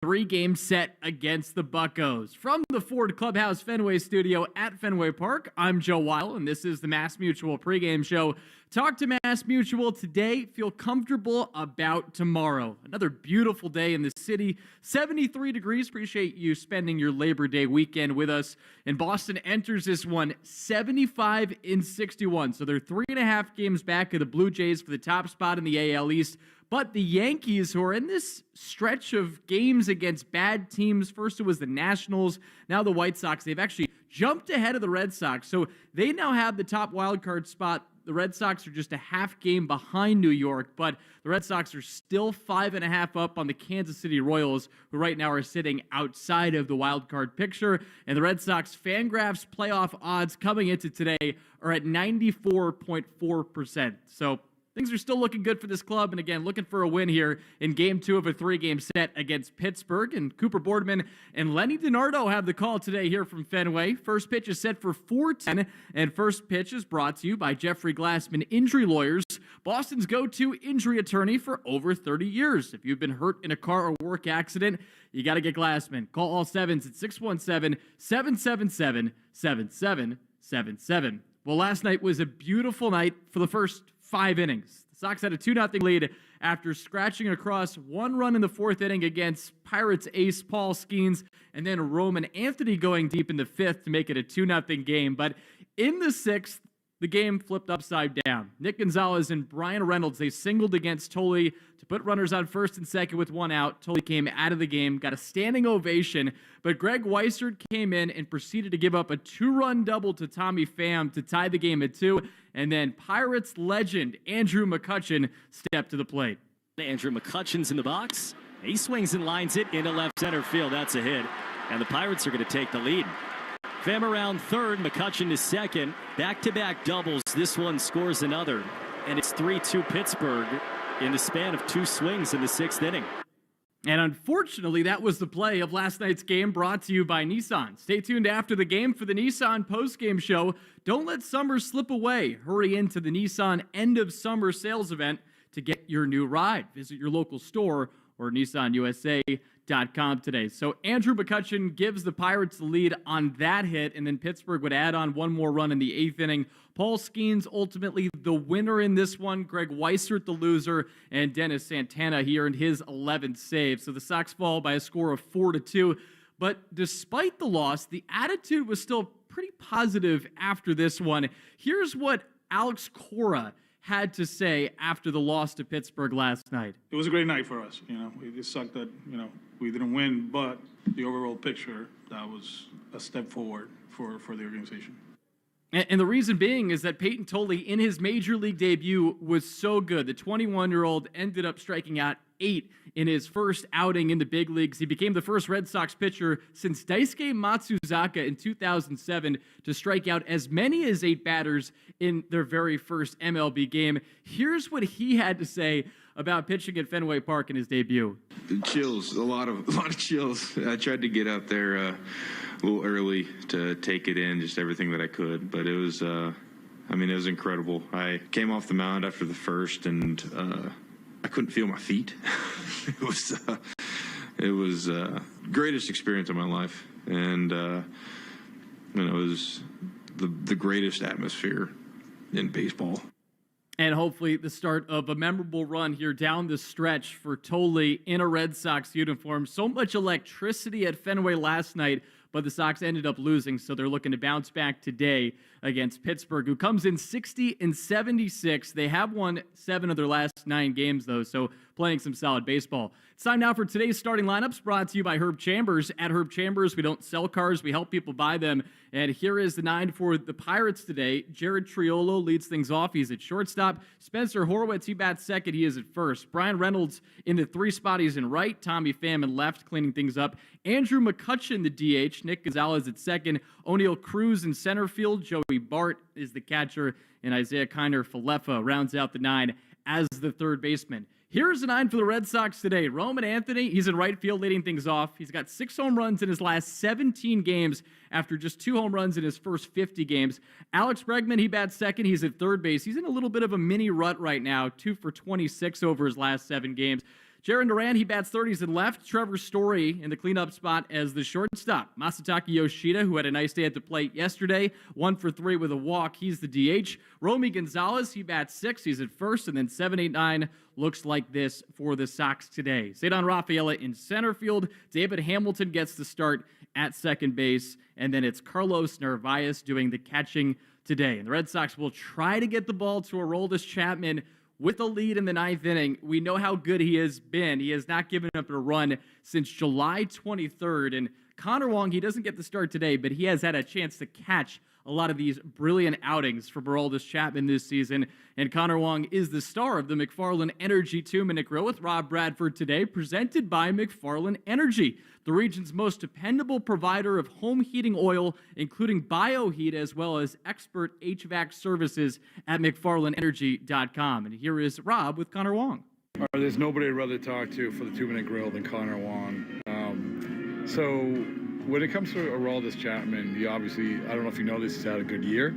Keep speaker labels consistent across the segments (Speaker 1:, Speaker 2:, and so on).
Speaker 1: three-game set against the Buccos. From the Ford Clubhouse Fenway studio at Fenway Park, I'm Joe Weil, and this is the Mass Mutual pregame show. Talk to Mass Mutual today. Feel comfortable about tomorrow. Another beautiful day in the city. 73 degrees. Appreciate you spending your Labor Day weekend with us. And Boston enters this one 75-61. So they're 3.5 games back of the Blue Jays for the top spot in the AL East. But the Yankees, who are in this stretch of games against bad teams, first it was the Nationals, now the White Sox, they've actually jumped ahead of the Red Sox. So they now have the top wildcard spot. The Red Sox are just a half game behind New York, but the Red Sox are still 5.5 up on the Kansas City Royals, who right now are sitting outside of the wildcard picture. And the Red Sox Fangraphs playoff odds coming into today are at 94.4%. So things are still looking good for this club, and again, looking for a win here in Game 2 of a 3-game set against Pittsburgh. And Cooper Boardman and Lenny Dinardo have the call today here from Fenway. First pitch is set for 4:10, and first pitch is brought to you by Jeffrey Glassman Injury Lawyers, Boston's go-to injury attorney for over 30 years. If you've been hurt in a car or work accident, you got to get Glassman. Call all sevens at 617-777-7777. Well, last night was a beautiful night for the first 5 innings. The Sox had a 2-0 lead after scratching across 1 run in the 4th inning against Pirates ace Paul Skeens, and then Roman Anthony going deep in the 5th to make it a 2-0 game. But in the 6th, the game flipped upside down. Nick Gonzalez and Brian Reynolds, they singled against Ptoni to put runners on first and second with 1 out. Ptoni came out of the game, got a standing ovation, but Greg Weissert came in and proceeded to give up a 2-run double to Tommy Pham to tie the game at 2, and then Pirates legend Andrew McCutchen stepped to the plate.
Speaker 2: Andrew McCutchen's in the box. He swings and lines it into left center field. That's a hit, and the Pirates are going to take the lead. Pham around third, McCutchen is second. Back-to-back doubles. This one scores another. And it's 3-2 Pittsburgh in the span of 2 swings in the 6th inning.
Speaker 1: And unfortunately, that was the play of last night's game, brought to you by Nissan. Stay tuned after the game for the Nissan postgame show. Don't let summer slip away. Hurry into the Nissan end-of-summer sales event to get your new ride. Visit your local store or nissanusa.com today. So Andrew McCutchen gives the Pirates the lead on that hit, and then Pittsburgh would add on 1 more run in the 8th inning. Paul Skeens ultimately the winner in this one. Greg Weissert the loser, and Dennis Santana he earned his 11th save. So the Sox fall by a score of 4-2. But despite the loss, the attitude was still pretty positive after this one. Here's what Alex Cora had to say after the loss to Pittsburgh last night.
Speaker 3: It was a great night for us. It sucked that, we didn't win, but the overall picture, that was a step forward for the organization.
Speaker 1: And the reason being is that Peyton Tolley, in his major league debut, was so good. The 21-year-old ended up striking out 8 in his first outing in the big leagues. He became the first Red Sox pitcher since Daisuke Matsuzaka in 2007 to strike out as many as 8 batters in their very first MLB game. Here's what he had to say about pitching at Fenway Park in his debut.
Speaker 4: Chills, a lot of chills. I tried to get out there a little early to take it in, just everything that I could, but it was, it was incredible. I came off the mound after the first, and I couldn't feel my feet. It was greatest experience of my life, and it was the greatest atmosphere in baseball.
Speaker 1: And hopefully the start of a memorable run here down the stretch for Tolley in a Red Sox uniform. So much electricity at Fenway last night, but the Sox ended up losing, so they're looking to bounce back today against Pittsburgh, who comes in 60-76. They have won 7 of their last 9 games, though, so playing some solid baseball. It's time now for today's starting lineups, brought to you by Herb Chambers. At Herb Chambers, we don't sell cars, we help people buy them. And here is the 9 for the Pirates today. Jared Triolo leads things off. He's at shortstop. Spencer Horwitz, he bats second. He is at first. Brian Reynolds in the 3 spot. He's in right. Tommy Pham in left, cleaning things up. Andrew McCutchen, the DH. Nick Gonzalez at second. O'Neill Cruz in center field. Joey Bart is the catcher. And Isaiah Kiner-Falefa rounds out the 9 as the third baseman. Here's the 9 for the Red Sox today. Roman Anthony, he's in right field leading things off. He's got 6 home runs in his last 17 games after just 2 home runs in his first 50 games. Alex Bregman, he bats second. He's at third base. He's in a little bit of a mini rut right now, 2 for 26 over his last 7 games. Jaron Duran, he bats 30s and left. Trevor Story in the cleanup spot as the shortstop. Masataka Yoshida, who had a nice day at the plate yesterday, 1 for 3 with a walk. He's the DH. Romy Gonzalez, he bats 6. He's at first, and then 7, 8, 9 looks like this for the Sox today. Cedar Rafaela in center field. David Hamilton gets the start at second base, and then it's Carlos Narvaez doing the catching today. And the Red Sox will try to get the ball to Aroldis Chapman with the lead in the 9th inning. We know how good he has been. He has not given up a run since July 23rd. And Connor Wong, he doesn't get the start today, but he has had a chance to catch a lot of these brilliant outings for Aroldis Chapman this season. And Connor Wong is the star of the McFarland Energy 2-Minute Grill with Rob Bradford today, presented by McFarland Energy, the region's most dependable provider of home heating oil, including BioHeat, as well as expert HVAC services at McFarlandEnergy.com. And here is Rob with Connor Wong.
Speaker 5: There's nobody I'd rather talk to for the 2-minute grill than Connor Wong. So when it comes to Aroldis Chapman, he obviously, I don't know if you know this, he's had a good year.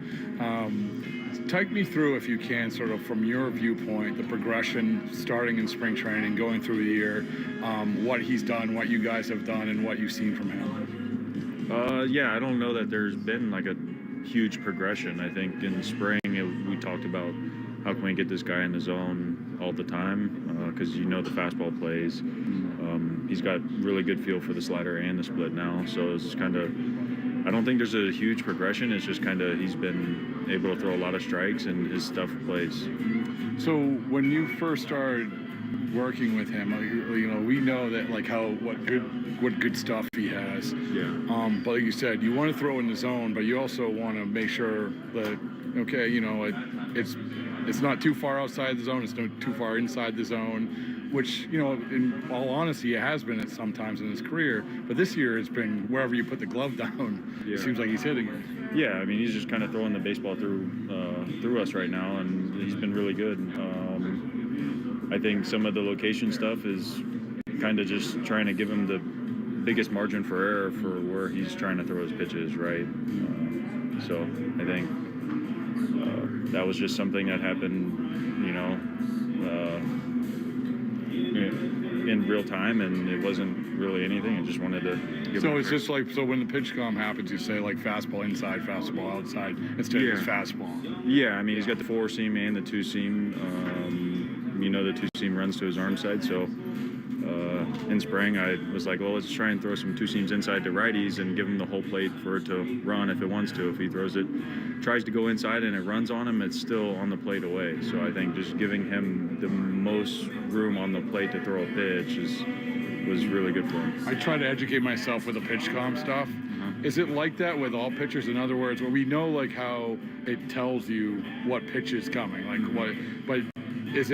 Speaker 5: Take me through, if you can, sort of from your viewpoint, the progression starting in spring training, going through the year, what he's done, what you guys have done, and what you've seen from him.
Speaker 6: Yeah, I don't know that there's been like a huge progression. I think in spring we talked about how can we get this guy in the zone all the time, because you know the fastball plays. He's got really good feel for the slider and the split now, so it's kind of, I don't think there's a huge progression. It's just kind of he's been able to throw a lot of strikes and his stuff plays.
Speaker 5: So when you first started working with him, you know, we know that like what good stuff he has.
Speaker 6: Yeah.
Speaker 5: But like you said, you want to throw in the zone, but you also want to make sure that, okay, you know, it's not too far outside the zone, it's not too far inside the zone, which, you know, in all honesty, it has been at sometimes in his career. But this year it's been wherever you put the glove down,
Speaker 6: Yeah.
Speaker 5: It seems like he's hitting it.
Speaker 6: Yeah, I mean, he's just kind of throwing the baseball through us right now, and he's been really good. I think some of the location stuff is kind of just trying to give him the biggest margin for error for where he's trying to throw his pitches, right? So I think that was just something that happened, you know, in real time, and it wasn't really anything. I just wanted to give
Speaker 5: So
Speaker 6: him
Speaker 5: it's just like, so when the pitch com happens, you say like fastball inside, fastball outside, instead of just fastball.
Speaker 6: Yeah, I mean, he's got the 4-seam and the 2-seam. You know, the 2-seam runs to his arm side, so in spring I was like, well, let's try and throw some 2-seams inside to righties and give him the whole plate for it to run if it wants to. If he throws it, tries to go inside and it runs on him, it's still on the plate away. So I think just giving him the most room on the plate to throw a pitch was really good for him.
Speaker 5: I try to educate myself with the pitch com stuff. Is it like that with all pitchers? In other words, where we know like how it tells you what pitch is coming, like what, but is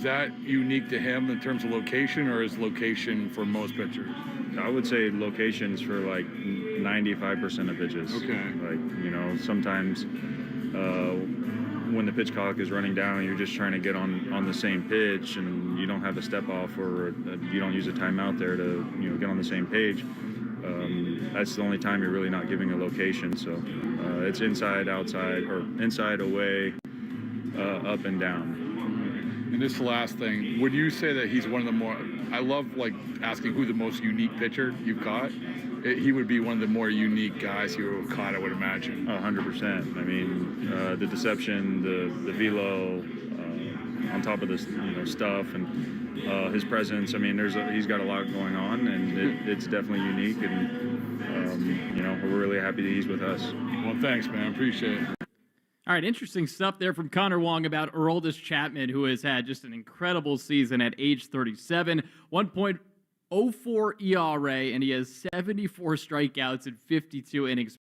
Speaker 5: that unique to him in terms of location, or is location for most pitchers?
Speaker 6: I would say locations for like 95% of pitches.
Speaker 5: Okay.
Speaker 6: Like, you know, sometimes when the pitch clock is running down, you're just trying to get on the same pitch, and you don't have a step off, or you don't use a timeout there to, you know, get on the same page. That's the only time you're really not giving a location. So it's inside, outside, or inside, away, up and down.
Speaker 5: And this last thing, would you say that he's one of the more, I love like asking who the most unique pitcher you've caught. He would be one of the more unique guys you've caught, I would imagine.
Speaker 6: 100%. I mean, the deception, the velo, on top of this, you know, stuff, and his presence. I mean, he's got a lot going on, and it's definitely unique. And you know, we're really happy that he's with us.
Speaker 5: Well, thanks, man. Appreciate it.
Speaker 1: All right, interesting stuff there from Connor Wong about Aroldis Chapman, who has had just an incredible season at age 37, 1.04 ERA, and he has 74 strikeouts in 52 innings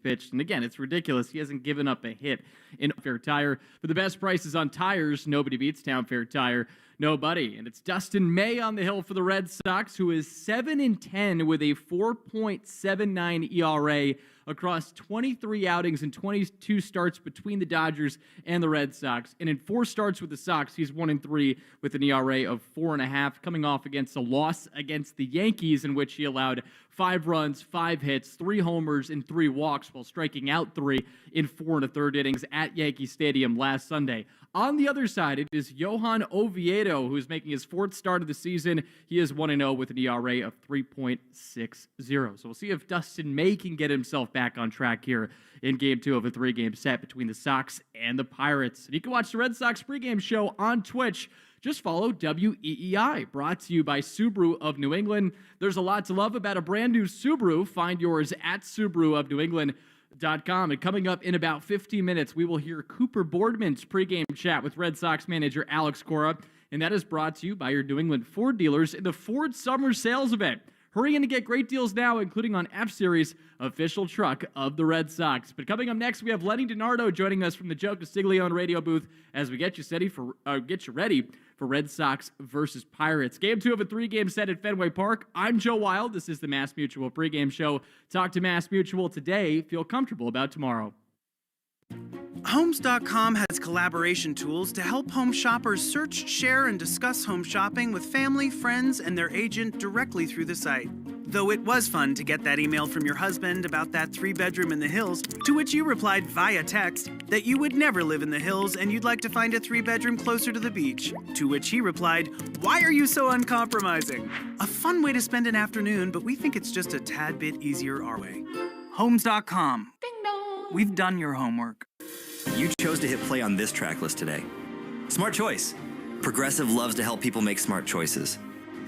Speaker 1: pitched. And again, it's ridiculous. He hasn't given up a hit in Fair Tire. For the best prices on tires, nobody beats Town Fair Tire. Nobody. And it's Dustin May on the hill for the Red Sox, who is 7-10 with a 4.79 ERA across 23 outings and 22 starts between the Dodgers and the Red Sox. And in 4 starts with the Sox, he's 1-3 with an ERA of 4.5, coming off against a loss against the Yankees, in which he allowed 5 runs, 5 hits, 3 homers, and 3 walks, while striking out 3 in 4 1/3 innings at Yankee Stadium last Sunday. On the other side, it is Johan Oviedo, who's making his 4th start of the season. He is 1-0 with an ERA of 3.60. So we'll see if Dustin May can get himself back on track here in Game 2 of a 3-game set between the Sox and the Pirates. And you can watch the Red Sox pregame show on Twitch. Just follow WEEI, brought to you by Subaru of New England. There's a lot to love about a brand new Subaru. Find yours at Subaru of New England. And coming up in about 15 minutes, we will hear Cooper Boardman's pregame chat with Red Sox manager Alex Cora, and that is brought to you by your New England Ford dealers in the Ford Summer Sales Event. Hurry in to get great deals now, including on F-Series, official truck of the Red Sox. But coming up next, we have Lenny Dinardo joining us from the Joe Castiglione radio booth as we get you ready for Red Sox versus Pirates. Game 2 of a 3-game set at Fenway Park. I'm Joe Wild. This is the Mass Mutual pregame show. Talk to Mass Mutual today. Feel comfortable about tomorrow.
Speaker 7: Homes.com has collaboration tools to help home shoppers search, share, and discuss home shopping with family, friends, and their agent directly through the site. Though it was fun to get that email from your husband about that 3-bedroom in the hills, to which you replied via text that you would never live in the hills and you'd like to find a 3-bedroom closer to the beach. To which he replied, "Why are you so uncompromising?" A fun way to spend an afternoon, but we think it's just a tad bit easier our way. Homes.com. Ding dong. We've done your homework.
Speaker 8: You chose to hit play on this track list today. Smart choice. Progressive loves to help people make smart choices.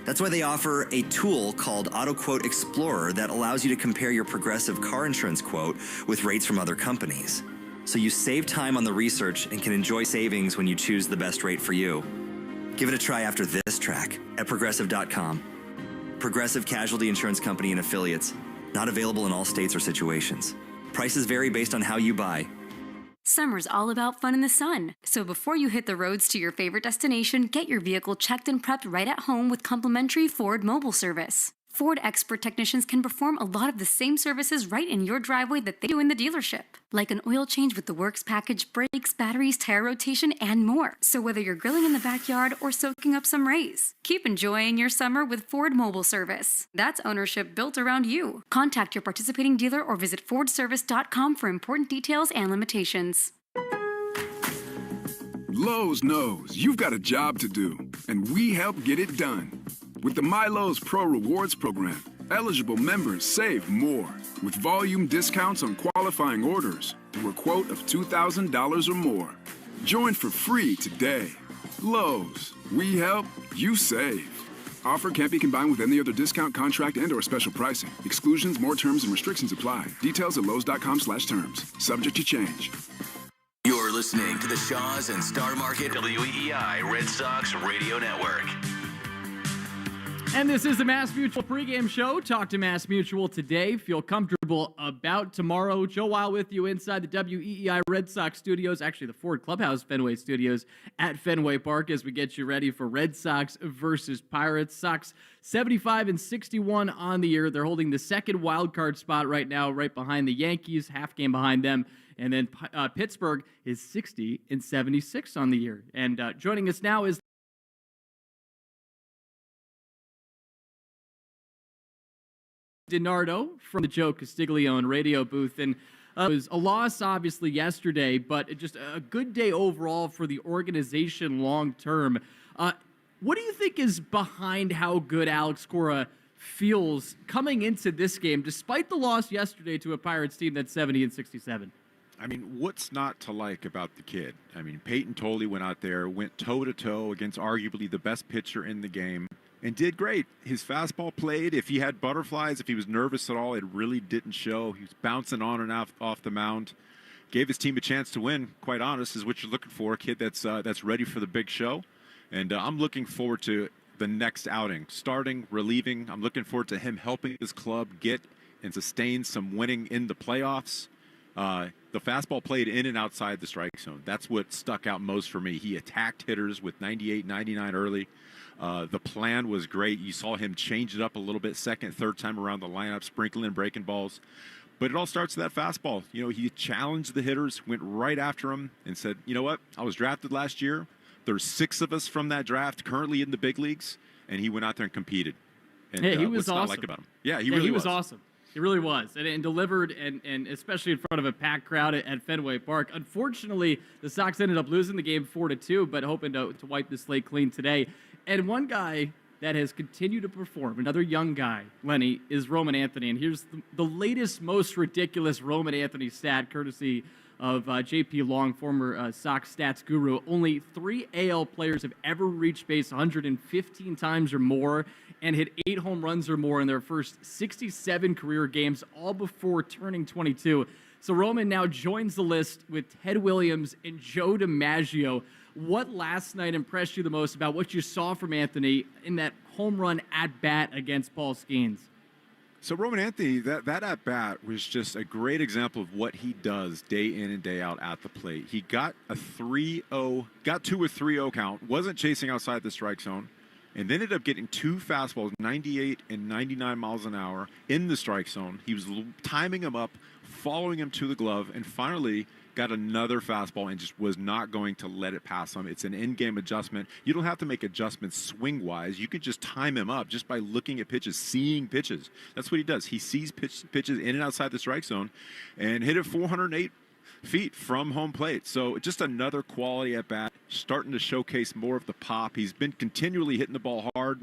Speaker 8: That's why they offer a tool called Auto Quote Explorer that allows you to compare your Progressive car insurance quote with rates from other companies. So you save time on the research and can enjoy savings when you choose the best rate for you. Give it a try after this track at Progressive.com. Progressive Casualty Insurance Company and Affiliates. Not available in all states or situations. Prices vary based on how you buy.
Speaker 9: Summer's all about fun in the sun. So before you hit the roads to your favorite destination, get your vehicle checked and prepped right at home with complimentary Ford mobile service. Ford expert technicians can perform a lot of the same services right in your driveway that they do in the dealership, like an oil change with the works package, brakes, batteries, tire rotation, and more. So whether you're grilling in the backyard or soaking up some rays, keep enjoying your summer with Ford mobile service. That's ownership built around you. Contact your participating dealer or visit fordservice.com for important details and limitations.
Speaker 10: Lowe's knows you've got a job to do, and we help get it done. With the MyLowe's Pro Rewards program, eligible members save more with volume discounts on qualifying orders through a quote of $2,000 or more. Join for free today. Lowe's, we help, you save. Offer can't be combined with any other discount, contract, and/or special pricing. Exclusions, more terms, and restrictions apply. Details at lowes.com/terms. Subject to change.
Speaker 11: You're listening to the Shaws and Star Market WEEI Red Sox Radio Network.
Speaker 1: And this is the Mass Mutual pregame show. Talk to Mass Mutual today. Feel comfortable about tomorrow. Joe Wild with you inside the WEEI Red Sox studios, actually the Ford Clubhouse Fenway studios at Fenway Park, as we get you ready for Red Sox versus Pirates. Sox 75-61 on the year. They're holding the second wild card spot right now, right behind the Yankees, half game behind them. And then Pittsburgh is 60-76 on the year. And joining us now is Dinardo from the Joe Castiglione radio booth. And it was a loss, obviously, yesterday, but just a good day overall for the organization long term. What do you think is behind how good Alex Cora feels coming into this game, despite the loss yesterday to a Pirates team that's 70-67?
Speaker 12: I mean, what's not to like about the kid? I mean, Ptoni went out there, went toe-to-toe against arguably the best pitcher in the game, and did great. His fastball played. If he had butterflies, if he was nervous at all, it really didn't show. He was bouncing on and off the mound. Gave his team a chance to win, quite honest, is what you're looking for. A kid that's ready for the big show. And I'm looking forward to the next outing. Starting, relieving. I'm looking forward to him helping his club get and sustain some winning in the playoffs. The fastball played in and outside the strike zone. That's what stuck out most for me. He attacked hitters with 98, 99 early. The plan was great. You saw him change it up a little bit second, third time around the lineup, sprinkling breaking balls. But it all starts with that fastball. You know, he challenged the hitters, went right after him, and said, you know what? I was drafted last year. There's 6 of us from that draft currently in the big leagues, and he went out there and competed. And
Speaker 1: he was
Speaker 12: what's
Speaker 1: awesome.
Speaker 12: not like about him? Yeah, he really was
Speaker 1: awesome. He really was, and delivered, and especially in front of a packed crowd at Fenway Park. Unfortunately, the Sox ended up losing the game 4-2, but hoping to wipe the slate clean today. And one guy that has continued to perform, another young guy, Lenny, is Roman Anthony. And here's the latest, most ridiculous Roman Anthony stat, courtesy of J.P. Long, former Sox stats guru. Only 3 AL players have ever reached base 115 times or more and hit 8 home runs or more in their first 67 career games, all before turning 22. So Roman now joins the list with Ted Williams and Joe DiMaggio. What last night impressed you the most about what you saw from Anthony in that home run at-bat against Paul Skeens?
Speaker 12: So Roman Anthony, that at-bat was just a great example of what he does day in and day out at the plate. He got to a 3-0 count, wasn't chasing outside the strike zone, and then ended up getting 2 fastballs, 98 and 99 miles an hour, in the strike zone. He was timing him up, following him to the glove, and finally got another fastball and just was not going to let it pass him. It's an in-game adjustment. You don't have to make adjustments swing-wise. You can just time him up just by looking at pitches, seeing pitches. That's what he does. He sees pitches in and outside the strike zone and hit it 408 feet from home plate. So just another quality at bat, starting to showcase more of the pop. He's been continually hitting the ball hard,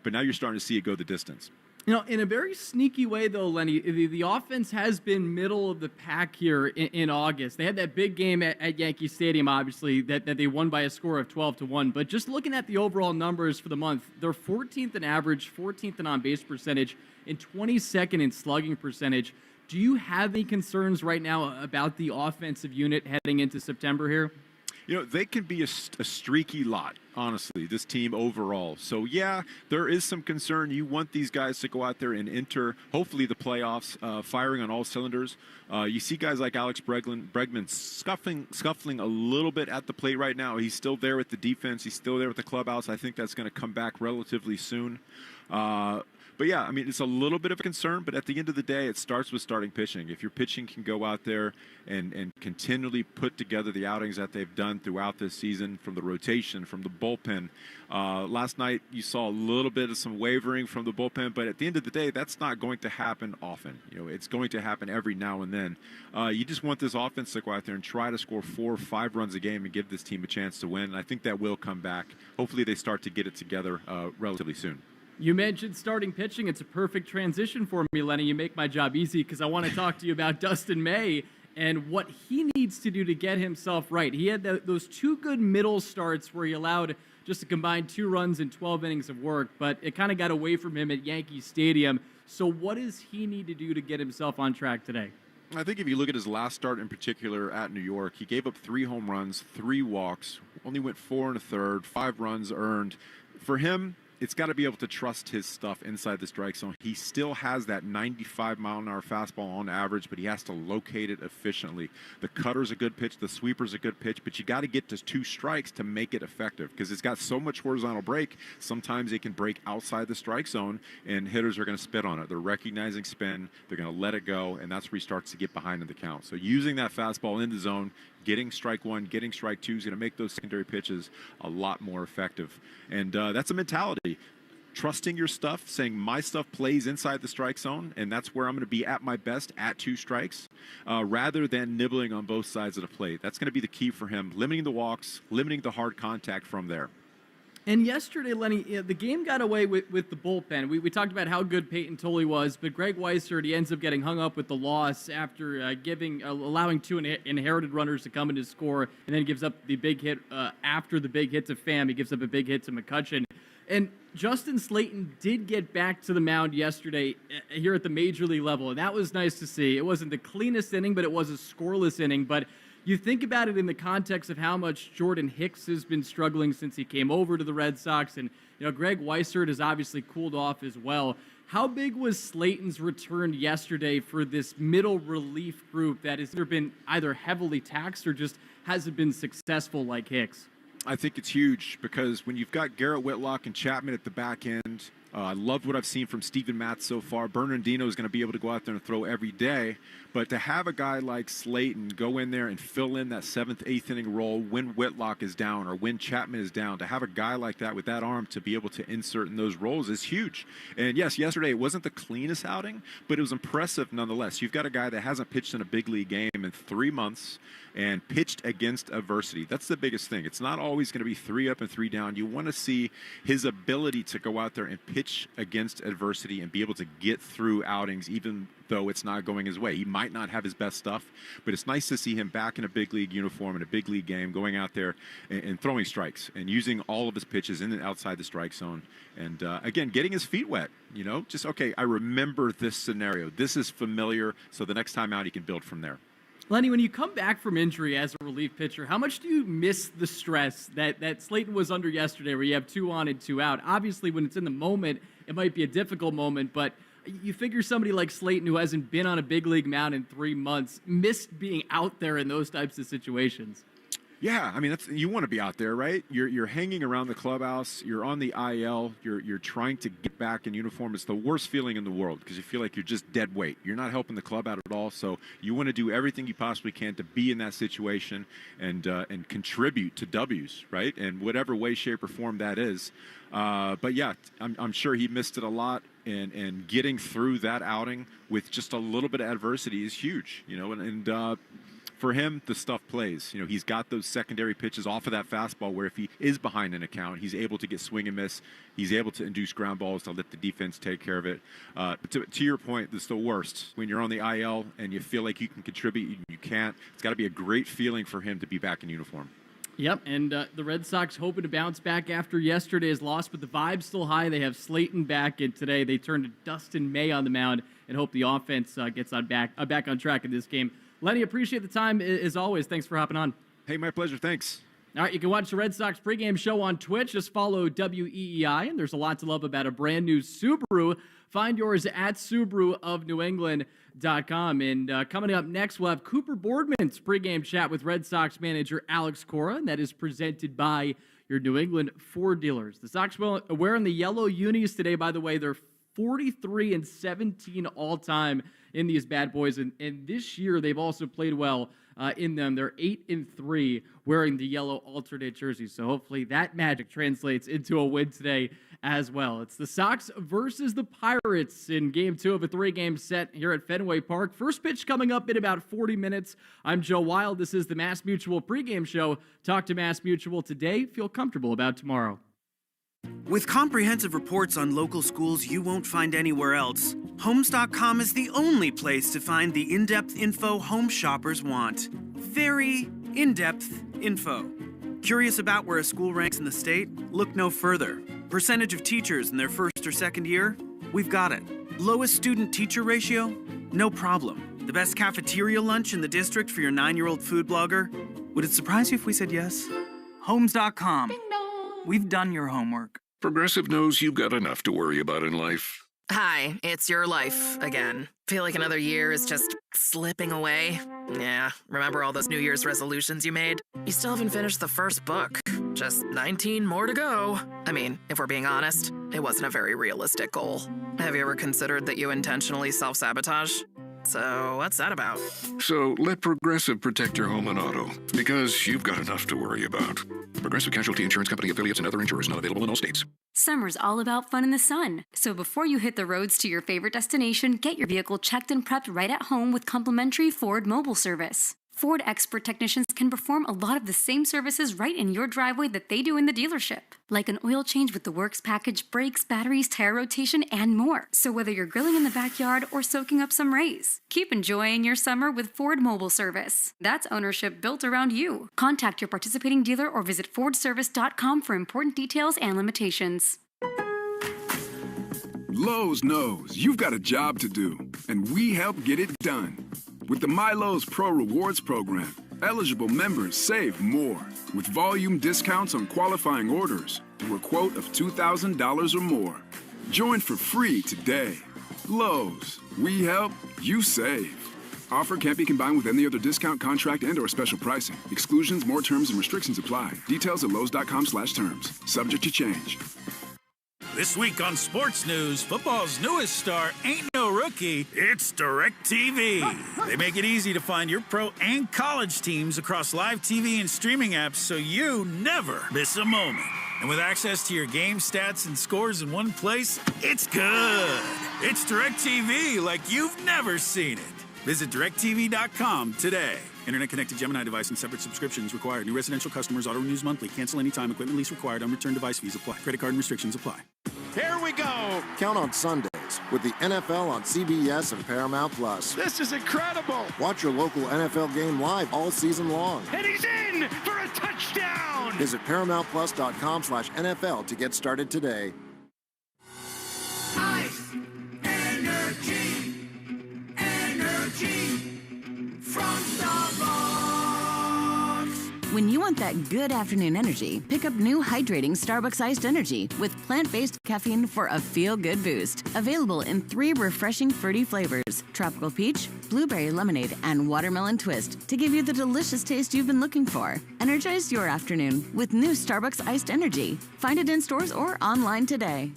Speaker 12: but now you're starting to see it go the distance.
Speaker 1: You know, in a very sneaky way, though, Lenny, the offense has been middle of the pack here in August. They had that big game at Yankee Stadium, obviously, that they won by a score of 12-1. But just looking at the overall numbers for the month, they're 14th in average, 14th in on-base percentage, and 22nd in slugging percentage. Do you have any concerns right now about the offensive unit heading into September here?
Speaker 12: You know, they can be a streaky lot, honestly, this team overall. So, yeah, there is some concern. You want these guys to go out there and enter, hopefully, the playoffs, firing on all cylinders. You see guys like Alex Bregman scuffling a little bit at the plate right now. He's still there with the defense. He's still there with the clubhouse. I think that's going to come back relatively soon. But, yeah, I mean, it's a little bit of a concern, but at the end of the day, it starts with starting pitching. If your pitching can go out there and continually put together the outings that they've done throughout this season, from the rotation, from the bullpen. Last night, you saw a little bit of some wavering from the bullpen, but at the end of the day, that's not going to happen often. You know, it's going to happen every now and then. You just want this offense to go out there and try to score 4 or 5 runs a game and give this team a chance to win. And I think that will come back. Hopefully, they start to get it together relatively soon.
Speaker 1: You mentioned starting pitching. It's a perfect transition for me, Lenny. You make my job easy because I want to talk to you about Dustin May and what he needs to do to get himself right. He had those 2 good middle starts where he allowed just a combined 2 runs in 12 innings of work, but it kind of got away from him at Yankee Stadium. So what does he need to do to get himself on track today?
Speaker 12: I think if you look at his last start in particular at New York, he gave up 3 home runs, 3 walks, only went 4 1/3, 5 runs earned. For him, it's got to be able to trust his stuff inside the strike zone. He still has that 95-mile-an-hour fastball on average, but he has to locate it efficiently. The cutter's a good pitch. The sweeper's a good pitch, but you got to get to 2 strikes to make it effective because it's got so much horizontal break. Sometimes it can break outside the strike zone, and hitters are going to spit on it. They're recognizing spin. They're going to let it go, and that's where he starts to get behind in the count. So using that fastball in the zone, getting strike 1, getting strike 2 is going to make those secondary pitches a lot more effective. And that's a mentality. Trusting your stuff, saying my stuff plays inside the strike zone, and that's where I'm going to be at my best at 2 strikes, rather than nibbling on both sides of the plate. That's going to be the key for him, limiting the walks, limiting the hard contact from there.
Speaker 1: And yesterday, Lenny, the game got away with the bullpen. We talked about how good Ptoni was, but Greg Weissert, he ends up getting hung up with the loss after allowing 2 inherited runners to come in to score, and then gives up the big hit after the big hit to Pham. He gives up a big hit to McCutchen. And Justin Slayton did get back to the mound yesterday here at the major league level, and that was nice to see. It wasn't the cleanest inning, but it was a scoreless inning. But you think about it in the context of how much Jordan Hicks has been struggling since he came over to the Red Sox, and Greg Weissert has obviously cooled off as well. How big was Slayton's return yesterday for this middle relief group that has been either heavily taxed or just hasn't been successful like Hicks?
Speaker 12: I think it's huge because when you've got Garrett Whitlock and Chapman at the back end, I loved what I've seen from Steven Matz so far. Bernardino is going to be able to go out there and throw every day. But to have a guy like Slayton go in there and fill in that 7th, 8th inning role when Whitlock is down or when Chapman is down, to have a guy like that with that arm to be able to insert in those roles is huge. And yes, yesterday it wasn't the cleanest outing, but it was impressive nonetheless. You've got a guy that hasn't pitched in a big league game in 3 months and pitched against adversity. That's the biggest thing. It's not always going to be 3 up and 3 down. You want to see his ability to go out there and pitch against adversity and be able to get through outings even though it's not going his way. He might not have his best stuff, but it's nice to see him back in a big league uniform in a big league game, going out there and throwing strikes and using all of his pitches in and outside the strike zone. And again, getting his feet wet, just, okay, I remember this scenario. This is familiar, so the next time out he can build from there.
Speaker 1: Lenny, when you come back from injury as a relief pitcher, how much do you miss the stress that Slayton was under yesterday where you have 2 on and 2 out? Obviously, when it's in the moment, it might be a difficult moment, but you figure somebody like Slayton, who hasn't been on a big league mound in 3 months, missed being out there in those types of situations.
Speaker 12: Yeah, I mean, you want to be out there, right? You're hanging around the clubhouse. You're on the IL. You're trying to get back in uniform. It's the worst feeling in the world because you feel like you're just dead weight. You're not helping the club out at all. So you want to do everything you possibly can to be in that situation and contribute to W's, right? In whatever way, shape, or form that is. But yeah, I'm sure he missed it a lot. And getting through that outing with just a little bit of adversity is huge, for him, the stuff plays. He's got those secondary pitches off of that fastball where if he is behind an account, he's able to get swing and miss. He's able to induce ground balls to let the defense take care of it. But to your point, it's the worst. When you're on the IL and you feel like you can contribute, you can't. It's got to be a great feeling for him to be back in uniform.
Speaker 1: Yep, and the Red Sox hoping to bounce back after yesterday's loss, but the vibe's still high. They have Slayton back, and today they turn to Dustin May on the mound and hope the offense gets back on track in this game. Lenny, appreciate the time as always. Thanks for hopping on.
Speaker 12: Hey, my pleasure. Thanks.
Speaker 1: All right, you can watch the Red Sox pregame show on Twitch. Just follow WEEI, and there's a lot to love about a brand new Subaru. Find yours at SubaruofNewEngland.com. And coming up next, we'll have Cooper Boardman's pregame chat with Red Sox manager Alex Cora, and that is presented by your New England Ford dealers. The Sox wearing the yellow unis today, by the way. They're 43-17 all-time in these bad boys, and this year they've also played well in them. They're 8-3 wearing the yellow alternate jerseys, so hopefully that magic translates into a win today as well. It's the Sox versus the Pirates in Game 2 of a 3-game set here at Fenway Park. First pitch coming up in about 40 minutes. I'm Joe Wild. This is the Mass Mutual pregame show. Talk to Mass Mutual today. Feel comfortable about tomorrow.
Speaker 7: With comprehensive reports on local schools you won't find anywhere else, Homes.com is the only place to find the in-depth info home shoppers want. Very in-depth info. Curious about where a school ranks in the state? Look no further. Percentage of teachers in their first or second year? We've got it. Lowest student-teacher ratio? No problem. The best cafeteria lunch in the district for your 9-year-old food blogger? Would it surprise you if we said yes? Homes.com. We've done your homework.
Speaker 13: Progressive knows you've got enough to worry about in life.
Speaker 14: Hi, it's your life again. Feel like another year is just slipping away? Yeah, remember all those New Year's resolutions you made? You still haven't finished the first book. Just 19 more to go. I mean, if we're being honest, it wasn't a very realistic goal. Have you ever considered that you intentionally self-sabotage? So what's that about?
Speaker 13: So let Progressive protect your home and auto, because you've got enough to worry about. Progressive Casualty Insurance Company affiliates and other insurers not available in all states.
Speaker 9: Summer's all about fun in the sun. So before you hit the roads to your favorite destination, get your vehicle checked and prepped right at home with complimentary Ford mobile service. Ford expert technicians can perform a lot of the same services right in your driveway that they do in the dealership. Like an oil change with the works package, brakes, batteries, tire rotation, and more. So whether you're grilling in the backyard or soaking up some rays, keep enjoying your summer with Ford mobile service. That's ownership built around you. Contact your participating dealer or visit FordService.com for important details and limitations.
Speaker 10: Lowe's knows you've got a job to do, and we help get it done. With the MyLowe's Pro Rewards program, Eligible members save more with volume discounts on qualifying orders through a quote of $2,000 or more. Join for free today. Lowe's, we help, you save. Offer can't be combined with any other discount, contract, and/or special pricing. Exclusions, more terms, and restrictions apply. Details at lowes.com/terms. Subject to change.
Speaker 15: This week on Sports News, football's newest star ain't no rookie, it's DirecTV. They make it easy to find your pro and college teams across live TV and streaming apps so you never miss a moment. And with access to your game stats and scores in one place, it's good. It's DirecTV like you've never seen it. Visit directtv.com today. Internet-connected Gemini device and separate subscriptions required. New residential customers auto-renews monthly. Cancel anytime. Equipment lease required. Unreturned device fees apply. Credit card and restrictions apply.
Speaker 16: Here we go. Count on Sundays with the NFL on CBS and Paramount Plus.
Speaker 15: This is incredible.
Speaker 16: Watch your local NFL game live all season long.
Speaker 15: And he's in for a touchdown.
Speaker 16: Visit ParamountPlus.com/NFL to get started today.
Speaker 17: Ice, energy from Starbucks.
Speaker 18: When you want that good afternoon energy, pick up new hydrating Starbucks iced energy with plant-based caffeine for a feel-good boost. Available in 3 refreshing fruity flavors: tropical peach, blueberry lemonade, and watermelon twist to give you the delicious taste you've been looking for. Energize your afternoon with new Starbucks iced energy. Find it in stores or online today.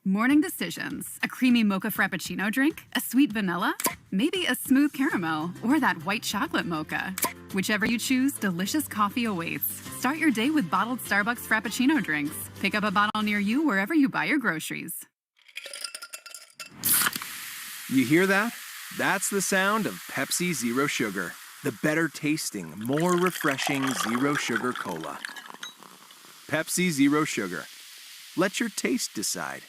Speaker 19: Morning decisions. A creamy mocha frappuccino drink? A sweet vanilla? Maybe a smooth caramel? Or that white chocolate mocha? Whichever you choose, delicious coffee awaits. Start your day with bottled Starbucks Frappuccino drinks. Pick up a bottle near you wherever you buy your groceries.
Speaker 20: You hear that? That's the sound of Pepsi Zero Sugar. The better tasting, more refreshing Zero Sugar Cola. Pepsi Zero Sugar. Let your taste decide.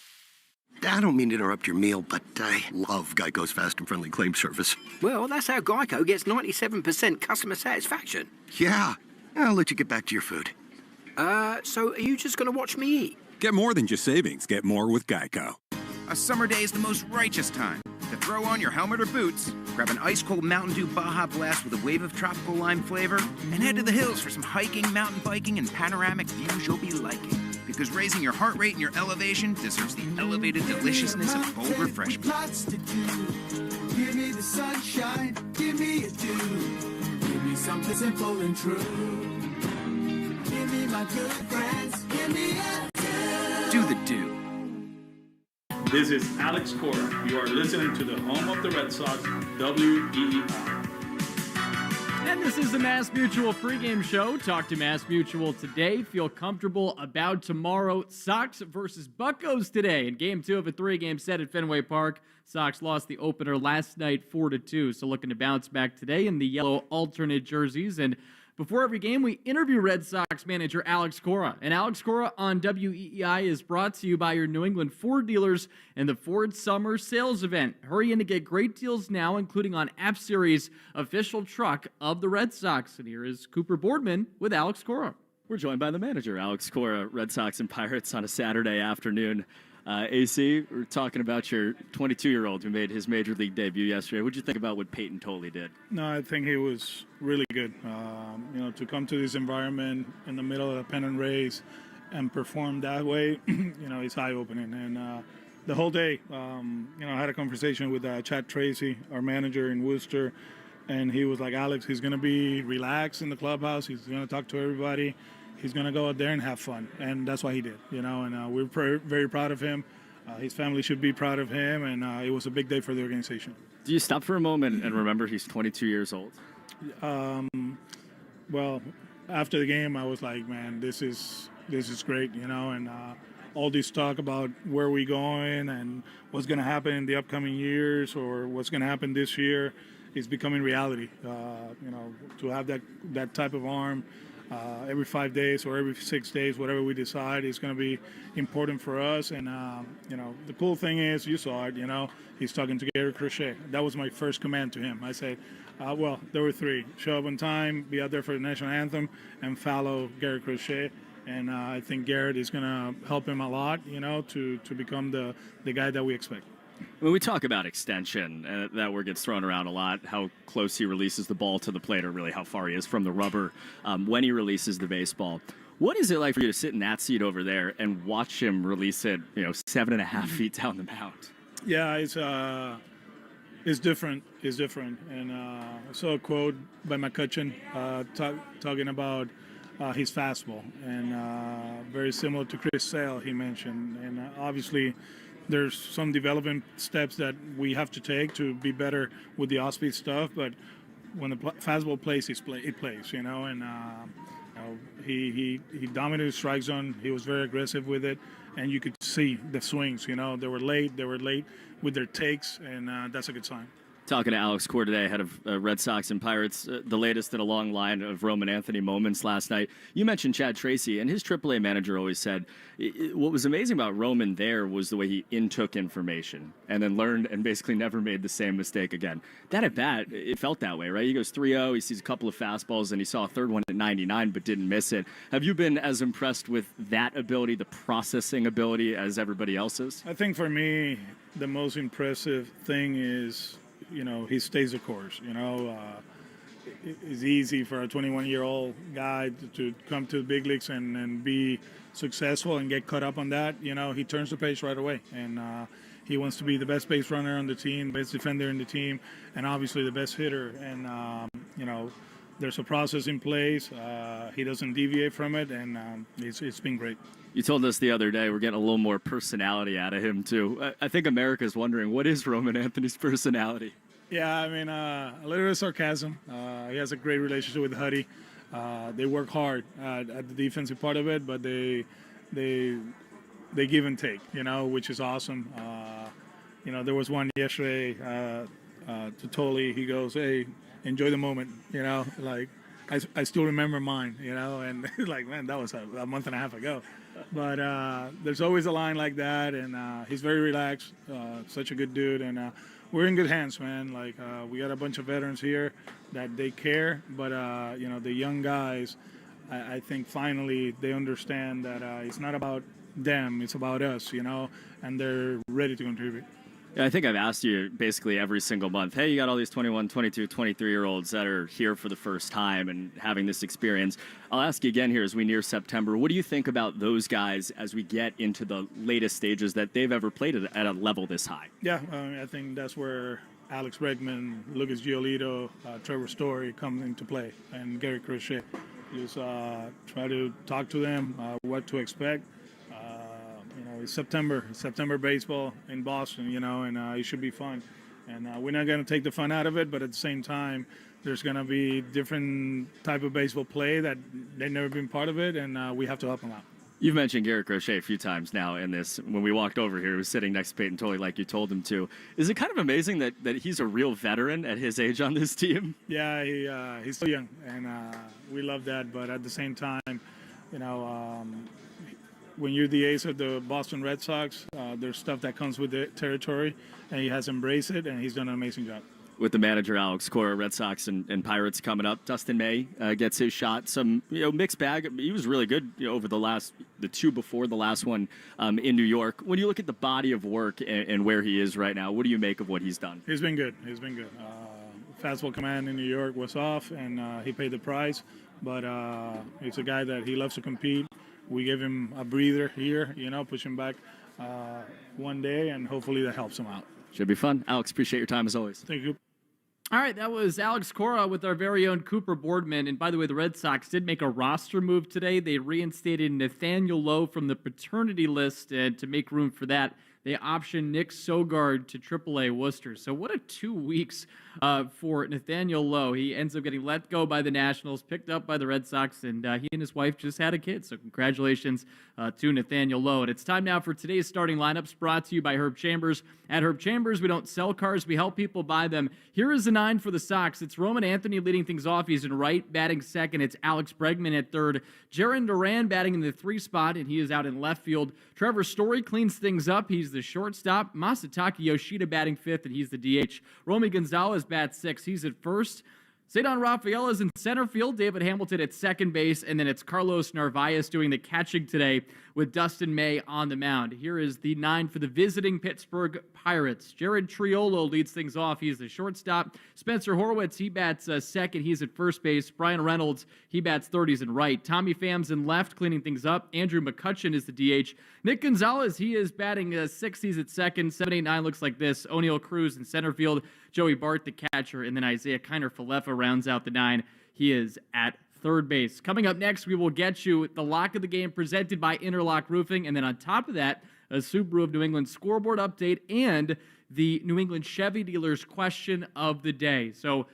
Speaker 21: I don't mean to interrupt your meal, but I love Geico's fast and friendly claim service.
Speaker 22: Well, that's how Geico gets 97% customer satisfaction.
Speaker 21: Yeah. I'll let you get back to your food.
Speaker 22: So are you just going to watch me eat?
Speaker 23: Get more than just savings. Get more with Geico.
Speaker 24: A summer day is the most righteous time to throw on your helmet or boots, grab an ice-cold Mountain Dew Baja Blast with a wave of tropical lime flavor, and head to the hills for some hiking, mountain biking, and panoramic views you'll be liking. Because raising your heart rate and your elevation deserves the elevated deliciousness of cold refreshment.
Speaker 17: Lots to do. Give me the sunshine, give me a dew. Give me something simple and true. Give me my good friends, give me a dew.
Speaker 24: Do the dew.
Speaker 3: This is Alex Cora. You are listening to the home of the Red Sox, WEEI.
Speaker 1: And this is the Mass Mutual pregame show. Talk to Mass Mutual today. Feel comfortable about tomorrow. Sox versus Buccos today in Game 2 of a 3-game set at Fenway Park. Sox lost the opener last night 4-2, so looking to bounce back today in the yellow alternate jerseys. And before every game, we interview Red Sox manager Alex Cora. And Alex Cora on WEEI is brought to you by your New England Ford dealers and the Ford Summer Sales Event. Hurry in to get great deals now, including on App Series official truck of the Red Sox. And here is Cooper Boardman with Alex Cora.
Speaker 2: We're joined by the manager, Alex Cora, Red Sox and Pirates on a Saturday afternoon. AC, we're talking about your 22-year-old who made his major league debut yesterday. What did you think about what Ptoni did?
Speaker 3: No, I think he was really good. To come to this environment in the middle of a pennant race and perform that way, it's eye-opening. And the whole day, I had a conversation with Chad Tracy, our manager in Worcester, and he was like, Alex, he's going to be relaxed in the clubhouse. He's going to talk to everybody. He's going to go out there and have fun, and that's what he did, and we're very proud of him. His family should be proud of him, and it was a big day for the organization.
Speaker 2: Do you stop for a moment and remember he's 22 years old?
Speaker 3: Well, after the game, I was like, man, this is great, and all this talk about where we're going and what's going to happen in the upcoming years or what's going to happen this year is becoming reality. To have that type of arm, every 5 days or every 6 days, whatever we decide, is going to be important for us. And, the cool thing is, you saw it, he's talking to Gary Crochet. That was my first command to him. I said, there were 3. Show up on time, be out there for the national anthem, and follow Gary Crochet. And I think Garrett is going to help him a lot, to become the guy that we expect.
Speaker 2: When we talk about extension, that word gets thrown around a lot, how close he releases the ball to the plate, or really how far he is from the rubber when he releases the baseball. What is it like for you to sit in that seat over there and watch him release it, 7.5 feet down the mound?
Speaker 3: Yeah, it's different. It's different. And I saw a quote by McCutcheon talking about his fastball, and very similar to Chris Sale, he mentioned. And obviously, there's some development steps that we have to take to be better with the off-speed stuff. But when the fastball plays, it plays, and he dominated the strike zone. He was very aggressive with it, and you could see the swings. They were late with their takes, and that's a good sign.
Speaker 2: Talking to Alex Cora today, head of Red Sox and Pirates, the latest in a long line of Roman Anthony moments last night. You mentioned Chad Tracy, and his AAA manager always said what was amazing about Roman there was the way he intook information and then learned and basically never made the same mistake again. That at bat, it felt that way, right? He goes 3-0, he sees a couple of fastballs, and he saw a third one at 99 but didn't miss it. Have you been as impressed with that ability, the processing ability, as everybody else is?
Speaker 3: I think for me, the most impressive thing is he stays the course. It's easy for a 21-year-old guy to come to the big leagues and be successful and get caught up on that. He turns the page right away, and he wants to be the best base runner on the team, best defender in the team, and obviously the best hitter. And there's a process in place. He doesn't deviate from it, and it's been great.
Speaker 2: You told us the other day we're getting a little more personality out of him, too. I think America's wondering, what is Roman Anthony's personality?
Speaker 3: Yeah, I mean, a little bit of sarcasm. He has a great relationship with Huddy. They work hard at the defensive part of it, but they give and take, which is awesome. There was one yesterday to Ptoni. He goes, "Hey, enjoy the moment," like I still remember mine, and like, man, that was a month and a half ago. But there's always a line like that, and he's very relaxed, such a good dude, and we're in good hands, man. Like, we got a bunch of veterans here that they care, but, the young guys, I think finally they understand that it's not about them, it's about us, and they're ready to contribute.
Speaker 2: Yeah, I think I've asked you basically every single month, hey, you got all these 21, 22, 23-year-olds that are here for the first time and having this experience. I'll ask you again here as we near September. What do you think about those guys as we get into the latest stages that they've ever played at a level this high?
Speaker 3: Yeah, I think that's where Alex Bregman, Lucas Giolito, Trevor Story come into play, and Gary Crochet. Just try to talk to them, what to expect. It's September baseball in Boston, and it should be fun. And we're not going to take the fun out of it, but at the same time, there's going to be different type of baseball play that they've never been part of it, and we have to help them out.
Speaker 2: You've mentioned Garrett Crochet a few times now in this. When we walked over here, he was sitting next to Peyton Toley like you told him to. Is it kind of amazing that he's a real veteran at his age on this team?
Speaker 3: Yeah, he's still young, and we love that. But at the same time, when you're the ace of the Boston Red Sox, there's stuff that comes with the territory, and he has embraced it, and he's done an amazing job.
Speaker 2: With the manager, Alex Cora, Red Sox and Pirates coming up, Dustin May gets his shot. Some mixed bag. He was really good over the two before the last one in New York. When you look at the body of work and where he is right now, what do you make of what he's done?
Speaker 3: He's been good. Fastball command in New York was off, and he paid the price. But it's a guy that he loves to compete. We give him a breather here, push him back one day, and hopefully that helps him out.
Speaker 2: Should be fun. Alex, appreciate your time as always.
Speaker 3: Thank you.
Speaker 1: All right, that was Alex Cora with our very own Cooper Boardman. And by the way, the Red Sox did make a roster move today. They reinstated Nathaniel Lowe from the paternity list, and to make room for that, they optioned Nick Sogard to AAA Worcester. So what a 2 weeks for Nathaniel Lowe. He ends up getting let go by the Nationals, picked up by the Red Sox, and he and his wife just had a kid. So congratulations to Nathaniel Lowe. And it's time now for today's starting lineups, brought to you by Herb Chambers. At Herb Chambers, we don't sell cars, we help people buy them. Here is the 9 for the Sox. It's Roman Anthony leading things off. He's in right, batting second. It's Alex Bregman at third. Jaron Duran batting in the 3 spot, and he is out in left field. Trevor Story cleans things up. He's the shortstop. Masataka Yoshida batting 5th, and he's the DH. Romy Gonzalez bats 6th. He's at first. Cedon Rafael is in center field. David Hamilton at second base. And then it's Carlos Narvaez doing the catching today with Dustin May on the mound. Here is the 9 for the visiting Pittsburgh Pirates. Jared Triolo leads things off. He's the shortstop. Spencer Horwitz, he bats second. He's at first base. Brian Reynolds, he bats third. He's in right. Tommy Pham's in left, cleaning things up. Andrew McCutchen is the DH. Nick Gonzalez, he is batting sixth. He's at second. 7, 8, 9 looks like this. O'Neal Cruz in center field. Joey Bart, the catcher. And then Isaiah Kiner-Falefa rounds out the 9. He is at third base. Coming up next, we will get you the lock of the game presented by Interlock Roofing. And then on top of that, a Subaru of New England scoreboard update and the New England Chevy dealers question of the day. So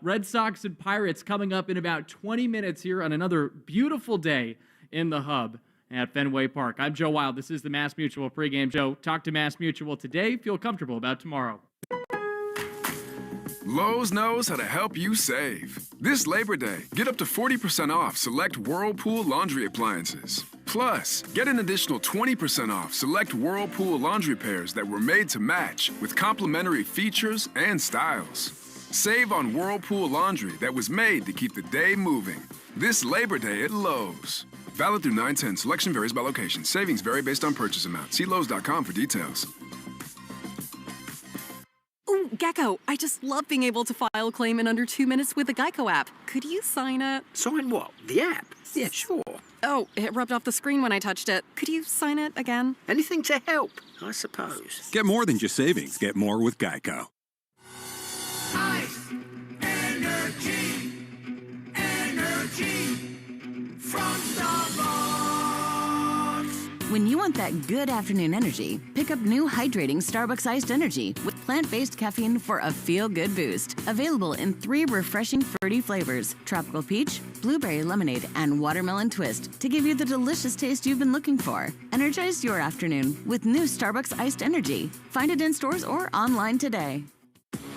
Speaker 1: Red Sox and Pirates coming up in about 20 minutes here on another beautiful day in the hub at Fenway Park. I'm Joe Wild. This is the Mass Mutual pregame. Joe, talk to Mass Mutual today. Feel comfortable about tomorrow.
Speaker 10: Lowe's knows how to help you save. This Labor Day, get up to 40% off select Whirlpool laundry appliances. Plus, get an additional 20% off select Whirlpool laundry pairs that were made to match with complimentary features and styles. Save on Whirlpool laundry that was made to keep the day moving. This Labor Day at Lowe's. Valid through 9/10. Selection varies by location. Savings vary based on purchase amount. See Lowe's.com for details.
Speaker 4: Ooh, Gecko, I just love being able to file a claim in under 2 minutes with the Geico app. Could you sign it?
Speaker 22: Sign what? The app? Yeah, sure.
Speaker 4: Oh, it rubbed off the screen when I touched it. Could you sign it again?
Speaker 22: Anything to help, I suppose.
Speaker 23: Get more than just savings. Get more with Geico.
Speaker 17: Ice, energy, energy from Starbucks.
Speaker 18: When you want that good afternoon energy, pick up new hydrating Starbucks iced energy with plant-based caffeine for a feel-good boost. Available in 3 refreshing fruity flavors: tropical peach, blueberry lemonade, and watermelon twist to give you the delicious taste you've been looking for. Energize your afternoon with new Starbucks iced energy. Find it in stores or online today.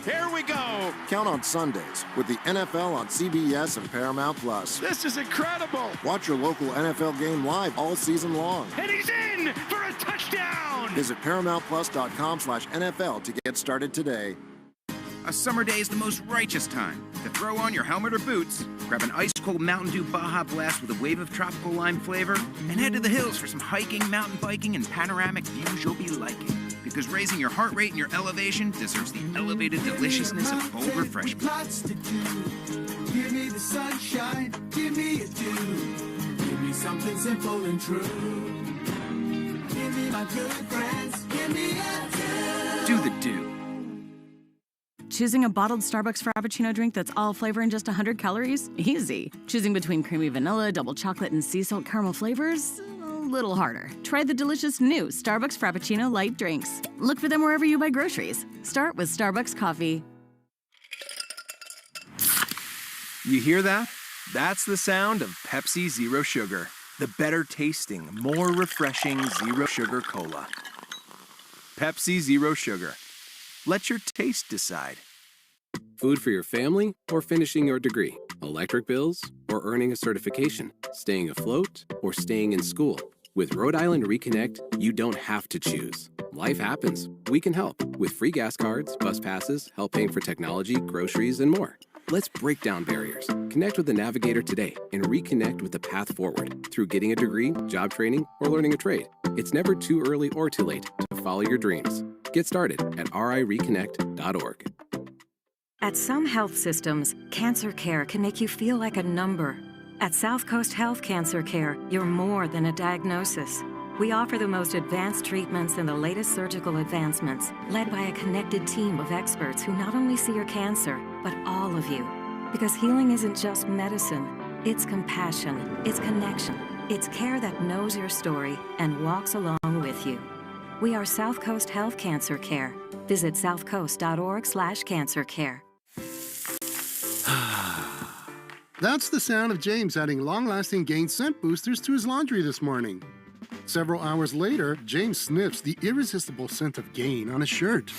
Speaker 16: Here we go. Count on Sundays with the NFL on CBS and Paramount Plus.
Speaker 5: This is incredible.
Speaker 16: Watch your local NFL game live all season long.
Speaker 5: And he's in for a touchdown.
Speaker 16: Visit ParamountPlus.com/NFL to get started today.
Speaker 24: A summer day is the most righteous time to throw on your helmet or boots, grab an ice-cold Mountain Dew Baja Blast with a wave of tropical lime flavor, and head to the hills for some hiking, mountain biking, and panoramic views you'll be liking. Because raising your heart rate and your elevation deserves the elevated deliciousness of bold refreshment.
Speaker 17: Lots to do. Give me the sunshine, give me a dew. Give me something simple and true. Give me my good friends, give me a dew.
Speaker 24: Do the dew.
Speaker 18: Choosing a bottled Starbucks Frappuccino drink that's all flavor and just 100 calories? Easy. Choosing between creamy vanilla, double chocolate, and sea salt caramel flavors? A little harder. Try the delicious new Starbucks Frappuccino light drinks. Look for them wherever you buy groceries. Start with Starbucks coffee.
Speaker 20: You hear that? That's the sound of Pepsi Zero Sugar. The better tasting, more refreshing Zero Sugar Cola. Pepsi Zero Sugar. Let your taste decide.
Speaker 6: Food for your family or finishing your degree? Electric bills or earning a certification? Staying afloat or staying in school? With Rhode Island Reconnect, you don't have to choose. Life happens. We can help with free gas cards, bus passes, help paying for technology, groceries, and more. Let's break down barriers. Connect with the Navigator today and reconnect with the path forward through getting a degree, job training, or learning a trade. It's never too early or too late to follow your dreams. Get started at rireconnect.org.
Speaker 8: At some health systems, cancer care can make you feel like a number. At South Coast Health Cancer Care, you're more than a diagnosis. We offer the most advanced treatments and the latest surgical advancements, led by a connected team of experts who not only see your cancer, but all of you. Because healing isn't just medicine, it's compassion, it's connection, it's care that knows your story and walks along with you. We are South Coast Health Cancer Care. Visit southcoast.org/cancercare.
Speaker 25: That's the sound of James adding long-lasting Gain scent boosters to his laundry this morning. Several hours later, James sniffs the irresistible scent of Gain on his shirt.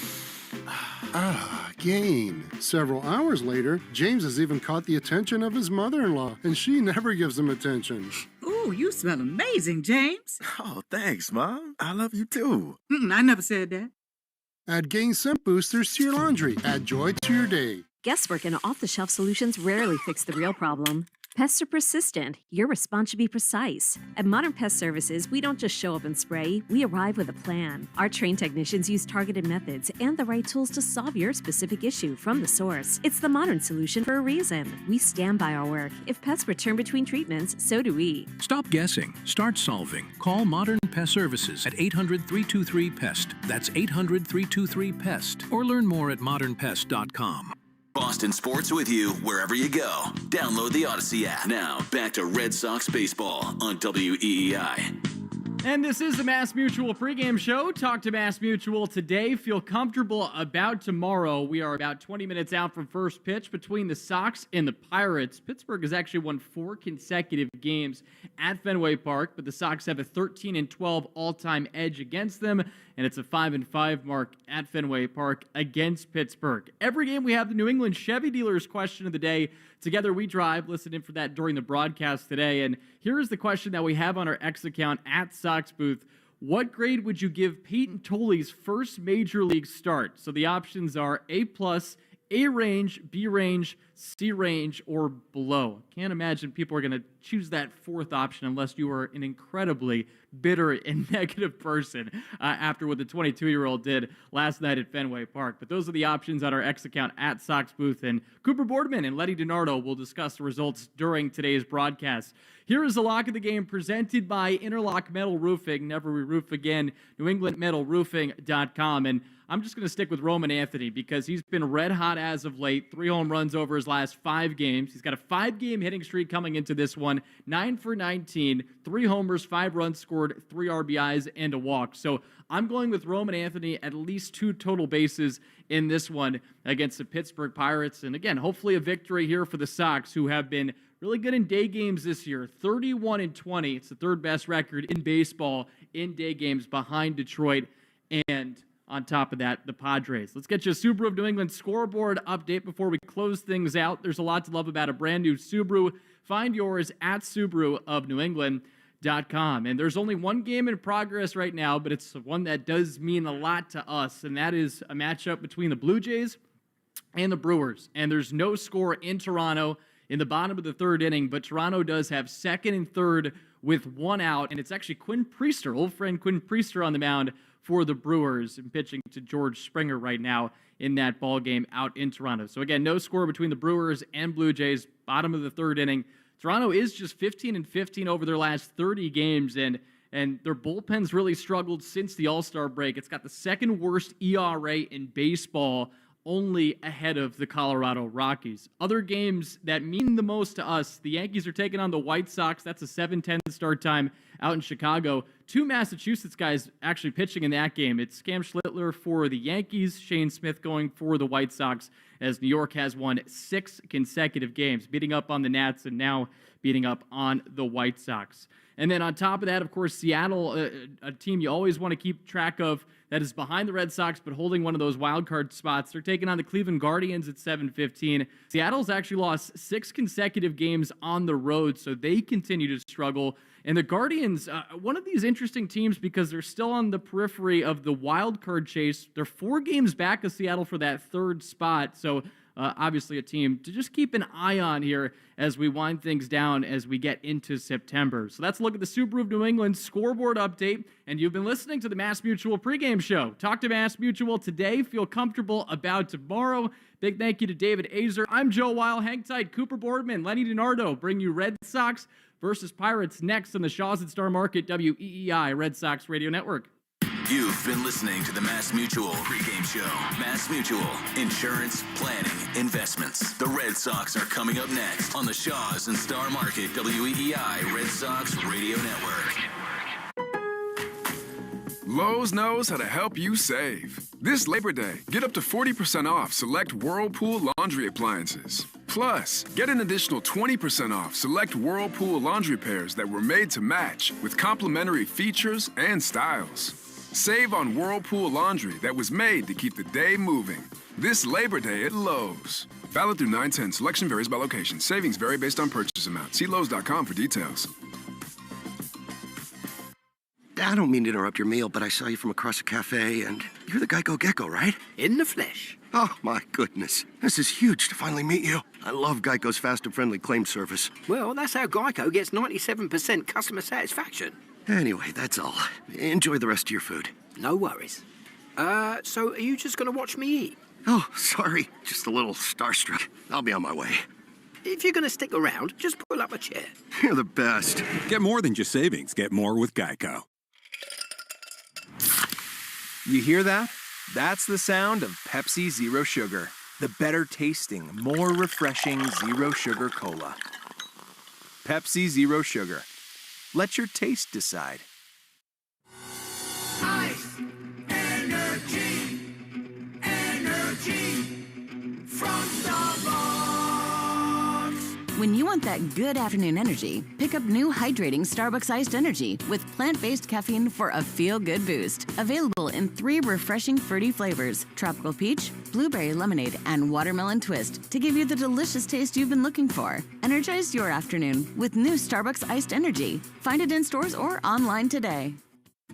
Speaker 25: Gain. Several hours later, James has even caught the attention of his mother-in-law, and she never gives him attention.
Speaker 26: Ooh, you smell amazing, James.
Speaker 27: Oh, thanks, Mom. I love you too.
Speaker 26: I never said that.
Speaker 25: Add Gain scent boosters to your laundry. Add joy to your day.
Speaker 28: Guesswork and off-the-shelf solutions rarely fix the real problem.
Speaker 7: Pests are persistent. Your response should be precise. At Modern Pest Services, we don't just show up and spray, we arrive with a plan. Our trained technicians use targeted methods and the right tools to solve your specific issue from the source. It's the modern solution for a reason. We stand by our work. If pests return between treatments, so do we.
Speaker 9: Stop guessing. Start solving. Call Modern Pest Services at 800-323-PEST. That's 800-323-PEST. Or learn more at modernpest.com.
Speaker 11: Boston sports with you wherever you go. Download the Odyssey app. Now, back to Red Sox baseball on WEEI.
Speaker 1: And this is the Mass Mutual pregame show. Talk to Mass Mutual today. Feel comfortable about tomorrow. We are about 20 minutes out from first pitch between the Sox and the Pirates. Pittsburgh has actually won 4 consecutive games at Fenway Park, but the Sox have a 13-12 all-time edge against them, and it's a 5-5 mark at Fenway Park against Pittsburgh. Every game we have the New England Chevy dealers question of the day. Together We Drive. Listen in for that during the broadcast today. And here is the question that we have on our X account at Sox Booth. What grade would you give Ptoni's first major league start? So the options are A+, A range, B range, C range, or below. Can't imagine people are going to choose that fourth option unless you are an incredibly bitter and negative person after what the 22-year-old did last night at Fenway Park. But those are the options on our X account at Sox Booth. And Cooper Boardman and Letty Dinardo will discuss the results during today's broadcast. Here is the lock of the game presented by Interlock Metal Roofing. Never re-roof again. NewEnglandMetalRoofing.com. And I'm just going to stick with Roman Anthony because he's been red hot as of late. 3 home runs over his last 5 games. He's got a 5-game hitting streak coming into this one. 9 for 19, 3 homers, 5 runs scored, 3 RBIs, and a walk. So I'm going with Roman Anthony at least 2 total bases in this one against the Pittsburgh Pirates. And again, hopefully a victory here for the Sox, who have been really good in day games this year. 31-20. It's the 3rd best record in baseball in day games behind Detroit and on top of that, the Padres. Let's get you a Subaru of New England scoreboard update before we close things out. There's a lot to love about a brand new Subaru. Find yours at SubaruofNewEngland.com. And there's only one game in progress right now, but it's one that does mean a lot to us, and that is a matchup between the Blue Jays and the Brewers. And there's no score in Toronto in the bottom of the 3rd inning, but Toronto does have 2nd and 3rd with 1 out, and it's actually Quinn Priester, old friend Quinn Priester on the mound for the Brewers, and pitching to George Springer right now in that ball game out in Toronto. So again, no score between the Brewers and Blue Jays, bottom of the 3rd inning. Toronto is just 15-15 over their last 30 games, and their bullpen's really struggled since the All-Star break. It's got the 2nd worst ERA in baseball, only ahead of the Colorado Rockies. Other games that mean the most to us, the Yankees are taking on the White Sox. That's a 7:10 start time out in Chicago. 2 Massachusetts guys actually pitching in that game. It's Cam Schlittler for the Yankees, Shane Smith going for the White Sox, as New York has won 6 consecutive games, beating up on the Nats and now beating up on the White Sox. And then on top of that, of course, Seattle, a team you always want to keep track of that is behind the Red Sox but holding one of those wild card spots. They're taking on the Cleveland Guardians at 7:15. Seattle's actually lost 6 consecutive games on the road, so they continue to struggle. And the Guardians, one of these interesting teams because they're still on the periphery of the wild card chase. They're 4 games back of Seattle for that 3rd spot, so obviously a team to just keep an eye on here as we wind things down as we get into September. So that's a look at the Subaru of New England scoreboard update, and you've been listening to the Mass Mutual pregame show. Talk to Mass Mutual today. Feel comfortable about tomorrow. Big thank you to David Azer. I'm Joe Weil. Hang tight. Cooper Boardman, Lenny DiNardo bring you Red Sox versus Pirates next on the Shaws and Star Market WEEI Red Sox Radio Network.
Speaker 11: You've been listening to the Mass Mutual pregame show. Mass Mutual, insurance, planning, investments. The Red Sox are coming up next on the Shaws and Star Market WEEI Red Sox Radio Network.
Speaker 10: Lowe's knows how to help you save. This Labor Day, get up to 40% off select Whirlpool laundry appliances. Plus, get an additional 20% off select Whirlpool laundry pairs that were made to match with complimentary features and styles. Save on Whirlpool laundry that was made to keep the day moving. This Labor Day at Lowe's. Valid through 9/10. Selection varies by location. Savings vary based on purchase amount. See Lowe's.com for details.
Speaker 2: I don't mean to interrupt your meal, but I saw you from across the cafe, and you're the Geico Gecko, right?
Speaker 22: In the flesh.
Speaker 2: Oh, my goodness. This is huge to finally meet you. I love Geico's fast and friendly claim service.
Speaker 22: Well, that's how Geico gets 97% customer satisfaction.
Speaker 2: Anyway, that's all. Enjoy the rest of your food.
Speaker 22: No worries. So are you just going to watch me eat?
Speaker 2: Oh, sorry. Just a little starstruck. I'll be on my way.
Speaker 22: If you're going to stick around, just pull up a chair.
Speaker 2: You're the best.
Speaker 23: Get more than just savings. Get more with Geico.
Speaker 20: You hear that? That's the sound of Pepsi Zero Sugar. The better tasting, more refreshing Zero Sugar Cola. Pepsi Zero Sugar. Let your taste decide.
Speaker 17: Ice, energy, energy from Starbucks.
Speaker 18: When you want that good afternoon energy, pick up new hydrating Starbucks iced energy with plant-based caffeine for a feel-good boost. Available in 3 refreshing fruity flavors: tropical peach, blueberry lemonade, and watermelon twist, to give you the delicious taste you've been looking for. Energize your afternoon with new Starbucks iced energy. Find it in stores or online today.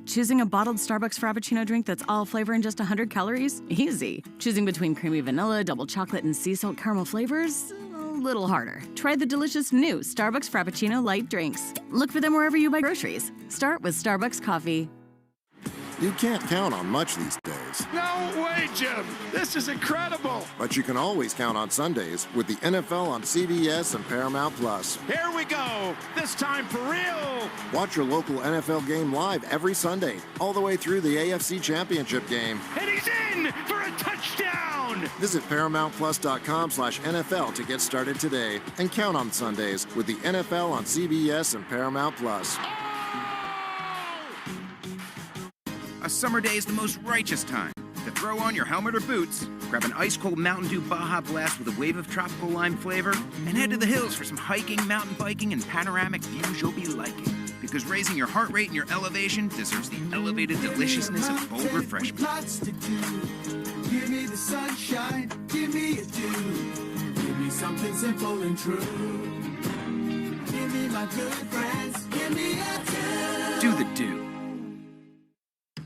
Speaker 18: Choosing a bottled Starbucks Frappuccino drink that's all flavor and just 100 calories? Easy. Choosing between creamy vanilla, double chocolate, and sea salt caramel flavors? A little harder. Try the delicious new Starbucks Frappuccino light drinks. Look for them wherever you buy groceries. Start with Starbucks coffee.
Speaker 16: You can't count on much these days.
Speaker 5: No way, Jim. This is incredible.
Speaker 16: But you can always count on Sundays with the NFL on CBS and Paramount Plus.
Speaker 5: Here we go. This time for real.
Speaker 16: Watch your local NFL game live every Sunday, all the way through the AFC Championship game.
Speaker 5: And he's in for a touchdown.
Speaker 16: Visit ParamountPlus.com/NFL to get started today and count on Sundays with the NFL on CBS and Paramount Plus.
Speaker 24: A summer day is the most righteous time to throw on your helmet or boots, grab an ice-cold Mountain Dew Baja Blast with a wave of tropical lime flavor, and head to the hills for some hiking, mountain biking, and panoramic views you'll be liking. Because raising your heart rate and your elevation deserves the elevated deliciousness of bold refreshment.
Speaker 17: Give me the sunshine, give me a dew. Give me something simple and true. Give me my good friends, give me a dew.
Speaker 24: Do the dew.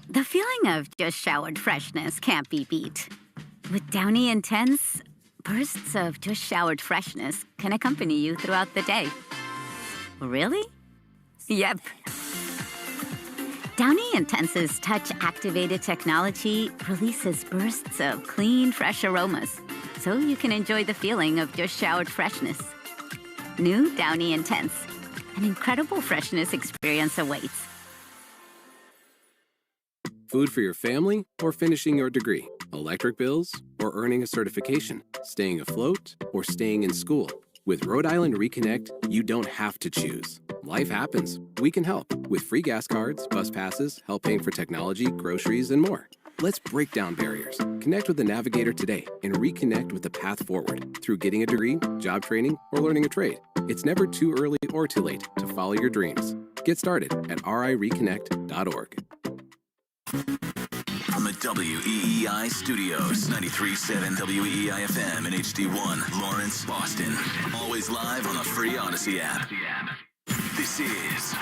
Speaker 12: The feeling of just showered freshness can't be beat. With Downy Intense, bursts of just showered freshness can accompany you throughout the day. Really? Yep. Downy Intense's touch-activated technology releases bursts of clean, fresh aromas, so you can enjoy the feeling of just showered freshness. New Downy Intense. An incredible freshness experience awaits.
Speaker 6: Food for your family or finishing your degree? Electric bills or earning a certification? Staying afloat or staying in school? With Rhode Island Reconnect, you don't have to choose. Life happens. We can help with free gas cards, bus passes, help paying for technology, groceries, and more. Let's break down barriers. Connect with the Navigator today and reconnect with the path forward through getting a degree, job training, or learning a trade. It's never too early or too late to follow your dreams. Get started at rireconnect.org.
Speaker 11: From the WEEI studios, 93.7 WEEI FM and HD1, Lawrence, Boston. Always live on the free Odyssey app. This is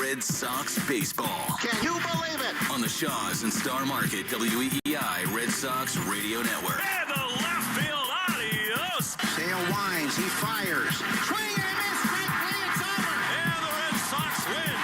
Speaker 11: Red Sox baseball.
Speaker 16: Can you believe it?
Speaker 11: On the Shaws and Star Market WEEI Red Sox Radio Network.
Speaker 17: And the left field, adios. Sale winds, he fires. Swing and a miss, big play, it's over. And the Red Sox win.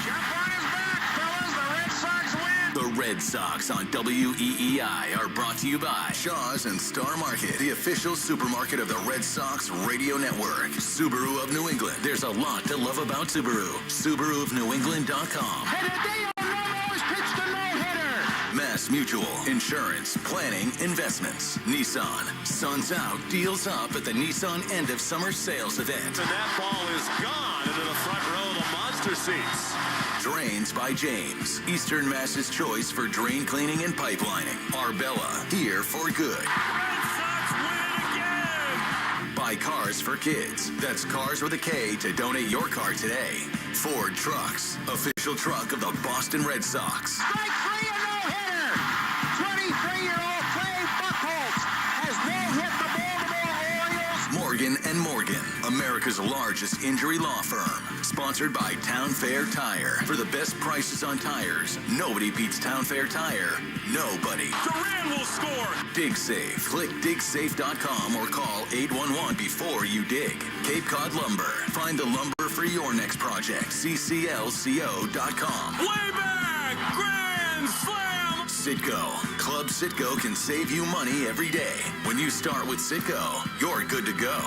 Speaker 17: Chapman is back, fellas. The Red Sox win.
Speaker 11: The Red Sox on WEEI are brought to you by Shaws and Star Market, the official supermarket of the Red Sox Radio Network. Subaru of New England. There's a lot to love about Subaru. SubaruofNewEngland.com.
Speaker 17: And Hideo Nomo has pitched a no-hitter.
Speaker 11: Mass Mutual, insurance, planning, investments. Nissan, sun's out, deals up at the Nissan end of summer sales event.
Speaker 5: And that ball is gone into the front row of the monster seats.
Speaker 11: Drains by James, Eastern Mass's choice for drain cleaning and pipelining. Arbella, here for good.
Speaker 5: Red Sox win again.
Speaker 11: Buy cars for kids. That's Cars with a K to donate your car today. Ford Trucks, official truck of the Boston Red Sox.
Speaker 17: Strike three, a no-hitter. 23-year-old Clay Buchholz has no-hit the Baltimore Orioles.
Speaker 11: Morgan & Morgan, America's largest injury law firm. Sponsored by Town Fair Tire. For the best prices on tires, nobody beats Town Fair Tire. Nobody.
Speaker 5: Duran will score.
Speaker 11: Dig Safe. Click digsafe.com or call 811 before you dig. Cape Cod Lumber. Find the lumber for your next project. cclco.com.
Speaker 5: Way back. Grand slam.
Speaker 11: Citgo. Club Citgo can save you money every day. When you start with Citgo, you're good to go.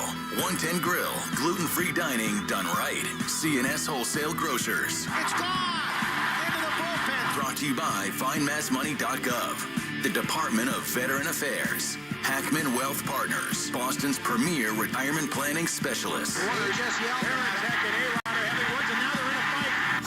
Speaker 11: 110 Grill. Gluten-free dining done right. C&S Wholesale Grocers.
Speaker 17: It's gone. Into the bullpen.
Speaker 11: Brought to you by FindMassMoney.gov. The Department of Veteran Affairs. Hackman Wealth Partners. Boston's premier retirement planning specialist.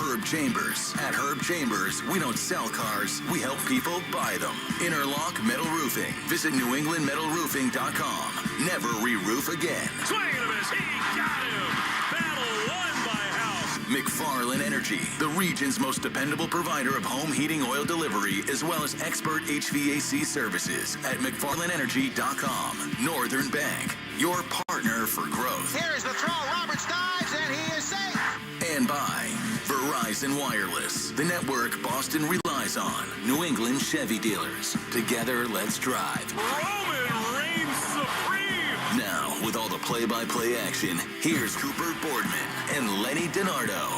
Speaker 11: Herb Chambers. At Herb Chambers, we don't sell cars, we help people buy them. Interlock Metal Roofing. Visit NewEnglandMetalRoofing.com. Never re-roof again.
Speaker 5: Swing and a miss. He got him. Battle won by House.
Speaker 11: McFarland Energy, the region's most dependable provider of home heating oil delivery, as well as expert HVAC services at McFarlandEnergy.com. Northern Bank, your partner for growth.
Speaker 17: Here's the throw. Roberts dives, and he is safe.
Speaker 11: And by Verizon Wireless, the network Boston relies on. New England Chevy dealers. Together, let's drive.
Speaker 5: Roman reigns supreme.
Speaker 11: Now, with all the play-by-play action, here's Cooper Boardman and Lenny Dinardo.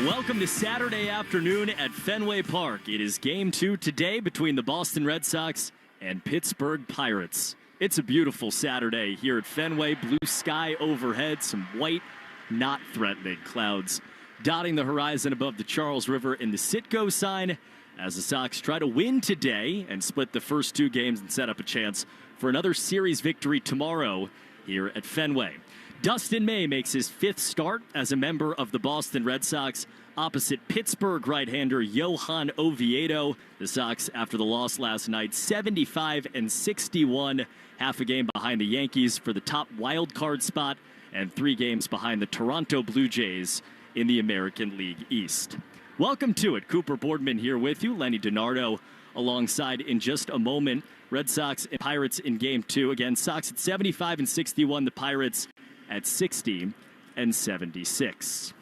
Speaker 3: Welcome to Saturday afternoon at Fenway Park. It is Game 2 today between the Boston Red Sox and Pittsburgh Pirates. It's a beautiful Saturday here at Fenway. Blue sky overhead, some white, not threatening clouds dotting the horizon above the Charles River in the Citgo sign as the Sox try to win today and split the first two games and set up a chance for another series victory tomorrow here at Fenway. Dustin May makes his fifth start as a member of the Boston Red Sox opposite Pittsburgh right-hander Johan Oviedo. The Sox, after the loss last night, 75-61, half a game behind the Yankees for the top wild card spot and 3 games behind the Toronto Blue Jays in the American League East. Welcome to it. Cooper Boardman here with you. Lenny Dinardo alongside in just a moment. Red Sox and Pirates in Game 2. Again, Sox at 75-61. The Pirates at 60-76.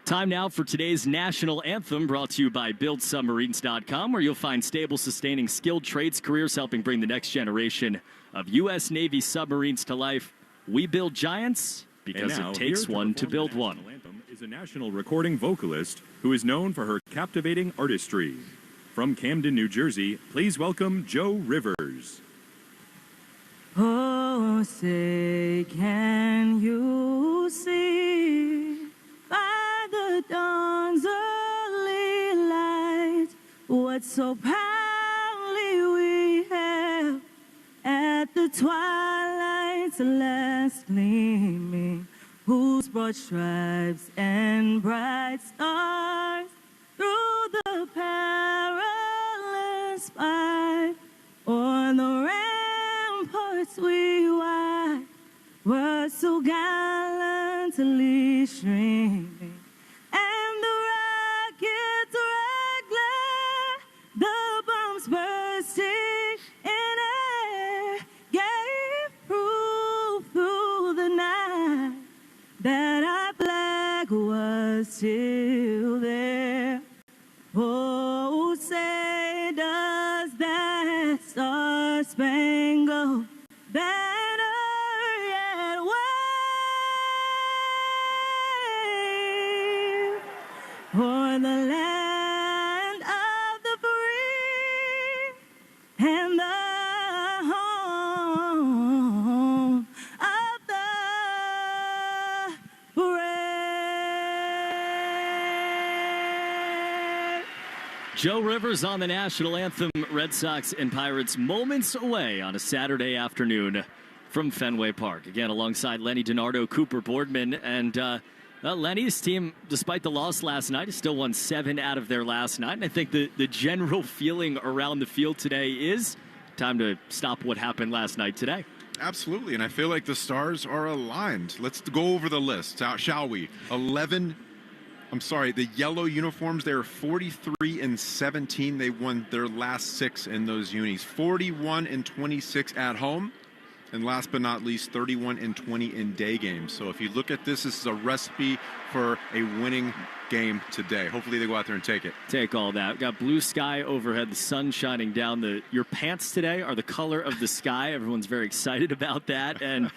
Speaker 3: Time now for today's national anthem, brought to you by BuildSubmarines.com, where you'll find stable, sustaining, skilled trades careers helping bring the next generation of U.S. Navy submarines to life. We build giants because it takes one to build one.
Speaker 4: Anthem is a national recording vocalist who is known for her captivating artistry. From Camden, New Jersey, please welcome Joe Rivers.
Speaker 13: Oh, say, can you see by the dawn's early light what so proudly we held at the twilight's last gleaming, whose broad stripes and bright stars through the perilous fight o'er the ramparts we watched were so gallantly streaming, and the rockets regular, the bombs bursting in air, gave proof through the night that our flag was still there. Oh, say does that star-spangled banner yet wave o'er the land of the free and the home of the brave.
Speaker 3: Joe Rivers on the national anthem. Red Sox and Pirates moments away on a Saturday afternoon from Fenway Park. Again, alongside Lenny Dinardo, Cooper Boardman, and Lenny's team, despite the loss last night, has still won 7 out of their last 9. And I think the general feeling around the field today is time to stop what happened last night today.
Speaker 14: Absolutely, and I feel like the stars are aligned. Let's go over the list, shall we? The yellow uniforms, they're 43-17. They won their last 6 in those unis. 41-26 at home. And last but not least, 31 and 20 in day games. So if you look at this is a recipe for a winning game today. Hopefully they go out there and take it.
Speaker 3: Take all that. We've got blue sky overhead, the sun shining down. Your pants today are the color of the sky. Everyone's very excited about that. And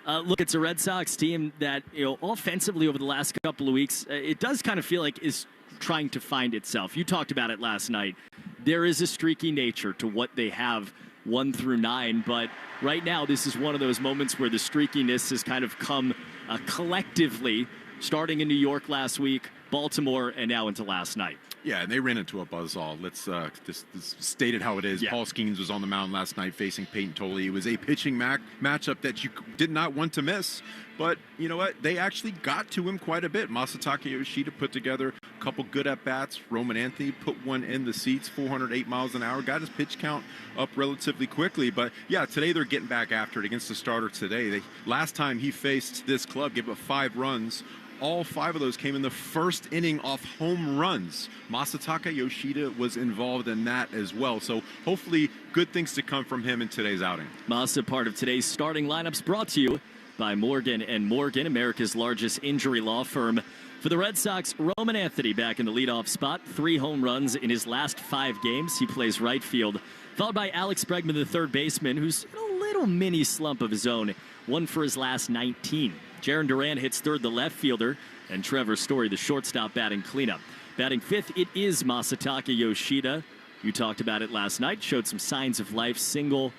Speaker 3: look, it's a Red Sox team that, offensively over the last couple of weeks, it does kind of feel like is trying to find itself. You talked about it last night. There is a streaky nature to what they have 1 through 9, but right now this is one of those moments where the streakiness has kind of come collectively, starting in New York last week, Baltimore, and now into last night.
Speaker 14: Yeah, and they ran into a buzzsaw. Let's just state it how it is.
Speaker 3: Yeah.
Speaker 14: Paul Skeens was on the mound last night facing Ptoni. It was a pitching matchup that you did not want to miss. But you know what? They actually got to him quite a bit. Masataka Yoshida put together a couple good at-bats. Roman Anthony put one in the seats, 408 miles an hour. Got his pitch count up relatively quickly. But, yeah, today they're getting back after it against the starter today. Last time he faced this club, gave up 5 runs. All 5 of those came in the first inning off home runs. Masataka Yoshida was involved in that as well. So hopefully good things to come from him in today's outing.
Speaker 3: Masa, part of today's starting lineups, brought to you by Morgan & Morgan, America's largest injury law firm. For the Red Sox, Roman Anthony back in the leadoff spot. 3 home runs in his last 5 games. He plays right field. Followed by Alex Bregman, the third baseman, who's in a little mini slump of his own. 1 for his last 19. Jarren Duran hits third, the left fielder. And Trevor Story, the shortstop, batting cleanup. Batting 5th, it is Masataka Yoshida. You talked about it last night. Showed some signs of life. Single,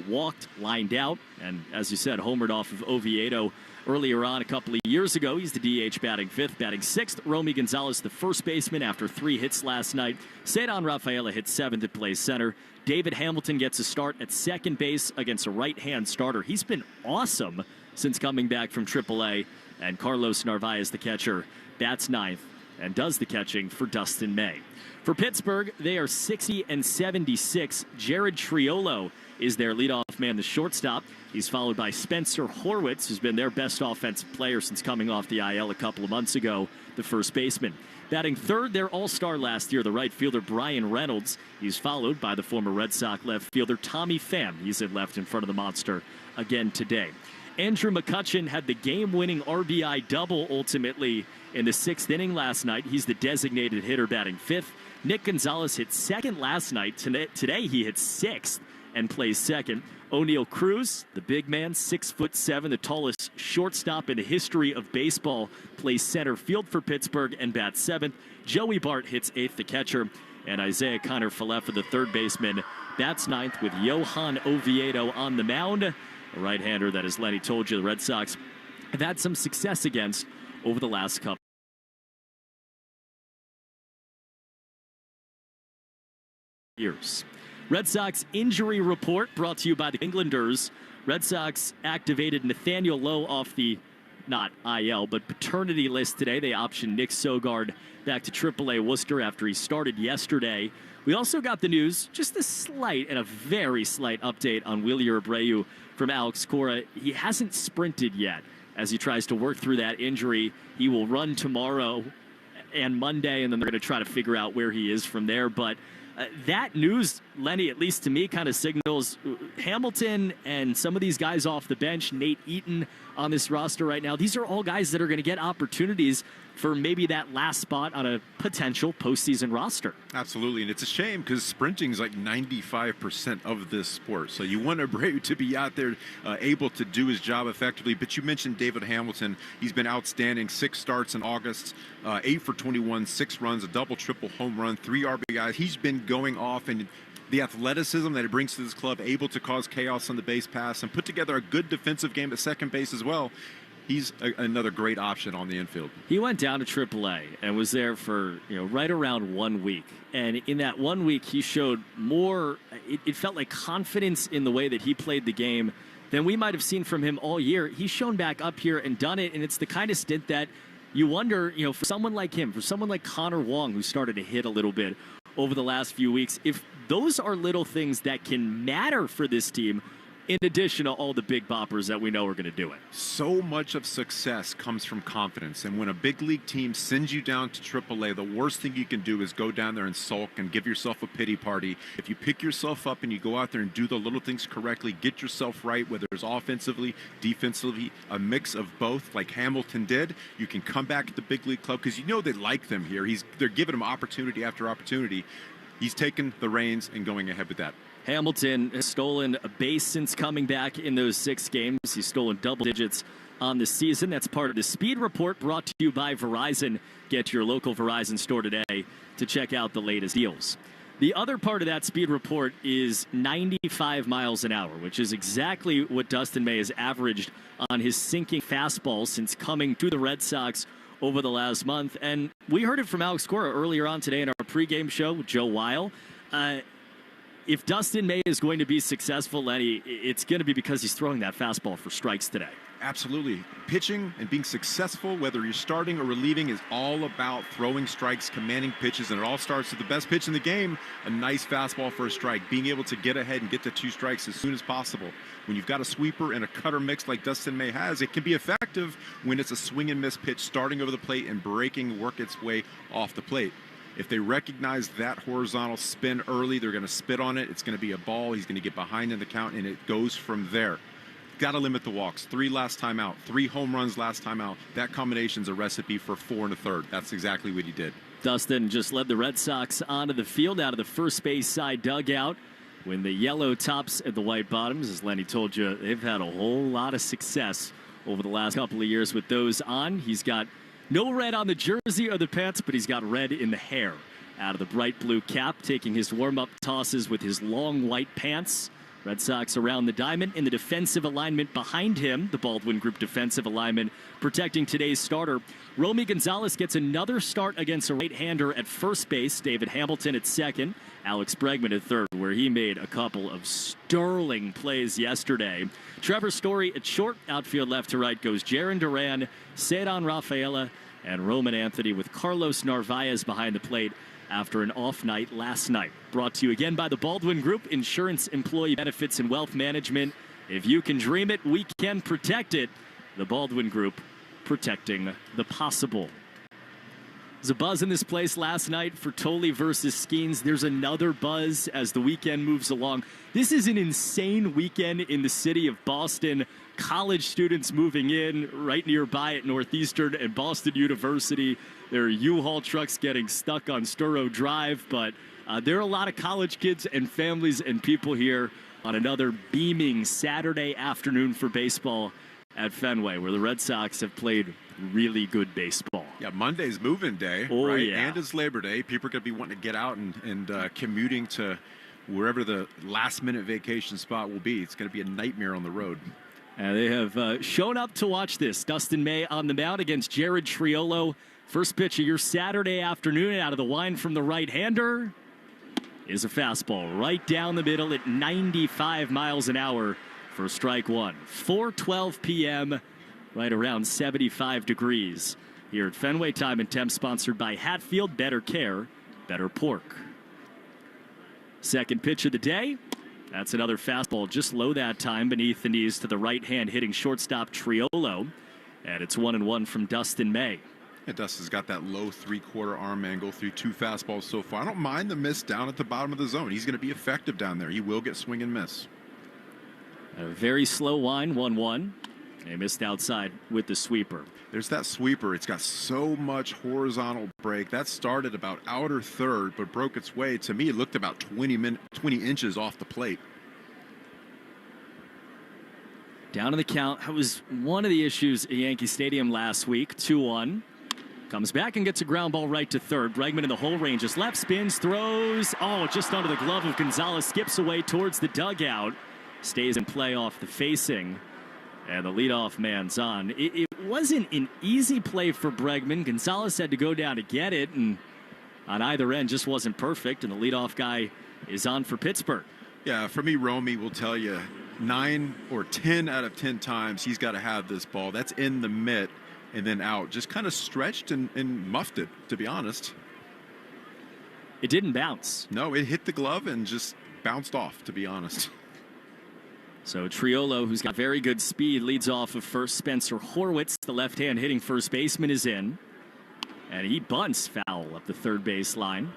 Speaker 3: walked, lined out. And as you said, homered off of Oviedo earlier on a couple of years ago. He's the DH batting 5th. Batting 6th, Romy Gonzalez, the first baseman, after 3 hits last night. Cedon Rafaela hits 7th at play center. David Hamilton gets a start at second base against a right-hand starter. He's been awesome since coming back from AAA. And Carlos Narvaez, the catcher, bats 9th and does the catching for Dustin May. For Pittsburgh, they are 60 and 76. Jared Triolo is their leadoff man, the shortstop. He's followed by Spencer Horwitz, who's been their best offensive player since coming off the IL a couple of months ago, the first baseman. Batting 3rd, their all-star last year, the right fielder Brian Reynolds. He's followed by the former Red Sox left fielder Tommy Pham. He's in left in front of the monster again today. Andrew McCutchen had the game-winning RBI double ultimately in the 6th inning last night. He's the designated hitter batting 5th. Nick Gonzalez hit 2nd last night. Today he hits 6th and plays 2nd. O'Neal Cruz, the big man, 6'7", the tallest shortstop in the history of baseball, plays center field for Pittsburgh and bats 7th. Joey Bart hits 8th, the catcher. And Isaiah Connor-Falefa, the third baseman, bats 9th with Johan Oviedo on the mound. A right-hander that, as Lenny told you, the Red Sox have had some success against over the last couple years. Red Sox injury report brought to you by the Englanders. Red Sox activated Nathaniel Lowe off the, not IL, but paternity list today. They optioned Nick Sogard back to AAA Worcester after he started yesterday. We also got the news, just a slight and a very slight update on Wheeler Abreu from Alex Cora. He hasn't sprinted yet as he tries to work through that injury. He will run tomorrow and Monday, and then they're going to try to figure out where he is from there. But that news, Lenny, at least to me, kind of signals Hamilton and some of these guys off the bench, Nate Eaton on this roster right now. These are all guys that are going to get opportunities for maybe that last spot on a potential postseason roster.
Speaker 14: Absolutely, and it's a shame because sprinting is like 95% of this sport. So you want Abreu to be out there able to do his job effectively. But you mentioned David Hamilton. He's been outstanding. 6 starts in August, 8 for 21, 6 runs, a double, triple home run, 3 RBIs. He's been going off, and the athleticism that he brings to this club, able to cause chaos on the base pass and put together a good defensive game at second base as well. He's another great option on the infield.
Speaker 3: He went down to AAA and was there for right around 1 week. And in that 1 week, he showed more, it felt like confidence in the way that he played the game than we might have seen from him all year. He's shown back up here and done it, and it's the kind of stint that you wonder, for someone like him, for someone like Connor Wong, who started to hit a little bit over the last few weeks, if those are little things that can matter for this team in addition to all the big boppers that we know are going to do it.
Speaker 14: So much of success comes from confidence. And when a big league team sends you down to AAA, the worst thing you can do is go down there and sulk and give yourself a pity party. If you pick yourself up and you go out there and do the little things correctly, get yourself right, whether it's offensively, defensively, a mix of both like Hamilton did, you can come back at the big league club because you know they like them here. They're giving him opportunity after opportunity. He's taken the reins and going ahead with that.
Speaker 3: Hamilton has stolen a base since coming back in those 6 games. He's stolen double digits on the season. That's part of the Speed Report brought to you by Verizon. Get to your local Verizon store today to check out the latest deals. The other part of that Speed Report is 95 miles an hour, which is exactly what Dustin May has averaged on his sinking fastball since coming to the Red Sox over the last month. And we heard it from Alex Cora earlier on today in our pregame show with Joe Weil. If Dustin May is going to be successful, Lenny, it's going to be because he's throwing that fastball for strikes today.
Speaker 14: Absolutely. Pitching and being successful, whether you're starting or relieving, is all about throwing strikes, commanding pitches, and it all starts with the best pitch in the game, a nice fastball for a strike, being able to get ahead and get to 2 strikes as soon as possible. When you've got a sweeper and a cutter mix like Dustin May has, it can be effective when it's a swing and miss pitch starting over the plate and breaking, work its way off the plate. If they recognize that horizontal spin early, they're going to spit on it. It's going to be a ball. He's going to get behind in the count, and it goes from there. Got to limit the walks. 3 last time out, 3 home runs last time out. That combination's a recipe for 4 1/3. That's exactly what he did.
Speaker 3: Dustin just led the Red Sox onto the field out of the first base side dugout when the yellow tops and the white bottoms, as Lenny told you, they've had a whole lot of success over the last couple of years with those on. He's got no red on the jersey or the pants, but he's got red in the hair. Out of the bright blue cap, taking his warm-up tosses with his long white pants. Red Sox around the diamond in the defensive alignment behind him, the Baldwin Group defensive alignment, protecting today's starter. Romy Gonzalez gets another start against a right-hander at first base. David Hamilton at second. Alex Bregman at third, where he made a couple of sterling plays yesterday. Trevor Story at short. Outfield left to right goes Jarren Duran, Cedon Rafaela, and Roman Anthony with Carlos Narvaez behind the plate after an off night last night. Brought to you again by the Baldwin Group, Insurance, Employee Benefits, and Wealth Management. If you can dream it, we can protect it. The Baldwin Group, protecting the possible. There's a buzz in this place last night for Ptoni versus Skeens. There's another buzz as the weekend moves along. This is an insane weekend in the city of Boston. College students moving in right nearby at Northeastern and Boston University. There are U-Haul trucks getting stuck on Sturrow Drive, but there are a lot of college kids and families and people here on another beaming Saturday afternoon for baseball at Fenway, where the Red Sox have played really good baseball.
Speaker 14: Yeah, Monday's move-in day, right?
Speaker 3: Yeah.
Speaker 14: And it's Labor Day. People are going to be wanting to get out and commuting to wherever the last-minute vacation spot will be. It's going to be a nightmare on the road.
Speaker 3: And they have shown up to watch this. Dustin May on the mound against Jared Triolo. First pitch of your Saturday afternoon out of the line from the right-hander is a fastball right down the middle at 95 miles an hour for strike one. 4:12 p.m., right around 75 degrees here at Fenway. Time and Temp sponsored by Hatfield. Better care, better pork. Second pitch of the day. That's another fastball just low that time beneath the knees to the right hand hitting shortstop Triolo. And it's 1-1 from Dustin May.
Speaker 14: Yeah, Dustin's got that low 3/4 arm angle through 2 fastballs so far. I don't mind the miss down at the bottom of the zone. He's going to be effective down there. He will get swing and miss.
Speaker 3: A very slow wind, 1-1. They missed outside with the sweeper.
Speaker 14: There's that sweeper. It's got so much horizontal break. That started about outer third, but broke its way. To me, it looked about 20 inches off the plate.
Speaker 3: Down in the count. That was one of the issues at Yankee Stadium last week. 2-1. Comes back and gets a ground ball right to third. Bregman in the whole range. Just left spins, throws. Oh, just under the glove of Gonzalez. Skips away towards the dugout. Stays in play off the facing. And the leadoff man's on. It wasn't an easy play for Bregman. Gonzalez had to go down to get it, and on either end just wasn't perfect, and the leadoff guy is on for Pittsburgh.
Speaker 14: Yeah, for me, Romy will tell you 9 or 10 out of 10 times he's got to have this ball. That's in the mitt and then out. Just kind of stretched and muffed it, to be honest.
Speaker 3: It didn't bounce.
Speaker 14: No, it hit the glove and just bounced off, to be honest.
Speaker 3: So Triolo, who's got very good speed, leads off of first. Spencer Horwitz, the left-hand hitting first baseman, is in. And he bunts foul up the third base line.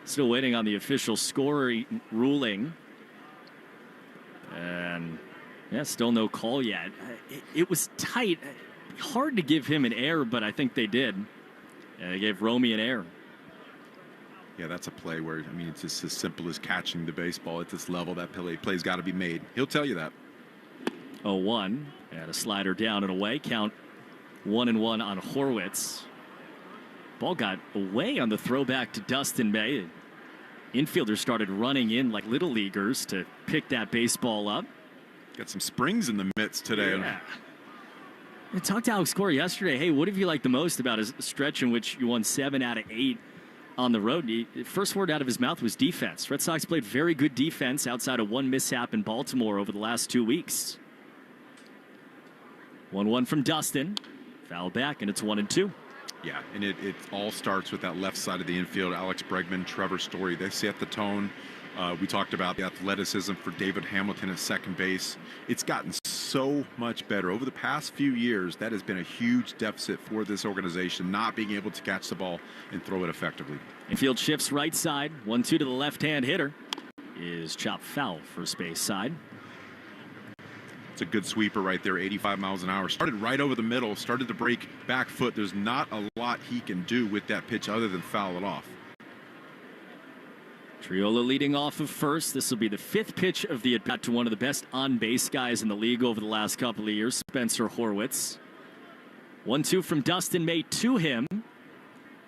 Speaker 3: Still waiting on the official score ruling. And yeah, still no call yet. It was tight. Hard to give him an error, but I think they did. And they gave Romy an error.
Speaker 14: Yeah, that's a play where, I mean, it's just as simple as catching the baseball at this level. That play's got to be made. He'll tell you that.
Speaker 3: 0-1. And a slider down and away. Count 1-1 on Horwitz. Ball got away on the throwback to Dustin May. Infielders started running in like little leaguers to pick that baseball up.
Speaker 14: Got some springs in the midst today.
Speaker 3: Yeah. I talked to Alex Cora yesterday. Hey, what have you liked the most about a stretch in which you won 7 out of 8 on the road? The first word out of his mouth was defense. Red Sox played very good defense outside of one mishap in Baltimore over the last 2 weeks. 1-1 from Dustin. Foul back, and it's 1-2.
Speaker 14: Yeah, and it all starts with that left side of the infield. Alex Bregman, Trevor Story, they set the tone. We talked about the athleticism for David Hamilton at second base. It's gotten so much better. Over the past few years, that has been a huge deficit for this organization, not being able to catch the ball and throw it effectively.
Speaker 3: Infield shifts right side. 1-2 to the left-hand hitter. Is chopped foul first base side.
Speaker 14: It's a good sweeper right there, 85 miles an hour. Started right over the middle, started to break back foot. There's not a lot he can do with that pitch other than foul it off.
Speaker 3: Triolo leading off of first. This will be the 5th pitch of the at-bat to one of the best on-base guys in the league over the last couple of years, Spencer Horwitz. 1-2 from Dustin May to him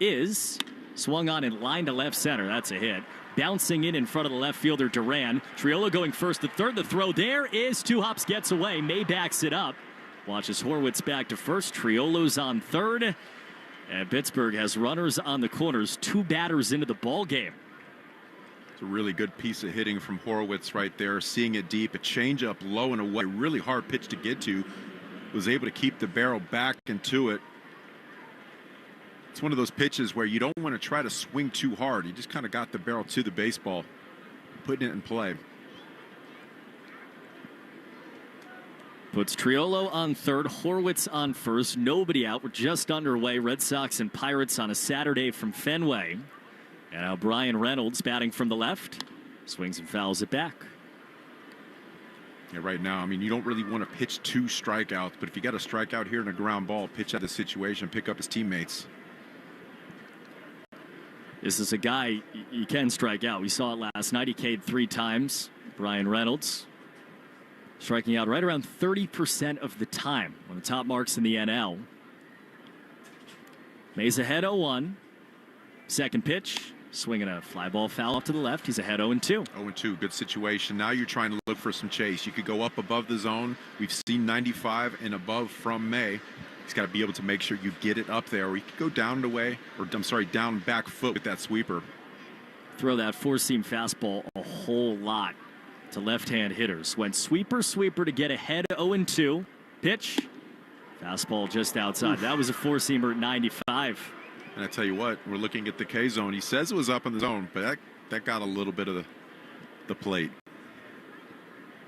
Speaker 3: is swung on in line to left center. That's a hit. Bouncing in front of the left fielder, Duran. Triolo going first to third. The throw there is 2 hops, gets away. May backs it up. Watches Horwitz back to first. Triolo's on third. And Pittsburgh has runners on the corners. 2 batters into the ball game.
Speaker 14: It's a really good piece of hitting from Horwitz right there. Seeing it deep, a changeup low and away. Really hard pitch to get to. Was able to keep the barrel back into it. It's one of those pitches where you don't want to try to swing too hard. You just kind of got the barrel to the baseball, putting it in play.
Speaker 3: Puts Triolo on third, Horwitz on first. Nobody out. We're just underway. Red Sox and Pirates on a Saturday from Fenway. And now Brian Reynolds batting from the left. Swings and fouls it back.
Speaker 14: Yeah, right now, I mean, you don't really want to pitch 2 strikeouts, but if you got a strikeout here and a ground ball, pitch out of the situation, pick up his teammates.
Speaker 3: This is a guy you can strike out. We saw it last night. He K'd 3 times. Brian Reynolds striking out right around 30% of the time. One of the top marks in the NL. May's ahead 0-1. Second pitch. Swinging a fly ball foul off to the left. He's ahead 0-2.
Speaker 14: 0-2, good situation. Now you're trying to look for some chase. You could go up above the zone. We've seen 95 and above from May. He's got to be able to make sure you get it up there, or he could go down and away, or I'm sorry, down back foot with that sweeper.
Speaker 3: Throw that 4-seam fastball a whole lot to left-hand hitters. Went sweeper to get ahead 0-2. Pitch. Fastball just outside. Oof. That was a 4-seamer at 95.
Speaker 14: And I tell you what, we're looking at the K zone. He says it was up in the zone, but that got a little bit of the plate.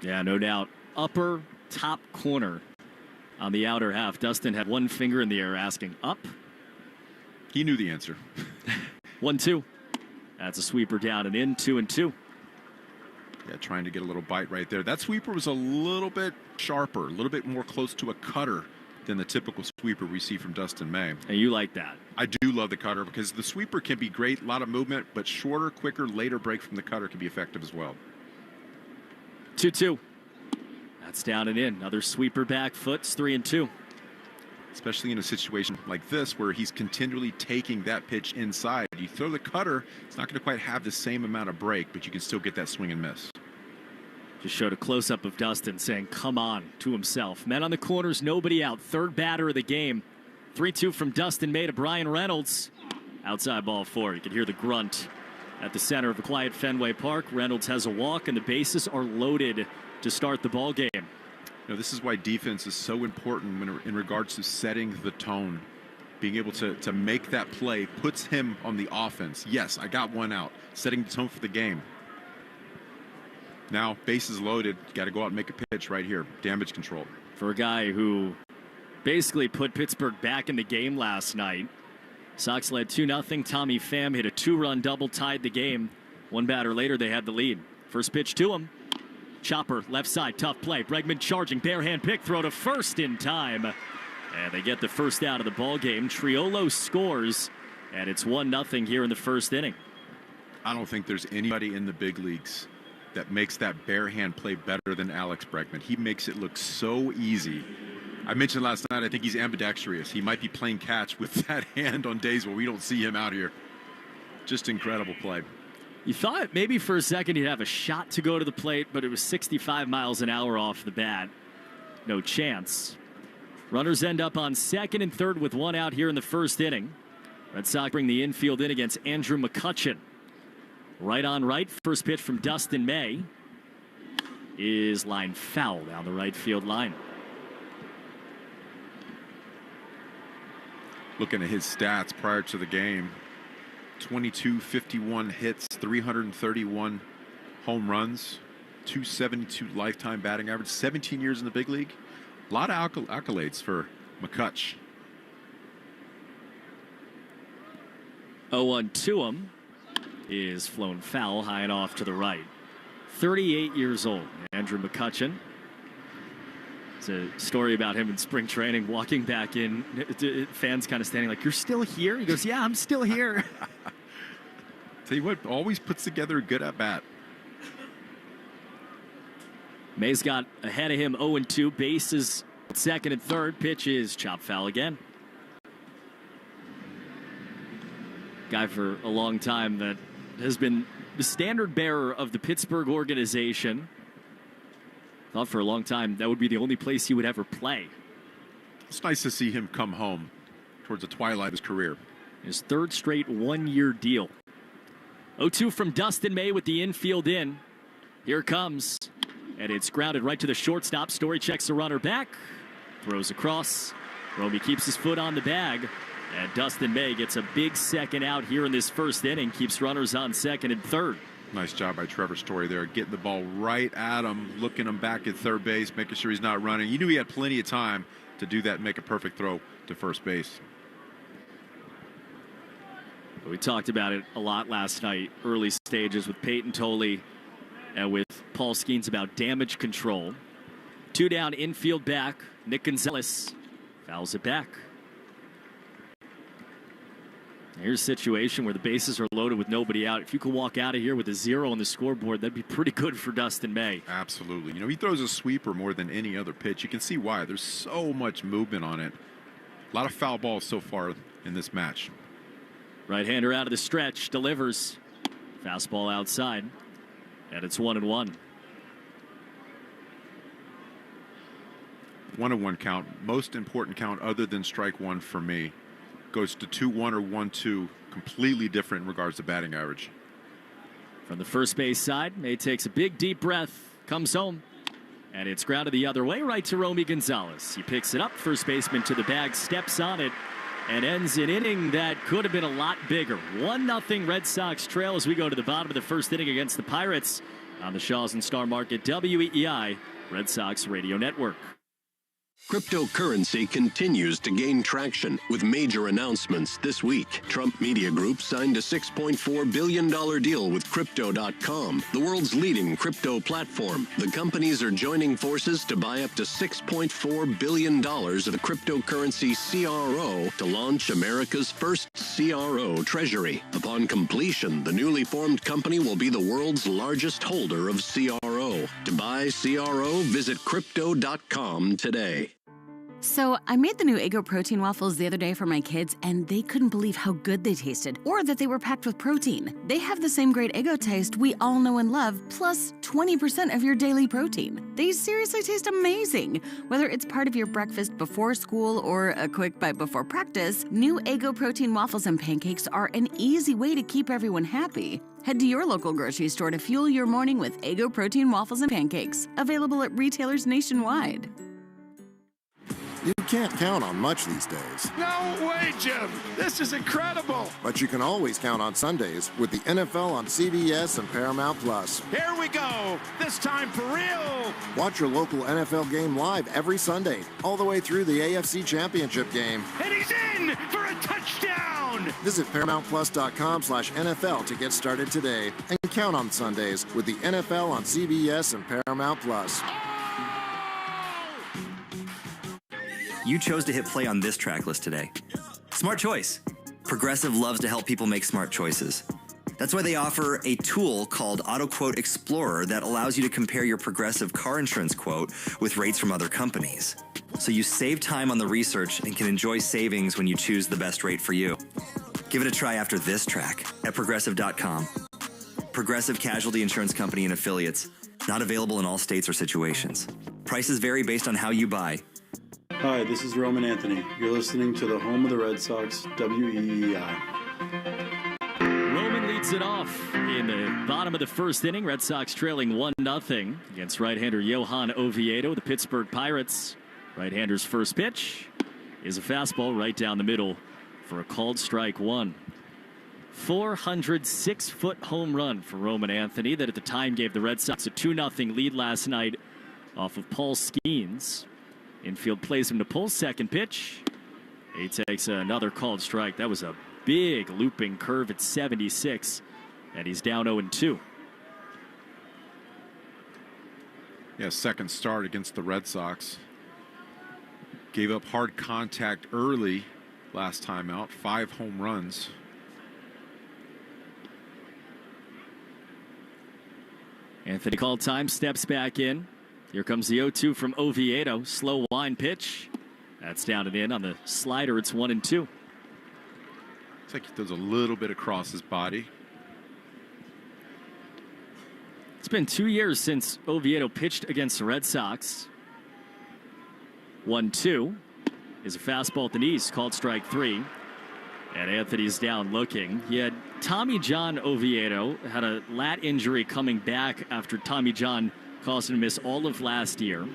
Speaker 3: Yeah, no doubt. Upper top corner on the outer half. Dustin had one finger in the air asking up.
Speaker 14: He knew the answer.
Speaker 3: 1-2. That's a sweeper down and in. 2-2.
Speaker 14: Yeah, trying to get a little bite right there. That sweeper was a little bit sharper, a little bit more close to a cutter than the typical sweeper we see from Dustin May.
Speaker 3: And you like that?
Speaker 14: I do love the cutter because the sweeper can be great, a lot of movement, but shorter, quicker, later break from the cutter can be effective as well.
Speaker 3: 2-2. That's down and in. Another sweeper back foot. 3-2.
Speaker 14: Especially in a situation like this where he's continually taking that pitch inside. You throw the cutter, it's not going to quite have the same amount of break, but you can still get that swing and miss.
Speaker 3: Just showed a close-up of Dustin saying, come on, to himself. Men on the corners, nobody out. Third batter of the game. 3-2 from Dustin May to Brian Reynolds. Outside ball 4. You can hear the grunt at the center of the quiet Fenway Park. Reynolds has a walk, and the bases are loaded to start the ball game.
Speaker 14: You know, this is why defense is so important when, in regards to setting the tone. Being able to make that play puts him on the offense. Yes, I got one out. Setting the tone for the game. Now, bases loaded. Got to go out and make a pitch right here. Damage control.
Speaker 3: For a guy who basically put Pittsburgh back in the game last night. Sox led 2-0. Tommy Pham hit a 2-run double, tied the game. One batter later, they had the lead. First pitch to him. Chopper, left side, tough play. Bregman charging, bare hand pick, throw to first in time. And they get the first out of the ball game. Triolo scores, and it's 1-0 here in the first inning.
Speaker 14: I don't think there's anybody in the big leagues that makes that bare hand play better than Alex Bregman. He makes it look so easy. I mentioned last night, I think he's ambidextrous. He might be playing catch with that hand on days where we don't see him out here. Just incredible play.
Speaker 3: You thought maybe for a second he'd have a shot to go to the plate, but it was 65 miles an hour off the bat. No chance. Runners end up on second and third with one out here in the first inning. Red Sox bring the infield in against Andrew McCutchen. Right on right, first pitch from Dustin May is line foul down the right field line.
Speaker 14: Looking at his stats prior to the game, 22, 51 hits, 331 home runs, 272 lifetime batting average, 17 years in the big league. A lot of accolades for McCutch.
Speaker 3: 0-1 to him is flown foul high and off to the right. 38 years old, Andrew McCutchen. It's a story about him in spring training, walking back in, fans kind of standing like, "You're still here?" He goes, "Yeah, I'm still here."
Speaker 14: Tell you what, always puts together a good at-bat.
Speaker 3: May's got ahead of him 0-2, bases second and third. Pitch is chop foul again. Guy for a long time that has been the standard bearer of the Pittsburgh organization. Thought for a long time that would be the only place he would ever play.
Speaker 14: It's nice to see him come home towards the twilight of his career.
Speaker 3: His third straight one-year deal. 0-2 from Dustin May with the infield in. Here comes. And it's grounded right to the shortstop. Story checks the runner back. Throws across. Romy keeps his foot on the bag. And Dustin May gets a big second out here in this first inning. Keeps runners on second and third.
Speaker 14: Nice job by Trevor Story there, getting the ball right at him, looking him back at third base, making sure he's not running. You knew he had plenty of time to do that and make a perfect throw to first base.
Speaker 3: We talked about it a lot last night, early stages with Ptoni and with Paul Skeens about damage control. 2 down, infield back. Nick Gonzalez fouls it back. Here's a situation where the bases are loaded with nobody out. If you could walk out of here with a 0 on the scoreboard, that'd be pretty good for Dustin May.
Speaker 14: Absolutely. You know, he throws a sweeper more than any other pitch. You can see why. There's so much movement on it. A lot of foul balls so far in this match.
Speaker 3: Right-hander out of the stretch, delivers. Fastball outside, and it's 1-1.
Speaker 14: 1-1 count. Most important count other than strike one for me. Goes to 2-1 or 1-2, completely different in regards to batting average.
Speaker 3: From the first base side, May takes a big deep breath, comes home, and it's grounded the other way, right to Romy Gonzalez. He picks it up, first baseman to the bag, steps on it, and ends an inning that could have been a lot bigger. 1-0 Red Sox trail as we go to the bottom of the first inning against the Pirates on the Shaws and Star Market WEEI Red Sox Radio Network.
Speaker 8: Cryptocurrency continues to gain traction with major announcements this week. Trump Media Group signed a $6.4 billion deal with Crypto.com, the world's leading crypto platform. The companies are joining forces to buy up to $6.4 billion of cryptocurrency CRO to launch America's first CRO treasury. Upon completion, the newly formed company will be the world's largest holder of CRO. To buy CRO, visit Crypto.com today.
Speaker 18: So, I made the new Eggo protein waffles the other day for my kids, and they couldn't believe how good they tasted, or that they were packed with protein. They have the same great Eggo taste we all know and love, plus 20% of your daily protein. They seriously taste amazing. Whether it's part of your breakfast before school or a quick bite before practice, new Eggo protein waffles and pancakes are an easy way to keep everyone happy. Head to your local grocery store to fuel your morning with Eggo protein waffles and pancakes, available at retailers nationwide.
Speaker 16: You can't count on much these days.
Speaker 5: No way, Jim. This is incredible.
Speaker 16: But you can always count on Sundays with the NFL on CBS and Paramount Plus.
Speaker 5: Here we go. This time for real.
Speaker 16: Watch your local NFL game live every Sunday, all the way through the AFC Championship game.
Speaker 5: And he's in for a touchdown.
Speaker 16: Visit ParamountPlus.com/NFL to get started today and count on Sundays with the NFL on CBS and Paramount Plus.
Speaker 7: You chose to hit play on this track list today. Smart choice. Progressive loves to help people make smart choices. That's why they offer a tool called Auto Quote Explorer that allows you to compare your Progressive car insurance quote with rates from other companies. So you save time on the research and can enjoy savings when you choose the best rate for you. Give it a try after this track at Progressive.com. Progressive Casualty Insurance Company and Affiliates. Not available in all states or situations. Prices vary based on how you buy.
Speaker 15: Hi, this is Roman Anthony. You're listening to the home of the Red Sox, WEEI.
Speaker 3: Roman leads it off in the bottom of the first inning. Red Sox trailing 1-0 against right-hander Johan Oviedo, the Pittsburgh Pirates. Right-hander's first pitch is a fastball right down the middle for a called strike one. 406-foot home run for Roman Anthony that at the time gave the Red Sox a 2-0 lead last night off of Paul Skeens. Infield plays him to pull, second pitch. He takes another called strike. That was a big looping curve at 76, and he's down 0-2.
Speaker 14: Yeah, second start against the Red Sox. Gave up hard contact early last time out, 5 home runs.
Speaker 3: Anthony called time, steps back in. Here comes the 0-2 from Oviedo. Slow wind pitch. That's down and in on the slider. It's 1-2.
Speaker 14: It's like he does a little bit across his body.
Speaker 3: It's been 2 years since Oviedo pitched against the Red Sox. 1-2 is a fastball at the knees, called strike 3. And Anthony's down looking. He had Tommy John Oviedo, had a lat injury coming back after Tommy John caused him to miss all of last year.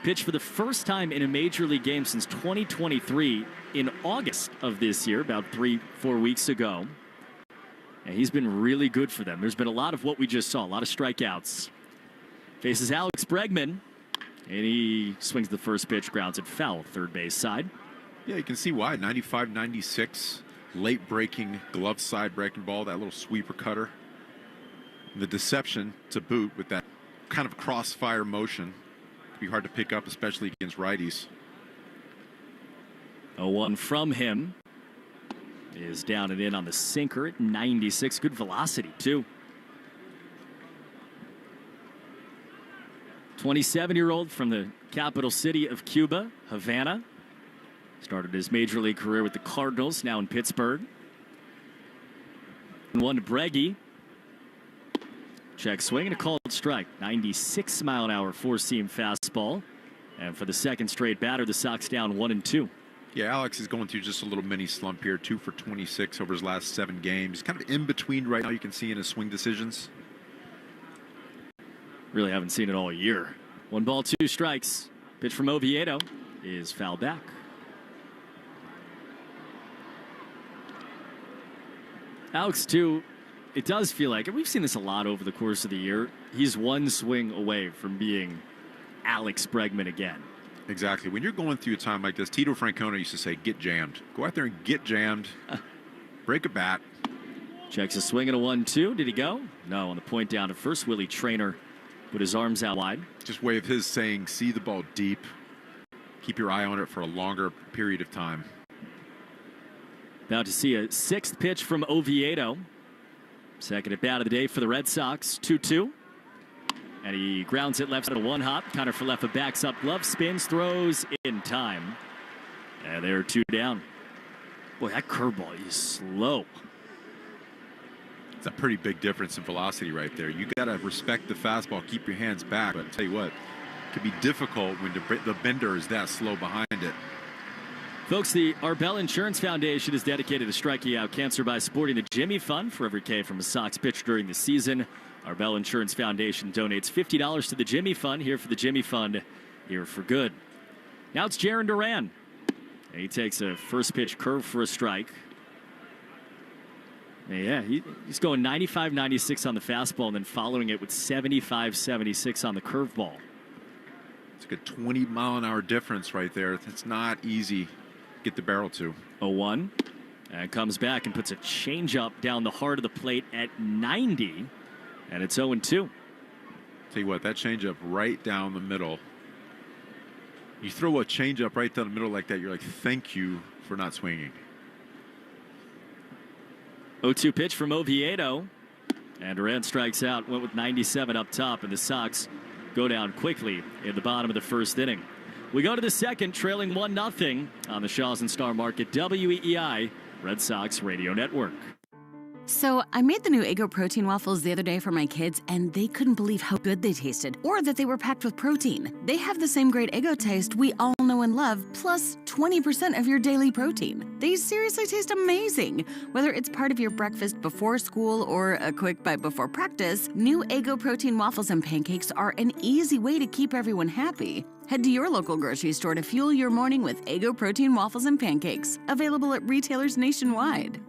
Speaker 3: Pitched for the first time in a major league game since 2023 in August of this year, about 3-4 weeks ago. And he's been really good for them. There's been a lot of what we just saw, a lot of strikeouts. Faces Alex Bregman, and he swings the first pitch, grounds it foul, third base side.
Speaker 14: Yeah, you can see why. 95-96, late breaking, glove side breaking ball, that little sweeper cutter. The deception to boot with that kind of crossfire motion. Could be hard to pick up, especially against righties.
Speaker 3: 0-1 from him is down and in on the sinker at 96. Good velocity, too. 27-year-old from the capital city of Cuba, Havana. Started his major league career with the Cardinals, now in Pittsburgh. 1 to Breggy. Check swing and a called strike. 96-mile-an-hour four-seam fastball. And for the second straight batter, the Sox down 1-2.
Speaker 14: Yeah, Alex is going through just a little mini slump here. 2 for 26 over his last 7 games. He's kind of in between right now. You can see in his swing decisions.
Speaker 3: Really haven't seen it all year. 1 ball, 2 strikes. Pitch from Oviedo is fouled back. Alex, too, it does feel like, and we've seen this a lot over the course of the year, he's one swing away from being Alex Bregman again.
Speaker 14: Exactly. When you're going through a time like this, Tito Francona used to say, get jammed. Go out there and get jammed. Break a bat.
Speaker 3: Checks a swing and a 1-2. Did he go? No, on the point down at first. Willie Traynor put his arms out wide.
Speaker 14: Just way of his saying, see the ball deep. Keep your eye on it for a longer period of time.
Speaker 3: About to see a 6th pitch from Oviedo. Second at bat of the day for the Red Sox. 2-2. And he grounds it left side of 1 hop. Connor Falefa backs up, glove spins, throws in time. And they're 2 down. Boy, that curveball is slow.
Speaker 14: It's a pretty big difference in velocity right there. You got to respect the fastball, keep your hands back. But I'll tell you what, it can be difficult when the bender is that slow behind it.
Speaker 3: Folks, the Arbel Insurance Foundation is dedicated to striking out cancer by supporting the Jimmy Fund. For every K from a Sox pitcher during the season, Arbel Insurance Foundation donates $50 to the Jimmy Fund. Here for the Jimmy Fund, here for good. Now it's Jarren Duran. And he takes a first pitch curve for a strike. Yeah, he's going 95-96 on the fastball and then following it with 75-76 on the curveball.
Speaker 14: It's like a 20-mile-an-hour difference right there. That's not easy to get the barrel to.
Speaker 3: 0-1. And comes back and puts a changeup down the heart of the plate at 90. And it's 0-2.
Speaker 14: Tell you what, that changeup right down the middle. You throw a changeup right down the middle like that, you're like, thank you for not swinging.
Speaker 3: 0-2 pitch from Oviedo. And Duran strikes out, went with 97 up top, and the Sox go down quickly in the bottom of the first inning. We go to the second, trailing 1-0 on the Shaws and Star Market WEEI Red Sox Radio Network.
Speaker 18: So, I made the new Eggo protein waffles the other day for my kids, and they couldn't believe how good they tasted, or that they were packed with protein. They have the same great Eggo taste we all know and love, plus 20% of your daily protein. They seriously taste amazing. Whether it's part of your breakfast before school or a quick bite before practice, new Eggo protein waffles and pancakes are an easy way to keep everyone happy. Head to your local grocery store to fuel your morning with Eggo protein waffles and pancakes, available at retailers nationwide.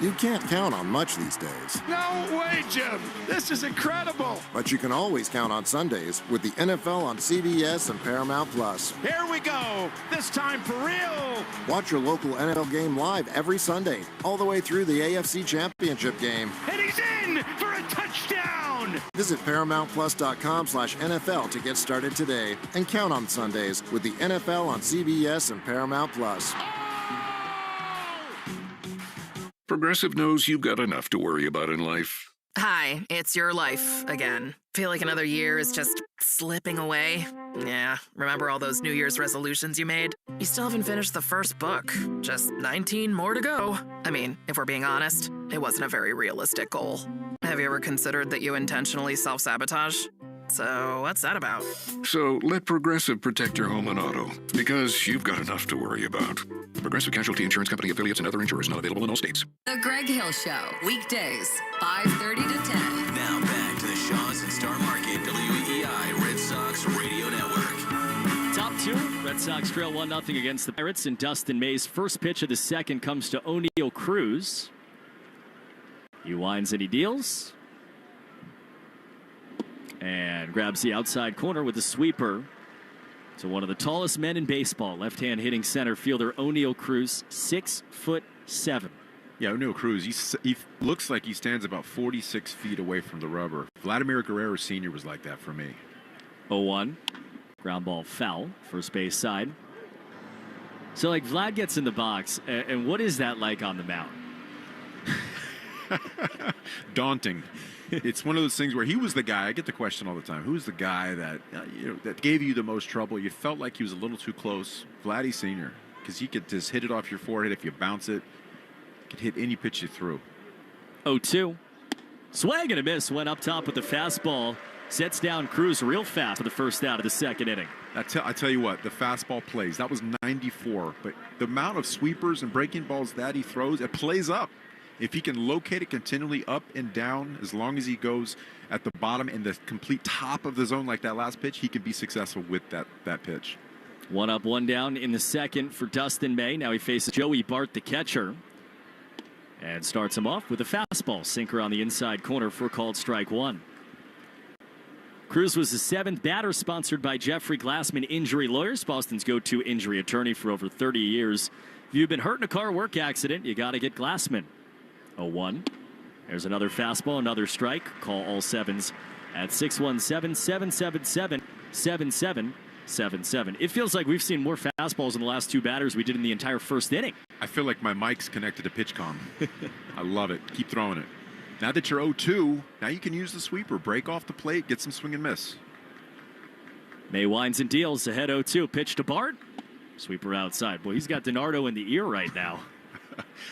Speaker 16: You can't count on much these days.
Speaker 2: No way, Jim! This is incredible!
Speaker 16: But you can always count on Sundays with the NFL on CBS and Paramount Plus.
Speaker 2: Here we go! This time for real!
Speaker 16: Watch your local NFL game live every Sunday, all the way through the AFC Championship game.
Speaker 2: And he's in for a touchdown!
Speaker 16: Visit ParamountPlus.com/NFL to get started today and count on Sundays with the NFL on CBS and Paramount Plus.
Speaker 1: Progressive knows you've got enough to worry about in life.
Speaker 9: Hi, it's your life again. Feel like another year is just slipping away? Yeah, remember all those New Year's resolutions you made? You still haven't finished the first book. Just 19 more to go. I mean, if we're being honest, it wasn't a very realistic goal. Have you ever considered that you intentionally self-sabotage? So, what's that about?
Speaker 1: So, let Progressive protect your home and auto, because you've got enough to worry about. Progressive Casualty Insurance Company affiliates and other insurers not available in all states.
Speaker 19: The Greg Hill Show, weekdays, 5:30 to 10.
Speaker 11: Now back to the Shaws and Star Market WEEI Red Sox Radio Network.
Speaker 3: Top two, Red Sox trail 1-0 against the Pirates, and Dustin May's first pitch of the second comes to Oneil Cruz. He winds and he deals. And grabs the outside corner with a sweeper to one of the tallest men in baseball, left-hand hitting center fielder Oneil Cruz, 6'7".
Speaker 14: Yeah, Oneil Cruz, he looks like he stands about 46 feet away from the rubber. Vladimir Guerrero Sr. was like that for me.
Speaker 3: 0-1. Ground ball foul, first base side. So, like, Vlad gets in the box, and what is that like on the mound?
Speaker 14: Daunting. It's one of those things where he was the guy. I get the question all the time. Who's the guy that that gave you the most trouble? You felt like he was a little too close. Vladdy Sr. Because he could just hit it off your forehead if you bounce it. Could hit any pitch you threw.
Speaker 3: 0-2. Swing and a miss. Went up top with the fastball. Sets down Cruz real fast for the first out of the second inning.
Speaker 14: I tell you what, the fastball plays. That was 94. But the amount of sweepers and breaking balls that he throws, it plays up. If he can locate it continually up and down, as long as he goes at the bottom and the complete top of the zone like that last pitch, he can be successful with that pitch.
Speaker 3: 1 up, 1 down in the second for Dustin May. Now he faces Joey Bart, the catcher, and starts him off with a fastball sinker on the inside corner for called strike one. Cruz was the seventh batter, sponsored by Jeffrey Glassman Injury Lawyers, Boston's go-to injury attorney for over 30 years. If you've been hurt in a car work accident, you got to get Glassman. 0-1. There's another fastball, another strike. Call all sevens at 617-777-7777. It feels like we've seen more fastballs in the last two batters we did in the entire first inning.
Speaker 14: I feel like my mic's connected to PitchCom. I love it. Keep throwing it. Now that you're 0-2, now you can use the sweeper. Break off the plate, get some swing and miss.
Speaker 3: May winds and deals ahead 0-2. Pitch to Bart. Sweeper outside. Boy, he's got Dinardo in the ear right now.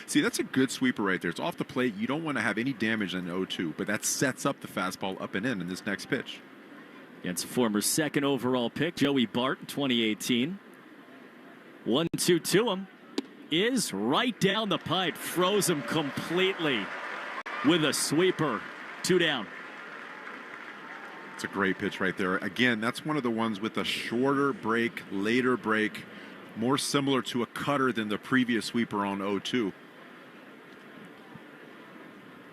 Speaker 14: See, that's a good sweeper right there. It's off the plate. You don't want to have any damage on 0-2, but that sets up the fastball up and in this next pitch.
Speaker 3: Against a former second overall pick, Joey Bart, 2018. 1-2 to him. Is right down the pipe. Froze him completely with a sweeper. 2 down.
Speaker 14: It's a great pitch right there. Again, that's one of the ones with a shorter break, later break, more similar to a cutter than the previous sweeper on 0-2.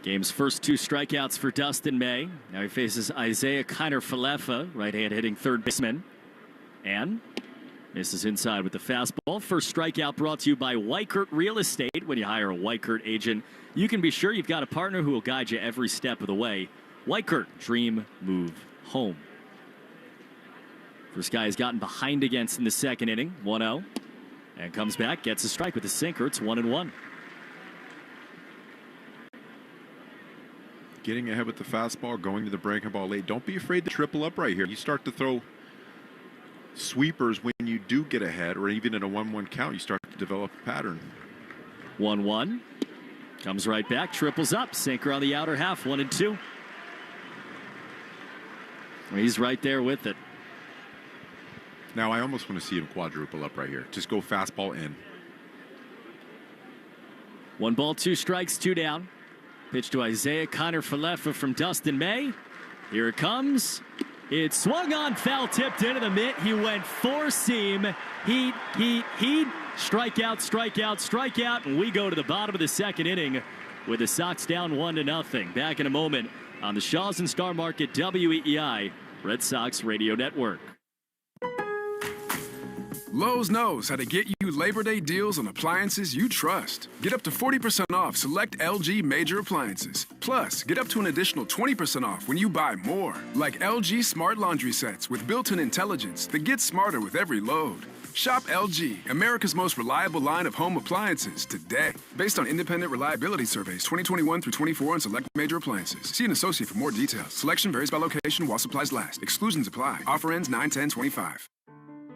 Speaker 3: Game's first 2 strikeouts for Dustin May. Now he faces Isaiah Kiner-Falefa, right-hand hitting third baseman. And misses inside with the fastball. First strikeout brought to you by Weichert Real Estate. When you hire a Weichert agent, you can be sure you've got a partner who will guide you every step of the way. Weichert, dream, move, home. First guy has gotten behind against in the second inning, 1-0. And comes back, gets a strike with a sinker. It's 1-1.
Speaker 14: Getting ahead with the fastball, going to the breaking ball late. Don't be afraid to triple up right here. You start to throw sweepers when you do get ahead, or even in a 1-1 count, you start to develop a pattern.
Speaker 3: 1-1. Comes right back, triples up, sinker on the outer half, 1-2. He's right there with it.
Speaker 14: Now, I almost want to see him quadruple up right here. Just go fastball in.
Speaker 3: 1 ball, 2 strikes, 2 down. Pitch to Isaiah Kiner-Falefa from Dustin May. Here it comes. It swung on, foul tipped into the mitt. He went 4-seam. Heat. Strikeout, strikeout, strikeout. And we go to the bottom of the second inning with the Sox down 1-0. Back in a moment on the Shaws and Star Market WEEI Red Sox Radio Network.
Speaker 10: Lowe's knows how to get you Labor Day deals on appliances you trust. Get up to 40% off select LG major appliances. Plus, get up to an additional 20% off when you buy more, like LG smart laundry sets with built-in intelligence that gets smarter with every load. Shop LG, America's most reliable line of home appliances, today. Based on independent reliability surveys 2021 through 24 on select major appliances. See an associate for more details. Selection varies by location while supplies last. Exclusions apply. Offer ends 9/10/25.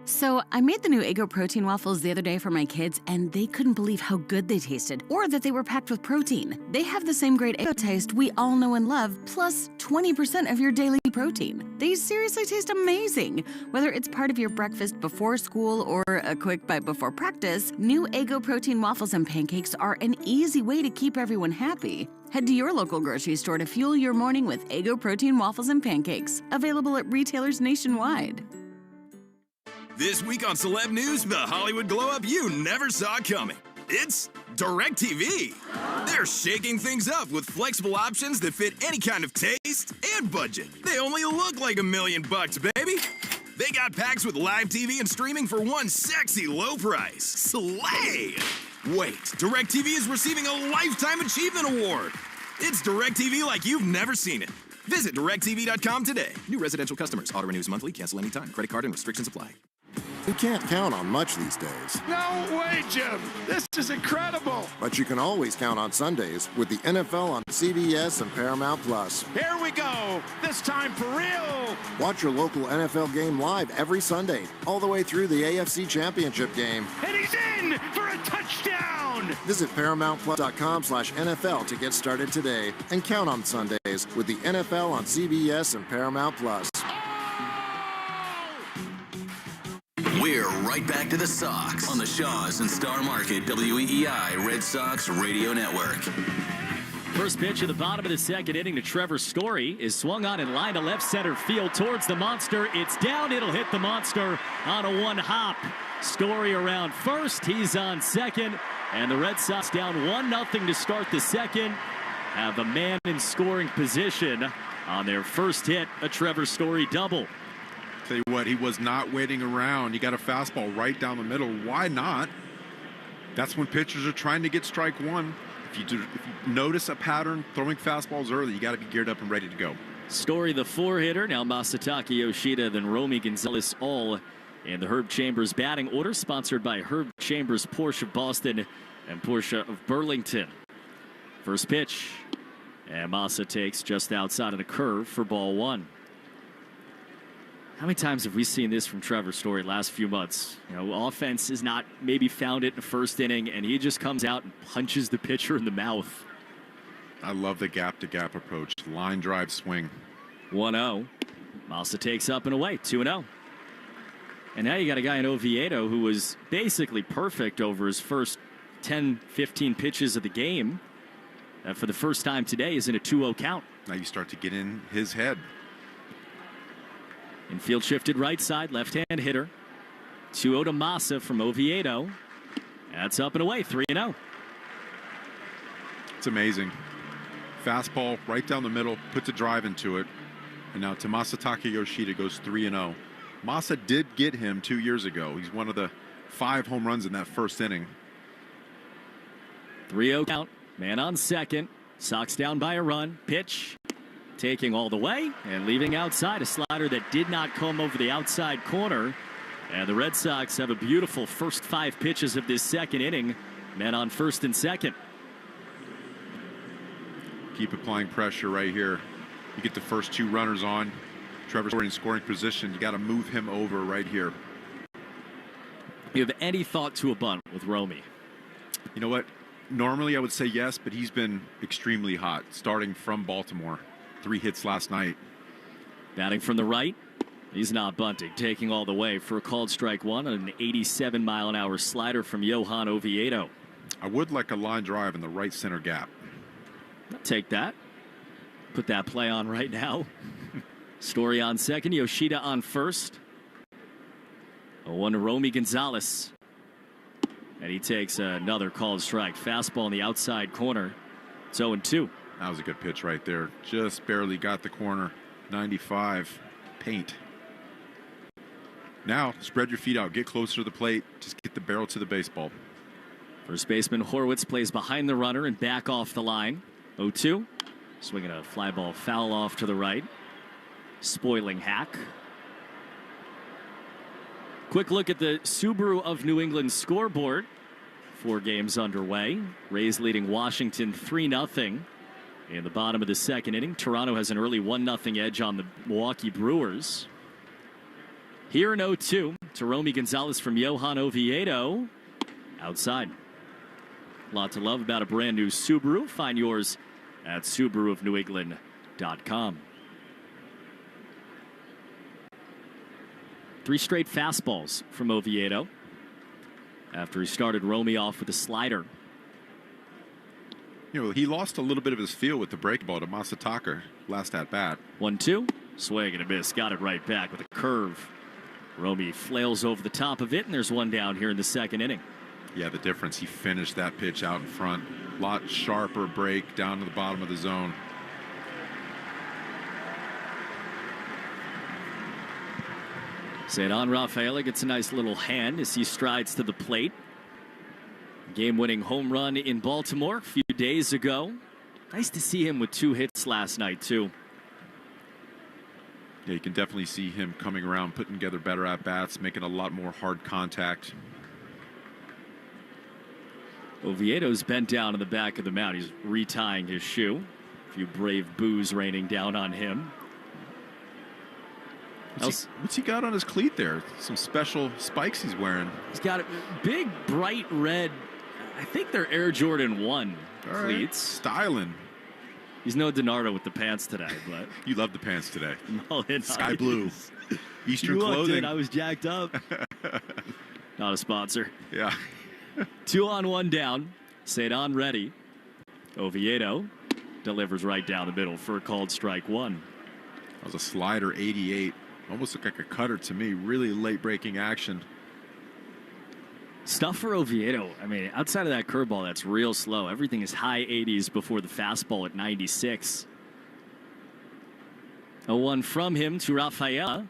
Speaker 18: So, I made the new Eggo protein waffles the other day for my kids, and they couldn't believe how good they tasted, or that they were packed with protein. They have the same great Eggo taste we all know and love, plus 20% of your daily protein. They seriously taste amazing. Whether it's part of your breakfast before school or a quick bite before practice, new Eggo protein waffles and pancakes are an easy way to keep everyone happy. Head to your local grocery store to fuel your morning with Eggo protein waffles and pancakes, available at retailers nationwide.
Speaker 21: This week on Celeb News, the Hollywood glow-up you never saw coming. It's DirecTV. They're shaking things up with flexible options that fit any kind of taste and budget. They only look like $1 million, baby. They got packs with live TV and streaming for one sexy low price. Slay! Wait, DirecTV is receiving a Lifetime Achievement Award. It's DirecTV like you've never seen it. Visit DirecTV.com today. New residential customers. Auto renews monthly. Cancel anytime. Credit card and restrictions apply.
Speaker 16: You can't count on much these days.
Speaker 22: No way, Jim! This is incredible!
Speaker 16: But you can always count on Sundays with the NFL on CBS and Paramount Plus.
Speaker 22: Here we go! This time for real!
Speaker 16: Watch your local NFL game live every Sunday, all the way through the AFC Championship game.
Speaker 22: And he's in for a touchdown!
Speaker 16: Visit ParamountPlus.com/NFL to get started today and count on Sundays with the NFL on CBS and Paramount Plus.
Speaker 11: We're right back to the Sox on the Shaws and Star Market WEEI Red Sox Radio Network.
Speaker 3: First pitch of the bottom of the second inning to Trevor Story is swung on and lined to left center field towards the monster. It's down. It'll hit the monster on a one hop. Story around first. He's on second. And the Red Sox down 1-0 to start the second. Have a man in scoring position on their first hit, a Trevor Story double.
Speaker 14: Tell you what, he was not waiting around. You got a fastball right down the middle. Why not? That's when pitchers are trying to get strike one. If you notice a pattern, throwing fastballs early, you got to be geared up and ready to go.
Speaker 3: Story, the 4-hitter. Now Masataka Yoshida, then Romy Gonzalez, all in the Herb Chambers batting order, sponsored by Herb Chambers, Porsche of Boston, and Porsche of Burlington. First pitch, and Masa takes just outside of the curve for ball one. How many times have we seen this from Trevor Story last few months? You know, offense has not maybe found it in the first inning, and he just comes out and punches the pitcher in the mouth.
Speaker 14: I love the gap-to-gap approach. Line drive swing.
Speaker 3: 1-0. Masa takes up and away. 2-0. And now you got a guy in Oviedo who was basically perfect over his first 10, 15 pitches of the game. For the first time today is in a 2-0 count.
Speaker 14: Now you start to get in his head.
Speaker 3: Infield shifted right side, left-hand hitter. 2-0 to Massa from Oviedo. That's up and away, 3-0.
Speaker 14: It's amazing. Fastball right down the middle, puts a drive into it. And now to Masataka Yoshida goes 3-0. Massa did get him 2 years ago. He's one of the 5 home runs in that first inning.
Speaker 3: 3-0 count. Man on second. Sox down by a run. Pitch. Taking all the way and leaving outside. A slider that did not come over the outside corner. And the Red Sox have a beautiful first 5 pitches of this second inning. Men on first and second.
Speaker 14: Keep applying pressure right here. You get the first 2 runners on. Trevor's in scoring position. You got to move him over right here.
Speaker 3: You have any thought to a bunt with Romy?
Speaker 14: You know what? Normally I would say yes, but he's been extremely hot, starting from Baltimore. 3 hits last night.
Speaker 3: Batting from the right. He's not bunting. Taking all the way for a called strike one on an 87-mile-an-hour slider from Johan Oviedo.
Speaker 14: I would like a line drive in the right center gap.
Speaker 3: I'll take that. Put that play on right now. Story on second. Yoshida on first. 0-1 to Romy Gonzalez. And he takes another called strike. Fastball in the outside corner. It's 0-2.
Speaker 14: That was a good pitch right there. Just barely got the corner. 95. Paint. Now, spread your feet out. Get closer to the plate. Just get the barrel to the baseball.
Speaker 3: First baseman Horwitz plays behind the runner and back off the line. 0-2. Swinging a fly ball foul off to the right. Spoiling hack. Quick look at the Subaru of New England scoreboard. 4 games underway. Rays leading Washington 3-0 in the bottom of the second inning. Toronto has an early 1-0 edge on the Milwaukee Brewers. Here in 0-2 to Romy Gonzalez from Johan Oviedo. Outside. A lot to love about a brand new Subaru. Find yours at SubaruofNewEngland.com. 3 straight fastballs from Oviedo after he started Romy off with a slider.
Speaker 14: You know, he lost a little bit of his feel with the break ball to Masataka last at bat.
Speaker 3: 1-2. Swing and a miss. Got it right back with a curve. Romy flails over the top of it, and there's one down here in the second inning.
Speaker 14: Yeah, the difference. He finished that pitch out in front. A lot sharper break down to the bottom of the zone.
Speaker 3: Cedar Rafaela gets a nice little hand as he strides to the plate. Game-winning home run in Baltimore a few days ago. Nice to see him with 2 hits last night, too.
Speaker 14: Yeah, you can definitely see him coming around, putting together better at-bats, making a lot more hard contact.
Speaker 3: Oviedo's bent down in the back of the mound. He's retying his shoe. A few brave boos raining down on him.
Speaker 14: What's he got on his cleat there? Some special spikes he's wearing.
Speaker 3: He's got a big, bright red, I think they're Air Jordan 1 cleats.
Speaker 14: Styling.
Speaker 3: He's no Dinardo with the pants today, but
Speaker 14: you love the pants today.
Speaker 3: No,
Speaker 14: Sky blue. Eastern clothing.
Speaker 3: I was jacked up. Not a sponsor.
Speaker 14: Yeah.
Speaker 3: 2 on 1 down. Cedar ready. Oviedo delivers right down the middle for a called strike 1.
Speaker 14: That was a slider, 88. Almost looked like a cutter to me. Really late breaking action.
Speaker 3: Stuff for Oviedo. I mean, outside of that curveball, that's real slow. Everything is high 80s before the fastball at 96. 0-1 from him to Rafaela.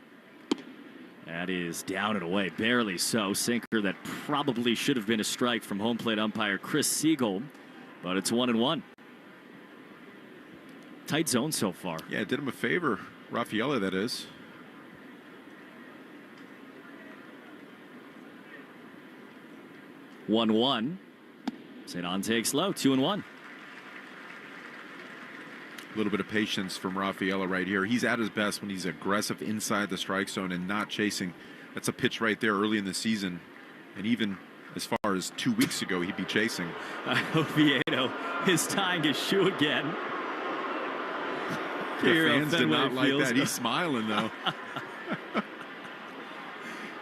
Speaker 3: That is down and away, barely so. Sinker that probably should have been a strike from home plate umpire Chris Siegel, but it's 1-1. Tight zone so far.
Speaker 14: Yeah, it did him a favor. Rafaela, that is.
Speaker 3: One. Cedar takes low. 2-1.
Speaker 14: A little bit of patience from Rafaela right here. He's at his best when he's aggressive inside the strike zone and not chasing. That's a pitch right there early in the season. And even as far as 2 weeks ago, he'd be chasing.
Speaker 3: Oviedo is tying his shoe again.
Speaker 14: The fans did not like that. He's smiling, though.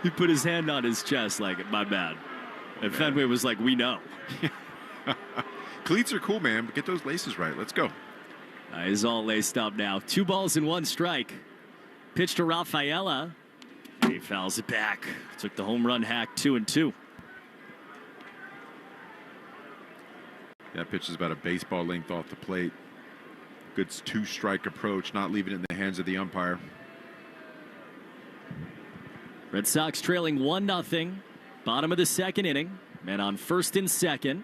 Speaker 3: He put his hand on his chest like, my bad. And Fenway was like, we know.
Speaker 14: Cleats are cool, man, but get those laces right. Let's go.
Speaker 3: He's all laced up now. 2 balls and 1 strike. Pitch to Rafaela. He fouls it back. Took the home run hack 2-2.
Speaker 14: That pitch is about a baseball length off the plate. Good two-strike approach, not leaving it in the hands of the umpire.
Speaker 3: Red Sox trailing 1-0. Bottom of the second inning. Men on first and second.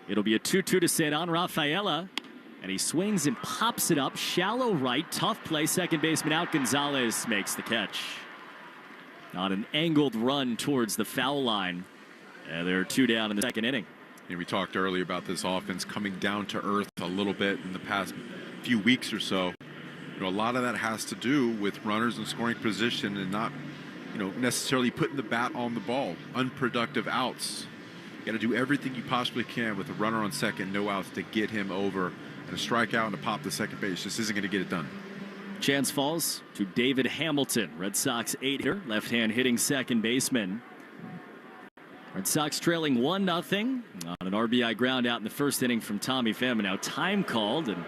Speaker 3: It'll be a 2-2 to Cedon Rafaela. And he swings and pops it up. Shallow right. Tough play. Second baseman out. Gonzalez makes the catch. On an angled run towards the foul line. And there are 2 down in the second inning.
Speaker 14: And we talked earlier about this offense coming down to earth a little bit in the past few weeks or so. You know, a lot of that has to do with runners in scoring position and not, necessarily putting the bat on the ball. Unproductive outs. You got to do everything you possibly can with a runner on second, no outs, to get him over. And a strikeout and to pop the second base just isn't going to get it done.
Speaker 3: Chance falls to David Hamilton. Red Sox 8-hitter, left-hand hitting second baseman. Red Sox trailing 1-0 on an RBI ground out in the first inning from Tommy Pham. Now time called, and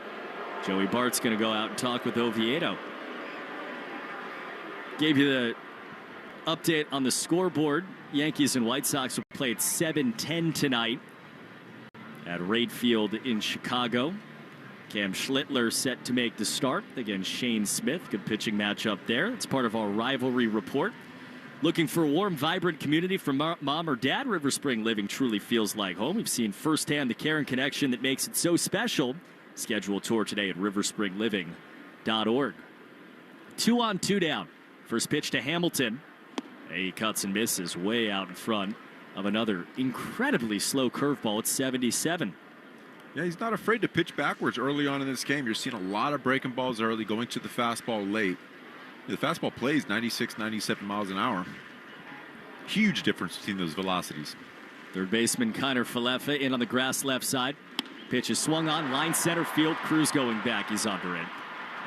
Speaker 3: Joey Bart's going to go out and talk with Oviedo. Gave you the update on the scoreboard. Yankees and White Sox will play at 7:10 tonight at Wright Field in Chicago. Cam Schlittler set to make the start against Shane Smith. Good pitching matchup there. It's part of our rivalry report. Looking for a warm, vibrant community from mom or dad? River Spring Living truly feels like home. We've seen firsthand the care and connection that makes it so special. Schedule a tour today at riverspringliving.org. 2 on, 2 down. First pitch to Hamilton. He cuts and misses way out in front of another incredibly slow curveball at 77.
Speaker 14: Yeah, he's not afraid to pitch backwards early on in this game. You're seeing a lot of breaking balls early, going to the fastball late. The fastball plays 96, 97 miles an hour. Huge difference between those velocities.
Speaker 3: Third baseman Kiner Falefa in on the grass left side. Pitch is swung on, line center field. Cruz going back. He's under it.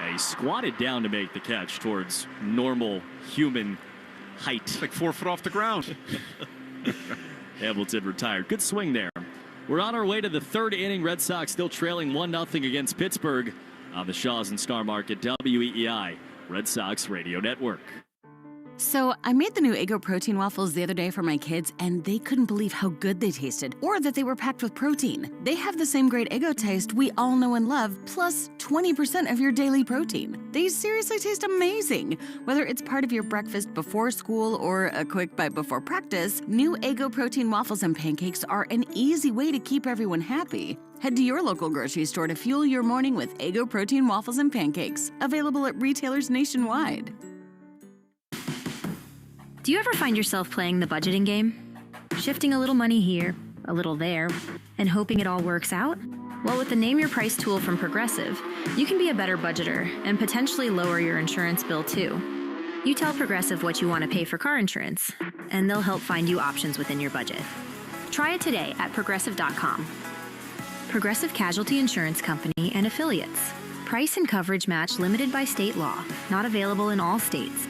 Speaker 3: And he squatted down to make the catch towards normal human height.
Speaker 14: It's like 4 foot off the ground.
Speaker 3: Hamilton retired. Good swing there. We're on our way to the third inning. Red Sox still trailing 1-0 against Pittsburgh on the Shaws and Star Market WEEI Red Sox Radio Network.
Speaker 18: So I made the new Eggo protein waffles the other day for my kids, and they couldn't believe how good they tasted, or that they were packed with protein. They have the same great Eggo taste we all know and love, plus 20% of your daily protein. They seriously taste amazing. Whether it's part of your breakfast before school or a quick bite before practice, new Eggo protein waffles and pancakes are an easy way to keep everyone happy. Head to your local grocery store to fuel your morning with Eggo protein waffles and pancakes, available at retailers nationwide.
Speaker 12: Do you ever find yourself playing the budgeting game? Shifting a little money here, a little there, and hoping it all works out? Well, with the Name Your Price tool from Progressive, you can be a better budgeter and potentially lower your insurance bill too. You tell Progressive what you want to pay for car insurance, and they'll help find you options within your budget. Try it today at Progressive.com. Progressive Casualty Insurance Company and Affiliates. Price and coverage match limited by state law. Not available in all states.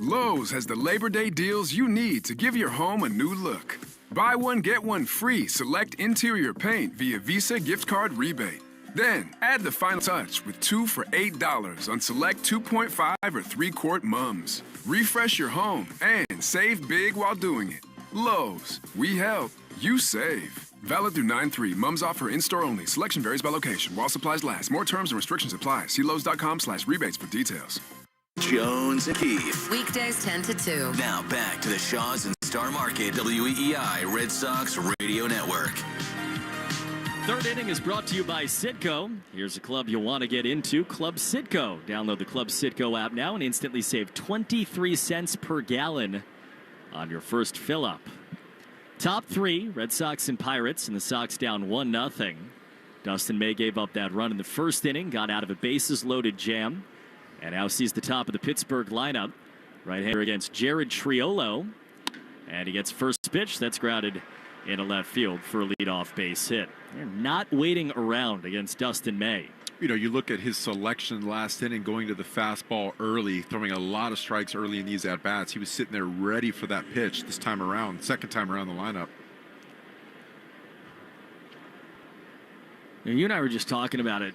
Speaker 10: Lowe's has the Labor Day deals you need to give your home a new look. Buy one, get one free select interior paint via Visa gift card rebate. Then, add the final touch with 2 for $8 on select 2.5 or 3-quart mums. Refresh your home and save big while doing it. Lowe's, we help, you save. Valid through 9/3. Mums offer in-store only. Selection varies by location. While supplies last. More terms and restrictions apply. See Lowe's.com/rebates for details.
Speaker 11: Jones and Keith.
Speaker 19: Weekdays 10 to 2.
Speaker 11: Now back to the Shaws and Star Market WEEI Red Sox Radio Network.
Speaker 3: Third inning is brought to you by Citgo. Here's a club you'll want to get into, Club Citgo. Download the Club Citgo app now and instantly save 23 cents per gallon on your first fill-up. Top three, Red Sox and Pirates, and the Sox down 1-0. Dustin May gave up that run in the first inning, got out of a bases-loaded jam, and now sees the top of the Pittsburgh lineup. Right-hander against Jared Triolo, and he gets first pitch. That's grounded into left field for a leadoff base hit. They're not waiting around against Dustin May.
Speaker 14: You know, you look at his selection last inning, going to the fastball early, throwing a lot of strikes early in these at-bats. He was sitting there ready for that pitch this time around, second time around the lineup.
Speaker 3: You and I were just talking about it.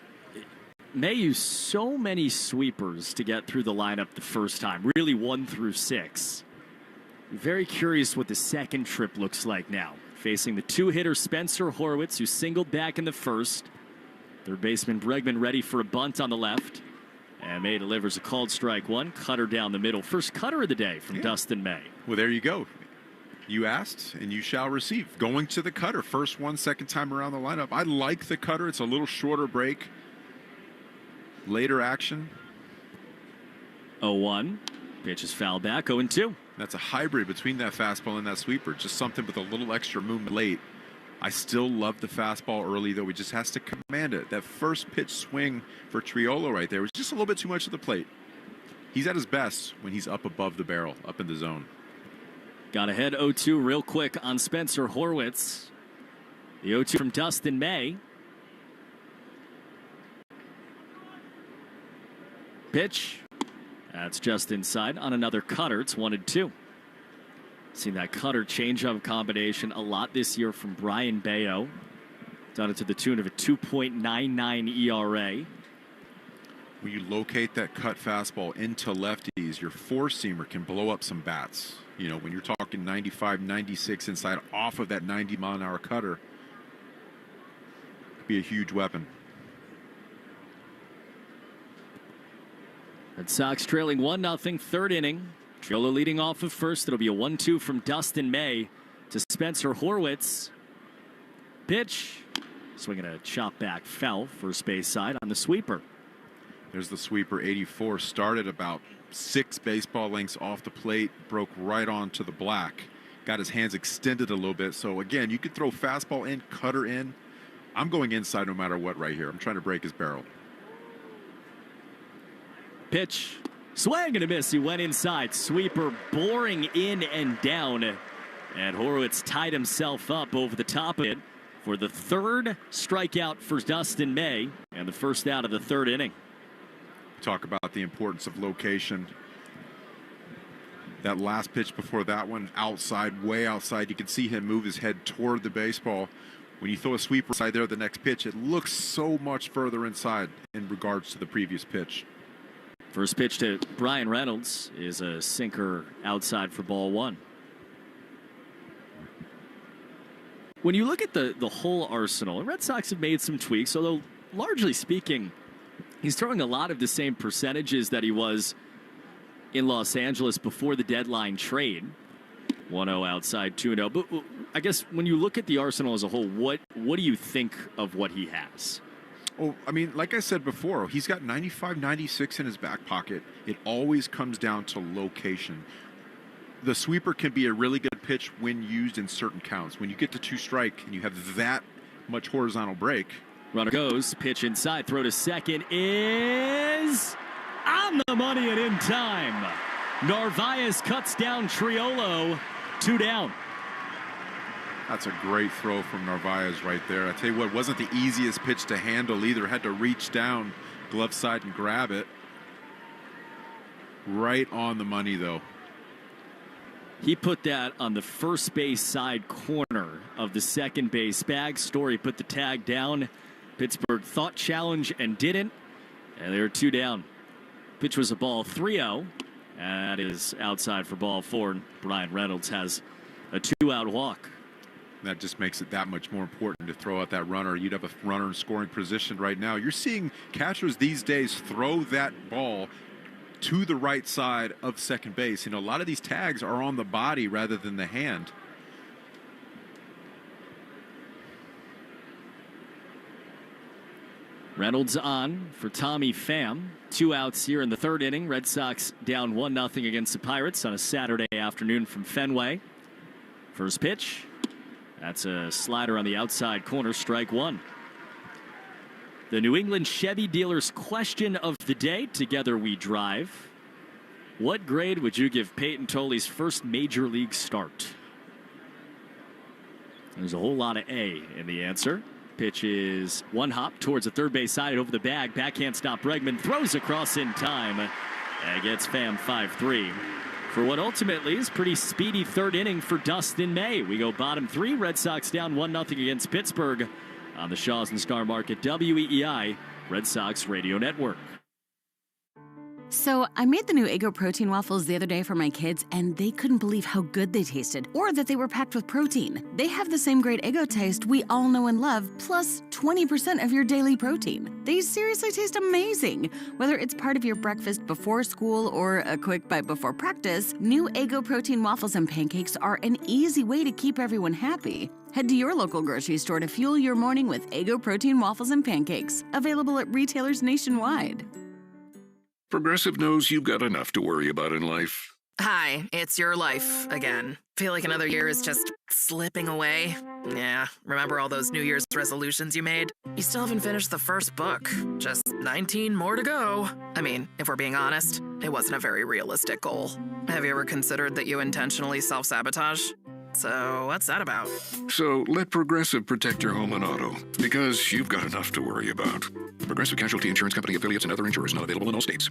Speaker 3: May used so many sweepers to get through the lineup the first time, really 1 through 6. Very curious what the second trip looks like now. Facing the 2-hitter Spencer Horwitz, who singled back in the first. Third baseman Bregman ready for a bunt on the left. And May delivers a called strike one. Cutter down the middle. First cutter of the day from Dustin May.
Speaker 14: Well, there you go. You asked, and you shall receive. Going to the cutter. First one, second time around the lineup. I like the cutter. It's a little shorter break. Later action.
Speaker 3: 0-1. Pitch is fouled back. 0-2.
Speaker 14: That's a hybrid between that fastball and that sweeper. Just something with a little extra movement late. I still love the fastball early, though. He just has to command it. That first pitch swing for Triolo right there was just a little bit too much of the plate. He's at his best when he's up above the barrel, up in the zone.
Speaker 3: Got ahead 0-2 real quick on Spencer Horwitz. The 0-2 from Dustin May. Pitch. That's just inside on another cutter. It's 1-2. Seen that cutter changeup combination a lot this year from Brian Bayo. Done it to the tune of a 2.99 ERA.
Speaker 14: When you locate that cut fastball into lefties, your four-seamer can blow up some bats. You know, when you're talking 95, 96 inside off of that 90-mile-an-hour cutter, could be a huge weapon.
Speaker 3: Red Sox trailing 1-0, third inning. Triolo leading off of first. It'll be a 1-2 from Dustin May to Spencer Horwitz. Pitch. Swinging a chop back foul, first base side on the sweeper.
Speaker 14: There's the sweeper, 84. Started about 6 baseball lengths off the plate. Broke right onto the black. Got his hands extended a little bit. So, again, you could throw fastball in, cutter in. I'm going inside no matter what right here. I'm trying to break his barrel.
Speaker 3: Pitch. Swing and a miss. He went inside. Sweeper boring in and down. And Horwitz tied himself up over the top of it for the third strikeout for Dustin May and the first out of the third inning.
Speaker 14: Talk about the importance of location. That last pitch before that one, outside, way outside. You can see him move his head toward the baseball. When you throw a sweeper inside there, the next pitch, it looks so much further inside in regards to the previous pitch.
Speaker 3: First pitch to Brian Reynolds is a sinker outside for ball one. When you look at the whole arsenal, the Red Sox have made some tweaks, although largely speaking, he's throwing a lot of the same percentages that he was in Los Angeles before the deadline trade. 1-0 outside, 2-0. But I guess when you look at the arsenal as a whole, what do you think of what he has?
Speaker 14: Oh, I mean, like I said before, he's got 95, 96 in his back pocket. It always comes down to location. The sweeper can be a really good pitch when used in certain counts. When you get to 2 strike and you have that much horizontal break.
Speaker 3: Runner goes, pitch inside, throw to second is on the money and in time. Narvaez cuts down Triolo, 2 down.
Speaker 14: That's a great throw from Narvaez right there. I tell you what, it wasn't the easiest pitch to handle either. Had to reach down, glove side, and grab it. Right on the money, though.
Speaker 3: He put that on the first base side corner of the second base bag. Story put the tag down. Pittsburgh thought challenge and didn't. And they were 2 down. Pitch was a ball 3-0. That is outside for ball 4. Brian Reynolds has a 2-out walk.
Speaker 14: That just makes it that much more important to throw out that runner. You'd have a runner in scoring position right now. You're seeing catchers these days throw that ball to the right side of second base. You know, a lot of these tags are on the body rather than the hand.
Speaker 3: Reynolds on for Tommy Pham. 2 outs here in the third inning. Red Sox down 1-0 against the Pirates on a Saturday afternoon from Fenway. First pitch. That's a slider on the outside corner, strike 1. The New England Chevy dealers question of the day. Together we drive. What grade would you give Peyton Toley's first major league start? There's a whole lot of A in the answer. Pitch is 1 hop towards the third base side over the bag. Backhand stop. Bregman throws across in time and gets Pham 5-3. For what ultimately is pretty speedy third inning for Dustin May. We go bottom 3. Red Sox down 1-0 against Pittsburgh on the Shaws and Star Market WEEI Red Sox Radio Network.
Speaker 18: So, I made the new Eggo protein waffles the other day for my kids, and they couldn't believe how good they tasted, or that they were packed with protein. They have the same great Eggo taste we all know and love, plus 20% of your daily protein. They seriously taste amazing. Whether it's part of your breakfast before school or a quick bite before practice, new Eggo protein waffles and pancakes are an easy way to keep everyone happy. Head to your local grocery store to fuel your morning with Eggo protein waffles and pancakes, available at retailers nationwide.
Speaker 1: Progressive knows you've got enough to worry about in life.
Speaker 9: Hi, it's your life again. Feel like another year is just slipping away. Yeah, remember all those New Year's resolutions you made? You still haven't finished the first book. Just 19 more to go. I mean, if we're being honest, it wasn't a very realistic goal. Have you ever considered that you intentionally self-sabotage? So, what's that about?
Speaker 1: So let Progressive protect your home and auto, because you've got enough to worry about. Progressive Casualty Insurance Company affiliates and other insurers not available in all states.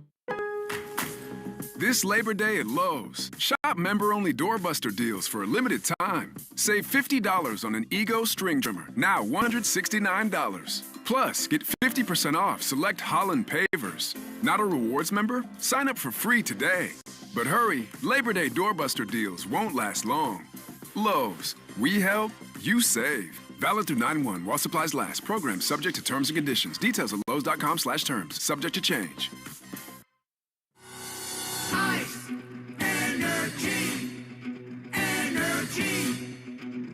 Speaker 10: This Labor Day at Lowe's, shop member-only doorbuster deals for a limited time. Save $50 on an Ego string trimmer, now $169. Plus, get 50% off select Holland pavers. Not a rewards member? Sign up for free today. But hurry, Labor Day doorbuster deals won't last long. Lowe's, we help, you save. Valid through 9/1 while supplies last. Program subject to terms and conditions. Details at lowes.com/terms. Subject to change.
Speaker 17: Ice, energy, energy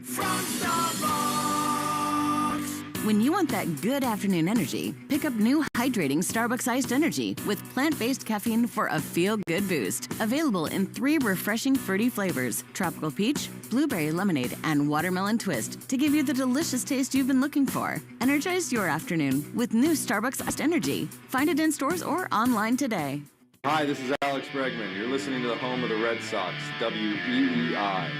Speaker 17: from Starbucks.
Speaker 18: When you want that good afternoon energy, pick up new hydrating Starbucks iced energy with plant-based caffeine for a feel-good boost. Available in 3 refreshing fruity flavors: tropical peach, blueberry lemonade, and watermelon twist, to give you the delicious taste you've been looking for. Energize your afternoon with new Starbucks iced energy. Find it in stores or online today.
Speaker 6: Hi, this is Alex Bregman. You're listening to the home of the Red Sox, WEEI.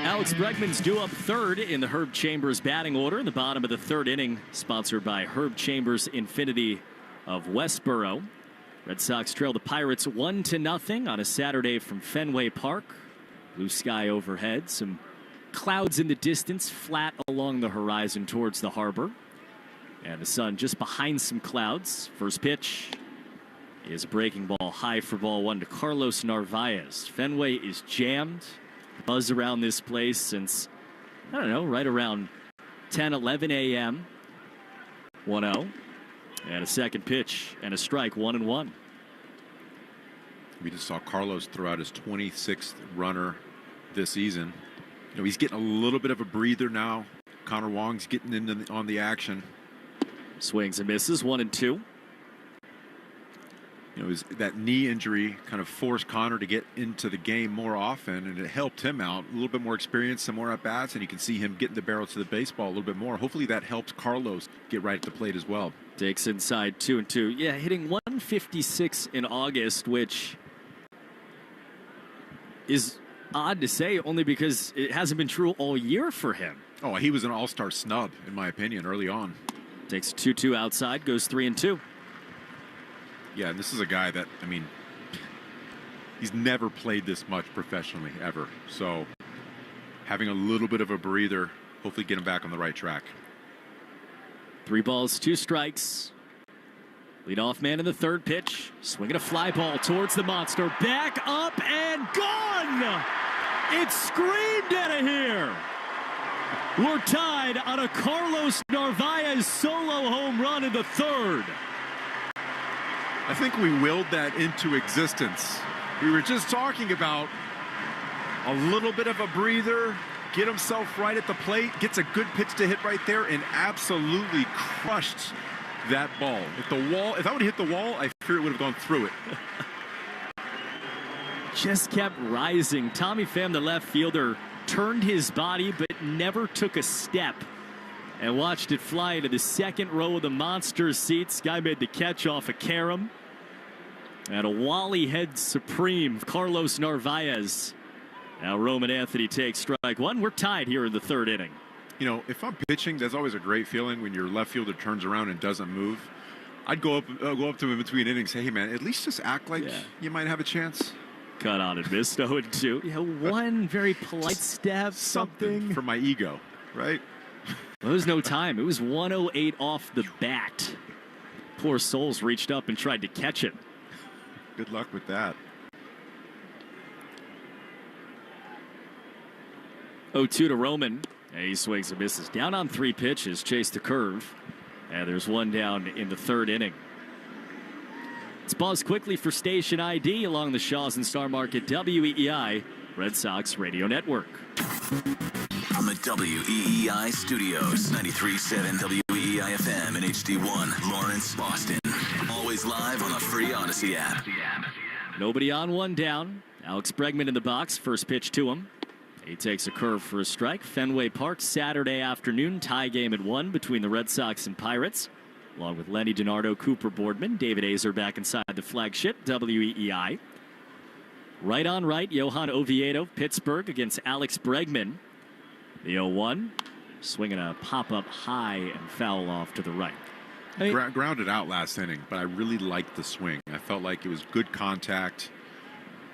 Speaker 3: Alex Bregman's due up third in the Herb Chambers batting order in the bottom of the third inning, sponsored by Herb Chambers Infinity of Westboro. Red Sox trail the Pirates 1-0 on a Saturday from Fenway Park. Blue sky overhead, some clouds in the distance, flat along the horizon towards the harbor. And the sun just behind some clouds. First pitch is a breaking ball, high for ball 1 to Carlos Narvaez. Fenway is jammed. Buzz around this place since, I don't know, right around 10, 11 a.m. 1-0. And a second pitch and a strike, 1-1.
Speaker 14: We just saw Carlos throw out his 26th runner this season. You know, he's getting a little bit of a breather now. Connor Wong's getting in on the action.
Speaker 3: Swings and misses, 1-2.
Speaker 14: You know, that knee injury kind of forced Connor to get into the game more often, and it helped him out. A little bit more experience, some more at-bats, and you can see him getting the barrel to the baseball a little bit more. Hopefully that helps Carlos get right at the plate as well.
Speaker 3: Takes inside 2-2. Yeah, hitting 156 in August, which is odd to say only because it hasn't been true all year for him.
Speaker 14: Oh, he was an all-star snub, in my opinion, early on.
Speaker 3: Takes 2-2 outside, goes 3-2.
Speaker 14: Yeah, and this is a guy that, I mean, he's never played this much professionally, ever. So having a little bit of a breather, hopefully get him back on the right track.
Speaker 3: 3 balls, 2 strikes. Leadoff man in the third pitch. Swinging a fly ball towards the monster. Back up and gone! It screamed out of here! We're tied on a Carlos Narvaez solo home run in the third.
Speaker 14: I think we willed that into existence. We were just talking about a little bit of a breather, get himself right at the plate, gets a good pitch to hit right there, and absolutely crushed that ball. If I would have hit the wall, I fear it would have gone through it.
Speaker 3: Just kept rising. Tommy Pham, the left fielder, turned his body but never took a step and watched it fly into the second row of the monster seats. Guy made the catch off a carom. And a Wally head supreme, Carlos Narvaez. Now Roman Anthony takes strike 1. We're tied here in the third inning.
Speaker 14: You know, if I'm pitching, that's always a great feeling when your left fielder turns around and doesn't move. I'd go up to him in between innings, say, hey man, at least just act like you might have a chance.
Speaker 3: Cut on and missed 0-2. Yeah, one very polite step, something
Speaker 14: for my ego, right?
Speaker 3: There was no time. It was 108 off the bat. Poor Souls reached up and tried to catch it.
Speaker 14: Good luck with that.
Speaker 3: 0-2 to Roman. And he swings and misses. Down on 3 pitches, chased the curve. And there's one down in the 3rd inning. Let's pause quickly for station ID along the Shaws and Star Market WEEI Red Sox Radio Network.
Speaker 11: From the WEEI studios, 93.7 WEEI FM and HD1, Lawrence, Boston. Always live on the free Odyssey app.
Speaker 3: Nobody on, one down. Alex Bregman in the box. First pitch to him. He takes a curve for a strike. Fenway Park, Saturday afternoon. Tie game at 1 between the Red Sox and Pirates. Along with Lenny Dinardo, Cooper Boardman, David Azer back inside the flagship, WEEI. Right on right, Johan Oviedo, Pittsburgh against Alex Bregman. The 0-1, swinging a pop-up high and foul off to the right.
Speaker 14: Grounded out last inning, but I really liked the swing. I felt like it was good contact.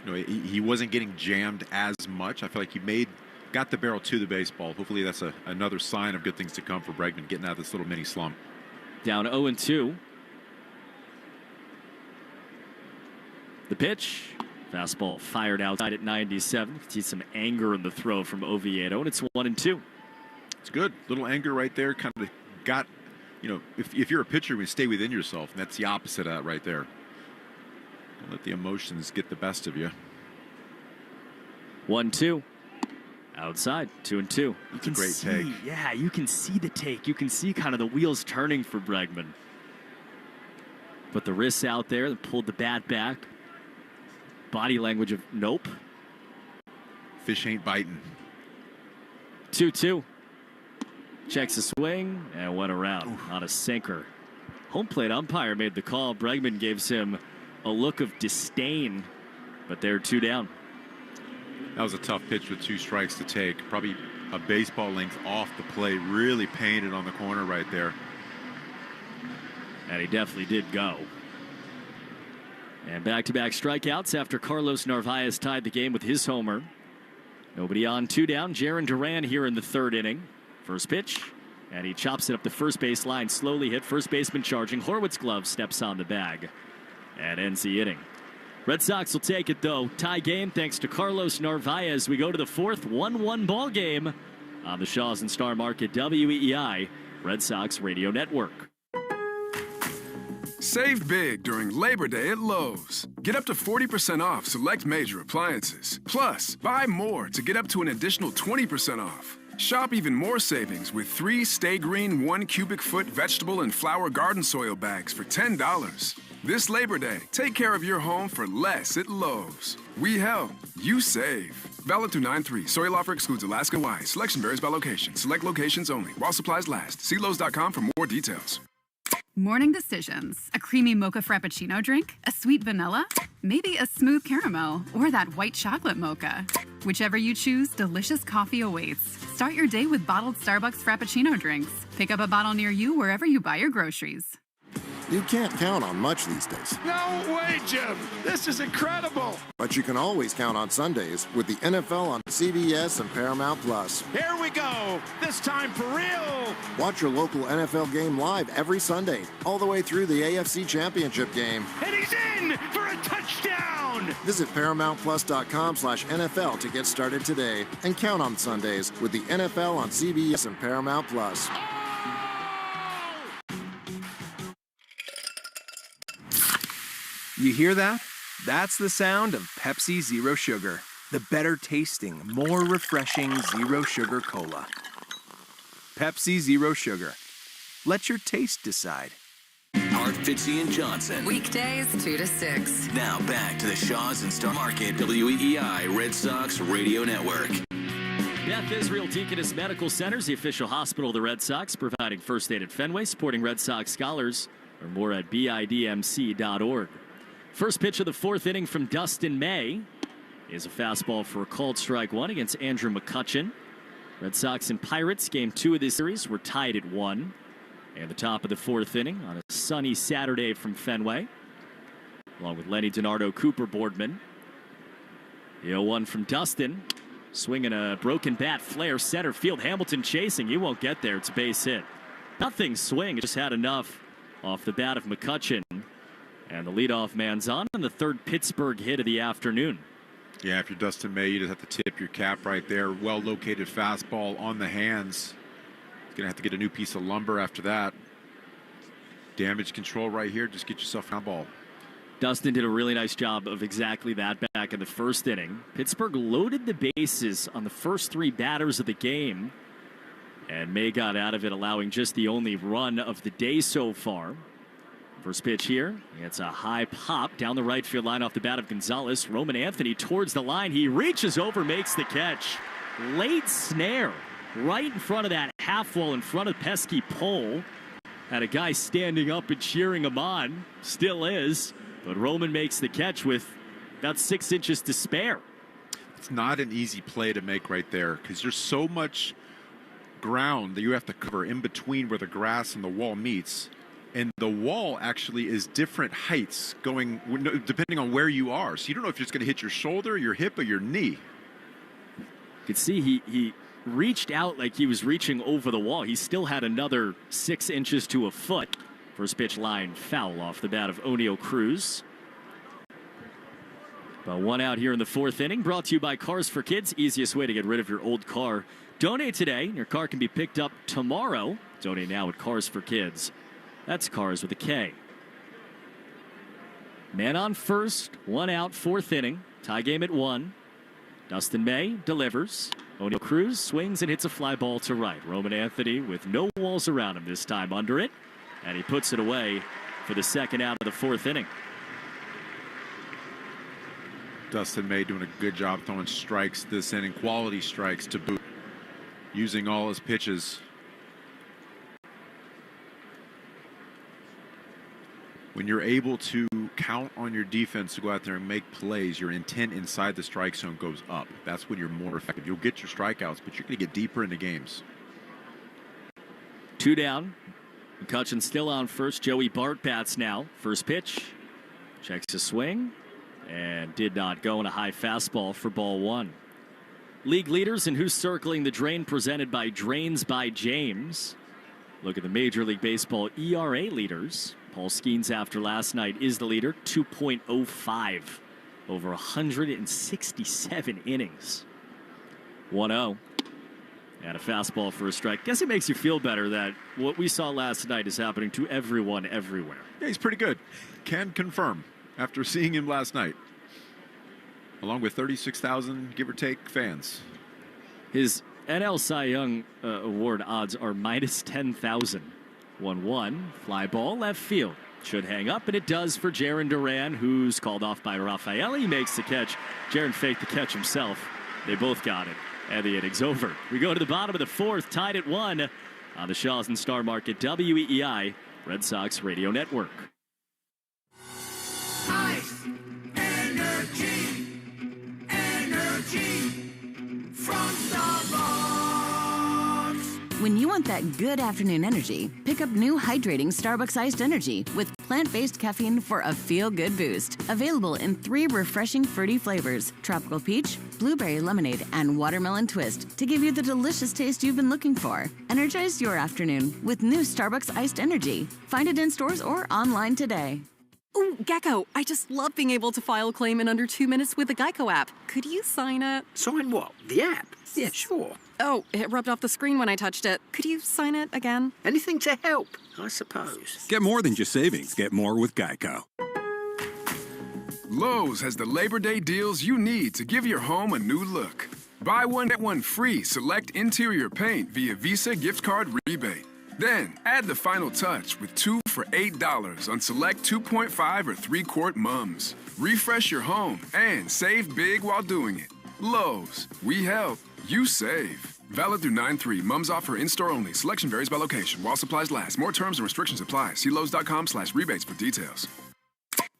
Speaker 14: You know, he wasn't getting jammed as much. I feel like he got the barrel to the baseball. Hopefully that's another sign of good things to come for Bregman, getting out of this little mini slump.
Speaker 3: Down 0-2. The pitch. Fastball fired outside at 97. You can see some anger in the throw from Oviedo, and it's 1-2.
Speaker 14: It's good. Little anger right there. Kind of got, you know, if you're a pitcher, you stay within yourself, and that's the opposite of that right there. Don't let the emotions get the best of you.
Speaker 3: 1-2. Outside, 2-2.
Speaker 14: That's a great take.
Speaker 3: Yeah, you can see the take. You can see kind of the wheels turning for Bregman. But the wrists out there, pulled the bat back. Body language of nope.
Speaker 14: Fish ain't biting.
Speaker 3: 2-2. Checks the swing and went around on a sinker. Home plate umpire made the call. Bregman gives him a look of disdain, but they're 2 down.
Speaker 14: That was a tough pitch with 2 strikes to take. Probably a baseball length off the plate. Really painted on the corner right there.
Speaker 3: And he definitely did go. And back-to-back strikeouts after Carlos Narvaez tied the game with his homer. Nobody on, 2 down. Jarren Duran here in the 3rd inning. First pitch, and he chops it up the first base line. Slowly hit, first baseman charging. Horwitz glove steps on the bag and ends the inning. Red Sox will take it, though. Tie game thanks to Carlos Narvaez. We go to the 4th, 1-1 ball game on the Shaws and Star Market WEEI Red Sox Radio Network.
Speaker 10: Save big during Labor Day at Lowe's. Get up to 40% off select major appliances. Plus, buy more to get up to an additional 20% off. Shop even more savings with 3 Stay Green 1 cubic foot vegetable and flower garden soil bags for $10. This Labor Day, take care of your home for less at Lowe's. We help, you save. Valid through 9/3. Soil offer excludes Alaska and Hawaii. Selection varies by location. Select locations only. While supplies last. See Lowe's.com for more details.
Speaker 4: Morning decisions. A creamy mocha frappuccino drink? A sweet vanilla? Maybe a smooth caramel? Or that white chocolate mocha? Whichever you choose, delicious coffee awaits. Start your day with bottled Starbucks Frappuccino drinks. Pick up a bottle near you wherever you buy your groceries.
Speaker 16: You can't count on much these days.
Speaker 22: No way, Jim. This is incredible.
Speaker 16: But you can always count on Sundays with the NFL on CBS and Paramount Plus.
Speaker 22: Here we go. This time for real.
Speaker 16: Watch your local NFL game live every Sunday, all the way through the AFC Championship game.
Speaker 22: And he's in for a touchdown.
Speaker 16: Visit ParamountPlus.com/NFL to get started today and count on Sundays with the NFL on CBS and Paramount Plus.
Speaker 20: You hear that? That's the sound of Pepsi Zero Sugar. The better tasting, more refreshing Zero Sugar Cola. Pepsi Zero Sugar. Let your taste decide.
Speaker 11: Hart, Fitzy, and Johnson.
Speaker 19: Weekdays 2 to 6.
Speaker 11: Now back to the Shaws and Star Market WEEI Red Sox Radio Network.
Speaker 3: Beth Israel Deaconess Medical Center is the official hospital of the Red Sox, providing first aid at Fenway, supporting Red Sox scholars. Or more at bidmc.org. First pitch of the 4th inning from Dustin May is a fastball for a called strike 1 against Andrew McCutchen. Red Sox and Pirates, game 2 of this series, were tied at 1. And the top of the 4th inning on a sunny Saturday from Fenway, along with Lenny Dinardo, Cooper Boardman. The 0-1 from Dustin. Swinging a broken bat flare, center field. Hamilton chasing. He won't get there. It's a base hit. Nothing swing. It just had enough off the bat of McCutchen. And the leadoff man's on the third Pittsburgh hit of the afternoon.
Speaker 14: Yeah, if you're Dustin May, you just have to tip your cap right there. Well-located fastball on the hands. He's going to have to get a new piece of lumber after that. Damage control right here. Just get yourself a ball.
Speaker 3: Dustin did a really nice job of exactly that back in the first inning. Pittsburgh loaded the bases on the first three batters of the game. And May got out of it, allowing just the only run of the day so far. First pitch here. It's a high pop down the right field line off the bat of Gonzalez. Roman Anthony towards the line. He reaches over, makes the catch. Late snare right in front of that half wall, in front of pesky pole. Had a guy standing up and cheering him on. Still is. But Roman makes the catch with about 6 inches to spare.
Speaker 14: It's not an easy play to make right there because there's so much ground that you have to cover in between where the grass and the wall meets. And the wall actually is different heights going depending on where you are. So you don't know if it's going to hit your shoulder, your hip, or your knee.
Speaker 3: You could see he reached out like he was reaching over the wall. He still had another 6 inches to a foot. First pitch line foul off the bat of O'Neill Cruz. About one out here in the fourth inning. Brought to you by Cars for Kids. Easiest way to get rid of your old car. Donate today. Your car can be picked up tomorrow. Donate now at Cars for Kids. That's Cars with a K. Man on first. One out, fourth inning. Tie game at 1. Dustin May delivers. O'Neill Cruz swings and hits a fly ball to right. Roman Anthony with no walls around him this time under it. And he puts it away for the second out of the fourth inning.
Speaker 14: Dustin May doing a good job throwing strikes this inning. Quality strikes to boot. Using all his pitches. When you're able to count on your defense to go out there and make plays, your intent inside the strike zone goes up. That's when you're more effective. You'll get your strikeouts, but you're going to get deeper into games.
Speaker 3: 2 down. McCutchen still on first. Joey Bart bats now. First pitch. Checks his swing. And did not go in a high fastball for ball 1. League leaders and who's circling the drain presented by Drains by James. Look at the Major League Baseball ERA leaders. Paul Skeens after last night is the leader. 2.05 over 167 innings. 1-0. And a fastball for a strike. Guess it makes you feel better that what we saw last night is happening to everyone everywhere.
Speaker 14: Yeah, he's pretty good. Can confirm after seeing him last night. Along with 36,000, give or take, fans.
Speaker 3: His NL Cy Young Award odds are minus 10,000. 1-1, fly ball, left field. Should hang up, and it does for Jarren Duran, who's called off by Rafael. He makes the catch. Jarren faked the catch himself. They both got it. And the inning's over. We go to the bottom of the fourth, tied at 1 on the Shaws and Star Market WEEI Red Sox Radio Network.
Speaker 17: Ice, energy, energy from Starbucks.
Speaker 18: When you want that good afternoon energy, pick up new hydrating Starbucks iced energy with plant-based caffeine for a feel-good boost. Available in 3 refreshing fruity flavors: tropical peach, blueberry lemonade, and watermelon twist, to give you the delicious taste you've been looking for. Energize your afternoon with new Starbucks iced energy. Find it in stores or online today.
Speaker 8: Ooh, Gecko, I just love being able to file a claim in under 2 minutes with the Geico app. Could you sign it?
Speaker 13: Sign what? The app? Yeah, sure.
Speaker 8: Oh, it rubbed off the screen when I touched it. Could you sign it again?
Speaker 13: Anything to help, I suppose.
Speaker 23: Get more than just savings. Get more with Geico.
Speaker 10: Lowe's has the Labor Day deals you need to give your home a new look. Buy one, get one free select interior paint via Visa gift card rebate. Then, add the final touch with 2 for $8 on select 2.5 or 3-quart mums. Refresh your home and save big while doing it. Lowe's, we help, you save. Valid through 9/3. Mums offer in-store only. Selection varies by location. While supplies last. More terms and restrictions apply. See Lowe's.com/rebates for details.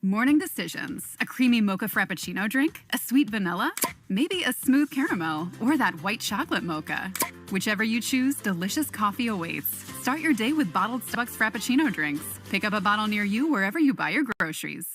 Speaker 4: Morning decisions. A creamy mocha frappuccino drink? A sweet vanilla? Maybe a smooth caramel? Or that white chocolate mocha? Whichever you choose, delicious coffee awaits. Start your day with bottled Starbucks Frappuccino drinks. Pick up a bottle near you wherever you buy your groceries.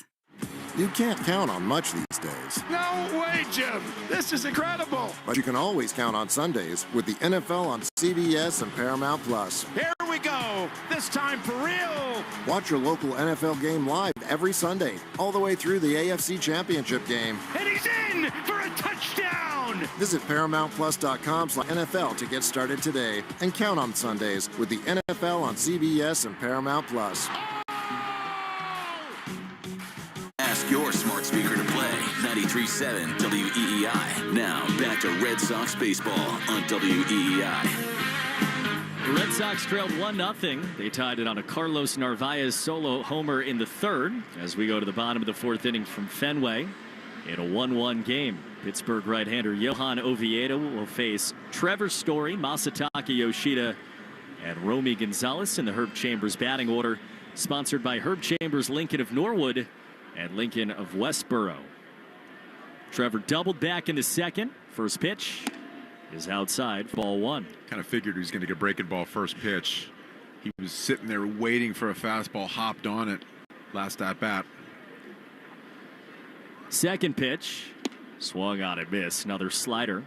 Speaker 16: You can't count on much these days.
Speaker 22: No way, Jim. This is incredible.
Speaker 16: But you can always count on Sundays with the NFL on CBS and Paramount Plus.
Speaker 22: Here we go. This time for real.
Speaker 16: Watch your local NFL game live every Sunday, all the way through the AFC Championship game.
Speaker 22: And he's in for a touchdown.
Speaker 16: Visit ParamountPlus.com/NFL to get started today and count on Sundays with the NFL on CBS and Paramount Plus.
Speaker 11: Ask your smart speaker to play 93.7 WEEI. Now back to Red Sox baseball on WEEI.
Speaker 3: The Red Sox trailed 1-0. They tied it on a Carlos Narvaez solo homer in the third as we go to the bottom of the fourth inning from Fenway in a 1-1 game. Pittsburgh right-hander Johan Oviedo will face Trevor Story, Masataka Yoshida, and Romy Gonzalez in the Herb Chambers batting order, sponsored by Herb Chambers, Lincoln of Norwood, and Lincoln of Westboro. Trevor doubled back in the second. First pitch is outside, ball one.
Speaker 14: Kind of figured he was going to get breaking ball first pitch. He was sitting there waiting for a fastball, hopped on it last at bat.
Speaker 3: Second pitch, swung on and missed. Another slider.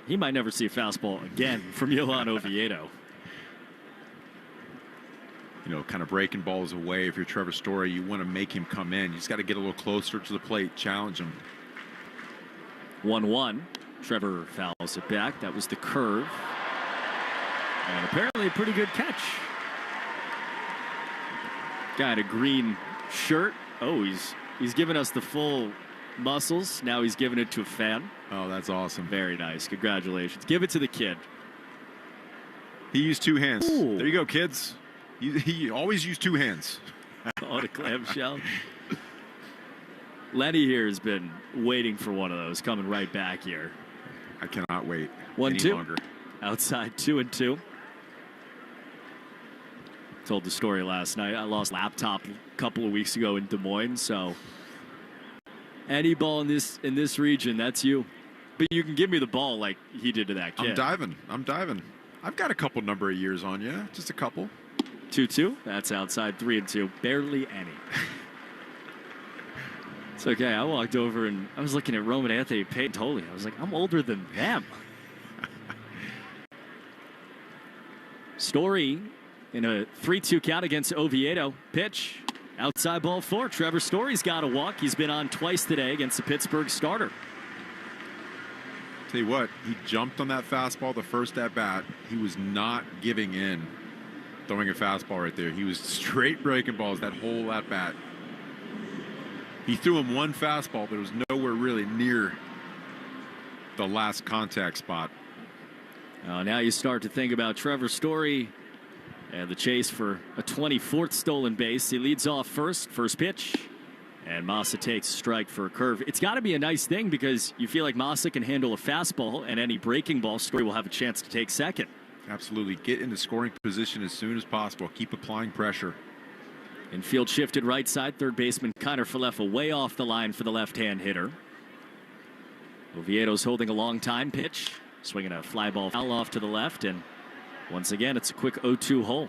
Speaker 3: He might never see a fastball again from Johan Oviedo.
Speaker 14: You know, kind of breaking balls away. If you're Trevor Story, you want to make him come in. You just got to get a little closer to the plate, challenge him.
Speaker 3: 1-1. Trevor fouls it back. That was the curve. And apparently a pretty good catch. Got a green shirt. Oh, he's giving us the full muscles. Now he's giving it to a fan.
Speaker 14: Oh, that's awesome.
Speaker 3: Very nice. Congratulations. Give it to the kid.
Speaker 14: He used two hands.
Speaker 3: Ooh.
Speaker 14: There you go, kids. He always used two hands.
Speaker 3: On a clamshell. Lenny here has been waiting for one of those, coming right back here.
Speaker 14: I cannot wait
Speaker 3: 1-2.
Speaker 14: longer.
Speaker 3: Outside 2-2. Told the story last night. I lost laptop a couple of weeks ago in Des Moines, so any ball in this region, that's you. But you can give me the ball like he did to that kid.
Speaker 14: I'm diving. I've got a couple number of years on you, just a couple.
Speaker 3: 2-2. That's outside 3-2. Barely any. It's okay. I walked over and I was looking at Roman Anthony Ptoni. I was like, I'm older than them. Story in a 3-2 count against Oviedo. Pitch. Outside ball 4. Trevor Story's got a walk. He's been on twice today against the Pittsburgh starter.
Speaker 14: Tell you what, he jumped on that fastball the first at bat. He was not giving in. Throwing a fastball right there. He was straight breaking balls that whole at bat. He threw him one fastball, but it was nowhere really near the last contact spot.
Speaker 3: Now you start to think about Trevor Story and the chase for a 24th stolen base. He leads off first pitch, and Massa takes a strike for a curve. It's got to be a nice thing because you feel like Massa can handle a fastball, and any breaking ball, Story will have a chance to take second.
Speaker 14: Absolutely. Get into scoring position as soon as possible. Keep applying pressure.
Speaker 3: Infield shifted right side. Third baseman Connor Falefa way off the line for the left-hand hitter. Oviedo's holding a long time pitch. Swinging a fly ball foul off to the left. And once again, it's a quick 0-2 hole.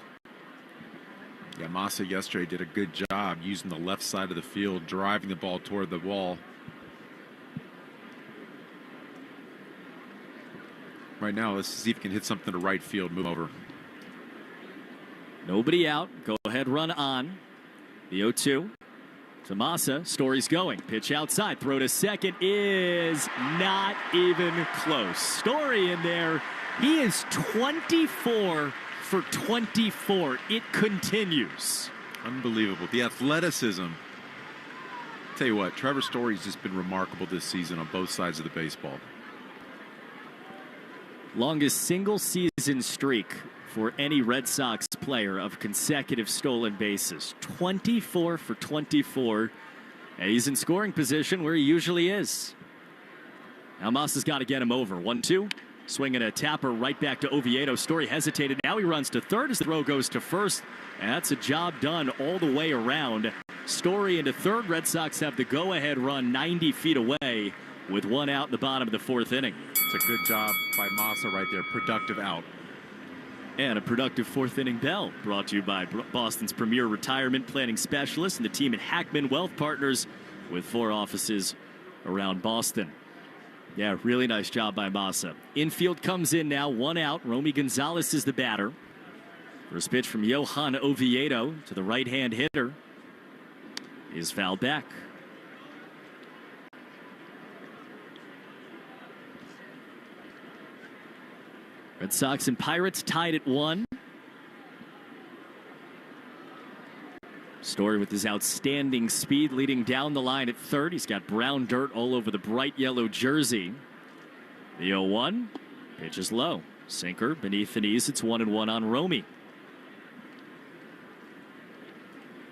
Speaker 14: Yeah, Massa yesterday did a good job using the left side of the field, driving the ball toward the wall. Right now, let's see if he can hit something to right field. Move over.
Speaker 3: Nobody out. Go ahead, run on. The 0-2 to Massa. Story's going. Pitch outside. Throw to second is not even close. Story in there. He is 24 for 24. It continues.
Speaker 14: Unbelievable. The athleticism. Tell you what, Trevor Story's just been remarkable this season on both sides of the baseball.
Speaker 3: Longest single season streak for any Red Sox player of consecutive stolen bases. 24 for 24. And he's in scoring position where he usually is. Now Massa's got to get him over. 1-2. Swinging a tapper right back to Oviedo. Story hesitated. Now he runs to third as the throw goes to first. And that's a job done all the way around. Story into third. Red Sox have the go-ahead run 90 feet away with one out in the bottom of the fourth inning.
Speaker 14: It's a good job by Massa right there. Productive out.
Speaker 3: And a productive fourth inning bell brought to you by Boston's premier retirement planning specialist and the team at Hackman Wealth Partners. with 4 offices around Boston. Yeah, really nice job by Massa. Infield comes in now, 1 out. Romy Gonzalez is the batter. First pitch from Johan Oviedo to the right-hand hitter is fouled back. Red Sox and Pirates tied at 1. Story with his outstanding speed leading down the line at third. He's got brown dirt all over the bright yellow jersey. The 0-1. Pitch is low. Sinker beneath the knees. It's 1-1 on Romy.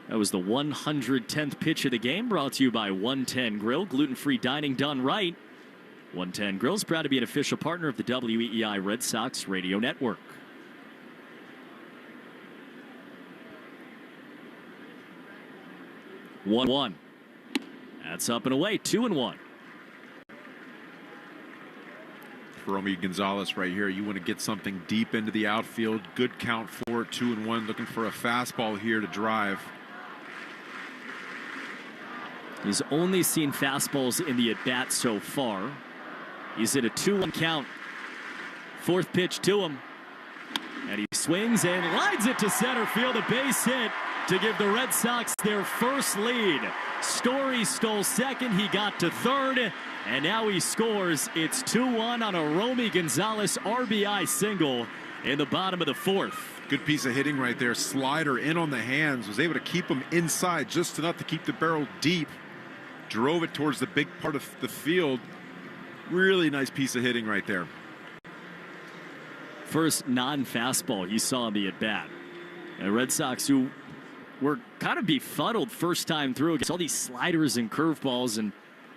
Speaker 3: That was the 110th pitch of the game, brought to you by 110 Grill. Gluten-free dining done right. 110 Grill's proud to be an official partner of the WEEI Red Sox Radio Network. One. That's up and away. 2-1.
Speaker 14: For Romy Gonzalez right here, you want to get something deep into the outfield. Good count for it. 2-1. Looking for a fastball here to drive.
Speaker 3: He's only seen fastballs in the at-bat so far. He's at a 2-1 count. 4th pitch to him. And he swings and lines it to center field. A base hit to give the Red Sox their first lead. Story stole second. He got to third. And now he scores. It's 2-1 on a Romy Gonzalez RBI single in the bottom of the 4th.
Speaker 14: Good piece of hitting right there. Slider in on the hands. Was able to keep him inside just enough to keep the barrel deep. Drove it towards the big part of the field. Really nice piece of hitting right there.
Speaker 3: First non-fastball he saw in the at-bat. And Red Sox, who were kind of befuddled first time through against all these sliders and curveballs, and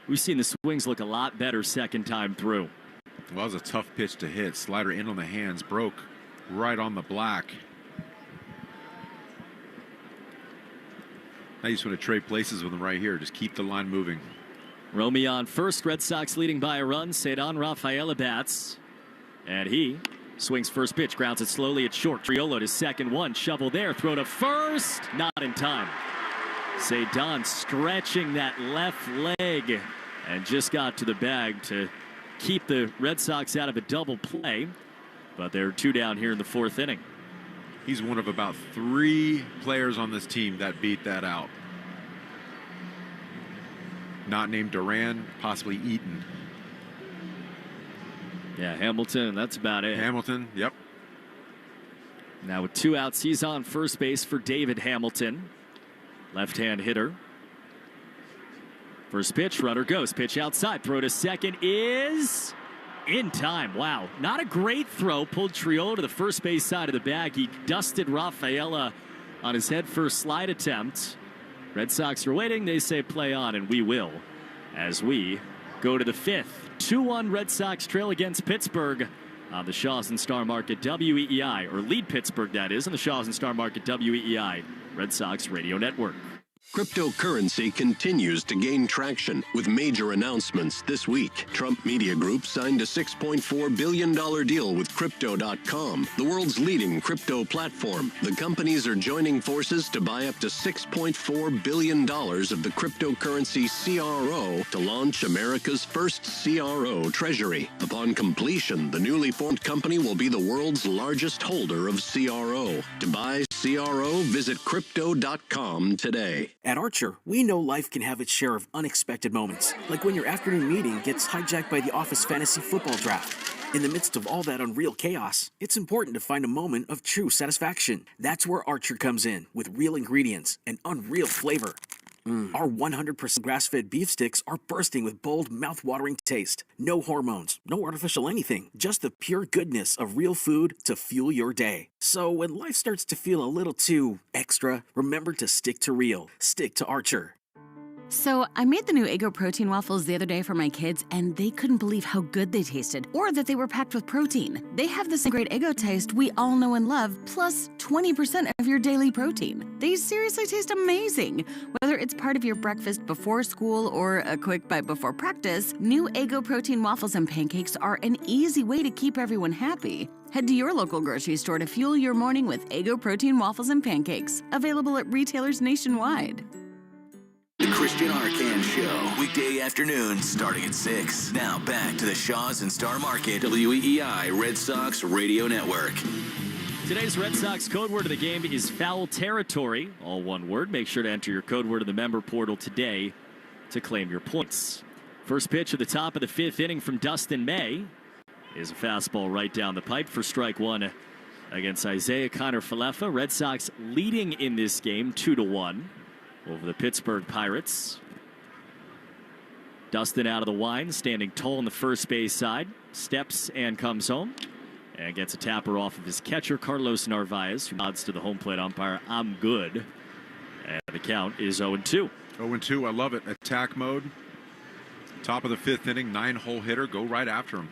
Speaker 3: we've seen the swings look a lot better second time through.
Speaker 14: Well, that was a tough pitch to hit. Slider in on the hands, broke right on the black. Now you just want to trade places with him right here. Just keep the line moving.
Speaker 3: Romy on first. Red Sox leading by a run. Cedon Rafaela bats. And he swings first pitch. Grounds it slowly at short. Triolo to second. 1. Shovel there. Throw to first. Not in time. Cedon stretching that left leg. And just got to the bag to keep the Red Sox out of a double play. But they're 2 down here in the 4th inning.
Speaker 14: He's one of about 3 players on this team that beat that out. Not named Duran, possibly Eaton.
Speaker 3: Yeah, Hamilton, that's about it.
Speaker 14: Hamilton, yep.
Speaker 3: Now with 2 outs, he's on first base for David Hamilton. Left-hand hitter. First pitch, runner goes. Pitch outside, throw to second is in time. Wow, not a great throw. Pulled Triolo to the first base side of the bag. He dusted Rafaela on his head first slide attempt. Red Sox are waiting. They say play on, and we will as we go to the 5th. 2-1 Red Sox trail against Pittsburgh on the Shaws and Star Market WEEI, or lead Pittsburgh, that is, on the Shaws and Star Market WEEI Red Sox Radio Network.
Speaker 5: Cryptocurrency continues to gain traction with major announcements this week. Trump Media Group signed a $6.4 billion deal with Crypto.com, the world's leading crypto platform. The companies are joining forces to buy up to $6.4 billion of the cryptocurrency CRO to launch America's first CRO treasury. Upon completion, the newly formed company will be the world's largest holder of CRO. To buy CRO, visit Crypto.com today.
Speaker 7: At Archer, we know life can have its share of unexpected moments, like when your afternoon meeting gets hijacked by the office fantasy football draft. In the midst of all that unreal chaos, it's important to find a moment of true satisfaction. That's where Archer comes in, with real ingredients and unreal flavor. Our 100% grass-fed beef sticks are bursting with bold, mouth-watering taste. No hormones, no artificial anything, just the pure goodness of real food to fuel your day. So when life starts to feel a little too extra, remember to stick to real. Stick to Archer.
Speaker 18: So I made the new Eggo protein waffles the other day for my kids, and they couldn't believe how good they tasted, or that they were packed with protein. They have the same great Eggo taste we all know and love, plus 20% of your daily protein. They seriously taste amazing. Whether it's part of your breakfast before school or a quick bite before practice, new Eggo protein waffles and pancakes are an easy way to keep everyone happy. Head to your local grocery store to fuel your morning with Eggo protein waffles and pancakes, available at retailers nationwide.
Speaker 11: Christian Arcand Show. Weekday afternoons starting at 6. Now back to the Shaws and Star Market WEEI Red Sox Radio Network.
Speaker 3: Today's Red Sox code word of the game is foul territory. All one word. Make sure to enter your code word in the member portal today to claim your points. First pitch at the top of the 5th inning from Dustin May is a fastball right down the pipe for strike one against Isaiah Kiner-Falefa. Red Sox leading in this game 2-1 over the Pittsburgh Pirates. Dustin out of the wind, standing tall on the first base side, steps and comes home and gets a tapper off of his catcher, Carlos Narvaez, who nods to the home plate umpire, "I'm good." And the count is 0-2.
Speaker 14: 0-2, I love it. Attack mode. Top of the 5th inning, 9-hole hitter. Go right after him.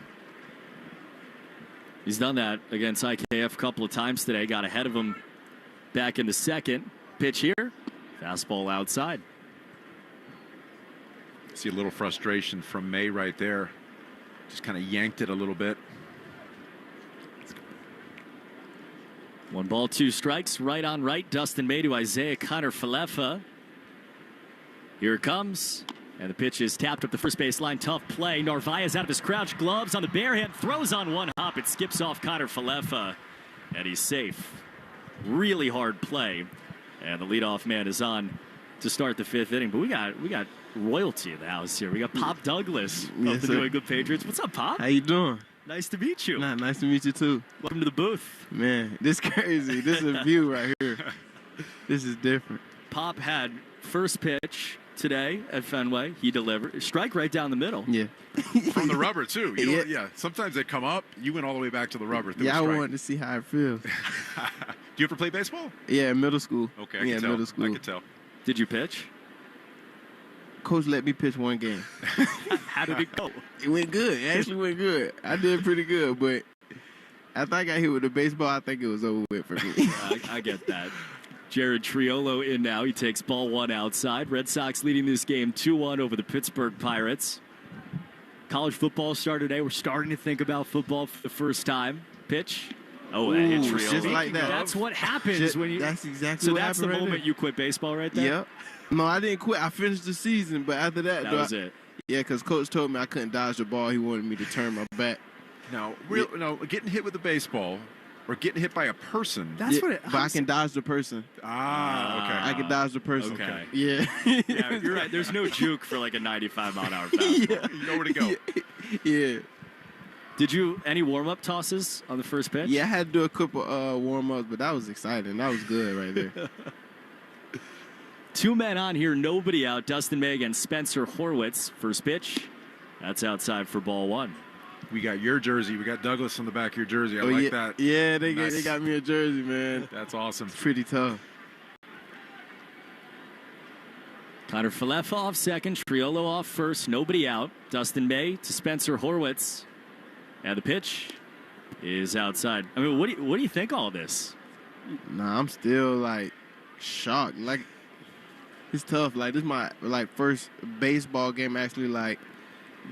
Speaker 3: He's done that against IKF a couple of times today. Got ahead of him back in the second. Pitch here. Fastball outside.
Speaker 14: See a little frustration from May right there. Just kind of yanked it a little bit.
Speaker 3: 1 ball, 2 strikes. Right on right. Dustin May to Isaiah Kiner-Falefa. Here it comes. And the pitch is tapped up the first base line. Tough play. Narvaez out of his crouch. Gloves on the bare hand. Throws on one hop. It skips off Kiner-Falefa. And he's safe. Really hard play. And the leadoff man is on to start the 5th inning. But we got royalty in the house here. We got Pop Douglas of the New England Patriots. What's up, Pop?
Speaker 2: How you doing?
Speaker 3: Nice to meet you.
Speaker 2: Nice to meet you too.
Speaker 3: Welcome to the booth.
Speaker 2: Man, this is crazy. This is a view right here. This is different.
Speaker 3: Pop had first pitch today at Fenway. He delivered. Strike right down the middle.
Speaker 2: Yeah.
Speaker 14: From the rubber, too. Yeah. Sometimes they come up. You went all the way back to the rubber.
Speaker 2: Yeah, I wanted to see how it feels.
Speaker 14: Do you ever play baseball?
Speaker 2: Yeah, middle school.
Speaker 14: Okay, I can tell.
Speaker 2: Middle school.
Speaker 14: I can tell.
Speaker 3: Did you pitch?
Speaker 2: Coach let me pitch 1 game.
Speaker 3: How did it go?
Speaker 2: It went good. It actually went good. I did pretty good, but after I got hit with the baseball, I think it was over with for me.
Speaker 3: I get that. Jared Triolo in now. He takes ball 1 outside. Red Sox leading this game 2-1 over the Pittsburgh Pirates. College football started today. We're starting to think about football for the first time. Pitch. Oh, that hit Triolo.
Speaker 2: Just like that.
Speaker 3: That's what happens when you.
Speaker 2: That's exactly
Speaker 3: so
Speaker 2: what
Speaker 3: that's the
Speaker 2: happened right
Speaker 3: moment
Speaker 2: there.
Speaker 3: you quit baseball right there?
Speaker 2: Yep. No, I didn't quit. I finished the season, but after that,
Speaker 3: That was it.
Speaker 2: Yeah, because Coach told me I couldn't dodge the ball. He wanted me to turn my back.
Speaker 14: No, getting hit with a baseball or getting hit by a person.
Speaker 3: That's what it.
Speaker 2: But I can dodge the person.
Speaker 14: Okay.
Speaker 2: I can dodge the person.
Speaker 3: Okay.
Speaker 2: Yeah.
Speaker 3: Yeah, you're right. There's no juke for like a 95-mile-an-hour fastball.
Speaker 2: Yeah.
Speaker 14: You know where to go.
Speaker 2: Yeah.
Speaker 3: Did you any warm-up tosses on the first pitch?
Speaker 2: Yeah, I had to do a couple warm-ups, but that was exciting. That was good right there.
Speaker 3: 2 men on here, nobody out. Dustin May against Spencer Horwitz. First pitch. That's outside for ball 1.
Speaker 14: We got your jersey. We got Douglas on the back of your jersey. I like that.
Speaker 2: Yeah, they got me a jersey, man.
Speaker 14: That's awesome.
Speaker 2: It's pretty tough.
Speaker 3: Kiner-Falefa off second. Triolo off first. Nobody out. Dustin May to Spencer Horwitz. And the pitch is outside. I mean, what do you think of all this?
Speaker 2: Nah, I'm still like shocked. Like, it's tough. Like, this is my first baseball game actually like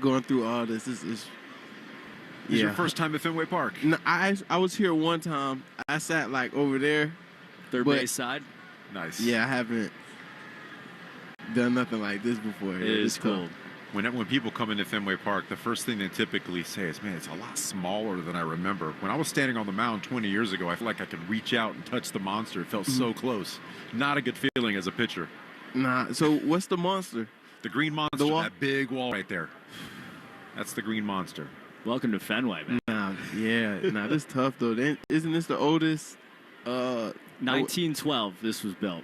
Speaker 2: going through all this. This is
Speaker 14: your first time at Fenway Park?
Speaker 2: No, I was here one time. I sat like over there,
Speaker 3: third base side.
Speaker 14: Nice.
Speaker 2: Yeah, I haven't done nothing like this before.
Speaker 3: It is cool.
Speaker 14: When people come into Fenway Park, the first thing they typically say is, man, it's a lot smaller than I remember. When I was standing on the mound 20 years ago, I felt like I could reach out and touch the monster. It felt so close. Not a good feeling as a pitcher.
Speaker 2: Nah, so what's the monster?
Speaker 14: The green monster, that big wall right there. That's the green monster.
Speaker 3: Welcome to Fenway, man.
Speaker 2: Nah, this is tough, though. Isn't this the oldest?
Speaker 3: 1912, this was built.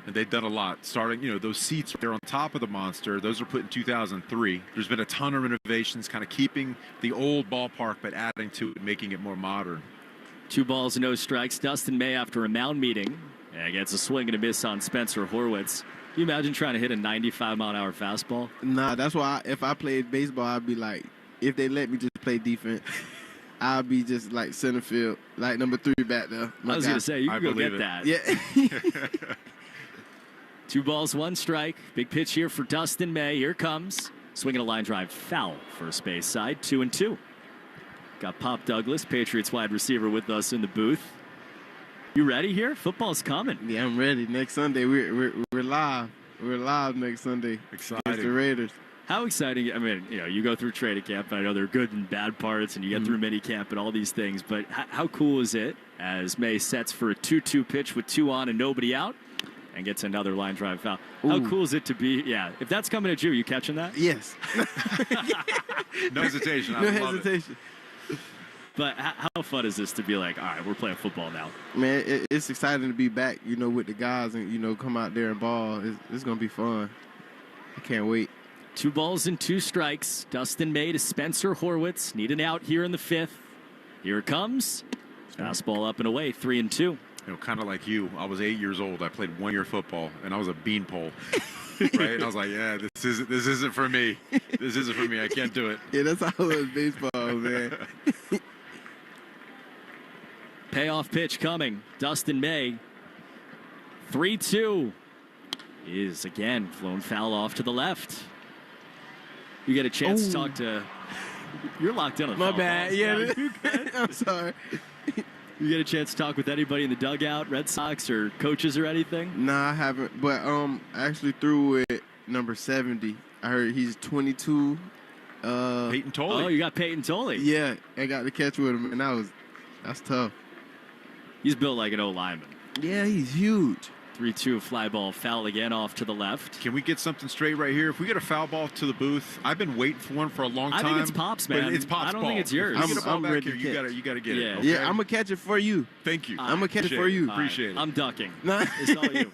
Speaker 14: And they've done a lot. Starting, those seats, they're on top of the monster. Those were put in 2003. There's been a ton of renovations, kind of keeping the old ballpark, but adding to it, making it more modern.
Speaker 3: 2 balls, no strikes. Dustin May after a mound meeting. And gets a swing and a miss on Spencer Horwitz. Can you imagine trying to hit a 95-mile-an-hour fastball?
Speaker 2: Nah, that's why if I played baseball, I'd be like, if they let me just play defense, I'll be just like center field, like number 3 back there.
Speaker 3: I was going to say, you can go get that.
Speaker 2: Yeah.
Speaker 3: 2 balls, 1 strike. Big pitch here for Dustin May. Here comes. Swinging a line drive foul. First base side, 2-2. Got Pop Douglas, Patriots wide receiver, with us in the booth. You ready here? Football's coming.
Speaker 2: Yeah, I'm ready. Next Sunday, we're live. We're live next Sunday.
Speaker 14: Exciting.
Speaker 2: Against the Raiders.
Speaker 3: How exciting. I mean, you go through training camp, and I know there are good and bad parts, and you get through mini camp and all these things, but how cool is it as May sets for a 2-2 pitch with 2 on and nobody out and gets another line drive foul? How cool is it to be, if that's coming at you, are you catching that?
Speaker 2: Yes.
Speaker 14: No hesitation.
Speaker 2: No hesitation.
Speaker 3: But how fun is this to be like, all right, we're playing football now?
Speaker 2: Man, it's exciting to be back, with the guys and, come out there and ball. It's going to be fun. I can't wait.
Speaker 3: 2 balls and 2 strikes. Dustin May to Spencer Horwitz. Need an out here in the 5th. Here it comes. Fastball up and away, 3-2.
Speaker 14: Kind of like you. I was 8 years old. I played 1 year football, and I was a beanpole. Right? And I was like, yeah, this isn't for me. This isn't for me. I can't do it.
Speaker 2: Yeah, that's how it was baseball, man.
Speaker 3: Payoff pitch coming. Dustin May. 3-2. Is again flown foul off to the left. You get a chance to talk to. You're locked in on the
Speaker 2: My
Speaker 3: foul
Speaker 2: bad.
Speaker 3: balls.
Speaker 2: Yeah, I'm sorry.
Speaker 3: You get a chance to talk with anybody in the dugout, Red Sox or coaches or anything?
Speaker 2: Nah, I haven't. But I actually threw with number 70. I heard he's 22.
Speaker 14: Peyton Toley.
Speaker 3: Oh, you got Peyton Toley.
Speaker 2: Yeah, I got to catch with him, and that's tough.
Speaker 3: He's built like an O-lineman.
Speaker 2: Yeah, he's huge.
Speaker 3: 3-2 fly ball foul again off to the left.
Speaker 14: Can we get something straight right here? If we get a foul ball to the booth, I've been waiting for one for a long time.
Speaker 3: I think it's Pop's, man.
Speaker 14: But it's Pop's
Speaker 3: I don't
Speaker 14: ball.
Speaker 3: think it's yours.
Speaker 14: If you get a ball
Speaker 2: I'm
Speaker 14: back
Speaker 2: ready
Speaker 14: here,
Speaker 2: to
Speaker 14: you gotta get
Speaker 3: Yeah.
Speaker 14: it. Okay?
Speaker 2: Yeah, I'm going to catch it for you.
Speaker 14: Thank you.
Speaker 2: I'm going to catch it for you.
Speaker 14: Appreciate it.
Speaker 3: I'm ducking.
Speaker 2: Nah.
Speaker 3: It's all you.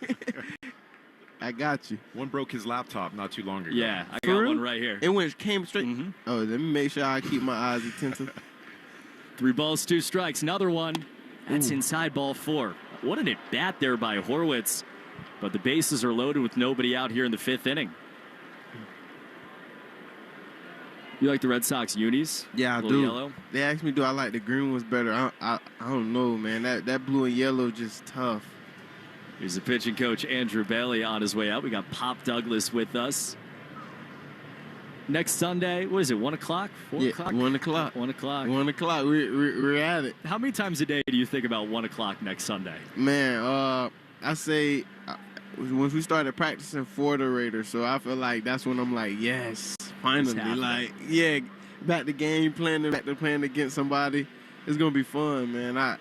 Speaker 2: I got you.
Speaker 14: One broke his laptop not too long ago.
Speaker 3: Yeah, I
Speaker 2: For
Speaker 3: got
Speaker 2: real?
Speaker 3: one right here.
Speaker 2: It came straight. Oh, let me make sure I keep my eyes attentive.
Speaker 3: 3 balls, 2 strikes. Another one. That's inside ball 4. What an at-bat there by Horwitz. But the bases are loaded with nobody out here in the 5th inning. You like the Red Sox unis?
Speaker 2: Yeah, I
Speaker 3: Blue
Speaker 2: do.
Speaker 3: Yellow?
Speaker 2: They asked me, do I like the green ones better? I don't know, man. That blue and yellow just tough.
Speaker 3: Here's the pitching coach, Andrew Bailey, on his way out. We got Pop Douglas with us. Next Sunday, what is it, 1 o'clock? 4 o'clock?
Speaker 2: 1 o'clock.
Speaker 3: 1 o'clock.
Speaker 2: 1 o'clock. We're at it.
Speaker 3: How many times a day do you think about 1 o'clock next Sunday?
Speaker 2: Man, I say when we started practicing for the Raiders, so I feel like that's when I'm like, yes, finally. Like, yeah, back to game plan, back to playing against somebody. It's going to be fun, man.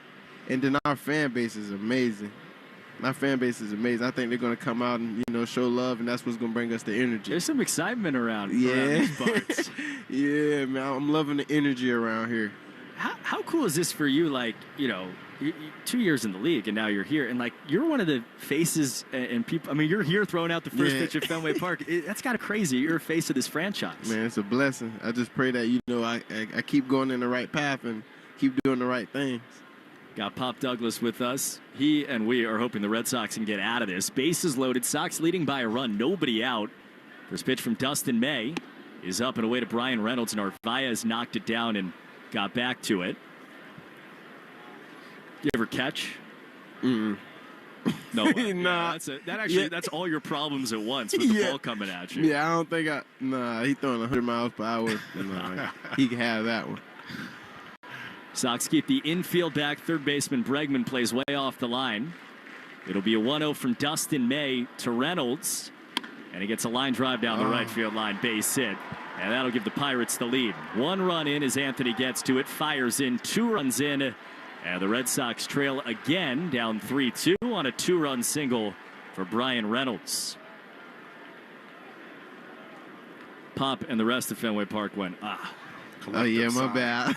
Speaker 2: And then our fan base is amazing. My fan base is amazing. I think they're going to come out and, show love, and that's what's going to bring us the energy.
Speaker 3: There's some excitement around these parts.
Speaker 2: Yeah, man. I'm loving the energy around here.
Speaker 3: How cool is this for you? Like, 2 years in the league, and now you're here, and like you're one of the faces and people. I mean, you're here throwing out the first pitch at Fenway Park. That's kind of crazy. You're a face of this franchise.
Speaker 2: Man, it's a blessing. I just pray that I keep going in the right path and keep doing the right things.
Speaker 3: Got Pop Douglas with us. He and we are hoping the Red Sox can get out of this. Bases loaded. Sox leading by a run. Nobody out. First pitch from Dustin May is up and away to Brian Reynolds. Narvaez knocked it down and got back to it. You ever catch?
Speaker 2: No.
Speaker 3: Nah. That's all your problems at once with the ball coming at you.
Speaker 2: Yeah, I don't think he's throwing 100 miles per hour. He can have that one.
Speaker 3: Sox keep the infield back. Third baseman Bregman plays way off the line. It'll be a 1-0 from Dustin May to Reynolds. And he gets a line drive down the right field line, base hit. And that'll give the Pirates the lead. 1 run in as Anthony gets to it, fires in, 2 runs in. And the Red Sox trail again, down 3-2 on a 2-run single for Brian Reynolds. Pop and the rest of Fenway Park went,
Speaker 2: Oh, yeah, my bad.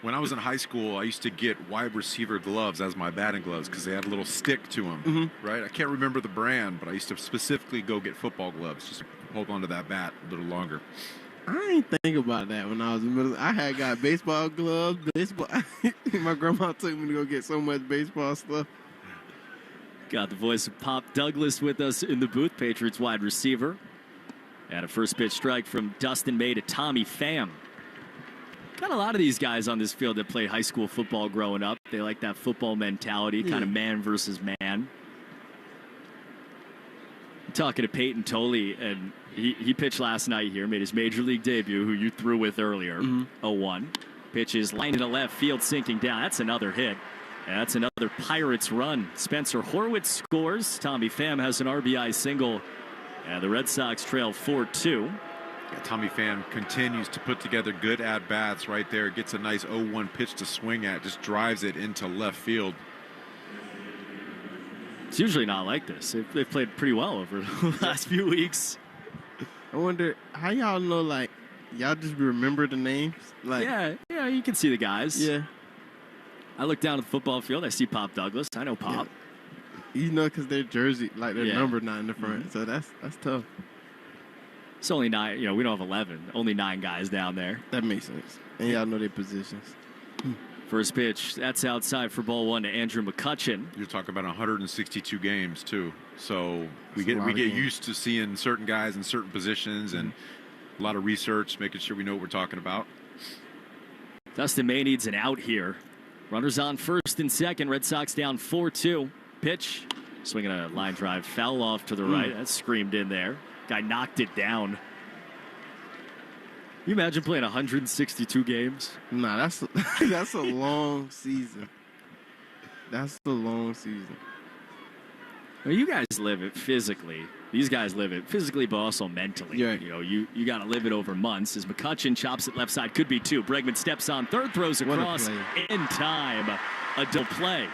Speaker 14: When I was in high school, I used to get wide receiver gloves as my batting gloves because they had a little stick to them, right? I can't remember the brand, but I used to specifically go get football gloves just to hold on to that bat a little longer.
Speaker 2: I ain't think about that when I was in middle. I had got baseball gloves, baseball. My grandma took me to go get so much baseball stuff.
Speaker 3: Got the voice of Pop Douglas with us in the booth, Patriots wide receiver. And a first pitch strike from Dustin May to Tommy Pham. Got a lot of these guys on this field that played high school football growing up. They like that football mentality, kind of man versus man. I'm talking to Peyton Toley, and he pitched last night here, made his major league debut, who you threw with earlier, 0-1. Pitches line to left field, sinking down. That's another hit. That's another Pirates run. Spencer Horwitz scores. Tommy Pham has an RBI single. And the Red Sox trail 4-2.
Speaker 14: Yeah, Tommy Pham continues to put together good at-bats right there. Gets a nice 0-1 pitch to swing at. Just drives it into left field.
Speaker 3: It's usually not like this. They've played pretty well over the last few weeks.
Speaker 2: I wonder how y'all know, like, y'all just remember the names? Like,
Speaker 3: yeah, you can see the guys.
Speaker 2: Yeah.
Speaker 3: I look down at the football field. I see Pop Douglas. I know Pop.
Speaker 2: Yeah. You know, because their jersey, like their number 9 in the front. So that's tough.
Speaker 3: It's only 9. You know, we don't have 11. Only 9 guys down there.
Speaker 2: That makes sense. And y'all know their positions.
Speaker 3: First pitch. That's outside for ball 1 to Andrew McCutchen.
Speaker 14: You're talking about 162 games too. So we get used to seeing certain guys in certain positions and a lot of research, making sure we know what we're talking about.
Speaker 3: Dustin May needs an out here. Runners on first and second. Red Sox down 4-2. Pitch. Swinging a line drive. Foul off to the right. That's screamed in there. Guy knocked it down. Can you imagine playing 162 games?
Speaker 2: Nah, that's a long season. That's a long season.
Speaker 3: Well, you guys live it physically. These guys live it physically, but also mentally.
Speaker 2: Yeah.
Speaker 3: You know, you got to live it over months. As McCutchen chops it left side, could be 2. Bregman steps on third, throws across in time. A double play.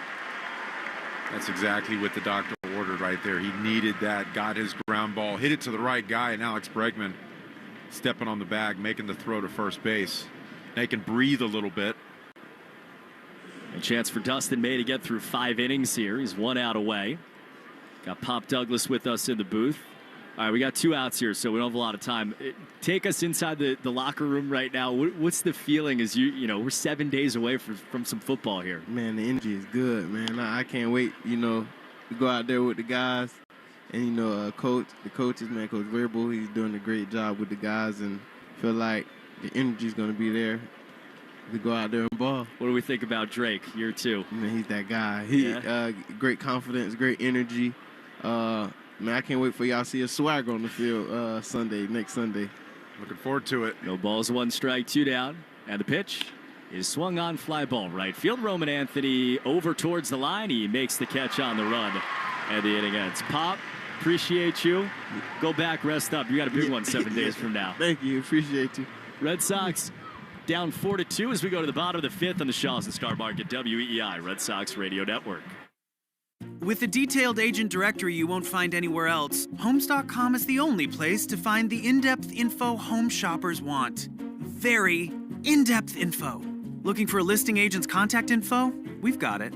Speaker 14: That's exactly what the doctor ordered right there. He needed that, got his ground ball, hit it to the right guy, and Alex Bregman stepping on the bag, making the throw to first base. Now he can breathe a little bit.
Speaker 3: A chance for Dustin May to get through 5 innings here. He's 1 out away. Got Pop Douglas with us in the booth. All right, we got 2 outs here, so we don't have a lot of time. Take us inside the locker room right now. What's the feeling as you know, we're 7 days away from some football here?
Speaker 2: Man, the energy is good, man. I can't wait, you know, to go out there with the guys. And, you know, the coaches, man, Coach Verbal, he's doing a great job with the guys. And feel like the energy's going to be there to go out there and ball.
Speaker 3: What do we think about Drake, year 2?
Speaker 2: Man, he's that guy. Great confidence, great energy. Man, I can't wait for y'all to see a swagger on the field next Sunday.
Speaker 14: Looking forward to it.
Speaker 3: No balls, 1 strike, 2 down. And the pitch is swung on, fly ball right field. Roman Anthony over towards the line. He makes the catch on the run. And the inning ends. Pop, appreciate you. Go back, rest up. You got a big one 7 days from now.
Speaker 2: Thank you. Appreciate you.
Speaker 3: Red Sox down 4-2 as we go to the bottom of the 5th on the Shaws and Star Market WEEI Red Sox Radio Network.
Speaker 12: With a detailed agent directory you won't find anywhere else, Homes.com is the only place to find the in-depth info home shoppers want. Very in-depth info. Looking for a listing agent's contact info? We've got it.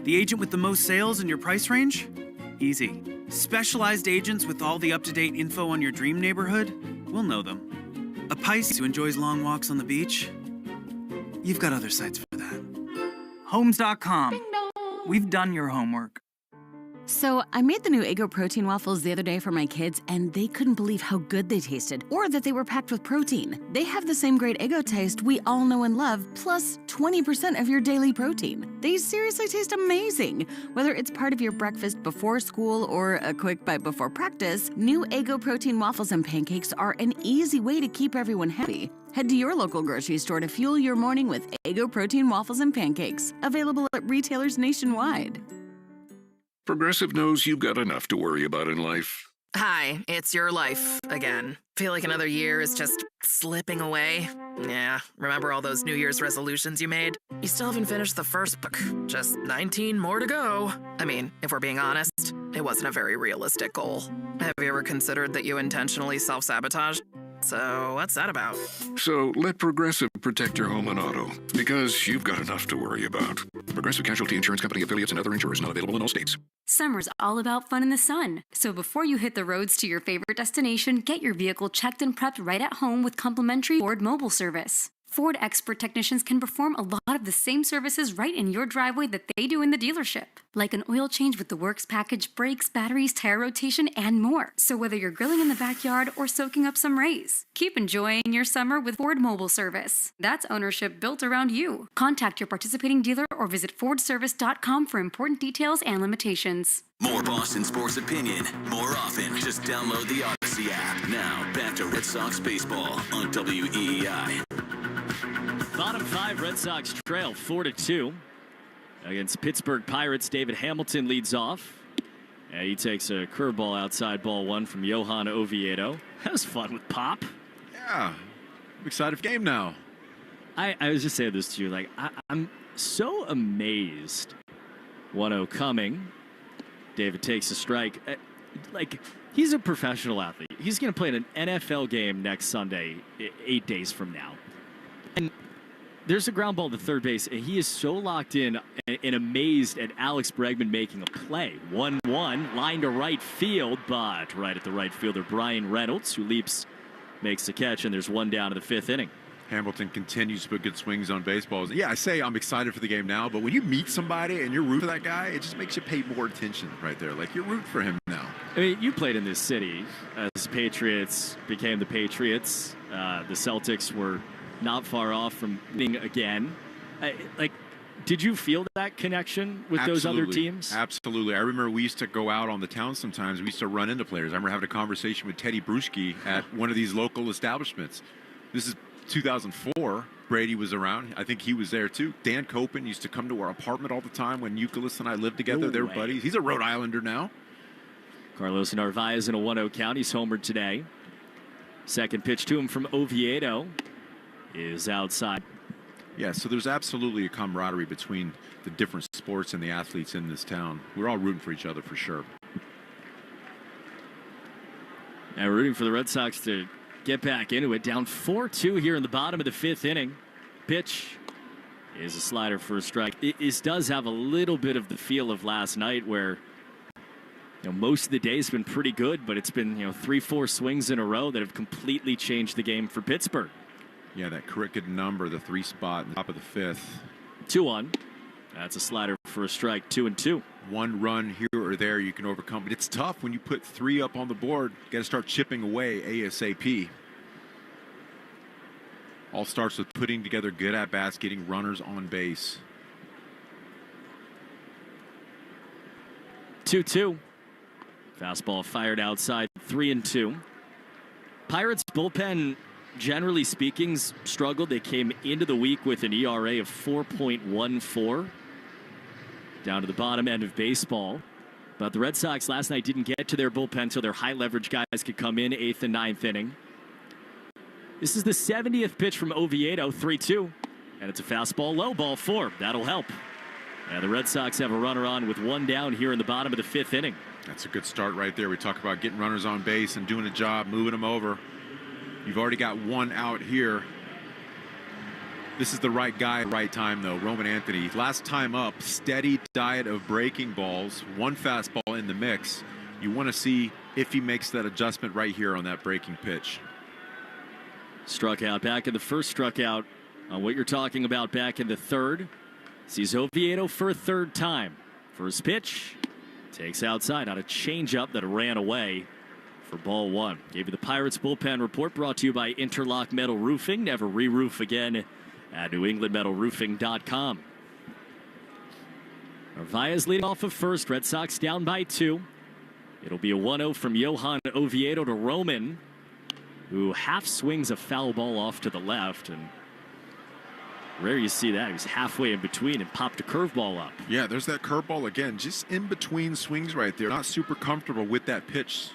Speaker 12: The agent with the most sales in your price range? Easy. Specialized agents with all the up-to-date info on your dream neighborhood? We'll know them. A Pisces who enjoys long walks on the beach? You've got other sites for that. Homes.com. We've done your homework.
Speaker 18: So I made the new Eggo protein waffles the other day for my kids, and they couldn't believe how good they tasted, or that they were packed with protein. They have the same great Eggo taste we all know and love, plus 20% of your daily protein. They seriously taste amazing. Whether it's part of your breakfast before school or a quick bite before practice, new Eggo protein waffles and pancakes are an easy way to keep everyone happy. Head to your local grocery store to fuel your morning with Eggo protein waffles and pancakes, available at retailers nationwide.
Speaker 1: Progressive knows you've got enough to worry about in life.
Speaker 9: Hi, it's your life again. Feel like another year is just slipping away. Yeah, remember all those New Year's resolutions you made? You still haven't finished the first book. Just 19 more to go. I mean, if we're being honest, it wasn't a very realistic goal. Have you ever considered that you intentionally self-sabotage? So what's that about?
Speaker 1: So let Progressive protect your home and auto, because you've got enough to worry about. Progressive Casualty Insurance Company affiliates and other insurers not available in all states.
Speaker 15: Summer's all about fun in the sun. So before you hit the roads to your favorite destination, get your vehicle checked and prepped right at home with complimentary Ford mobile service. Ford expert technicians can perform a lot of the same services right in your driveway that they do in the dealership, like an oil change with the works package, brakes, batteries, tire rotation, and more. So whether you're grilling in the backyard or soaking up some rays, keep enjoying your summer with Ford mobile service. That's ownership built around you. Contact your participating dealer or visit fordservice.com for important details and limitations.
Speaker 11: More Boston sports opinion, more often. Just download the Odyssey app. Now, back to Red Sox baseball on WEEI.
Speaker 3: Bottom 5, Red Sox trail 4-2. Against Pittsburgh Pirates, David Hamilton leads off. And he takes a curveball outside ball one from Johan Oviedo. That was fun with Pop.
Speaker 14: Yeah. I'm excited for the game now.
Speaker 3: I was just saying this to you. Like, I'm so amazed. 1-0 coming. David takes a strike. Like, he's a professional athlete. He's going to play in an NFL game next Sunday, 8 days from now. And there's a ground ball to third base, and he is so locked in and amazed at Alex Bregman making a play. 1-1, line to right field, but right at the right fielder, Brian Reynolds, who leaps, makes the catch, and there's one down in the fifth inning.
Speaker 14: Hamilton continues to put good swings on baseballs. Yeah, I say I'm excited for the game now, but when you meet somebody and you're rooting for that guy, it just makes you pay more attention right there. Like, you're rooting for him now.
Speaker 3: I mean, you played in this city as Patriots became the Patriots. The Celtics were not far off from winning again. Did you feel that connection with those other teams?
Speaker 14: Absolutely. I remember we used to go out on the town sometimes. We used to run into players. I remember having a conversation with Teddy Bruschi at one of these local establishments. This is 2004. Brady was around. I think he was there too. Dan Copen used to come to our apartment all the time when Euclid and I lived together. They were buddies. He's a Rhode Islander now.
Speaker 3: Carlos Narvaez in a 1-0 count. He's homered today. Second pitch to him from Oviedo is outside.
Speaker 14: Yeah, so there's absolutely a camaraderie between the different sports and the athletes in this town. We're all rooting for each other for sure.
Speaker 3: And we're rooting for the Red Sox to get back into it. Down 4-2 here in the bottom of the fifth inning. Pitch is a slider for a strike. It does have a little bit of the feel of last night where most of the day's been pretty good, but it's been 3-4 swings in a row that have completely changed the game for Pittsburgh.
Speaker 14: Yeah, that crooked number, the 3 spot in the top of the fifth.
Speaker 3: 2-1. That's a slider for a strike. 2-2.
Speaker 14: One run here or there you can overcome, but it's tough when you put 3 up on the board. You got to start chipping away ASAP. All starts with putting together good at-bats, getting runners on base.
Speaker 3: 2-2. Fastball fired outside. 3-2. Pirates bullpen, generally speaking, struggled. They came into the week with an ERA of 4.14. Down to the bottom end of baseball. But the Red Sox last night didn't get to their bullpen so their high-leverage guys could come in 8th and 9th inning. This is the 70th pitch from Oviedo, 3-2. And it's a fastball low, ball 4. That'll help. And the Red Sox have a runner on with one down here in the bottom of the 5th inning.
Speaker 14: That's a good start right there. We talk about getting runners on base and doing a job, moving them over. You've already got one out here. This is the right guy, right time, though. Roman Anthony. Last time up, steady diet of breaking balls. One fastball in the mix. You want to see if he makes that adjustment right here on that breaking pitch.
Speaker 3: Struck out back in the first, struck out on what you're talking about back in the third. Sees Oviedo for a third time. First pitch. Takes outside on a changeup that ran away for ball 1. Gave you the Pirates bullpen report brought to you by Interlock Metal Roofing. Never re-roof again at NewEnglandMetalRoofing.com. Narvaez leading off of first. Red Sox down by 2. It'll be a 1-0 from Johan Oviedo to Roman, who half swings a foul ball off to the left. And rare you see that. He was halfway in between and popped a curveball up.
Speaker 14: Yeah, there's that curveball again. Just in between swings right there. Not super comfortable with that pitch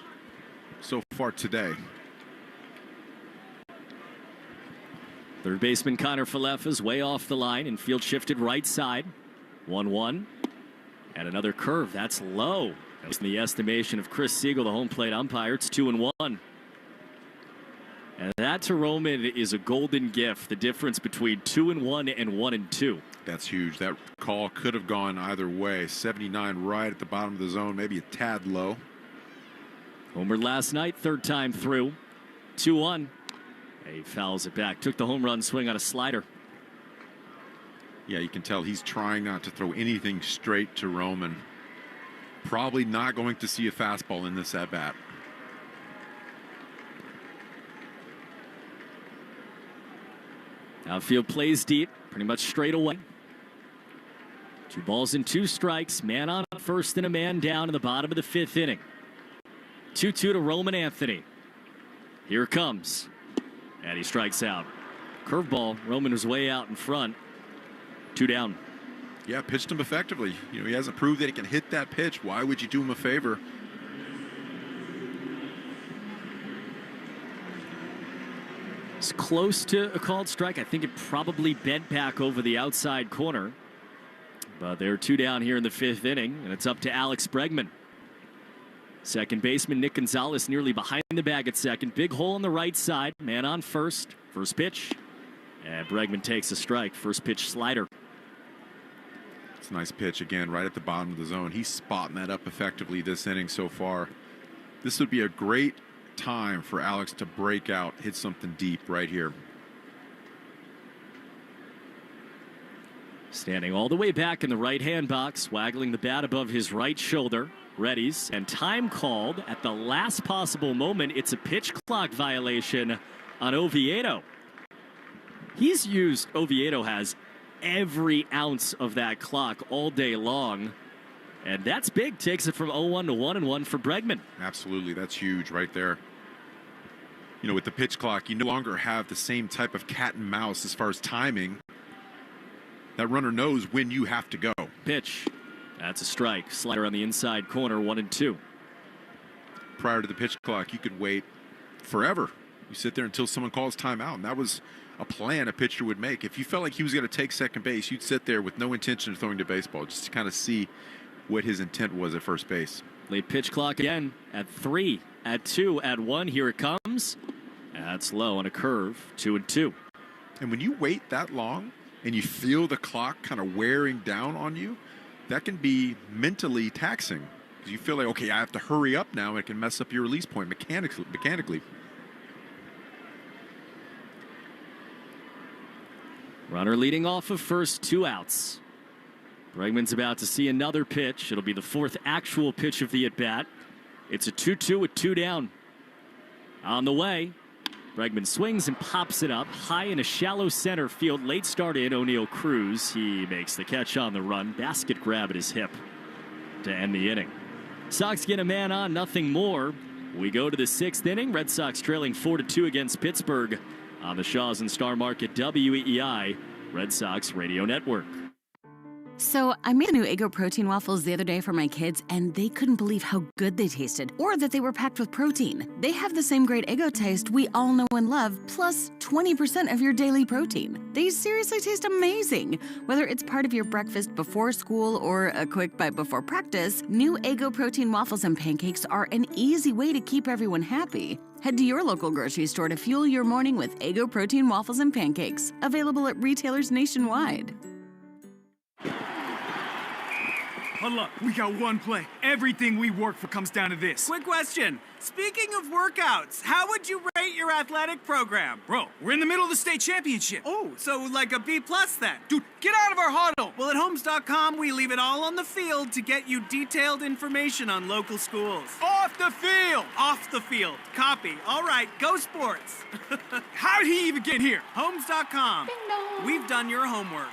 Speaker 14: so far today.
Speaker 3: Third baseman Connor Falefa is way off the line and field shifted right side. 1-1. And another curve. That's low. That's in the estimation of Chris Siegel, the home plate umpire. It's 2-1. And that to Roman is a golden gift. The difference between 2-1 and 1-2.
Speaker 14: That's huge. That call could have gone either way. 79 right at the bottom of the zone, maybe a tad low.
Speaker 3: Homered last night, third time through. 2-1. He fouls it back. Took the home run swing on a slider.
Speaker 14: Yeah, you can tell he's trying not to throw anything straight to Roman. Probably not going to see a fastball in this at-bat.
Speaker 3: Outfield plays deep, pretty much straight away. 2 balls and 2 strikes. Man on first and a man down in the bottom of the 5th inning. 2-2 to Roman Anthony. Here it comes. And he strikes out. Curveball. Roman was way out in front. 2 down.
Speaker 14: Yeah, pitched him effectively. You know, he hasn't proved that he can hit that pitch. Why would you do him a favor?
Speaker 3: It's close to a called strike. I think it probably bent back over the outside corner. But they're 2 down here in the 5th inning, and it's up to Alex Bregman. Second baseman Nick Gonzalez nearly behind the bag at second. Big hole on the right side. Man on first. First pitch. And Bregman takes a strike. First pitch slider.
Speaker 14: It's a nice pitch again, right at the bottom of the zone. He's spotting that up effectively this inning so far. This would be a great time for Alex to break out, hit something deep right here.
Speaker 3: Standing all the way back in the right-hand box, waggling the bat above his right shoulder. Readies, and time called at the last possible moment. It's a pitch clock violation on Oviedo. Oviedo has every ounce of that clock all day long. And that's big. Takes it from 0-1 to 1-1 for Bregman.
Speaker 14: Absolutely. That's huge right there. You know, with the pitch clock, you no longer have the same type of cat and mouse as far as timing. That runner knows when you have to go.
Speaker 3: Pitch. That's a strike. Slider on the inside corner, 1-2.
Speaker 14: Prior to the pitch clock, you could wait forever. You sit there until someone calls timeout, and that was a plan a pitcher would make. If you felt like he was going to take second base, you'd sit there with no intention of throwing the baseball, just to kind of see what his intent was at first base.
Speaker 3: Late pitch clock again at 3, at 2, at 1. Here it comes. That's low on a curve, 2-2.
Speaker 14: And when you wait that long and you feel the clock kind of wearing down on you, that can be mentally taxing. Because you feel like, okay, I have to hurry up now, and it can mess up your release point mechanically.
Speaker 3: Runner leading off of first, 2 outs. Bregman's about to see another pitch. It'll be the 4th actual pitch of the at-bat. It's a 2-2 with 2 down. On the way, Bregman swings and pops it up high in a shallow center field. Late start in O'Neal Cruz. He makes the catch on the run. Basket grab at his hip to end the inning. Sox get a man on, nothing more. We go to the 6th inning. Red Sox trailing 4-2 against Pittsburgh on the Shaws and Star Market WEEI Red Sox Radio Network.
Speaker 18: So I made the new Eggo protein waffles the other day for my kids, and they couldn't believe how good they tasted, or that they were packed with protein. They have the same great Eggo taste we all know and love, plus 20% of your daily protein. They seriously taste amazing. Whether it's part of your breakfast before school or a quick bite before practice, new Eggo protein waffles and pancakes are an easy way to keep everyone happy. Head to your local grocery store to fuel your morning with Eggo protein waffles and pancakes, available at retailers nationwide.
Speaker 6: Huddle up. We got one play. Everything we work for comes down to this.
Speaker 12: Quick question. Speaking of workouts, how would you rate your athletic program?
Speaker 6: Bro, we're in the middle of the state championship.
Speaker 12: Oh, so like a B+ then?
Speaker 6: Dude, get out of our huddle.
Speaker 12: Well, at homes.com, we leave it all on the field to get you detailed information on local schools.
Speaker 6: Off the field.
Speaker 12: Off the field. Copy. All right, go sports.
Speaker 6: How did he even get here?
Speaker 12: Homes.com. We've done your homework.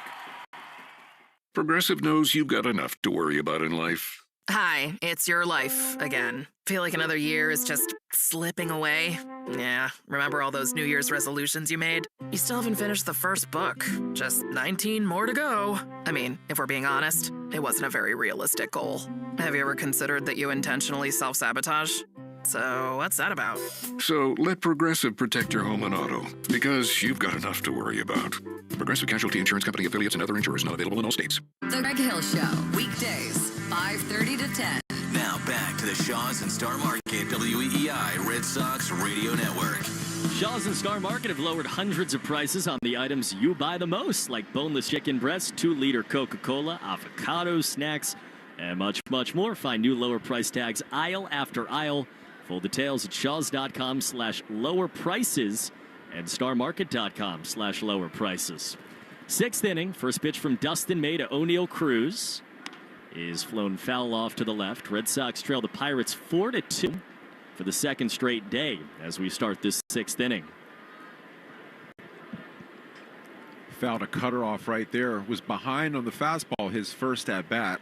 Speaker 1: Progressive knows you've got enough to worry about in life.
Speaker 9: Hi, it's your life again. Feel like another year is just slipping away? Yeah, remember all those New Year's resolutions you made? You still haven't finished the first book. Just 19 more to go. I mean, if we're being honest, it wasn't a very realistic goal. Have you ever considered that you intentionally self-sabotage? So what's that about?
Speaker 1: So let Progressive protect your home and auto, because you've got enough to worry about. Progressive Casualty Insurance Company affiliates and other insurers not available in all states.
Speaker 19: The Greg Hill Show, weekdays, 5:30 to 10.
Speaker 11: Now back to the Shaws and Star Market WEEI Red Sox Radio Network.
Speaker 3: Shaws and Star Market have lowered hundreds of prices on the items you buy the most, like boneless chicken breast, 2-liter Coca-Cola, avocados, snacks, and much, much more. Find new lower price tags aisle after aisle. Full details at shaws.com/lower prices and starmarket.com/lower prices. 6th inning, first pitch from Dustin May to O'Neal Cruz is flown foul off to the left. Red Sox trail the Pirates 4-2 for the second straight day as we start this 6th inning.
Speaker 14: Fouled a cutter off right there. Was behind on the fastball his first at bat.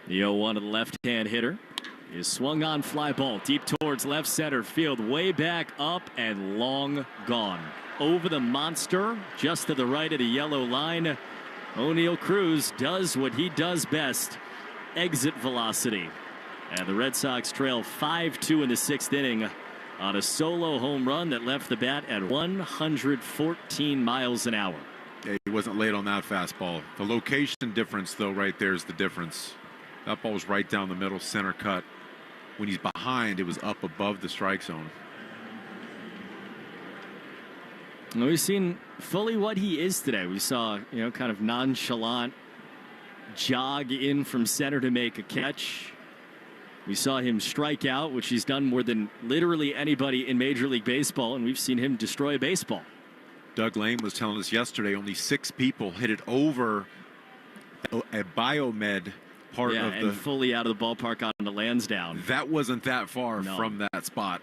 Speaker 3: The 0-1 to the left-hand hitter is swung on fly ball deep towards left center field, way back up and long gone. over the monster, just to the right of the yellow line. Oneil Cruz does what he does best, exit velocity. And the Red Sox trail 5-2 in the 6th inning on a solo home run that left the bat at 114 miles an hour.
Speaker 14: Yeah, he wasn't late on that fastball. The location difference, though, right there is the difference. That ball was right down the middle, center cut. When he's behind, it was up above the strike zone.
Speaker 3: Well, we've seen fully what he is today. We saw, kind of nonchalant jog in from center to make a catch. We saw him strike out, which he's done more than literally anybody in Major League Baseball, and we've seen him destroy a baseball.
Speaker 14: Doug Lane was telling us yesterday only 6 people hit it over a biomed part of
Speaker 3: and fully out of the ballpark on the Lansdowne.
Speaker 14: That wasn't that far from that spot.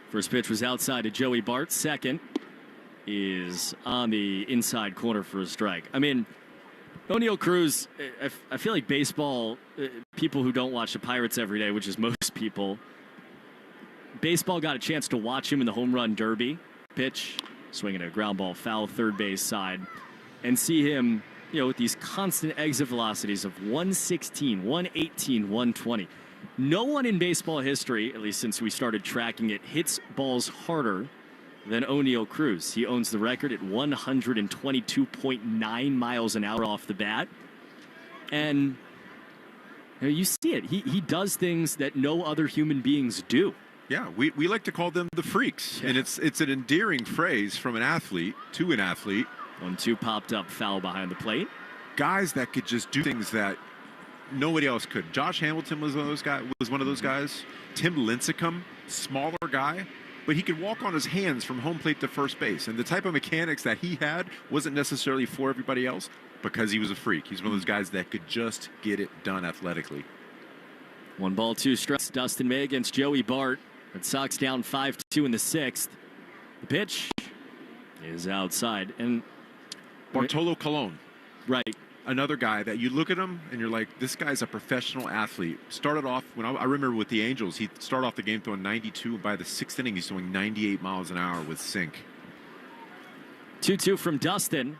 Speaker 3: First pitch was outside to Joey Bart. Second is on the inside corner for a strike. I mean, Oneil Cruz, I feel like baseball, people who don't watch the Pirates every day, which is most people, baseball got a chance to watch him in the home run derby. Pitch, swinging a ground ball foul third base side, and see him, with these constant exit velocities of 116, 118, 120. No one in baseball history, at least since we started tracking it, hits balls harder than Oneil Cruz. He owns the record at 122.9 miles an hour off the bat. And you see it. He does things that no other human beings do.
Speaker 14: Yeah, we like to call them the freaks. Yeah. And it's an endearing phrase from an athlete to an athlete.
Speaker 3: 1-2 popped up, foul behind the plate.
Speaker 14: Guys that could just do things that nobody else could. Josh Hamilton was one of those guys. Tim Lincecum, smaller guy, but he could walk on his hands from home plate to first base. And the type of mechanics that he had wasn't necessarily for everybody else because he was a freak. He's one of those guys that could just get it done athletically.
Speaker 3: 1 ball, 2 strikes. Dustin May against Joey Bart. Red Sox down 5-2 in the 6th. The pitch is outside. And
Speaker 14: Bartolo Colon.
Speaker 3: Right.
Speaker 14: Another guy that you look at him and you're like, this guy's a professional athlete. Started off, when I remember with the Angels, he started off the game throwing 92. By the 6th inning, he's throwing 98 miles an hour with sink.
Speaker 3: 2-2 from Dustin.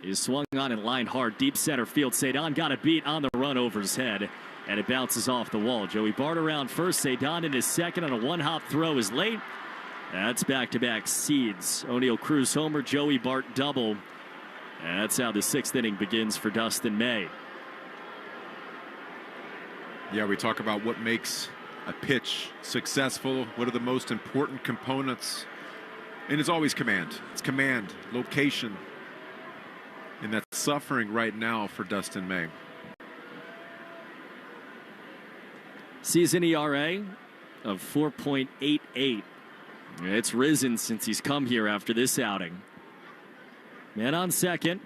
Speaker 3: Is swung on and lined hard. Deep center field. Cedon got a beat on the run over his head, and it bounces off the wall. Joey Bart around first. Cedon in his second on a one-hop throw is late. That's back-to-back seeds. Oneil Cruz homer, Joey Bart double. And that's how the 6th inning begins for Dustin May.
Speaker 14: Yeah, we talk about what makes a pitch successful. What are the most important components? And it's always command. It's command, location. And that's suffering right now for Dustin May.
Speaker 3: Season ERA of 4.88. It's risen since he's come here after this outing. Man on second.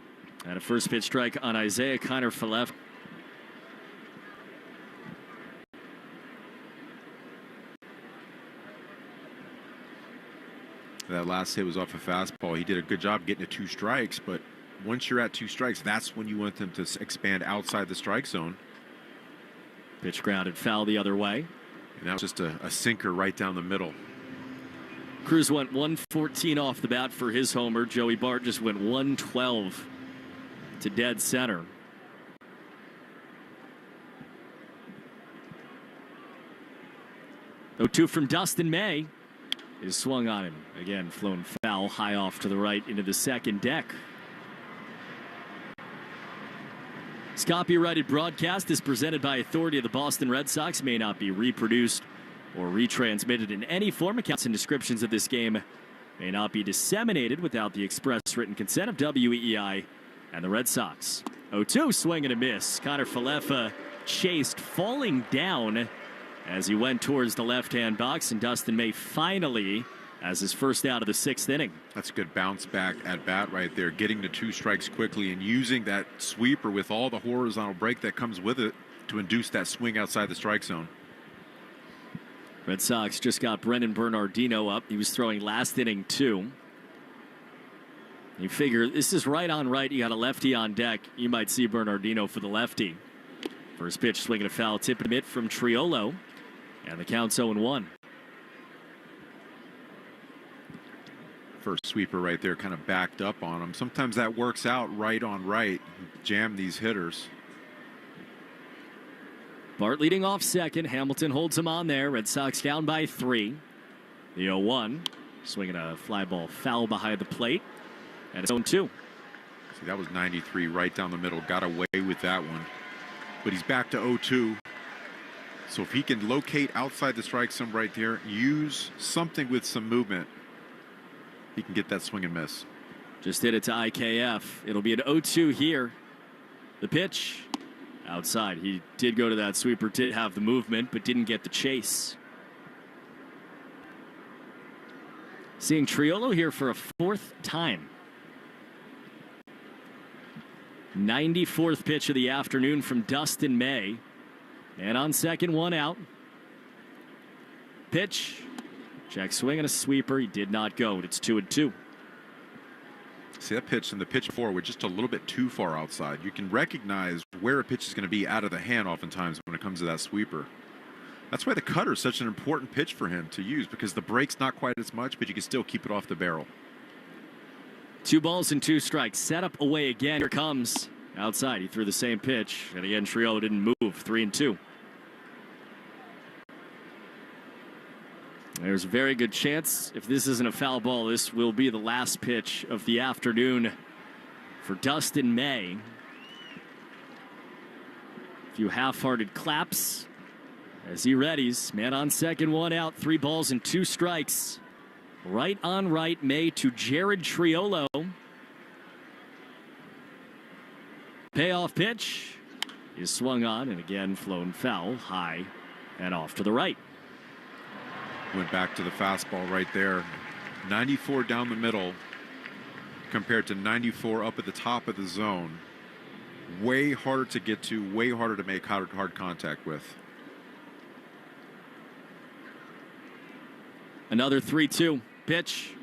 Speaker 3: And a first pitch strike on Isaiah Kiner-Falefa.
Speaker 14: That last hit was off a fastball. He did a good job getting to 2 strikes, but once you're at 2 strikes, that's when you want them to expand outside the strike zone.
Speaker 3: Pitch grounded foul the other way.
Speaker 14: And that was just a sinker right down the middle.
Speaker 3: Cruz went 114 off the bat for his homer. Joey Bart just went 112 to dead center. Oh, 2 from Dustin May is swung on him. Again, flown foul high off to the right into the second deck. This copyrighted broadcast is presented by authority of the Boston Red Sox. May not be reproduced or retransmitted in any form. Accounts and descriptions of this game may not be disseminated without the express written consent of WEEI and the Red Sox. 0-2, swing and a miss. Kiner-Falefa chased, falling down as he went towards the left-hand box, and Dustin May finally has his first out of the 6th inning.
Speaker 14: That's a good bounce back at bat right there, getting to 2 strikes quickly and using that sweeper with all the horizontal break that comes with it to induce that swing outside the strike zone.
Speaker 3: Red Sox just got Brendan Bernardino up. He was throwing last inning too. You figure this is right on right. You got a lefty on deck. You might see Bernardino for the lefty. First pitch, swinging a foul tip and mitt from Triolo. And the count's 0-1.
Speaker 14: First sweeper right there, kind of backed up on him. Sometimes that works out right on right. Jam these hitters.
Speaker 3: Bart leading off second. Hamilton holds him on there. Red Sox down by 3. The 0-1. Swinging a fly ball foul behind the plate. And it's 0-2.
Speaker 14: See, that was 93 right down the middle. Got away with that one. But he's back to 0-2. So if he can locate outside the strike zone right there, use something with some movement, he can get that swing and miss.
Speaker 3: Just hit it to IKF. It'll be an 0-2 here. The pitch outside. He did go to that sweeper, did have the movement, but didn't get the chase. Seeing Triolo here for a 4th time. 94th pitch of the afternoon from Dustin May. And on second, 1 out. Pitch. Check swing and a sweeper. He did not go. It's 2-2.
Speaker 14: See, that pitch and the pitch before were just a little bit too far outside. You can recognize where a pitch is going to be out of the hand oftentimes when it comes to that sweeper. That's why the cutter is such an important pitch for him to use, because the break's not quite as much, but you can still keep it off the barrel.
Speaker 3: 2 balls and 2 strikes. Set up away again. Here comes outside. He threw the same pitch. And again, Triolo didn't move. 3-2. There's a very good chance, if this isn't a foul ball, this will be the last pitch of the afternoon for Dustin May. A few half-hearted claps as he readies. Man on second, 1 out, 3 balls and 2 strikes. Right on right, May to Jared Triolo. Payoff pitch is swung on and again flown foul, high and off to the right.
Speaker 14: Went back to the fastball right there. 94 down the middle compared to 94 up at the top of the zone. Way harder to get to, way harder to make hard contact with.
Speaker 3: Another 3-2 pitch.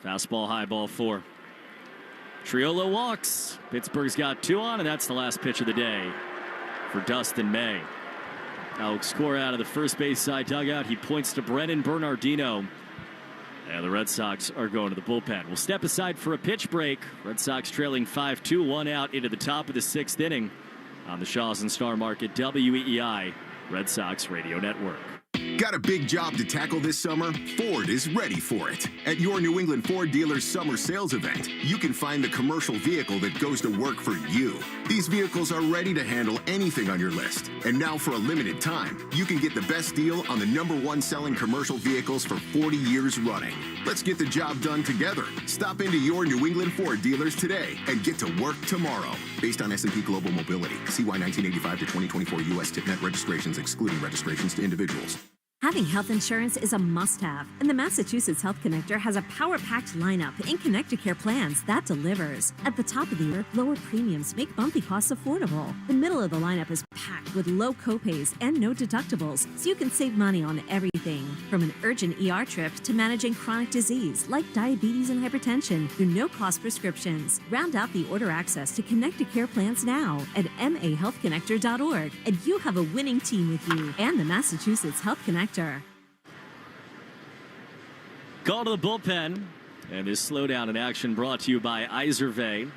Speaker 3: Fastball, high, ball 4. Triolo walks. Pittsburgh's got 2 on, and that's the last pitch of the day for Dustin May. Alex Cora out of the first base side dugout. He points to Brennan Bernardino. And the Red Sox are going to the bullpen. We'll step aside for a pitch break. Red Sox trailing 5-2, 1 out into the top of the 6th inning on the Shaws and Star Market WEEI Red Sox Radio Network.
Speaker 17: Got a big job to tackle this summer? Ford is ready for it. At your New England Ford dealer's summer sales event, you can find the commercial vehicle that goes to work for you. These vehicles are ready to handle anything on your list. And now for a limited time, you can get the best deal on the #1 selling commercial vehicles for 40 years running. Let's get the job done together. Stop into your New England Ford dealers today and get to work tomorrow. Based on S&P Global Mobility. CY 1985 to 2024 U.S. TIPNet registrations excluding registrations to individuals.
Speaker 20: Having health insurance is a must-have, and the Massachusetts Health Connector has a power-packed lineup in Connect-to-Care plans that delivers. At the top of the year, lower premiums make bumpy costs affordable. The middle of the lineup is packed with low copays and no deductibles, so you can save money on everything. From an urgent ER trip to managing chronic disease like diabetes and hypertension through no-cost prescriptions. Round out the order access to Connect-to-Care plans now at mahealthconnector.org, and you have a winning team with you and the Massachusetts Health Connector.
Speaker 3: Call to the bullpen, and this slowdown in action brought to you by Iservay.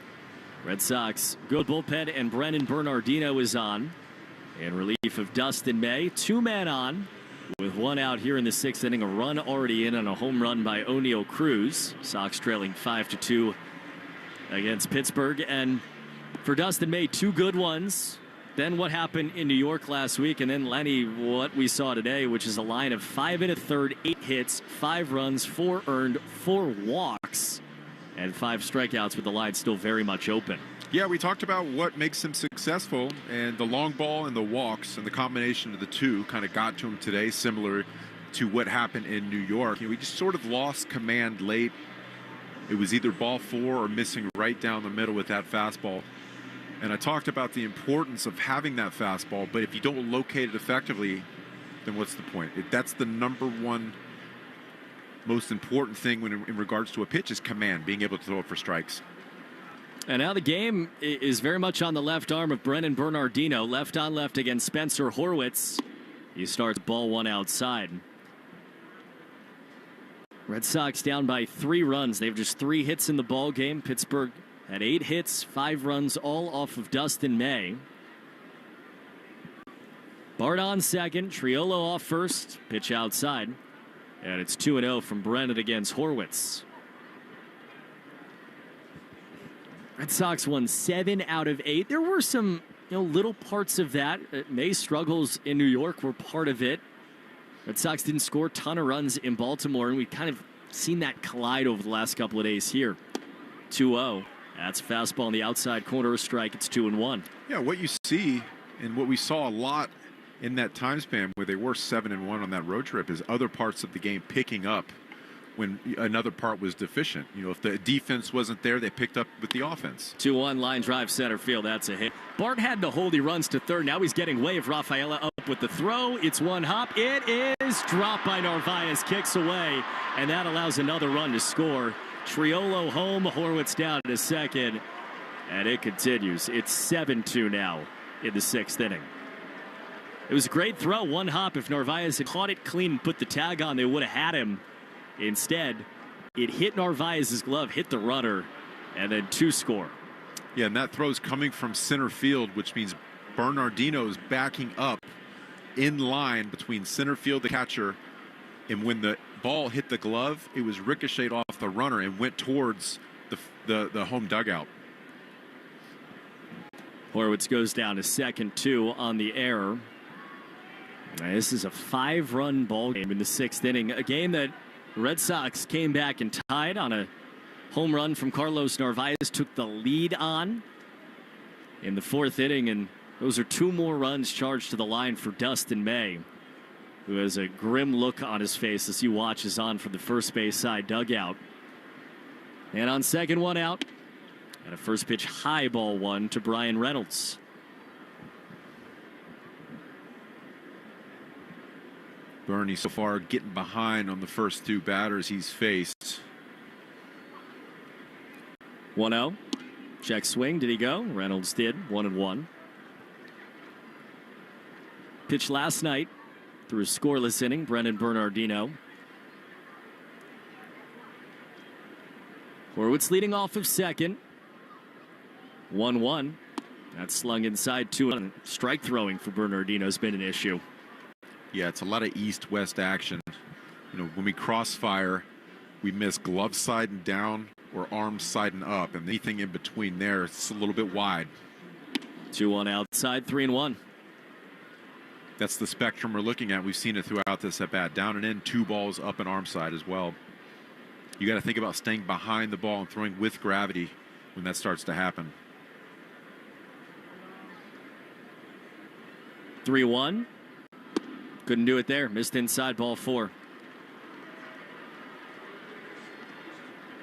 Speaker 3: Red Sox good bullpen, and Brennan Bernardino is on in relief of Dustin May. 2 men on with 1 out here in the 6th inning. A run already in on a home run by O'Neal Cruz. Sox trailing 5-2 against Pittsburgh, and for Dustin May, 2 good ones. Then what happened in New York last week, and then Lenny, what we saw today, which is a line of 5 1/3, 8 hits, 5 runs, 4 earned, 4 walks, and 5 strikeouts, with the line still very much open.
Speaker 14: Yeah, we talked about what makes him successful, and the long ball and the walks, and the combination of the two kind of got to him today, similar to what happened in New York. We just sort of lost command late. It was either ball 4 or missing right down the middle with that fastball. And I talked about the importance of having that fastball, but if you don't locate it effectively, then what's the point? That's the #1 most important thing when in regards to a pitch is command, being able to throw it for strikes.
Speaker 3: And now the game is very much on the left arm of Brennan Bernardino. Left on left against Spencer Horwitz. He starts ball 1 outside. Red Sox down by 3 runs. They have just 3 hits in the ball game. Pittsburgh had 8 hits, 5 runs, all off of Dustin May. Bart on second, Triolo off first, pitch outside. And it's 2-0 from Brennan against Horwitz. Red Sox won 7 out of 8. There were some little parts of that. May's struggles in New York were part of it. Red Sox didn't score a ton of runs in Baltimore, and we've kind of seen that collide over the last couple of days here. 2-0. That's a fastball in the outside corner, a strike. It's 2-1.
Speaker 14: Yeah, what you see and what we saw a lot in that time span where they were 7-1 on that road trip is other parts of the game picking up when another part was deficient. If the defense wasn't there, they picked up with the offense.
Speaker 3: 2-1 line drive center field. That's a hit. Bart had to hold. He runs to third. Now he's getting waved. Rafaela up with the throw. It's one hop. It is dropped by Narvaez. Kicks away, and that allows another run to score. Triolo home. Horwitz down to second, and it continues. It's 7-2 now in the 6th inning. It was a great throw. One hop. If Narvaez had caught it clean and put the tag on, they would have had him. Instead, it hit Narvaez's glove, hit the runner, and then 2 score.
Speaker 14: Yeah, and that throw's coming from center field, which means Bernardino's backing up in line between center field, the catcher, and when the ball hit the glove, it was ricocheted off the runner and went towards the home dugout.
Speaker 3: Horwitz goes down to second, 2 on the error. Now, this is a 5-run ball game in the 6th inning, a game that Red Sox came back and tied on a home run from Carlos Narvaez, took the lead on in the 4th inning, and those are 2 more runs charged to the line for Dustin May, who has a grim look on his face as he watches on from the first base side dugout. And on second, 1 out, and a first pitch high ball 1 to Brian Reynolds.
Speaker 14: Bernie so far getting behind on the first 2 batters he's faced.
Speaker 3: 1-0. Check swing. Did he go? Reynolds did. 1-1. Pitched last night through a scoreless inning. Brendan Bernardino. Horwitz leading off of second. 1-1. That's slung inside 2. Strike throwing for Bernardino has been an issue.
Speaker 14: Yeah, it's a lot of east-west action. When we crossfire, we miss glove siding down or arm siding up, and anything in between there, it's a little bit wide.
Speaker 3: 2-1 outside, 3-1.
Speaker 14: That's the spectrum we're looking at. We've seen it throughout this at-bat. Down and in, 2 balls up and arm side as well. You got to think about staying behind the ball and throwing with gravity when that starts to happen.
Speaker 3: 3-1. Couldn't do it there. Missed inside, ball 4.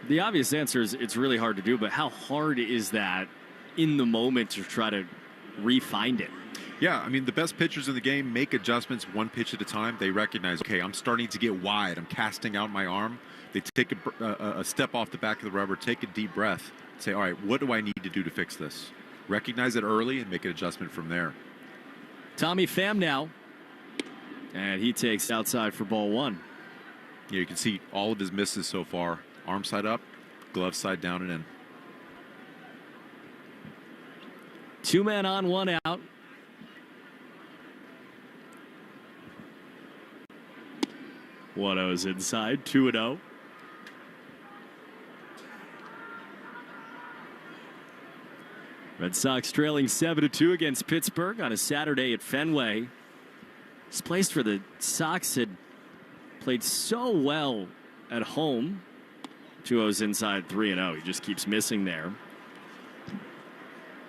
Speaker 3: The obvious answer is it's really hard to do, but how hard is that in the moment to try to re-find it?
Speaker 14: Yeah, I mean, the best pitchers in the game make adjustments 1 pitch at a time. They recognize, okay, I'm starting to get wide. I'm casting out my arm. They take a step off the back of the rubber, take a deep breath, say, all right, what do I need to do to fix this? Recognize it early and make an adjustment from there.
Speaker 3: Tommy Pham now. And he takes outside for ball 1.
Speaker 14: Yeah, you can see all of his misses so far. Arm side up, glove side down and in.
Speaker 3: 2 men on, 1 out. One is inside, 2-0. Red Sox trailing 7-2 against Pittsburgh on a Saturday at Fenway. This place where the Sox had played so well at home. 2-0's inside, 3-0. He just keeps missing there.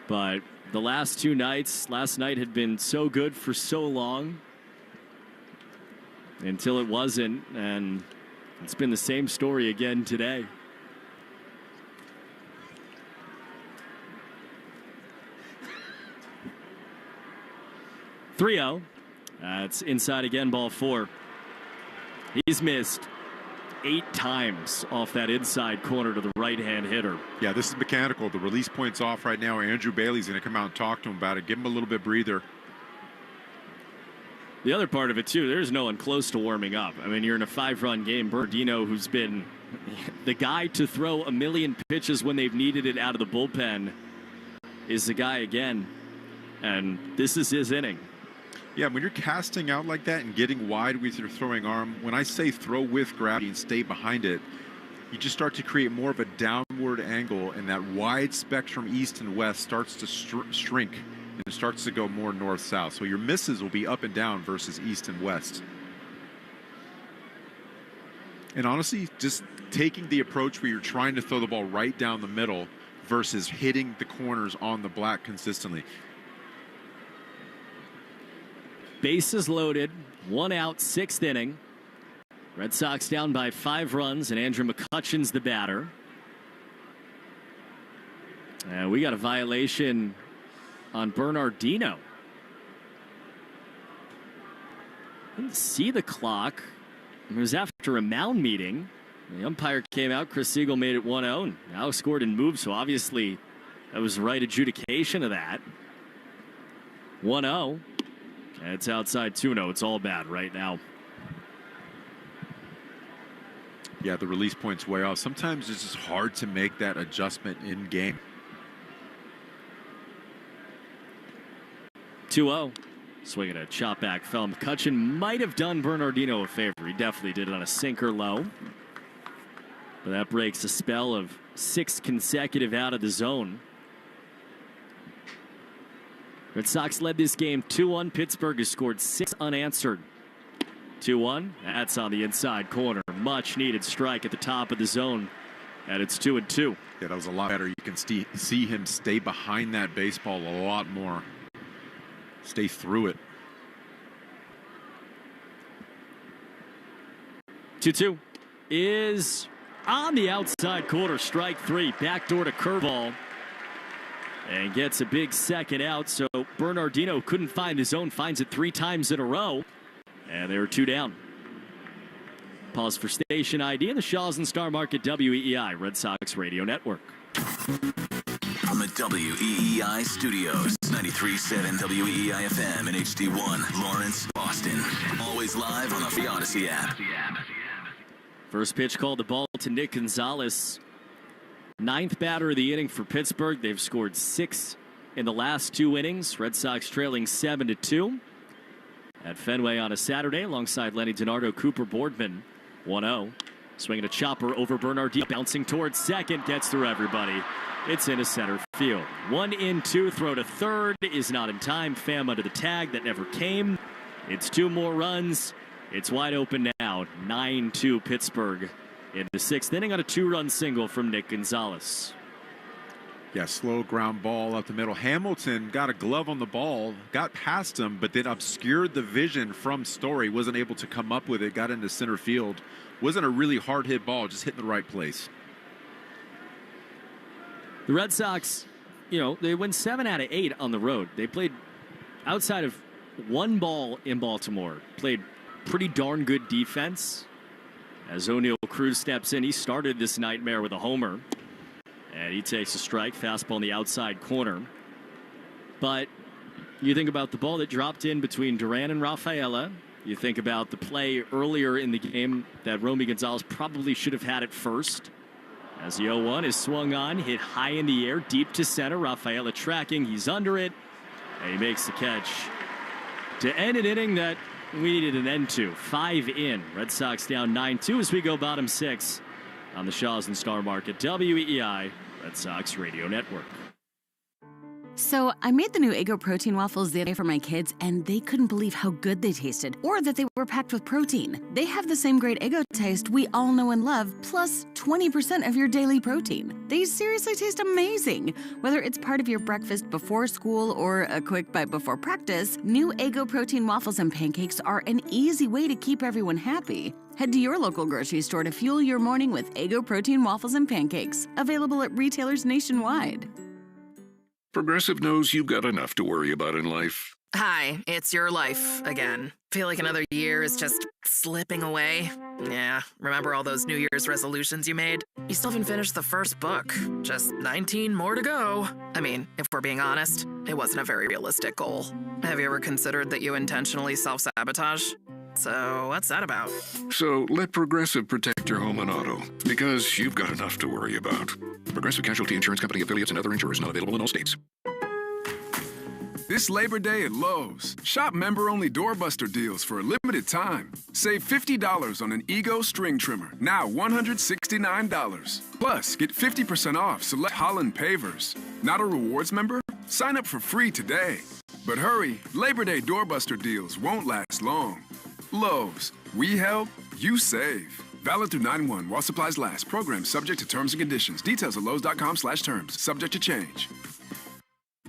Speaker 3: But the last 2 nights, last night had been so good for so long until it wasn't, and it's been the same story again today. .3-0. That's inside again, ball 4. He's missed 8 times off that inside corner to the right-hand hitter.
Speaker 14: Yeah, this is mechanical. The release point's off right now. Andrew Bailey's going to come out and talk to him about it. Give him a little bit breather.
Speaker 3: The other part of it, too, there's no one close to warming up. I mean, you're in a 5-run game. Bernardino, who's been the guy to throw a million pitches when they've needed it out of the bullpen, is the guy again. And this is his inning.
Speaker 14: Yeah, when you're casting out like that and getting wide with your throwing arm, when I say throw with gravity and stay behind it, you just start to create more of a downward angle, and that wide spectrum east and west starts to shrink, and it starts to go more north-south. So your misses will be up and down versus east and west. And honestly, just taking the approach where you're trying to throw the ball right down the middle versus hitting the corners on the black consistently.
Speaker 3: Bases loaded, 1 out, 6th inning. Red Sox down by 5 runs, and Andrew McCutchen's the batter. And we got a violation on Bernardino. Didn't see the clock. It was after a mound meeting. The umpire came out. Chris Siegel made it 1-0. Now scored and moved, so obviously that was the right adjudication of that. 1-0. And it's outside 2-0. It's all bad right now.
Speaker 14: Yeah, the release point's way off. Sometimes it's just hard to make that adjustment in game.
Speaker 3: 2-0. Swinging a chop back fell. McCutchen might have done Bernardino a favor. He definitely did it on a sinker low. But that breaks a spell of 6 consecutive out of the zone. Red Sox led this game 2-1. Pittsburgh has scored 6 unanswered. 2-1. That's on the inside corner. Much needed strike at the top of the zone. And it's 2-2.
Speaker 14: Yeah, that was a lot better. You can see him stay behind that baseball a lot more. Stay through it.
Speaker 3: 2-2 is on the outside corner. Strike 3. Backdoor to curveball. And gets a big second out. So Bernardino couldn't find his zone. Finds it 3 times in a row. And they were 2 down. Pause for station ID in the Shaws and Star Market WEEI Red Sox Radio Network.
Speaker 11: From the WEEI studios, 93.7 WEEI FM and HD1, Lawrence, Boston. Always live on the Odyssey app.
Speaker 3: First pitch called the ball to Nick Gonzalez. 9th batter of the inning for Pittsburgh. They've scored 6 in the last 2 innings. Red Sox trailing 7-2. At Fenway on a Saturday alongside Lenny Dinardo, Cooper Boardman. 1-0. Swinging a chopper over Bernardino. Bouncing towards second. Gets through everybody. It's into center field. 1 in, 2. Throw to third is not in time. Pham under the tag. That never came. It's 2 more runs. It's wide open now. 9-2 Pittsburgh in the 6th inning on a 2-run single from Nick Gonzalez.
Speaker 14: Yeah, slow ground ball up the middle. Hamilton got a glove on the ball, got past him, but then obscured the vision from Story. Wasn't able to come up with it. Got into center field. Wasn't a really hard hit ball, just hitting the right place.
Speaker 3: The Red Sox, they win 7 out of 8 on the road. They played outside of 1 ball in Baltimore. Played pretty darn good defense. As O'Neal Cruz steps in, he started this nightmare with a homer. And he takes a strike, fastball in the outside corner. But you think about the ball that dropped in between Duran and Rafaela. You think about the play earlier in the game that Romy Gonzalez probably should have had it first. As the 0-1 is swung on, hit high in the air, deep to center. Rafaela tracking, he's under it, and he makes the catch to end an inning that we needed an end to. 5 in. Red Sox down 9-2 as we go bottom 6 on the Shaws and Star Market WEEI Red Sox Radio Network.
Speaker 18: So I made the new Eggo protein waffles the other day for my kids, and they couldn't believe how good they tasted, or that they were packed with protein. They have the same great Eggo taste we all know and love, plus 20% of your daily protein. They seriously taste amazing. Whether it's part of your breakfast before school or a quick bite before practice, new Eggo protein waffles and pancakes are an easy way to keep everyone happy. Head to your local grocery store to fuel your morning with Eggo protein waffles and pancakes, available at retailers nationwide.
Speaker 1: Progressive knows you've got enough to worry about in life.
Speaker 9: Hi, it's your life again. Feel like another year is just slipping away. Yeah, remember all those New Year's resolutions you made? You still haven't finished the first book. Just 19 more to go. I mean, if we're being honest, it wasn't a very realistic goal. Have you ever considered that you intentionally self-sabotage? So what's that about?
Speaker 1: So let Progressive protect your home and auto, because you've got enough to worry about. Progressive Casualty Insurance Company affiliates and other insurers not available in all states.
Speaker 10: This Labor Day at Lowe's, shop member-only doorbuster deals for a limited time. Save $50 on an Ego string trimmer, now $169. Plus, get 50% off select Holland pavers. Not a rewards member? Sign up for free today. But hurry, Labor Day doorbuster deals won't last long. Lowe's, we help, you save. Valid through 9/1 while supplies last. Program subject to terms and conditions. Details at lowes.com/terms. Subject to change.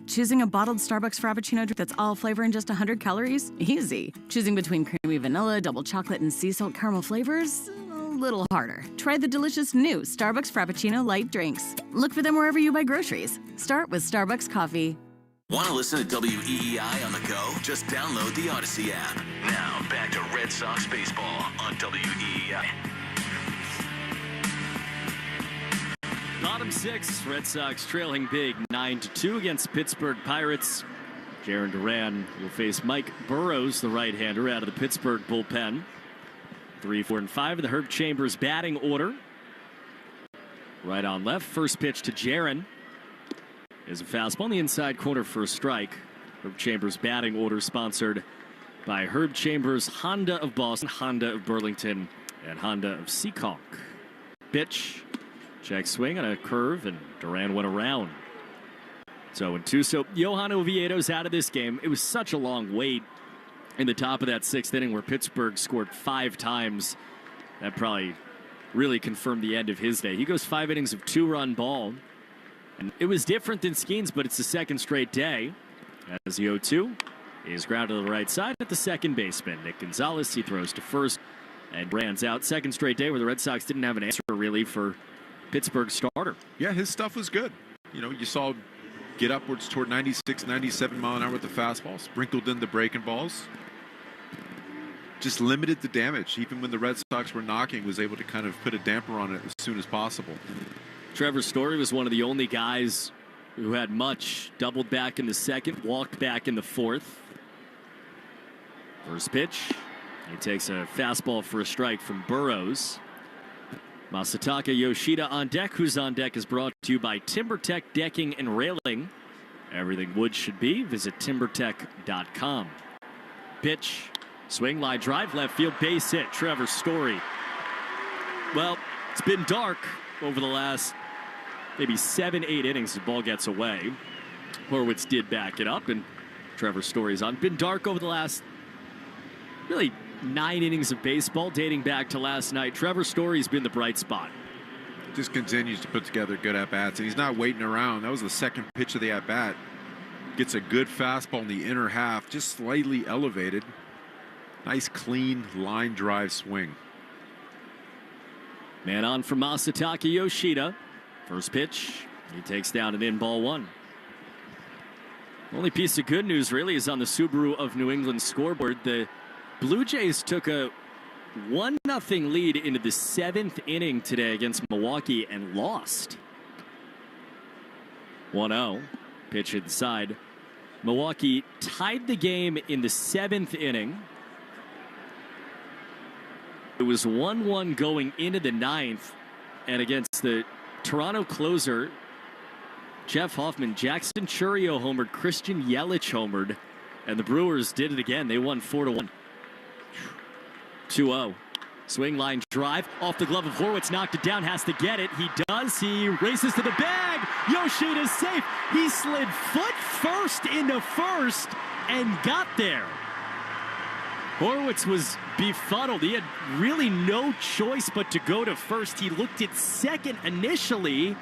Speaker 18: Choosing a bottled Starbucks Frappuccino drink that's all flavor and just 100 calories? Easy. Choosing between creamy vanilla, double chocolate, and sea salt caramel flavors? A little harder. Try the delicious new Starbucks Frappuccino light drinks. Look for them wherever you buy groceries. Start with Starbucks coffee.
Speaker 11: Want to listen to WEEI on the go? Just download the Odyssey app. Now, back to Red Sox baseball on WEEI.
Speaker 3: Bottom six, Red Sox trailing big 9-2 against Pittsburgh Pirates. Jarren Duran will face Mike Burrows, the right-hander, out of the Pittsburgh bullpen. 3, 4, and 5 of the Herb Chambers batting order. Right on left, first pitch to Jarren is a fastball in the inside corner for a strike. Herb Chambers batting order sponsored by Herb Chambers, Honda of Boston, Honda of Burlington, and Honda of Seekonk. Pitch. Check swing on a curve, and Duran went around. 0-2. So Johan Oviedo's out of this game. It was such a long wait in the top of that sixth inning where Pittsburgh scored 5 times. That probably really confirmed the end of his day. He goes 5 innings of 2-run ball. And it was different than Skeens, but it's the second straight day. As the 0-2 is grounded to the right side at the second baseman. Nick Gonzalez, he throws to first and Brand's out. Second straight day where the Red Sox didn't have an answer really for Pittsburgh starter.
Speaker 14: Yeah, his stuff was good. You know, you saw get upwards toward 96, 97 mile an hour with the fastball, sprinkled in the breaking balls. Just limited the damage. Even when the Red Sox were knocking, was able to kind of put a damper on it as soon as possible.
Speaker 3: Trevor Story was one of the only guys who had much. Doubled back in the second, walked back in the fourth. First pitch. He takes a fastball for a strike from Burrows. Masataka Yoshida on deck. Who's on deck is brought to you by TimberTech Decking and Railing. Everything wood should be. Visit timbertech.com. Pitch. Swing, line drive, left field, base hit. Trevor Story. Well, it's been dark over the last maybe 7-8 innings. The ball gets away. Horwitz did back it up, and Trevor Story's on. Been dark over the last really 9 innings of baseball dating back to last night. Trevor Story's been the bright spot.
Speaker 14: Just continues to put together good at-bats, and he's not waiting around. That was the second pitch of the at-bat. Gets a good fastball in the inner half, just slightly elevated. Nice, clean line drive swing.
Speaker 3: Man on for Masataka Yoshida. First pitch, he takes down an in, ball 1. Only piece of good news really is on the Subaru of New England scoreboard. The Blue Jays took a 1-0 lead into the 7th inning today against Milwaukee and lost. 1-0, pitch inside. Milwaukee tied the game in the 7th inning. It was 1-1 going into the 9th, and against the Toronto closer, Jeff Hoffman, Jackson Churio homered, Christian Yelich homered, and the Brewers did it again. They won 4-1. 2-0. Swing, line drive off the glove of Horwitz, knocked it down, has to get it. He does. He races to the bag. Yoshida's safe. He slid foot first into first and got there. Horwitz was befuddled. He had really no choice but to go to first. He looked at second initially.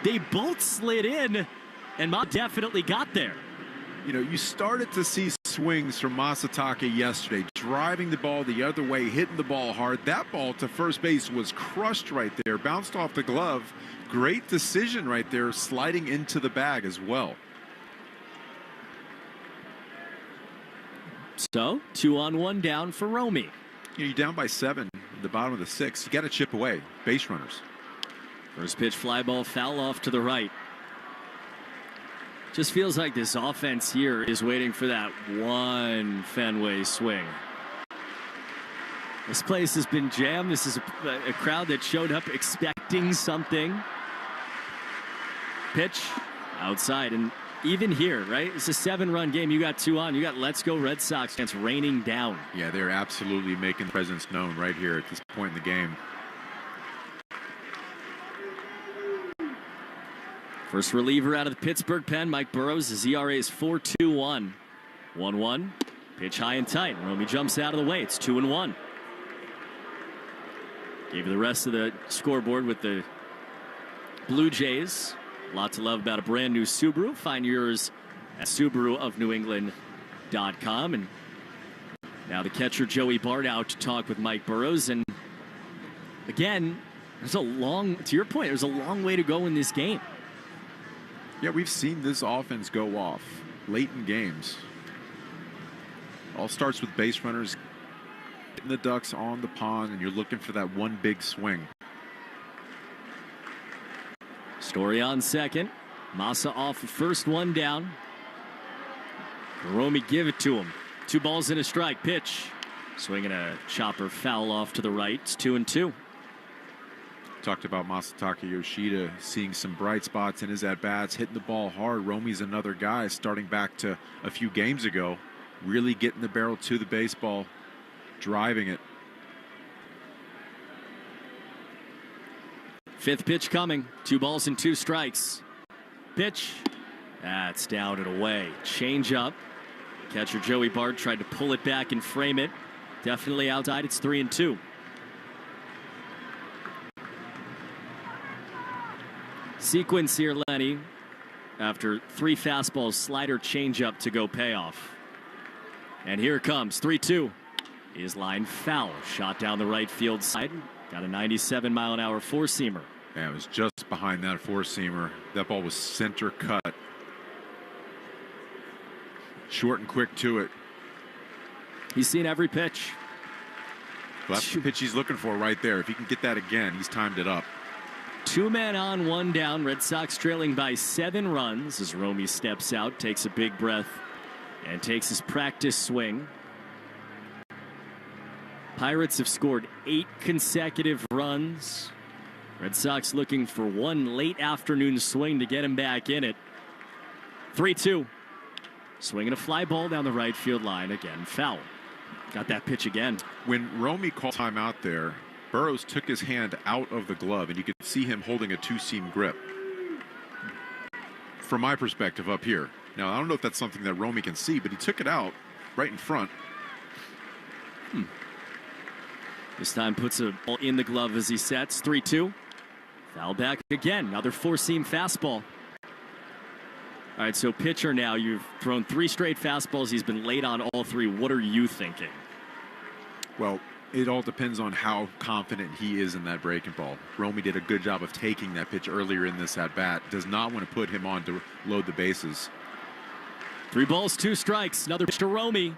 Speaker 3: They both slid in, and Ma definitely got there.
Speaker 14: You know, you started to see swings from Masataka yesterday, driving the ball the other way, hitting the ball hard. That ball to first base was crushed right there, bounced off the glove. Great decision right there, sliding into the bag as well.
Speaker 3: So, 2-on-1 down for Romy.
Speaker 14: You know, you're down by 7 in the bottom of the 6th. You got to chip away. Base runners.
Speaker 3: First pitch, fly ball, foul off to the right. Just feels like this offense here is waiting for that one Fenway swing. This place has been jammed. This is a crowd that showed up expecting something. Pitch outside, and even here, right? It's a 7-run game. You got 2 on. You got Let's Go Red Sox fans raining down.
Speaker 14: Yeah, they're absolutely making presence known right here at this point in the game.
Speaker 3: First reliever out of the Pittsburgh pen, Mike Burrows. His ERA is 4.21. 1-1. Pitch high and tight. Romy jumps out of the way. It's 2-1. Gave you the rest of the scoreboard with the Blue Jays. Lot to love about a brand new Subaru. Find yours at SubaruofNewEngland.com. And now the catcher Joey Bart out to talk with Mike Burrows. And again, to your point, there's a long way to go in this game.
Speaker 14: Yeah, we've seen this offense go off late in games. All starts with base runners getting the ducks on the pond, and you're looking for that one big swing.
Speaker 3: Story on second. Massa off the first, one down. Romy give it to him. 2 balls and a strike. Pitch. Swinging a chopper foul off to the right. It's 2-2.
Speaker 14: Talked about Masataka Yoshida seeing some bright spots in his at-bats, hitting the ball hard. Romy's another guy starting back to a few games ago, really getting the barrel to the baseball, driving it.
Speaker 3: 5th pitch coming. 2 balls and 2 strikes. Pitch. That's down and away. Change up. Catcher Joey Bart tried to pull it back and frame it. Definitely outside. It's 3-2. Sequence here, Lenny, after 3 fastballs, slider, changeup to go payoff. And here it comes, 3-2. Is line foul. Shot down the right field side. Got a 97-mile-an-hour four-seamer.
Speaker 14: Yeah, it was just behind that four-seamer. That ball was center cut. Short and quick to it.
Speaker 3: He's seen every pitch.
Speaker 14: Well, that's the pitch he's looking for right there. If he can get that again, he's timed it up.
Speaker 3: 2 men on, 1 down. Red Sox trailing by 7 runs as Romy steps out, takes a big breath, and takes his practice swing. Pirates have scored 8 consecutive runs. Red Sox looking for 1 late afternoon swing to get him back in it. 3-2. Swinging a fly ball down the right field line. Again, foul. Got that pitch again.
Speaker 14: When Romy called time out there, Burrows took his hand out of the glove, and you could see him holding a 2-seam grip. From my perspective up here. Now, I don't know if that's something that Romy can see, but he took it out right in front.
Speaker 3: This time puts a ball in the glove as he sets. 3-2. Foul back again. Another 4-seam fastball. All right, so pitcher now. You've thrown 3 straight fastballs. He's been late on all 3. What are you thinking?
Speaker 14: Well, it all depends on how confident he is in that breaking ball. Romy did a good job of taking that pitch earlier in this at-bat. Does not want to put him on to load the bases.
Speaker 3: 3 balls, 2 strikes. Another pitch to Romy.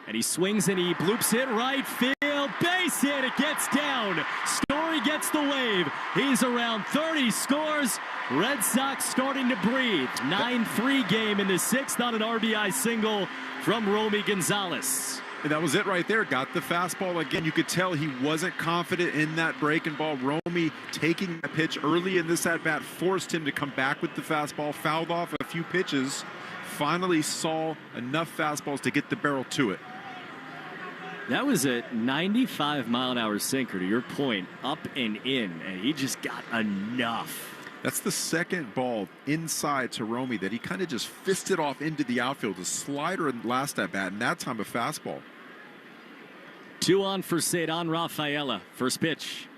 Speaker 3: And he swings and he bloops it right field. Base hit. It gets down. Story gets the wave. He's around 30. Scores. Red Sox starting to breathe. 9-3 game in the 6th on an RBI single from Romy Gonzalez.
Speaker 14: And that was it right there. Got the fastball again. You could tell he wasn't confident in that breaking ball. Romy taking a pitch early in this at-bat forced him to come back with the fastball. Fouled off a few pitches. Finally saw enough fastballs to get the barrel to it.
Speaker 3: That was a 95-mile-an-hour sinker, to your point, up and in, and he just got enough.
Speaker 14: That's the second ball inside to Romy that he kind of just fisted off into the outfield. A slider in last at bat, and that time a fastball.
Speaker 3: 2 on for Cedon Rafaela. First pitch,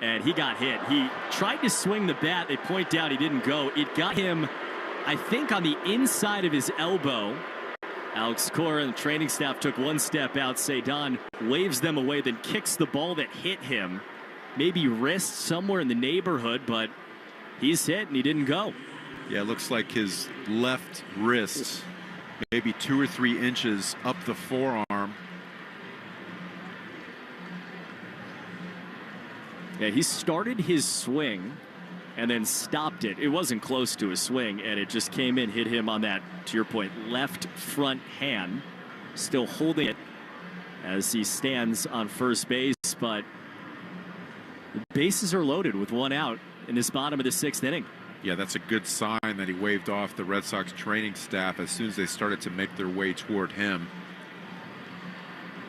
Speaker 3: and he got hit. He tried to swing the bat. They point out he didn't go. It got him, I think, on the inside of his elbow. Alex Cora and the training staff took 1 step out. Cedon waves them away, then kicks the ball that hit him. Maybe wrist somewhere in the neighborhood, but he's hit and he didn't go.
Speaker 14: Yeah, it looks like his left wrist, maybe 2 or 3 inches up the forearm.
Speaker 3: Yeah, he started his swing and then stopped it. It wasn't close to a swing, and it just came in, hit him on that, to your point, left front hand. Still holding it as he stands on first base, but the bases are loaded with one out in this bottom of the 6th inning.
Speaker 14: Yeah, that's a good sign that he waved off the Red Sox training staff as soon as they started to make their way toward him.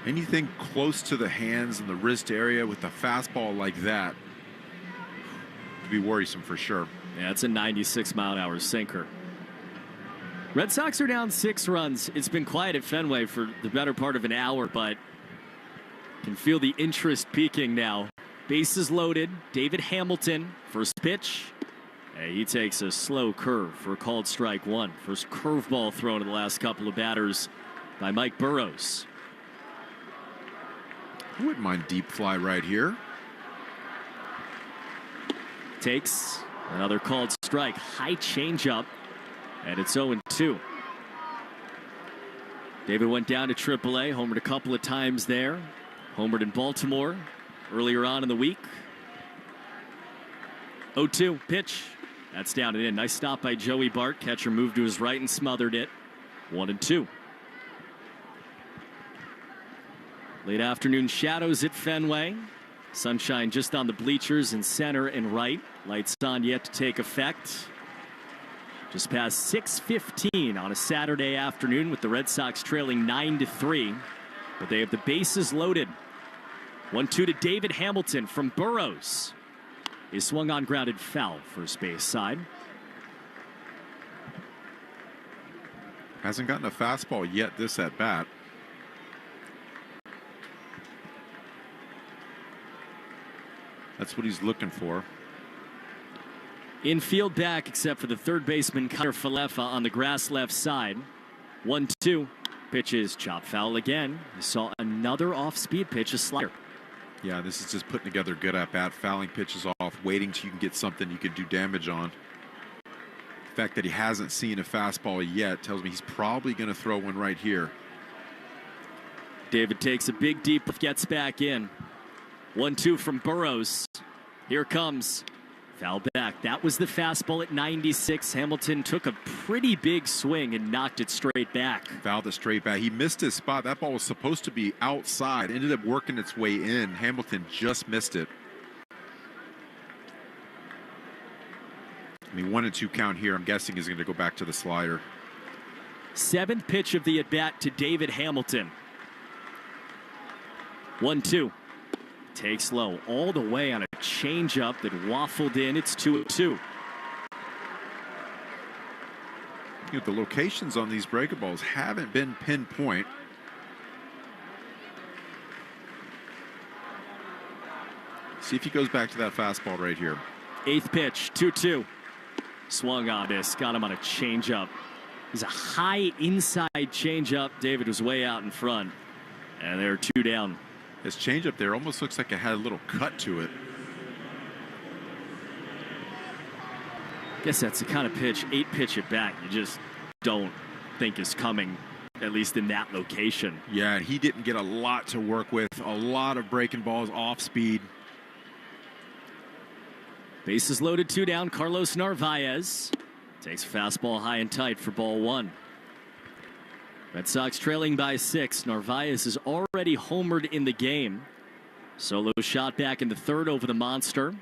Speaker 14: Anything close to the hands and the wrist area with a fastball like that could be worrisome for sure.
Speaker 3: Yeah, it's a 96-mile-an-hour sinker. Red Sox are down 6 runs. It's been quiet at Fenway for the better part of an hour, but can feel the interest peaking now. Bases loaded. David Hamilton, first pitch. And he takes a slow curve for a called strike one. First curveball thrown to the last couple of batters by Mike Burrows.
Speaker 14: I wouldn't mind deep fly right here.
Speaker 3: Takes another called strike. High changeup. And it's 0-2. David went down to AAA, homered a couple of times there. Homered in Baltimore earlier on in the week. 0-2 pitch. That's down and in. Nice stop by Joey Bart. Catcher moved to his right and smothered it. 1-2. Late afternoon shadows at Fenway. Sunshine just on the bleachers in center and right. Lights on yet to take effect. Just past 6:15 on a Saturday afternoon with the Red Sox trailing 9-3. But they have the bases loaded. 1-2 to David Hamilton from Burrows. He swung on, grounded foul, first base side.
Speaker 14: Hasn't gotten a fastball yet this at bat. That's what he's looking for.
Speaker 3: Infield back, except for the third baseman, Kyer Falefa, on the grass left side. 1-2. Pitches, chop foul again. You saw another off-speed pitch, a slider.
Speaker 14: Yeah, this is just putting together good at-bat, fouling pitches off, waiting till you can get something you can do damage on. The fact that he hasn't seen a fastball yet tells me he's probably going to throw one right here.
Speaker 3: David takes a big deep, gets back in. 1-2 from Burrows. Here comes. Foul back. That was the fastball at 96. Hamilton took a pretty big swing and knocked it straight back.
Speaker 14: Fouled it straight back. He missed his spot. That ball was supposed to be outside. Ended up working its way in. Hamilton just missed it. I mean, 1-2 count here, I'm guessing, is going to go back to the slider.
Speaker 3: 7th pitch of the at-bat to David Hamilton. 1-2. Takes low all the way on a changeup that waffled in. It's 2-2.
Speaker 14: You know, the locations on these breaker balls haven't been pinpoint. See if he goes back to that fastball right here.
Speaker 3: 8th pitch, 2-2. Swung on this, got him on a changeup. It was a high inside changeup. David was way out in front, and they're 2 down.
Speaker 14: His changeup there almost looks like it had a little cut to it.
Speaker 3: Guess that's the kind of pitch, 8-pitch at bat, you just don't think is coming, at least in that location.
Speaker 14: Yeah, and he didn't get a lot to work with. A lot of breaking balls off speed.
Speaker 3: Bases loaded, 2 down. Carlos Narvaez takes a fastball high and tight for ball 1. Red Sox trailing by 6. Narvaez is already homered in the game. Solo shot back in the 3rd over the monster.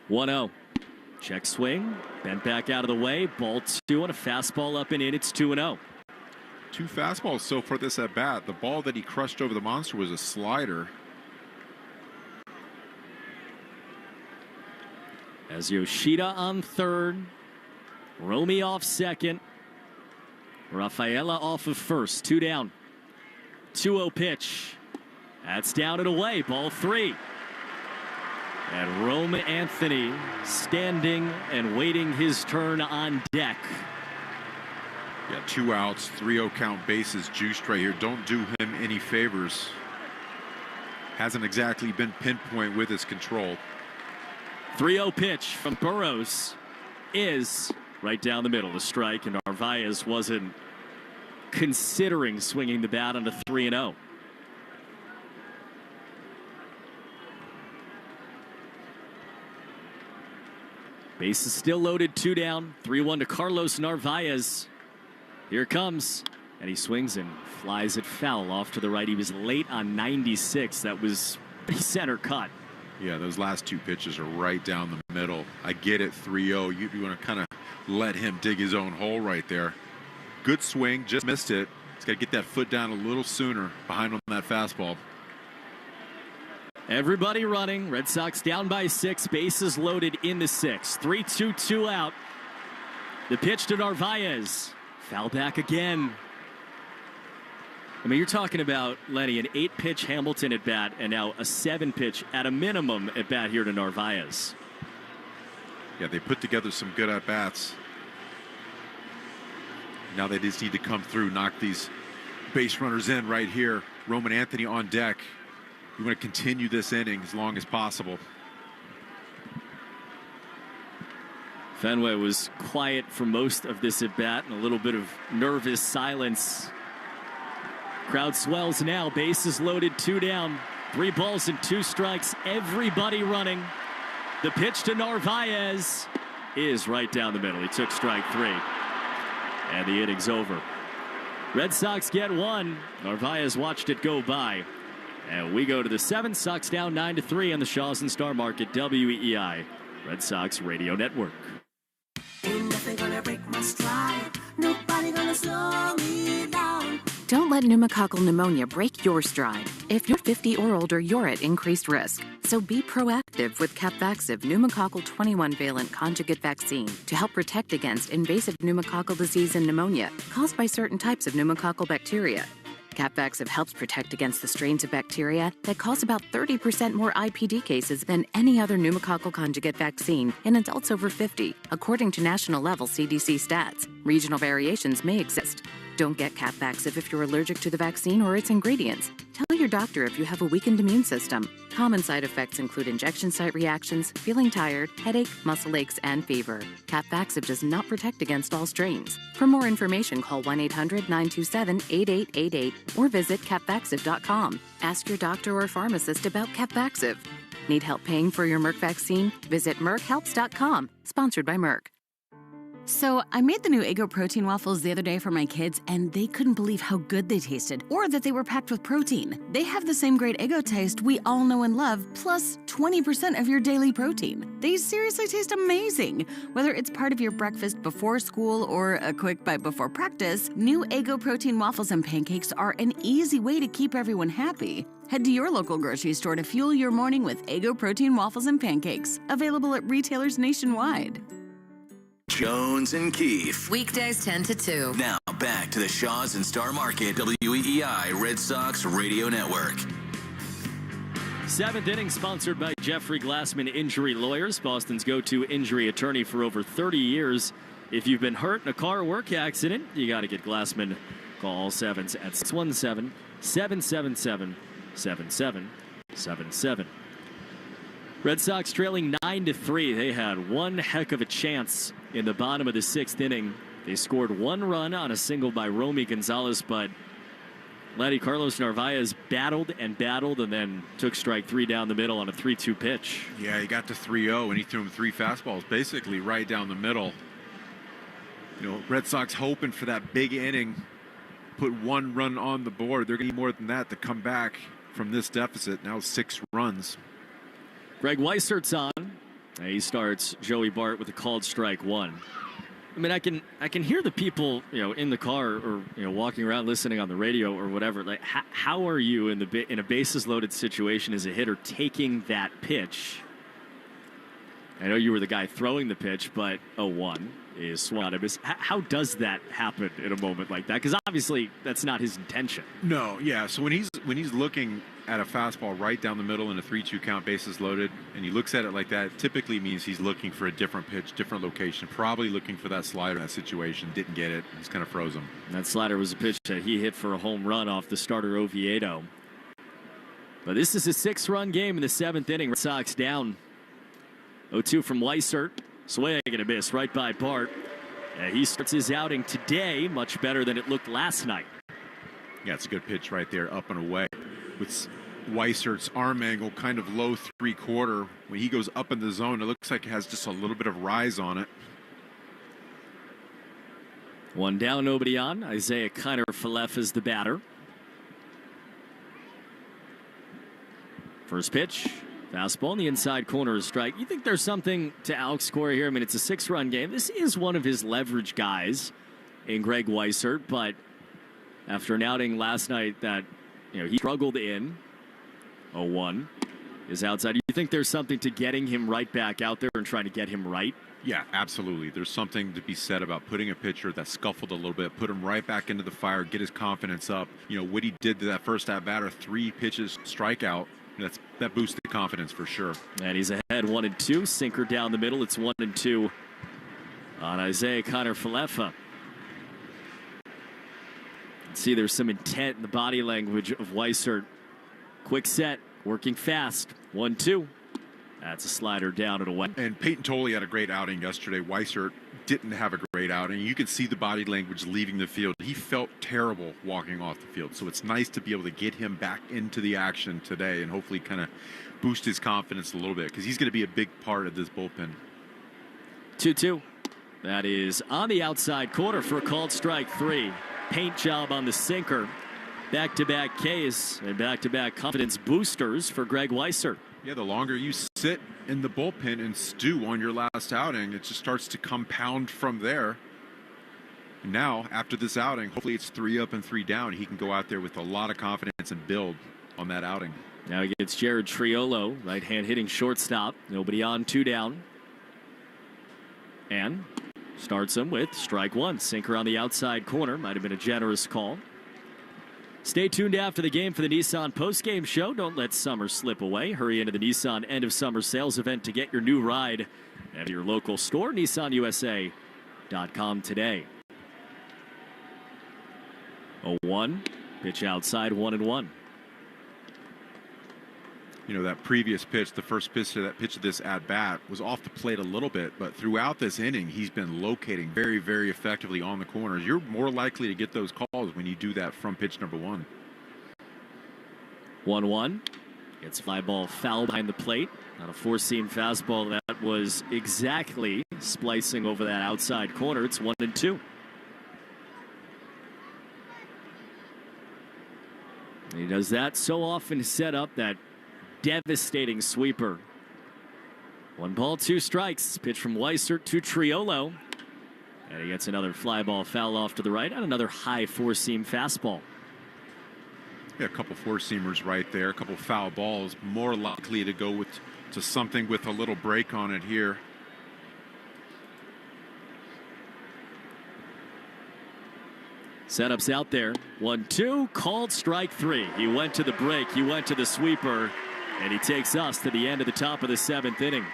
Speaker 3: One-0. Check swing. Bent back out of the way. Ball 2 and a fastball up and in. It's 2-0.
Speaker 14: 2 fastballs so far this at bat. The ball that he crushed over the monster was a slider.
Speaker 3: As Yoshida on 3rd. Romy off 2nd. Rafaela off of 1st. 2 down. 2-0 pitch. That's down and away. Ball 3. And Rome Anthony standing and waiting his turn on deck.
Speaker 14: Yeah, 2 outs, 3-0 count, bases juiced right here. Don't do him any favors. Hasn't exactly been pinpoint with his control.
Speaker 3: 3-0 pitch from Burrows is right down the middle. The strike, and Narvaez wasn't considering swinging the bat on a 3-0. Base is still loaded, 2 down, 3-1 to Carlos Narvaez. Here it comes, and he swings and flies it foul off to the right. He was late on 96. That was pretty center cut.
Speaker 14: Yeah, those last 2 pitches are right down the middle. I get it, 3-0. You want to kind of let him dig his own hole right there. Good swing, just missed it. He's got to get that foot down a little sooner behind on that fastball.
Speaker 3: Everybody running. Red Sox down by 6. Bases loaded in the 6th. 3-2, 2 out. The pitch to Narvaez. Foul back again. I mean, you're talking about, Lenny, an 8-pitch Hamilton at bat and now a 7-pitch at a minimum at bat here to Narvaez.
Speaker 14: Yeah, they put together some good at bats. Now they just need to come through, knock these base runners in right here. Roman Anthony on deck. We want to continue this inning as long as possible.
Speaker 3: Fenway was quiet for most of this at bat and a little bit of nervous silence. Crowd swells now. Bases loaded, 2 down. 3 balls and 2 strikes. Everybody running. The pitch to Narvaez is right down the middle. He took strike 3. And the inning's over. Red Sox get 1. Narvaez watched it go by. And we go to the 7th. Sox down 9-3 on the Shaws and Star Market WEEI Red Sox Radio Network.
Speaker 8: Ain't nothing gonna break my stride. Nobody gonna slow me down.
Speaker 13: Don't let pneumococcal pneumonia break your stride. If you're 50 or older, you're at increased risk. So be proactive with Capvaxive pneumococcal 21-valent conjugate vaccine to help protect against invasive pneumococcal disease and pneumonia caused by certain types of pneumococcal bacteria. Capvaxive helps protect against the strains of bacteria that cause about 30% more IPD cases than any other pneumococcal conjugate vaccine in adults over 50, according to national-level CDC stats. Regional variations may exist. Don't get Capvaxive if you're allergic to the vaccine or its ingredients. Tell your doctor if you have a weakened immune system. Common side effects include injection site reactions, feeling tired, headache, muscle aches, and fever. Capvaxive does not protect against all strains. For more information, call 1-800-927-8888 or visit capvaxive.com. Ask your doctor or pharmacist about Capvaxive. Need help paying for your Merck vaccine? Visit merckhelps.com. Sponsored by Merck.
Speaker 18: So, I made the new Eggo protein waffles the other day for my kids, and they couldn't believe how good they tasted, or that they were packed with protein. They have the same great Eggo taste we all know and love, plus 20% of your daily protein. They seriously taste amazing. Whether it's part of your breakfast before school or a quick bite before practice, new Eggo protein waffles and pancakes are an easy way to keep everyone happy. Head to your local grocery store to fuel your morning with Eggo protein waffles and pancakes, available at retailers nationwide.
Speaker 11: Jones and Keefe.
Speaker 19: Weekdays 10 to 2.
Speaker 11: Now back to the Shaws and Star Market WEEI Red Sox Radio Network.
Speaker 3: 7th inning sponsored by Jeffrey Glassman Injury Lawyers, Boston's go-to injury attorney for over 30 years. If you've been hurt in a car or work accident, you got to get Glassman. Call all 7s at 617-777-7777. Red Sox trailing 9-3. They had one heck of a chance in the bottom of the 6th inning. They scored 1 run on a single by Romy Gonzalez, but Carlos Narvaez battled and then took strike 3 down the middle on a 3-2 pitch.
Speaker 14: Yeah, he got to 3-0 and he threw him 3 fastballs, basically right down the middle. You know, Red Sox hoping for that big inning, put 1 run on the board. They're going to need more than that to come back from this deficit. Now 6 runs.
Speaker 3: Greg Weisert's on. He starts Joey Bart with a called strike 1. I mean, I can hear the people, in the car or walking around listening on the radio or whatever. Like, how are you in a bases loaded situation as a hitter taking that pitch? I know you were the guy throwing the pitch, but 0-1 is swung. How does that happen in a moment like that? Because obviously that's not his intention.
Speaker 14: No, yeah. So when he's looking at a fastball right down the middle in a 3-2 count, bases loaded, and he looks at it like that, typically means he's looking for a different pitch, different location, probably looking for that slider in that situation. Didn't get it. He's kind of froze him.
Speaker 3: And that slider was a pitch that he hit for a home run off the starter Oviedo. But this is a 6-run game in the 7th inning. Red Sox down 0-2 from Weissert. Swing and a miss right by Bart. He starts his outing today much better than it looked last night.
Speaker 14: Yeah, it's a good pitch right there, up and away. With Weisert's arm angle kind of low 3/4. When he goes up in the zone, it looks like it has just a little bit of rise on it.
Speaker 3: One down, nobody on. Isaiah Kiner-Falefa is the batter. First pitch. Fastball in the inside corner, a strike. You think there's something to Alex Cora here? I mean, it's a 6-run game. This is one of his leverage guys in Greg Weissert, but after an outing last night that, he struggled in, 0-1 is outside. You think there's something to getting him right back out there and trying to get him right?
Speaker 14: Yeah, absolutely. There's something to be said about putting a pitcher that scuffled a little bit, put him right back into the fire, get his confidence up. What he did to that first at-batter, 3 pitches, strikeout. That boosted confidence for sure.
Speaker 3: And he's ahead 1-2. Sinker down the middle. It's 1-2 on Isaiah Kiner-Falefa. See, there's some intent in the body language of Weissert. Quick set, working fast. 1-2. That's a slider down and away.
Speaker 14: And Ptoni had a great outing yesterday. Weissert didn't have a great outing. You can see the body language leaving the field. He felt terrible walking off the field. So it's nice to be able to get him back into the action today and hopefully kind of boost his confidence a little bit because he's going to be a big part of this bullpen.
Speaker 3: 2-2. That is on the outside corner for a called strike 3. Paint job on the sinker. Back-to-back Ks and back-to-back confidence boosters for Greg Weissert.
Speaker 14: Yeah, the longer you sit in the bullpen and stew on your last outing, it just starts to compound from there. And now, after this outing, hopefully it's 3 up and 3 down. He can go out there with a lot of confidence and build on that outing.
Speaker 3: Now he gets Jared Triolo, right-hand hitting shortstop. Nobody on, 2 down. And starts him with strike 1. Sinker on the outside corner. Might have been a generous call. Stay tuned after the game for the Nissan postgame show. Don't let summer slip away. Hurry into the Nissan end of summer sales event to get your new ride at your local store, nissanusa.com today. 0-1. Pitch outside, 1-1.
Speaker 14: That previous pitch, the first pitch of this at-bat was off the plate a little bit, but throughout this inning, he's been locating very, very effectively on the corners. You're more likely to get those calls when you do that from pitch number 1.
Speaker 3: 1-1. Gets fly ball foul behind the plate. On a 4-seam fastball that was exactly splicing over that outside corner. It's 1-2. And he does that so often to set up that devastating sweeper. 1 ball, 2 strikes. Pitch from Weissert to Triolo. And he gets another fly ball foul off to the right and another high 4-seam fastball.
Speaker 14: Yeah, a couple 4-seamers right there. A couple foul balls. More likely to go to something with a little break on it here.
Speaker 3: Setups out there. 1-2. Called strike 3. He went to the break. He went to the sweeper. And he takes us to the end of the top of the 7th inning.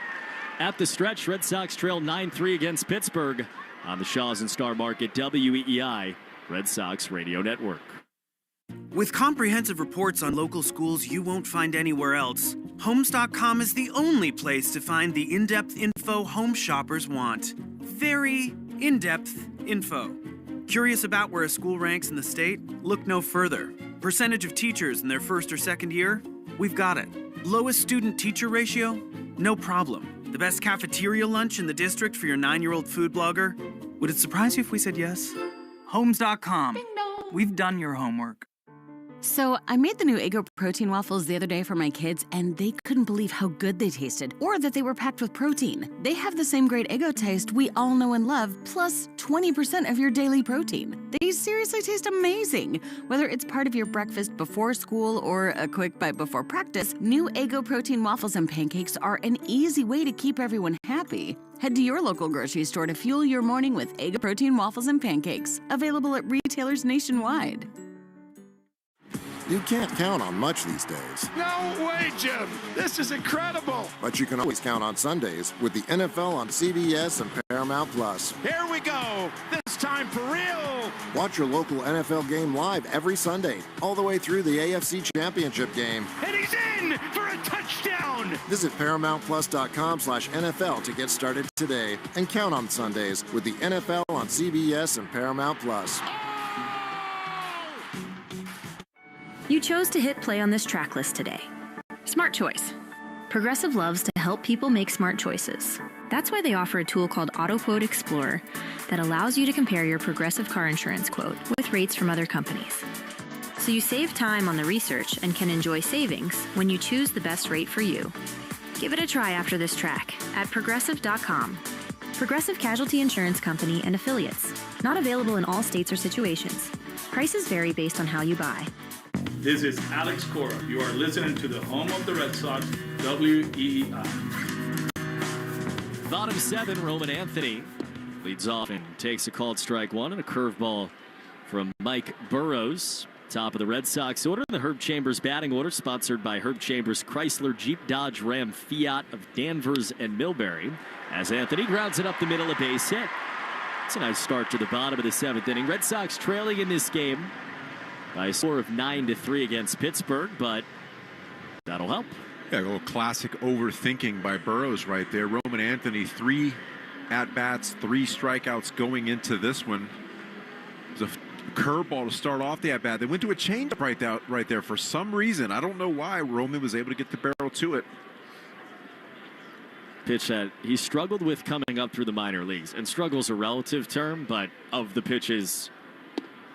Speaker 3: At the stretch, Red Sox trail 9-3 against Pittsburgh on the Shaws and Star Market WEEI Red Sox Radio Network.
Speaker 12: With comprehensive reports on local schools you won't find anywhere else, Homes.com is the only place to find the in-depth info home shoppers want. Very in-depth info. Curious about where a school ranks in the state? Look no further. Percentage of teachers in their first or second year? We've got it. Lowest student-teacher ratio? No problem. The best cafeteria lunch in the district for your 9-year-old food blogger? Would it surprise you if we said yes?
Speaker 4: Homes.com. We've done your homework.
Speaker 18: So I made the new Eggo protein waffles the other day for my kids, and they couldn't believe how good they tasted, or that they were packed with protein. They have the same great Eggo taste we all know and love, plus 20% of your daily protein. They seriously taste amazing. Whether it's part of your breakfast before school or a quick bite before practice, new Eggo protein waffles and pancakes are an easy way to keep everyone happy. Head to your local grocery store to fuel your morning with Eggo protein waffles and pancakes, available at retailers nationwide.
Speaker 16: You can't count on much these days.
Speaker 22: No way, Jim! This is incredible!
Speaker 16: But you can always count on Sundays with the NFL on CBS and Paramount Plus.
Speaker 22: Here we go! This time for real!
Speaker 16: Watch your local NFL game live every Sunday, all the way through the AFC Championship game.
Speaker 22: And he's in for a touchdown!
Speaker 16: Visit ParamountPlus.com/NFL to get started today and count on Sundays with the NFL on CBS and Paramount Plus.
Speaker 15: You chose to hit play on this track list today. Smart choice. Progressive loves to help people make smart choices. That's why they offer a tool called AutoQuote Explorer that allows you to compare your Progressive car insurance quote with rates from other companies. So you save time on the research and can enjoy savings when you choose the best rate for you. Give it a try after this track at Progressive.com. Progressive Casualty Insurance Company and Affiliates. Not available in all states or situations. Prices vary based on how you buy.
Speaker 5: This is Alex Cora. You are listening to the home of the Red Sox, WEEI.
Speaker 3: Bottom 7, Roman Anthony leads off and takes a called strike one and a curveball from Mike Burrows. Top of the Red Sox order, the Herb Chambers batting order, sponsored by Herb Chambers Chrysler, Jeep, Dodge, Ram, Fiat of Danvers and Millbury. As Anthony grounds it up the middle, a base hit. It's a nice start to the bottom of the 7th inning. Red Sox trailing in this game by a score of 9-3 against Pittsburgh, but that'll help.
Speaker 14: Yeah, a little classic overthinking by Burrows right there. Roman Anthony, 3 at-bats, 3 strikeouts going into this one. It was a curveball to start off the at-bat. They went to a changeup right there for some reason. I don't know why Roman was able to get the barrel to it.
Speaker 3: Pitch that he struggled with coming up through the minor leagues. And struggle's a relative term, but of the pitches,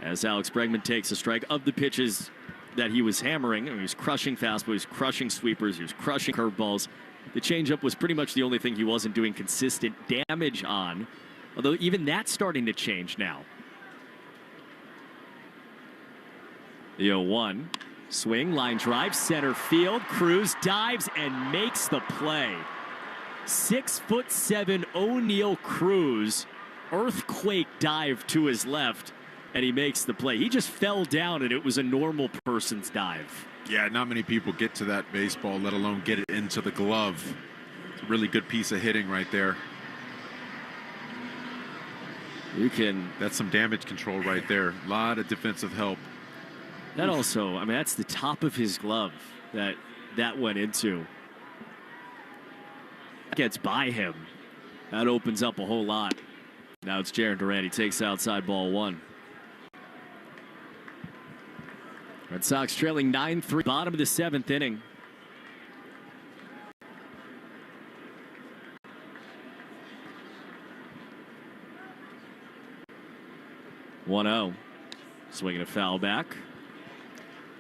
Speaker 3: as Alex Bregman takes a strike, of the pitches that he was hammering, and he was crushing fastballs, he was crushing sweepers, he was crushing curveballs. The changeup was pretty much the only thing he wasn't doing consistent damage on, although even that's starting to change now. The 0-1. Swing, line drive, center field. Cruz dives and makes the play. 6'7" O'Neal Cruz, earthquake dive to his left, and he makes the play. He just fell down, and it was a normal person's dive.
Speaker 14: Yeah, not many people get to that baseball, let alone get it into the glove. It's a really good piece of hitting right there. That's some damage control right there. A lot of defensive help.
Speaker 3: That also, I mean, that's the top of his glove that went into. Gets by him. That opens up a whole lot. Now it's Jarren Duran. He takes outside ball 1. Red Sox trailing 9-3. Bottom of the 7th inning. (1-0). Swinging a foul back.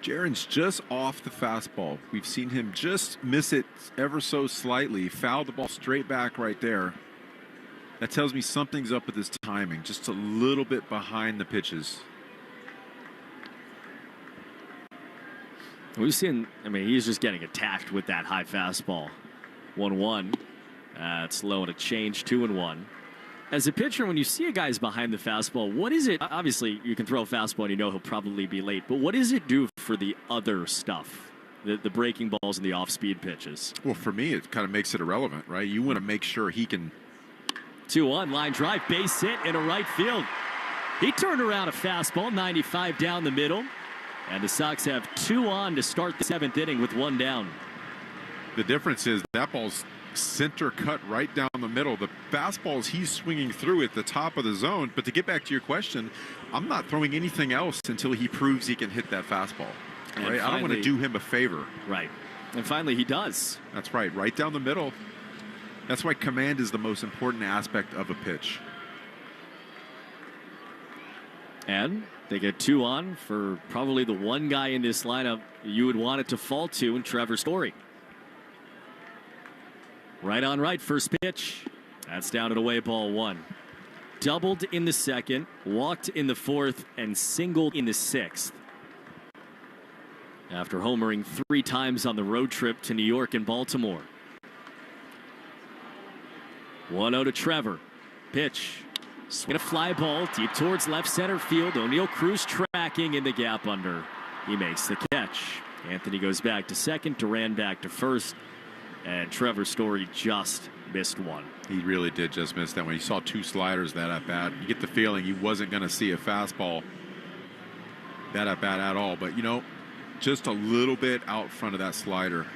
Speaker 14: Jarren's just off the fastball. We've seen him just miss it ever so slightly. Fouled the ball straight back right there. That tells me something's up with his timing. Just a little bit behind the pitches.
Speaker 3: We've seen, I mean, he's just getting attacked with that high fastball. 1-1. It's low and a change, 2-1. As a pitcher, when you see a guy's behind the fastball, what is it? Obviously, you can throw a fastball and you know he'll probably be late, but what does it do for the other stuff? The breaking balls and the off-speed pitches?
Speaker 14: Well, for me, it kind of makes it irrelevant, right? You want to make sure he can...
Speaker 3: 2-1, line drive, base hit into right field. He turned around a fastball, 95 down the middle, and the Sox have 2 on to start the 7th inning with 1 down.
Speaker 14: The difference is that ball's center cut right down the middle. The fastballs he's swinging through at the top of the zone. But to get back to your question, I'm not throwing anything else until he proves he can hit that fastball. Right? I don't want to do him a favor.
Speaker 3: Right. And finally he does.
Speaker 14: That's right down the middle. That's why command is the most important aspect of a pitch.
Speaker 3: And they get 2 on for probably the one guy in this lineup you would want it to fall to, in Trevor Story. Right on right, first pitch. That's down and away, ball 1. Doubled in the 2nd, walked in the 4th, and singled in the 6th. After homering 3 times on the road trip to New York and Baltimore. 1-0 to Trevor. Pitch. Swing a fly ball deep towards left center field. O'Neal Cruz tracking in the gap under. He makes the catch. Anthony goes back to 2nd, Duran back to 1st. And Trevor Story just missed one.
Speaker 14: He really did just miss that one. He saw 2 sliders that at bat. You get the feeling he wasn't going to see a fastball that at bat at all. But, you know, just a little bit out front of that slider.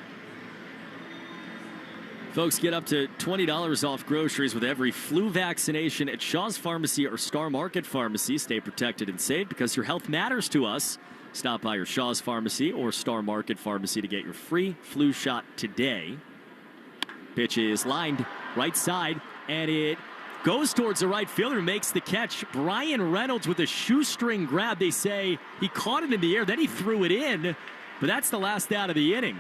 Speaker 3: Folks, get up to $20 off groceries with every flu vaccination at Shaw's Pharmacy or Star Market Pharmacy. Stay protected and safe because your health matters to us. Stop by your Shaw's Pharmacy or Star Market Pharmacy to get your free flu shot today. Pitch is lined right side, and it goes towards the right fielder, makes the catch. Brian Reynolds with a shoestring grab. They say he caught it in the air, then he threw it in, but that's the last out of the inning.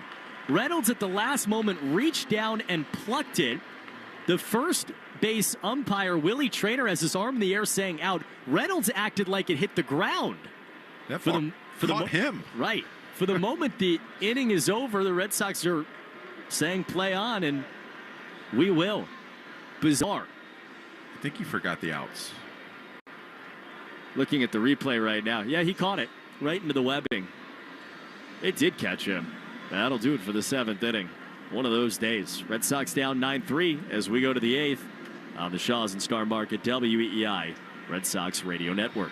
Speaker 3: Reynolds at the last moment reached down and plucked it. The first base umpire, Willie Traynor, has his arm in the air saying out. Reynolds acted like it hit the ground.
Speaker 14: That caught him.
Speaker 3: Right. For the moment the inning is over, the Red Sox are saying play on, and we will. Bizarre.
Speaker 14: I think he forgot the outs.
Speaker 3: Looking at the replay right now. Yeah, he caught it right into the webbing. It did catch him. That'll do it for the 7th inning. One of those days. Red Sox down 9-3 as we go to the 8th on the Shaw's and Star Market WEEI Red Sox Radio Network.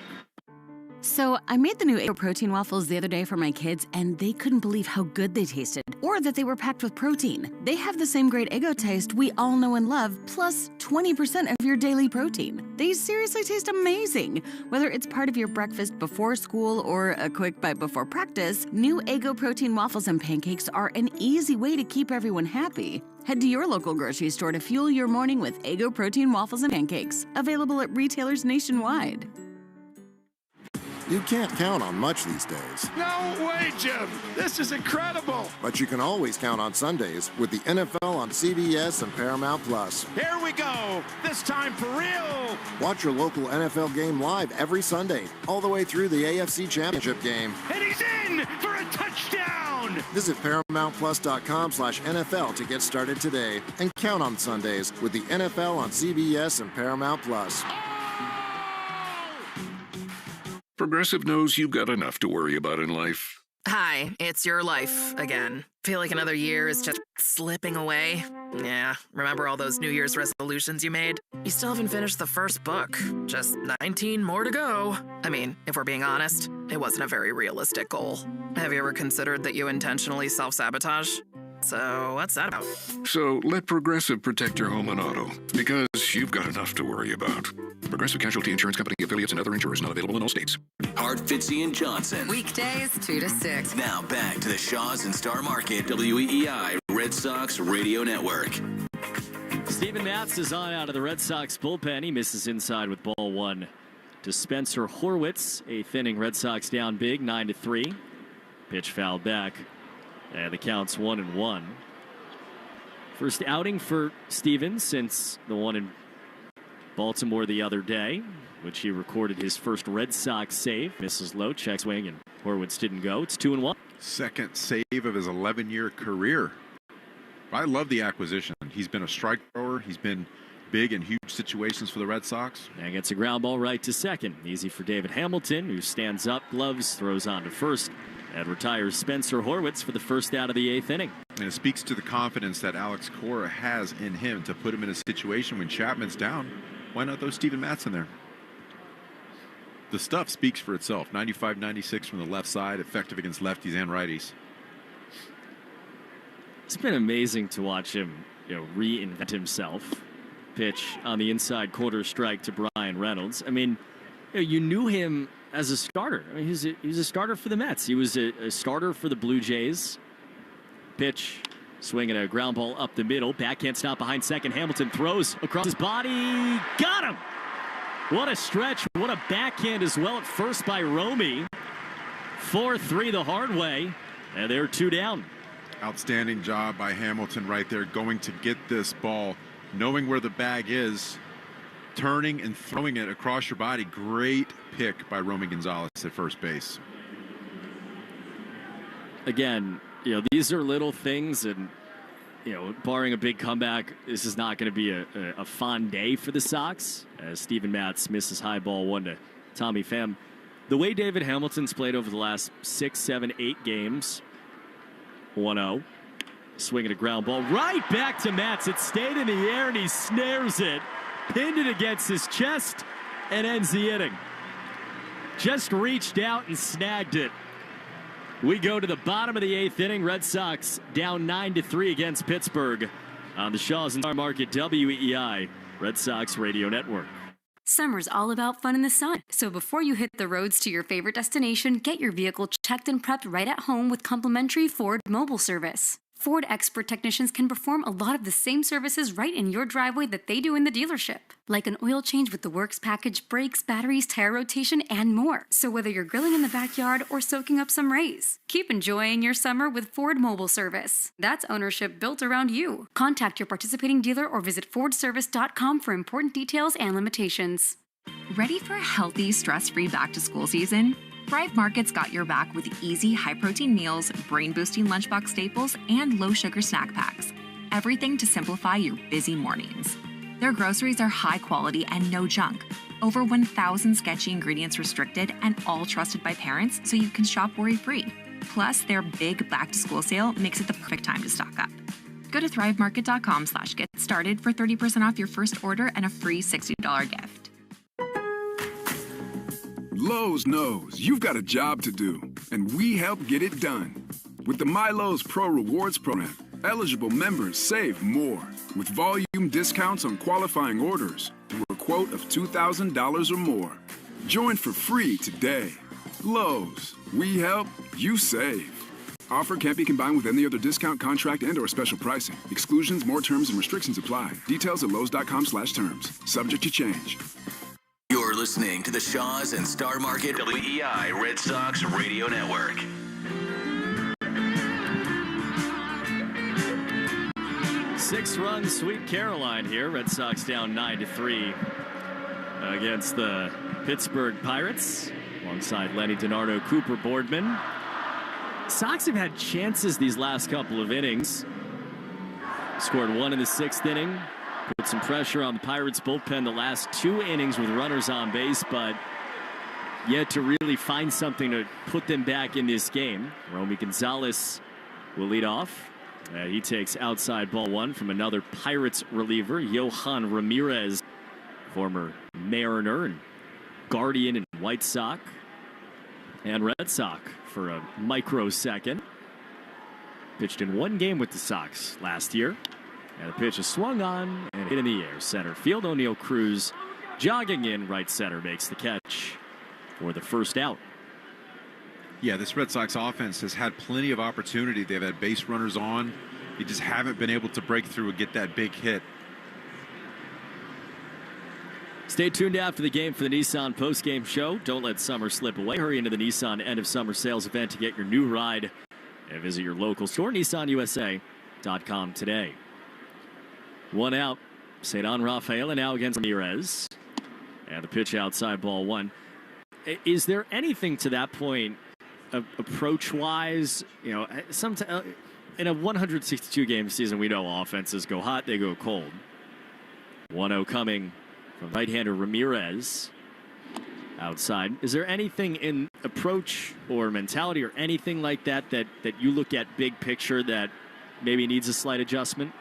Speaker 18: So I made the new Eggo protein waffles the other day for my kids, and they couldn't believe how good they tasted, or that they were packed with protein. They have the same great Eggo taste we all know and love, plus 20% of your daily protein. They seriously taste amazing. Whether it's part of your breakfast before school or a quick bite before practice, new Eggo protein waffles and pancakes are an easy way to keep everyone happy. Head to your local grocery store to fuel your morning with Eggo protein waffles and pancakes, available at retailers nationwide.
Speaker 16: You can't count on much these days.
Speaker 22: No way, Jim. This is incredible.
Speaker 16: But you can always count on Sundays with the NFL on CBS and Paramount Plus.
Speaker 22: Here we go. This time for real.
Speaker 16: Watch your local NFL game live every Sunday, all the way through the AFC Championship game.
Speaker 22: And he's in for a touchdown.
Speaker 16: Visit ParamountPlus.com/NFL to get started today and count on Sundays with the NFL on CBS and Paramount Plus.
Speaker 1: Progressive knows you've got enough to worry about in life.
Speaker 9: Hi, it's your life again. Feel like another year is just slipping away? Yeah, remember all those New Year's resolutions you made? You still haven't finished the first book. Just 19 more to go. I mean, if we're being honest, it wasn't a very realistic goal. Have you ever considered that you intentionally self-sabotage? So what's that about?
Speaker 1: So let Progressive protect your home and auto, because you've got enough to worry about. Progressive Casualty Insurance Company affiliates and other insurers not available in all states.
Speaker 11: Hart, Fitzy, and Johnson.
Speaker 19: Weekdays 2 to 6.
Speaker 11: Now back to the Shaw's and Star Market WEEI Red Sox Radio Network.
Speaker 3: Steven Matz is on out of the Red Sox bullpen. He misses inside with ball one to Spencer Horwitz. 8th inning, Red Sox down big, 9-3. Pitch fouled back. And the count's 1-1. First outing for Stevens since the one in Baltimore the other day, which he recorded his first Red Sox save. Misses low, check swing, and Horwitz didn't go. It's 2-1.
Speaker 14: Second save of his 11-year career. I love the acquisition. He's been a strike thrower. He's been big in huge situations for the Red Sox.
Speaker 3: And gets a ground ball right to second. Easy for David Hamilton, who stands up, gloves, throws on to first, and retires Spencer Horwitz for the first out of the 8th inning.
Speaker 14: And it speaks to the confidence that Alex Cora has in him to put him in a situation when Chapman's down. Why not throw Steven Matz in there? The stuff speaks for itself. 95-96 from the left side, effective against lefties and righties.
Speaker 3: It's been amazing to watch him, reinvent himself. Pitch on the inside, quarter strike to Brian Reynolds. I mean, you knew him as a starter. I mean, he was a starter for the Mets. He was a starter for the Blue Jays. Pitch, swinging a ground ball up the middle. Backhand stop behind second. Hamilton throws across his body. Got him! What a stretch. What a backhand as well at first by Romy. 4-3 the hard way. And they're 2 down.
Speaker 14: Outstanding job by Hamilton right there, going to get this ball, knowing where the bag is, turning and throwing it across your body. Great pick by Romy Gonzalez at first base.
Speaker 3: Again, these are little things, and barring a big comeback, this is not going to be a fun day for the Sox, as Steven Matz misses high ball one to Tommy Pham. The way David Hamilton's played over the last 6, 7, 8 games, 1-0. Swinging a ground ball right back to Matz. It stayed in the air, and he snares it. Pinned it against his chest and ends the inning. Just reached out and snagged it. We go to the bottom of the 8th inning. Red Sox down 9-3 against Pittsburgh on the Shaw's and Star Market WEEI Red Sox Radio Network.
Speaker 15: Summer's all about fun in the sun. So before you hit the roads to your favorite destination, get your vehicle checked and prepped right at home with complimentary Ford mobile service. Ford expert technicians can perform a lot of the same services right in your driveway that they do in the dealership. Like an oil change with the works package, brakes, batteries, tire rotation, and more. So whether you're grilling in the backyard or soaking up some rays, keep enjoying your summer with Ford mobile service. That's ownership built around you. Contact your participating dealer or visit fordservice.com for important details and limitations.
Speaker 7: Ready for a healthy, stress-free back-to-school season? Thrive Market's got your back with easy, high-protein meals, brain-boosting lunchbox staples, and low-sugar snack packs. Everything to simplify your busy mornings. Their groceries are high quality and no junk. Over 1,000 sketchy ingredients restricted and all trusted by parents so you can shop worry-free. Plus, their big back-to-school sale makes it the perfect time to stock up. Go to thrivemarket.com/get started for 30% off your first order and a free $60 gift.
Speaker 10: Lowe's knows you've got a job to do, and we help get it done. With the MyLowe's Pro Rewards program, eligible members save more with volume discounts on qualifying orders through a quote of $2,000 or more. Join for free today. Lowe's, we help, you save. Offer can't be combined with any other discount, contract, and/or special pricing. Exclusions, more terms, and restrictions apply. Details at lowes.com/terms. Subject to change.
Speaker 11: You're listening to the Shaws and Star Market WEI Red Sox Radio Network.
Speaker 3: Six-run Sweet Caroline here. Red Sox down 9-3 against the Pittsburgh Pirates. Alongside Lenny Dinardo, Cooper Boardman. Sox have had chances these last couple of innings. Scored one in the sixth inning. Put some pressure on the Pirates bullpen the last two innings with runners on base, but yet to really find something to put them back in this game. Romy Gonzalez will lead off. He takes outside ball one from another Pirates reliever, Johan Ramirez, former Mariner and Guardian and White Sox and Red Sox for a microsecond. Pitched in one game with the Sox last year. And the pitch is swung on and hit in the air. Center field, O'Neill Cruz jogging in right center makes the catch for the first out.
Speaker 14: Yeah, this Red Sox offense has had plenty of opportunity. They've had base runners on. They just haven't been able to break through and get that big hit.
Speaker 3: Stay tuned after the game for the Nissan postgame show. Don't let summer slip away. Hurry into the Nissan end of summer sales event to get your new ride and visit your local store, nissanusa.com today. One out. Cedon Rafaela now against Ramirez. And the pitch outside ball one. Is there anything to that point, approach-wise? You know, in a 162-game season, we know offenses go hot, they go cold. 1-0 coming from right-hander Ramirez. Outside. Is there anything in approach or mentality or anything like that you look at big picture that maybe needs a slight adjustment?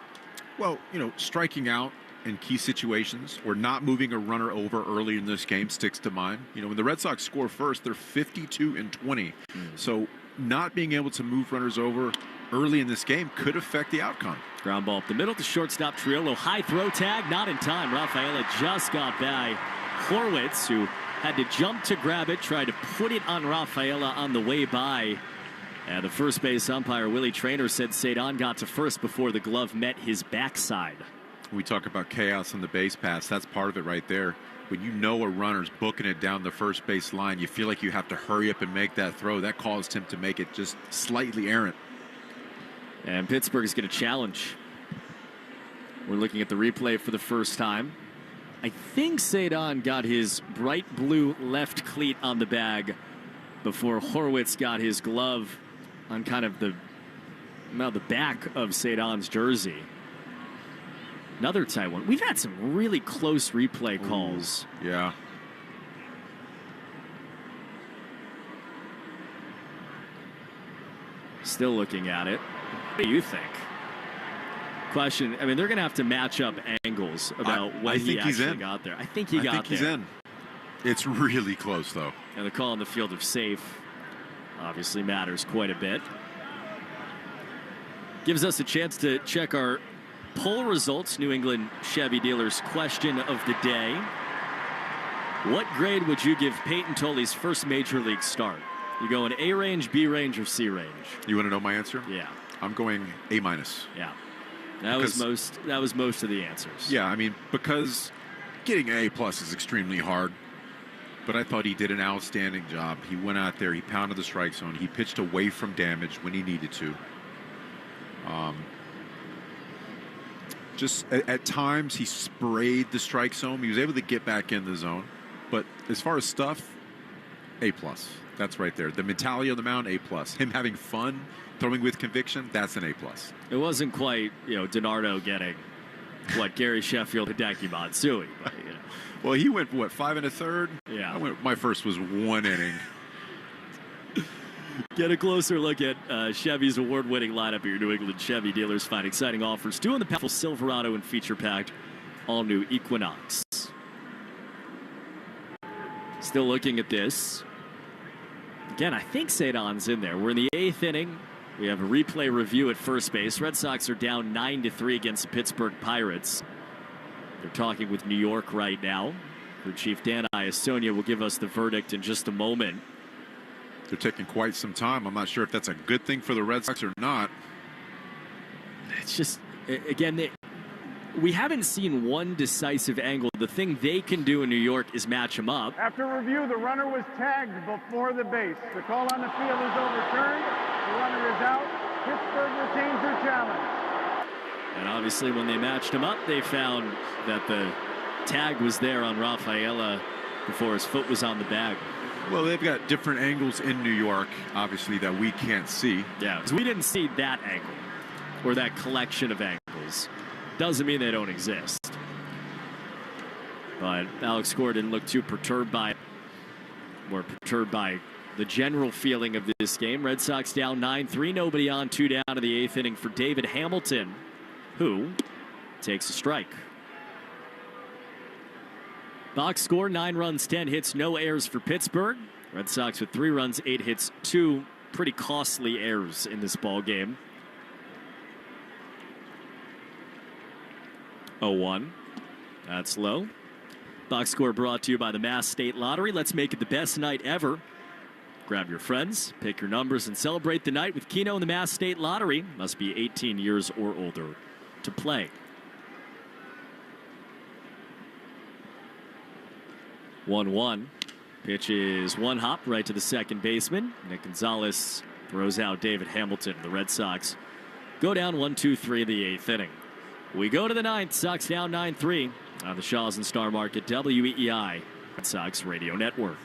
Speaker 14: Well, you know, striking out in key situations or not moving a runner over early in this game sticks to mind. You know, when the Red Sox score first, they're 52-20. So not being able to move runners over early in this game could affect the outcome.
Speaker 3: Ground ball up the middle to shortstop Triolo. High throw tag, not in time. Rafaela just got by Horwitz, who had to jump to grab it, tried to put it on Rafaela on the way by. And the first base umpire, Willie Traynor, said Cedon got to first before the glove met his backside.
Speaker 14: We talk about chaos on the base pass. That's part of it right there. When you know a runner's booking it down the first base line, you feel like you have to hurry up and make that throw. That caused him to make it just slightly errant.
Speaker 3: And Pittsburgh is going to challenge. We're looking at the replay for the first time. I think Cedon got his bright blue left cleat on the bag before Horwitz got his glove on kind of the back of Cedon's jersey. Another tight one. We've had some really close replay calls.
Speaker 14: Ooh, yeah.
Speaker 3: Still looking at it. What do you think? Question, I mean, they're going to have to match up angles about when he actually got there. I think he got there. I think
Speaker 14: he's in. It's really close, though.
Speaker 3: And the call on the field of safe obviously matters quite a bit. Gives us a chance to check our poll results. New England Chevy dealers question of the day. What grade would you give Ptoni's first major league start? You go in A range, B range, or C range?
Speaker 14: You want to know my answer?
Speaker 3: Yeah.
Speaker 14: I'm going A minus.
Speaker 3: Yeah. That was most of the answers.
Speaker 14: Yeah, I mean, because getting A plus is extremely hard. But I thought he did an outstanding job. He went out there, he pounded the strike zone, he pitched away from damage when he needed to. Just at times he sprayed the strike zone. He was able to get back in the zone. But as far as stuff, A plus. That's right there. The mentality on the mound, A plus. Him having fun, throwing with conviction, that's an A plus.
Speaker 3: It wasn't quite, Dinardo getting what Gary Sheffield, Hideki Matsui, but
Speaker 14: Well, he went, 5 1/3?
Speaker 3: Yeah.
Speaker 14: My first was 1 inning.
Speaker 3: Get a closer look at Chevy's award-winning lineup at your New England Chevy dealers. Find exciting offers. 2 on the powerful Silverado and feature-packed all-new Equinox. Still looking at this. Again, I think Cedon's in there. We're in the 8th inning. We have a replay review at first base. Red Sox are down 9-3 against the Pittsburgh Pirates. They're talking with New York right now. Crew Chief Dan Iasonia will give us the verdict in just a moment.
Speaker 14: They're taking quite some time. I'm not sure if that's a good thing for the Red Sox or not.
Speaker 3: It's just, again, we haven't seen one decisive angle. The thing they can do in New York is match them up.
Speaker 2: After review, the runner was tagged before the base. The call on the field is overturned. The runner is out. Pittsburgh retains their challenge.
Speaker 3: And obviously when they matched him up, they found that the tag was there on Rafaela before his foot was on the bag.
Speaker 14: Well, they've got different angles in New York, obviously, that we can't see.
Speaker 3: Yeah, so we didn't see that angle or that collection of angles. Doesn't mean they don't exist. But Alex Cora didn't look too perturbed by it. More perturbed by the general feeling of this game. Red Sox down 9-3, nobody on, 2 down to the 8th inning for David Hamilton, who takes a strike. Box score, 9 runs, 10 hits, no errors for Pittsburgh. Red Sox with 3 runs, 8 hits, 2 pretty costly errors in this ball game. 0-1. That's low. Box score brought to you by the Mass State Lottery. Let's make it the best night ever. Grab your friends, pick your numbers, and celebrate the night with Keno and the Mass State Lottery. Must be 18 years or older to play. 1-1. Pitch is one hop right to the second baseman. Nick Gonzalez throws out David Hamilton. The Red Sox go down 1-2-3 in the 8th inning. We go to the 9th. Sox down 9-3 on the Shaws and Star Market WEEI Red Sox Radio Network.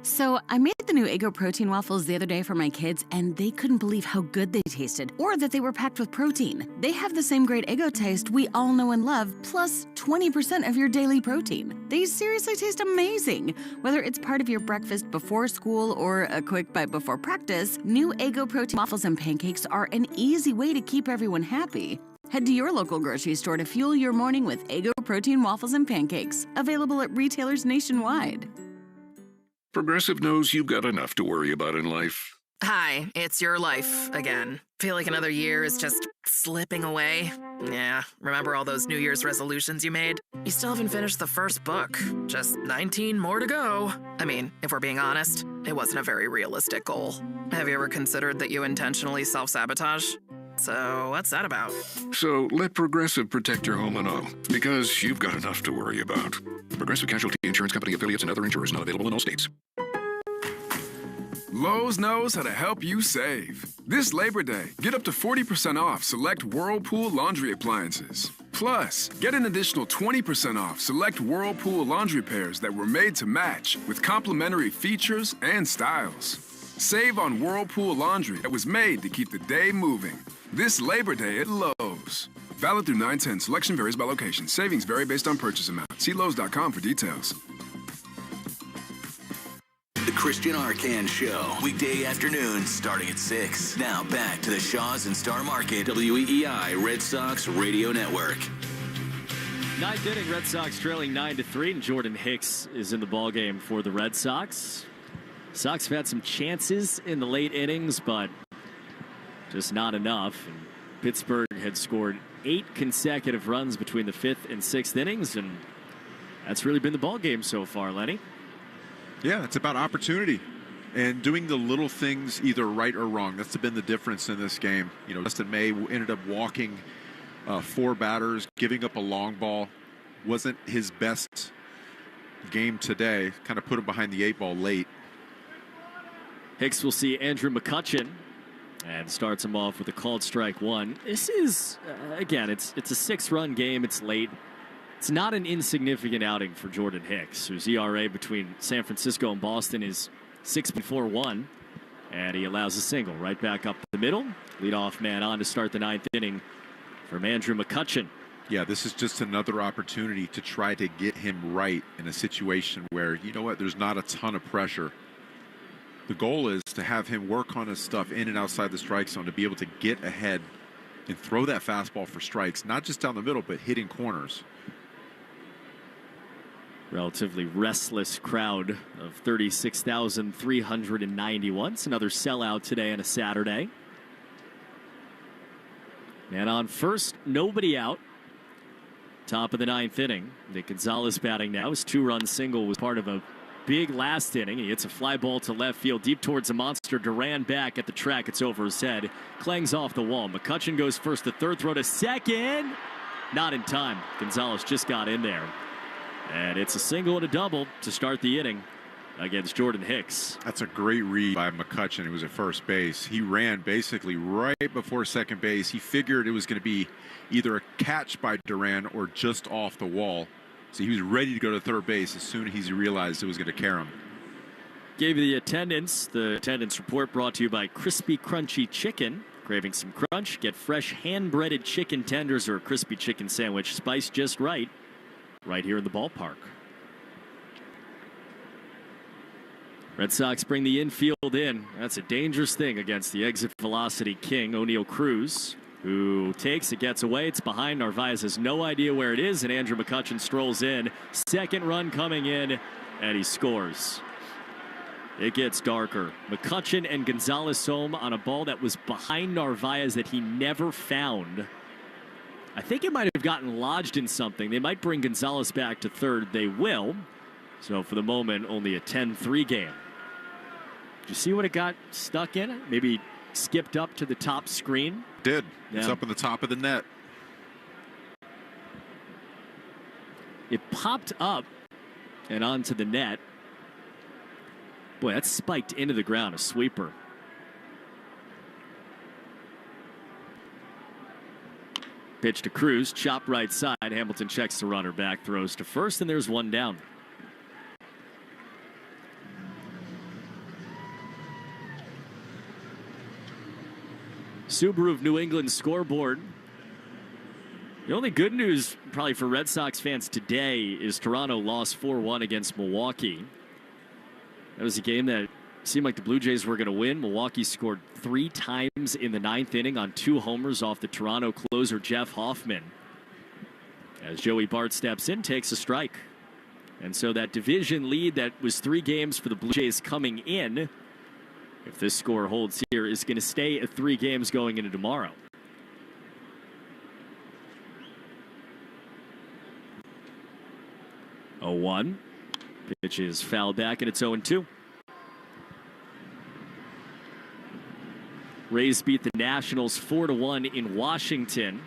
Speaker 18: So I made the new Eggo protein waffles the other day for my kids, and they couldn't believe how good they tasted, or that they were packed with protein. They have the same great Eggo taste we all know and love, plus 20% of your daily protein. They seriously taste amazing. Whether it's part of your breakfast before school or a quick bite before practice, new Eggo protein waffles and pancakes are an easy way to keep everyone happy. Head to your local grocery store to fuel your morning with Eggo protein waffles and pancakes, available at retailers nationwide.
Speaker 1: Progressive knows you've got enough to worry about in life.
Speaker 9: Hi, it's your life again. Feel like another year is just slipping away? Yeah, remember all those New Year's resolutions you made? You still haven't finished the first book. Just 19 more to go. I mean, if we're being honest, it wasn't a very realistic goal. Have you ever considered that you intentionally self-sabotage? So what's that about?
Speaker 1: So let Progressive protect your home and auto, because you've got enough to worry about. Progressive Casualty Insurance Company affiliates and other insurers not available in all states.
Speaker 10: Lowe's knows how to help you save. This Labor Day, get up to 40% off select Whirlpool laundry appliances. Plus, get an additional 20% off select Whirlpool laundry pairs that were made to match with complimentary features and styles. Save on Whirlpool laundry that was made to keep the day moving. This Labor Day at Lowe's. Valid through 9/10. Selection varies by location. Savings vary based on purchase amount. See Lowe's.com for details.
Speaker 11: The Christian Arcand Show, weekday afternoons starting at 6. Now back to the Shaws and Star Market WEEI Red Sox Radio Network.
Speaker 3: 9th inning, Red Sox trailing 9-3, and Jordan Hicks is in the ballgame for the Red Sox. Sox have had some chances in the late innings, but just not enough. And Pittsburgh had scored 8 consecutive runs between the 5th and 6th innings, and That's really been the ball game so far, Lenny.
Speaker 14: Yeah, it's about opportunity and doing the little things either right or wrong. That's been the difference in this game. You know, Dustin May ended up walking 4 batters, giving up a long ball. Wasn't his best game today. Kind of put him behind the 8 ball late.
Speaker 3: Hicks will see Andrew McCutchen and starts him off with a called strike 1. This is, again, it's a 6-run game. It's late. It's not an insignificant outing for Jordan Hicks, whose ERA between San Francisco and Boston is 6.41, and he allows a single right back up the middle. Leadoff man on to start the 9th inning from Andrew McCutchen.
Speaker 14: Yeah, this is just another opportunity to try to get him right in a situation where, you know what, there's not a ton of pressure. The goal is to have him work on his stuff in and outside the strike zone to be able to get ahead and throw that fastball for strikes, not just down the middle, but hitting corners.
Speaker 3: Relatively restless crowd of 36,391. It's another sellout today on a Saturday. And on first, nobody out. Top of the 9th inning. Nick Gonzalez batting now. His 2-run single was part of a big last inning. He hits a fly ball to left field, deep towards the monster. Duran back at the track. It's over his head. Clangs off the wall. McCutchen goes first to third, throw to second. Not in time. Gonzalez just got in there. And it's a single and a double to start the inning against Jordan Hicks.
Speaker 14: That's a great read by McCutchen, who was at first base. He ran basically right before second base. He figured it was going to be either a catch by Duran or just off the wall. So he was ready to go to third base as soon as he realized it was going to carry him.
Speaker 3: Gave you the attendance. The attendance report brought to you by Crispy Crunchy Chicken. Craving some crunch? Get fresh hand-breaded chicken tenders or a crispy chicken sandwich spiced just right here in the ballpark. Red Sox bring the infield in. That's a dangerous thing against the exit velocity king, O'Neal Cruz, who takes it, gets away. It's behind. Narvaez has no idea where it is, and Andrew McCutchen strolls in. Second run coming in, and he scores. It gets darker. McCutchen and Gonzalez home on a ball that was behind Narvaez that he never found. I think it might have gotten lodged in something. They might bring Gonzalez back to third. They will. So for the moment, only a 10-3 game. Did you see what it got stuck in? Maybe skipped up to the top screen?
Speaker 14: Did.
Speaker 3: Yeah.
Speaker 14: It's up in the top of the net.
Speaker 3: It popped up and onto the net. Boy, that's spiked into the ground, a sweeper. Pitch to Cruz, chop right side. Hamilton checks the runner back, throws to first, and there's one down. Subaru of New England scoreboard. The only good news probably for Red Sox fans today is Toronto lost 4-1 against Milwaukee. That was a game that seemed like the Blue Jays were going to win. Milwaukee scored 3 times in the 9th inning on 2 homers off the Toronto closer Jeff Hoffman. As Joey Bart steps in, takes a strike. And so that division lead that was 3 games for the Blue Jays coming in, if this score holds here, is going to stay at 3 games going into tomorrow. Oh, 1. Pitch is fouled back, and it's 0-2. Rays beat the Nationals 4-1 in Washington.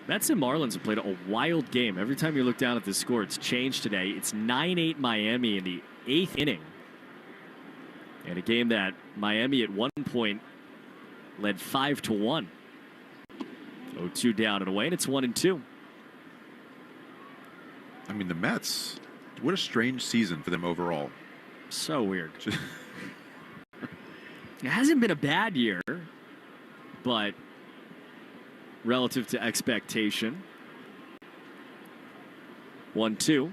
Speaker 3: Mets and Marlins have played a wild game. Every time you look down at the score, it's changed today. It's 9-8 Miami in the 8th inning. And a game that Miami at one point led 5-1. 0-2 down and away, and it's 1-2.
Speaker 14: I mean, the Mets, what a strange season for them overall.
Speaker 3: So weird. It hasn't been a bad year, but relative to expectation. 1-2.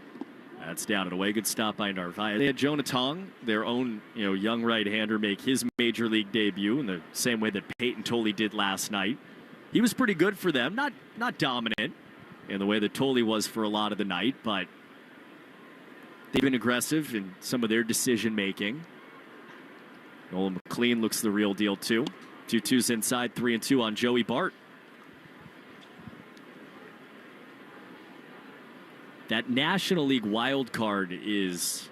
Speaker 3: That's down and away. Good stop by Narvaez. They had Jonah Tong, their own young right-hander, make his major league debut in the same way that Peyton Toley did last night. He was pretty good for them. Not dominant in the way that Toley was for a lot of the night, but they've been aggressive in some of their decision-making. Nolan McLean looks the real deal, too. 2-2's inside, 3-2 on Joey Bart. that National League wild card is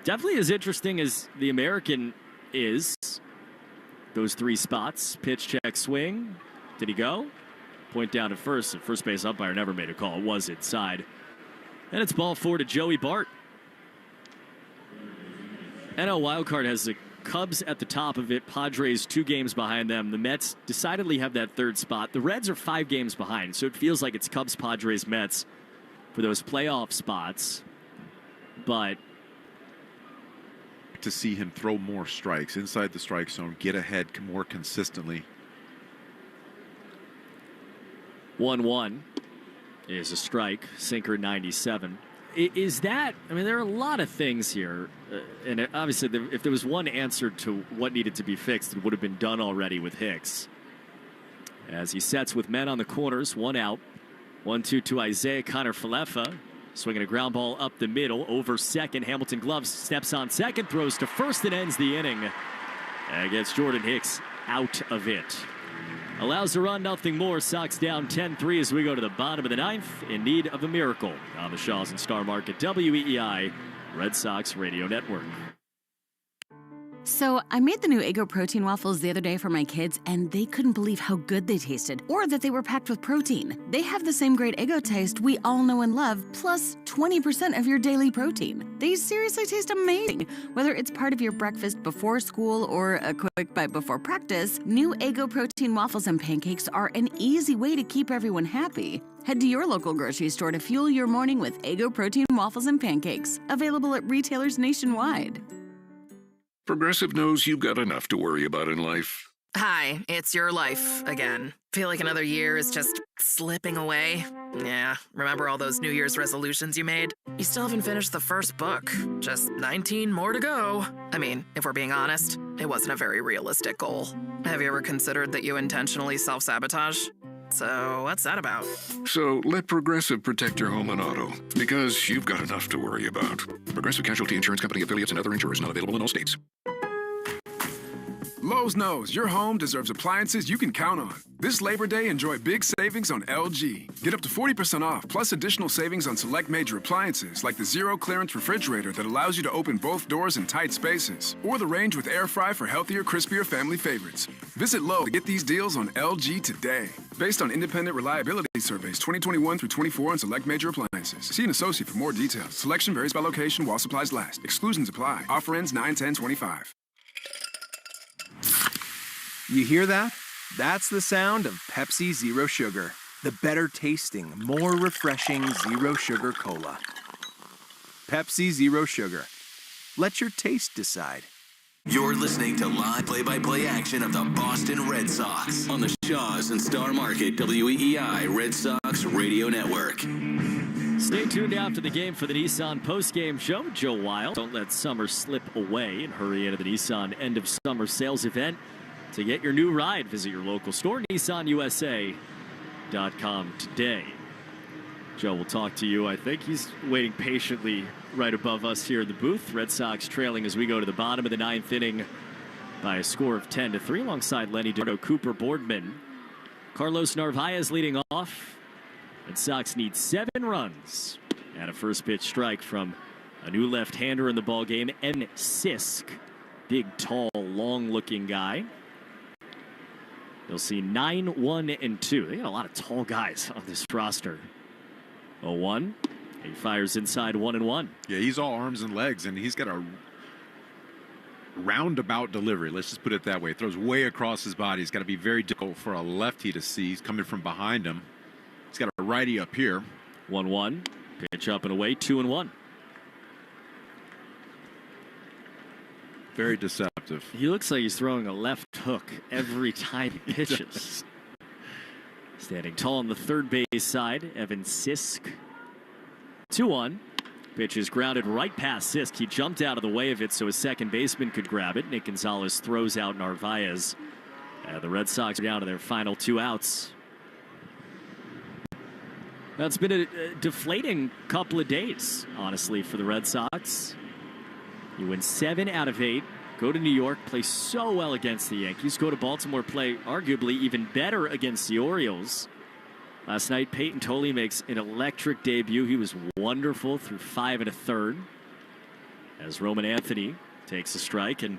Speaker 3: definitely as interesting as the American is. Those 3 spots, pitch, check, swing. Did he go? Point down at first. The first base umpire never made a call. It was inside. And it's ball 4 to Joey Bart. NL wildcard has the Cubs at the top of it. Padres 2 games behind them. The Mets decidedly have that 3rd spot. The Reds are 5 games behind, so it feels like it's Cubs, Padres, Mets for those playoff spots. But
Speaker 14: to see him throw more strikes inside the strike zone, get ahead more consistently.
Speaker 3: 1-1 is a strike, sinker 97. Is that, I mean, there are a lot of things here. And obviously, if there was one answer to what needed to be fixed, it would have been done already with Hicks. As he sets with men on the corners, 1 out. 1-2 to Isaiah Connor-Falefa. Swinging a ground ball up the middle, over second. Hamilton Gloves steps on second, throws to first, and ends the inning. And gets Jordan Hicks out of it. Allows the run, nothing more. Sox down 10-3 as we go to the bottom of the 9th, in need of a miracle. On the Shaws and Star Market, WEEI, Red Sox Radio Network.
Speaker 18: So I made the new Eggo protein waffles the other day for my kids, and they couldn't believe how good they tasted, or that they were packed with protein. They have the same great Eggo taste we all know and love, plus 20% of your daily protein. They seriously taste amazing. Whether it's part of your breakfast before school or a quick bite before practice, new Eggo protein waffles and pancakes are an easy way to keep everyone happy. Head to your local grocery store to fuel your morning with Eggo protein waffles and pancakes, available at retailers nationwide.
Speaker 1: Progressive knows you've got enough to worry about in life.
Speaker 9: Hi, it's your life again. Feel like another year is just slipping away. Yeah, remember all those New Year's resolutions you made? You still haven't finished the first book. Just 19 more to go. I mean, if we're being honest, it wasn't a very realistic goal. Have you ever considered that you intentionally self-sabotage? So what's that about?
Speaker 1: So let Progressive protect your home and auto, because you've got enough to worry about. Progressive Casualty Insurance Company affiliates and other insurers not available in all states.
Speaker 10: Lowe's knows your home deserves appliances you can count on. This Labor Day, enjoy big savings on LG. Get up to 40% off, plus additional savings on select major appliances, like the zero-clearance refrigerator that allows you to open both doors in tight spaces, or the range with air fry for healthier, crispier family favorites. Visit Lowe's to get these deals on LG today. Based on independent reliability surveys 2021 through 24 on select major appliances. See an associate for more details. Selection varies by location while supplies last. Exclusions apply. Offer ends 9/10/25.
Speaker 6: You hear that? That's the sound of Pepsi Zero Sugar. The better tasting, more refreshing Zero Sugar Cola. Pepsi Zero Sugar. Let your taste decide.
Speaker 11: You're listening to live play-by-play action of the Boston Red Sox on the Shaws and Star Market WEEI Red Sox Radio Network.
Speaker 3: Stay tuned after the game for the Nissan postgame show. Joe Wild. Don't let summer slip away and hurry into the Nissan end of summer sales event. To get your new ride, visit your local store, nissanusa.com today. Joe will talk to you. I think he's waiting patiently right above us here in the booth. Red Sox trailing as we go to the bottom of the 9th inning by a score of 10-3 alongside Lenny Dinardo, Cooper Boardman. Carlos Narvaez leading off. Red Sox need 7 runs and a first pitch strike from a new left-hander in the ballgame, Evan Sisk. Big, tall, long-looking guy. You'll see 9, 1, and 2. They got a lot of tall guys on this roster. 0-1. He fires inside 1-1.
Speaker 14: Yeah, he's all arms and legs, and he's got a roundabout delivery. Let's just put it that way. Throws way across his body. It's got to be very difficult for a lefty to see. He's coming from behind him. He's got a righty up here.
Speaker 3: 1-1. Pitch up and away. 2-1.
Speaker 14: Very deceptive.
Speaker 3: He looks like he's throwing a left hook every time he pitches. Standing tall on the third base side, Evan Sisk. 2-1. Pitch is grounded right past Sisk. He jumped out of the way of it so his second baseman could grab it. Nick Gonzalez throws out Narvaez. The Red Sox are down to their final 2 outs. Now, it's been a deflating couple of days, honestly, for the Red Sox. You win 7 out of 8. Go to New York, play so well against the Yankees. Go to Baltimore, play arguably even better against the Orioles. Last night, Ptoni makes an electric debut. He was wonderful through 5 1/3 as Roman Anthony takes a strike. And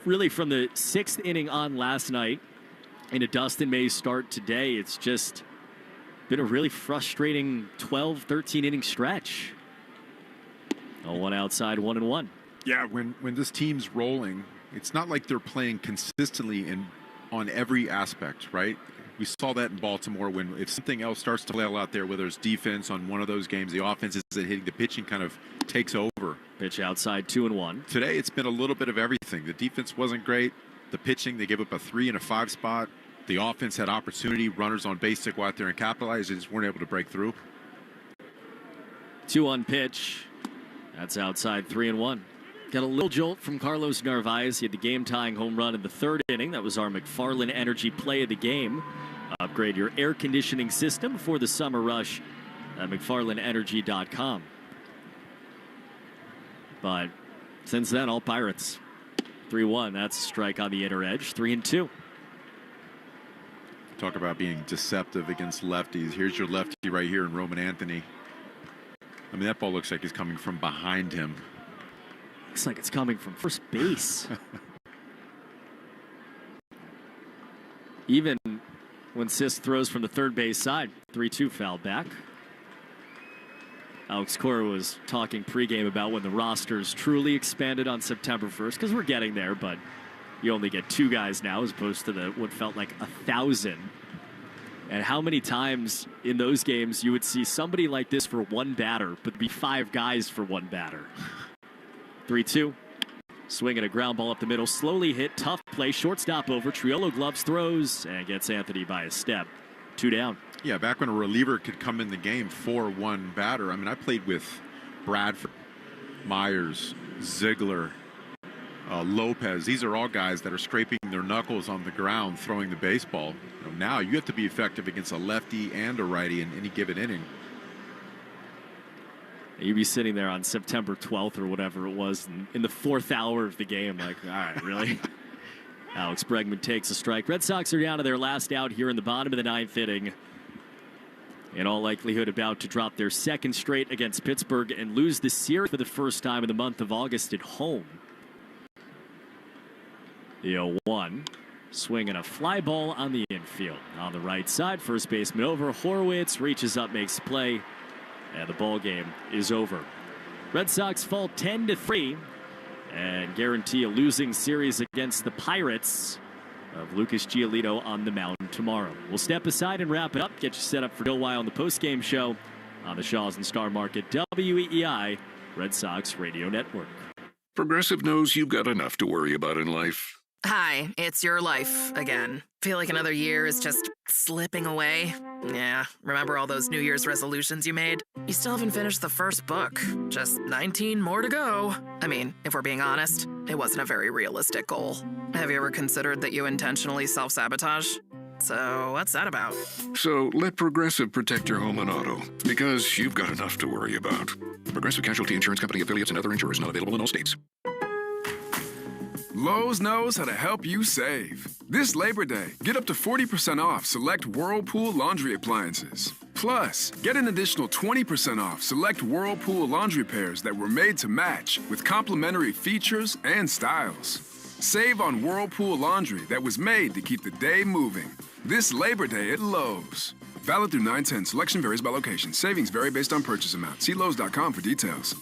Speaker 3: really from the 6th inning on last night into Dustin May's start today, it's just been a really frustrating 12, 13 inning stretch. 0-1 outside, 1-1.
Speaker 14: Yeah, when this team's rolling, it's not like they're playing consistently on every aspect, right? We saw that in Baltimore if something else starts to play out there, whether it's defense on one of those games, the offense isn't hitting, the pitching kind of takes over.
Speaker 3: Pitch outside, 2-1.
Speaker 14: Today, it's been a little bit of everything. The defense wasn't great. The pitching, they gave up a 3 and a 5 spot. The offense had opportunity, runners on base to go out there and capitalize. They just weren't able to break through.
Speaker 3: 2-1 pitch. That's outside, 3-1. Got a little jolt from Carlos Narvaez. He had the game-tying home run in the 3rd inning. That was our McFarland Energy play of the game. Upgrade your air conditioning system before the summer rush at McFarlandEnergy.com. But since then, all Pirates. 3-1. That's a strike on the inner edge. 3-2.
Speaker 14: Talk about being deceptive against lefties. Here's your lefty right here in Roman Anthony. I mean, that ball looks like it's coming from behind him.
Speaker 3: Looks like it's coming from first base. Even when Sisk throws from the third base side, 3-2 foul back. Alex Cora was talking pregame about when the rosters truly expanded on September 1st, because we're getting there, but you only get 2 guys now as opposed to what felt like 1,000. And how many times in those games you would see somebody like this for 1 batter, but be 5 guys for 1 batter. 3-2. Swinging a ground ball up the middle. Slowly hit. Tough play. Shortstop over. Triolo gloves, throws, and gets Anthony by a step. 2 down.
Speaker 14: Yeah, back when a reliever could come in the game for 1 batter. I mean, I played with Bradford, Myers, Ziegler, Lopez. These are all guys that are scraping their knuckles on the ground throwing the baseball. Now you have to be effective against a lefty and a righty in any given inning.
Speaker 3: You'd be sitting there on September 12th or whatever it was in the 4th hour of the game. Like, all right, really? Alex Bregman takes a strike. Red Sox are down to their last out here in the bottom of the 9th inning. In all likelihood, about to drop their 2nd straight against Pittsburgh and lose the series for the first time in the month of August at home. The 0-1. Swinging a fly ball on the infield. On the right side, first baseman over. Horwitz reaches up, makes play. And the ball game is over. Red Sox fall 10-3 and guarantee a losing series against the Pirates of Lucas Giolito on the mound tomorrow. We'll step aside and wrap it up. Get you set up for a while on the postgame show on the Shaws and Star Market WEEI Red Sox Radio Network.
Speaker 1: Progressive knows you've got enough to worry about in life.
Speaker 9: Hi, it's your life again. Feel like another year is just slipping away? Yeah, remember all those New Year's resolutions you made? You still haven't finished the first book. Just 19 more to go. I mean, if we're being honest, it wasn't a very realistic goal. Have you ever considered that you intentionally self-sabotage? So what's that about?
Speaker 1: So let Progressive protect your home and auto, because you've got enough to worry about. Progressive Casualty Insurance Company affiliates and other insurers not available in all states.
Speaker 10: Lowe's knows how to help you save. This Labor Day, get up to 40% off select Whirlpool laundry appliances. Plus, get an additional 20% off select Whirlpool laundry pairs that were made to match with complimentary features and styles. Save on Whirlpool laundry that was made to keep the day moving. This Labor Day at Lowe's. Valid through 9/10. Selection varies by location. Savings vary based on purchase amount. See Lowe's.com for details.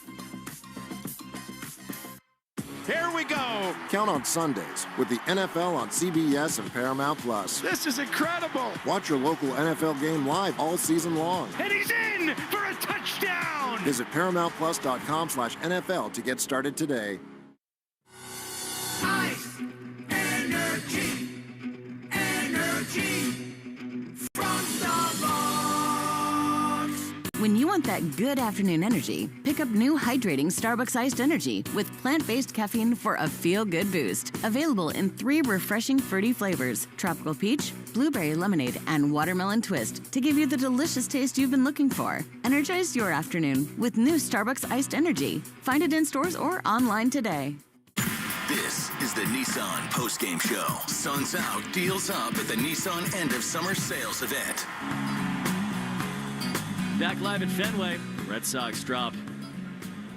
Speaker 22: Here we go.
Speaker 16: Count on Sundays with the NFL on CBS and Paramount Plus.
Speaker 22: This is incredible.
Speaker 16: Watch your local NFL game live all season long.
Speaker 22: And he's in for a touchdown.
Speaker 16: Visit ParamountPlus.com/NFL to get started today.
Speaker 8: Ice, energy, energy from Starbucks.
Speaker 18: When you want that good afternoon energy, pick up new hydrating Starbucks iced energy with plant-based caffeine for a feel-good boost. Available in 3 refreshing fruity flavors: tropical peach, blueberry lemonade, and watermelon twist, to give you the delicious taste you've been looking for. Energize your afternoon with new Starbucks iced energy. Find it in stores or online today.
Speaker 11: This is the Nissan postgame show. Sun's out, deals up at the Nissan end of summer sales event.
Speaker 3: Back live at Fenway, Red Sox drop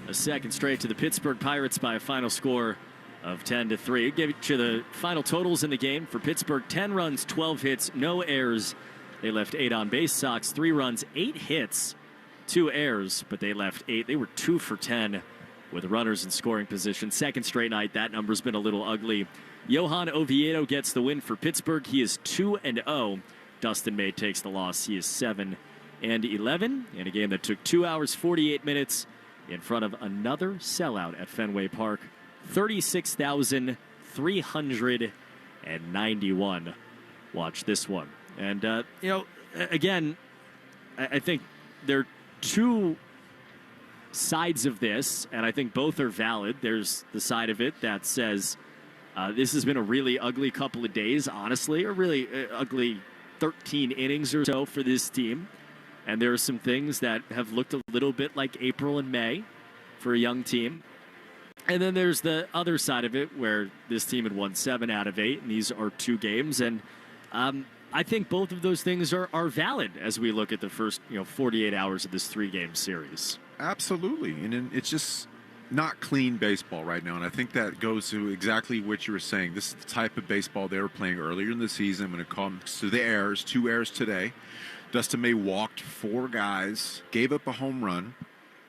Speaker 3: a second straight to the Pittsburgh Pirates by a final score of 10-3. Give you the final totals in the game for Pittsburgh: 10 runs, 12 hits, no errors. They left 8 on base. Sox 3 runs, 8 hits, 2 errors, but they left 8. They were 2 for 10 with runners in scoring position. Second straight night, that number's been a little ugly. Johan Oviedo gets the win for Pittsburgh. He is 2-0. Dustin May takes the loss. He is 7-11 in a game that took 2 hours, 48 minutes in front of another sellout at Fenway Park. 36,391 watch this one. And, again, I think there are two sides of this, and I think both are valid. There's the side of it that says this has been a really ugly couple of days, honestly, a really ugly 13 innings or so for this team. And there are some things that have looked a little bit like April and May for a young team. And then there's the other side of it where this team had won 7 out of 8, and these are 2 games. And I think both of those things are valid as we look at the first 48 hours of this 3-game series.
Speaker 14: Absolutely. And it's just not clean baseball right now. And I think that goes to exactly what you were saying. This is the type of baseball they were playing earlier in the season when it comes to the errors. 2 errors today. Dustin May walked 4 guys, gave up a home run.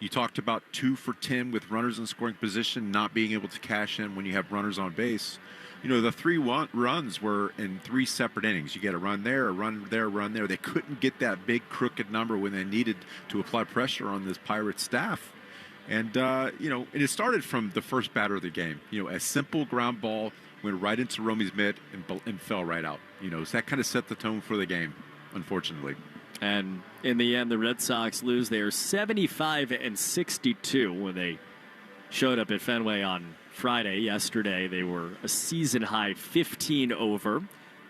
Speaker 14: You talked about 2 for 10 with runners in scoring position, not being able to cash in when you have runners on base. The 3 runs were in 3 separate innings. You get a run there, a run there, a run there. They couldn't get that big crooked number when they needed to apply pressure on this Pirates staff. And, and it started from the first batter of the game. A simple ground ball went right into Romy's mitt and fell right out. So that kind of set the tone for the game, unfortunately.
Speaker 3: And in the end, the Red Sox lose. They are 75-62 when they showed up at Fenway on Friday. Yesterday, they were a season-high 15 over.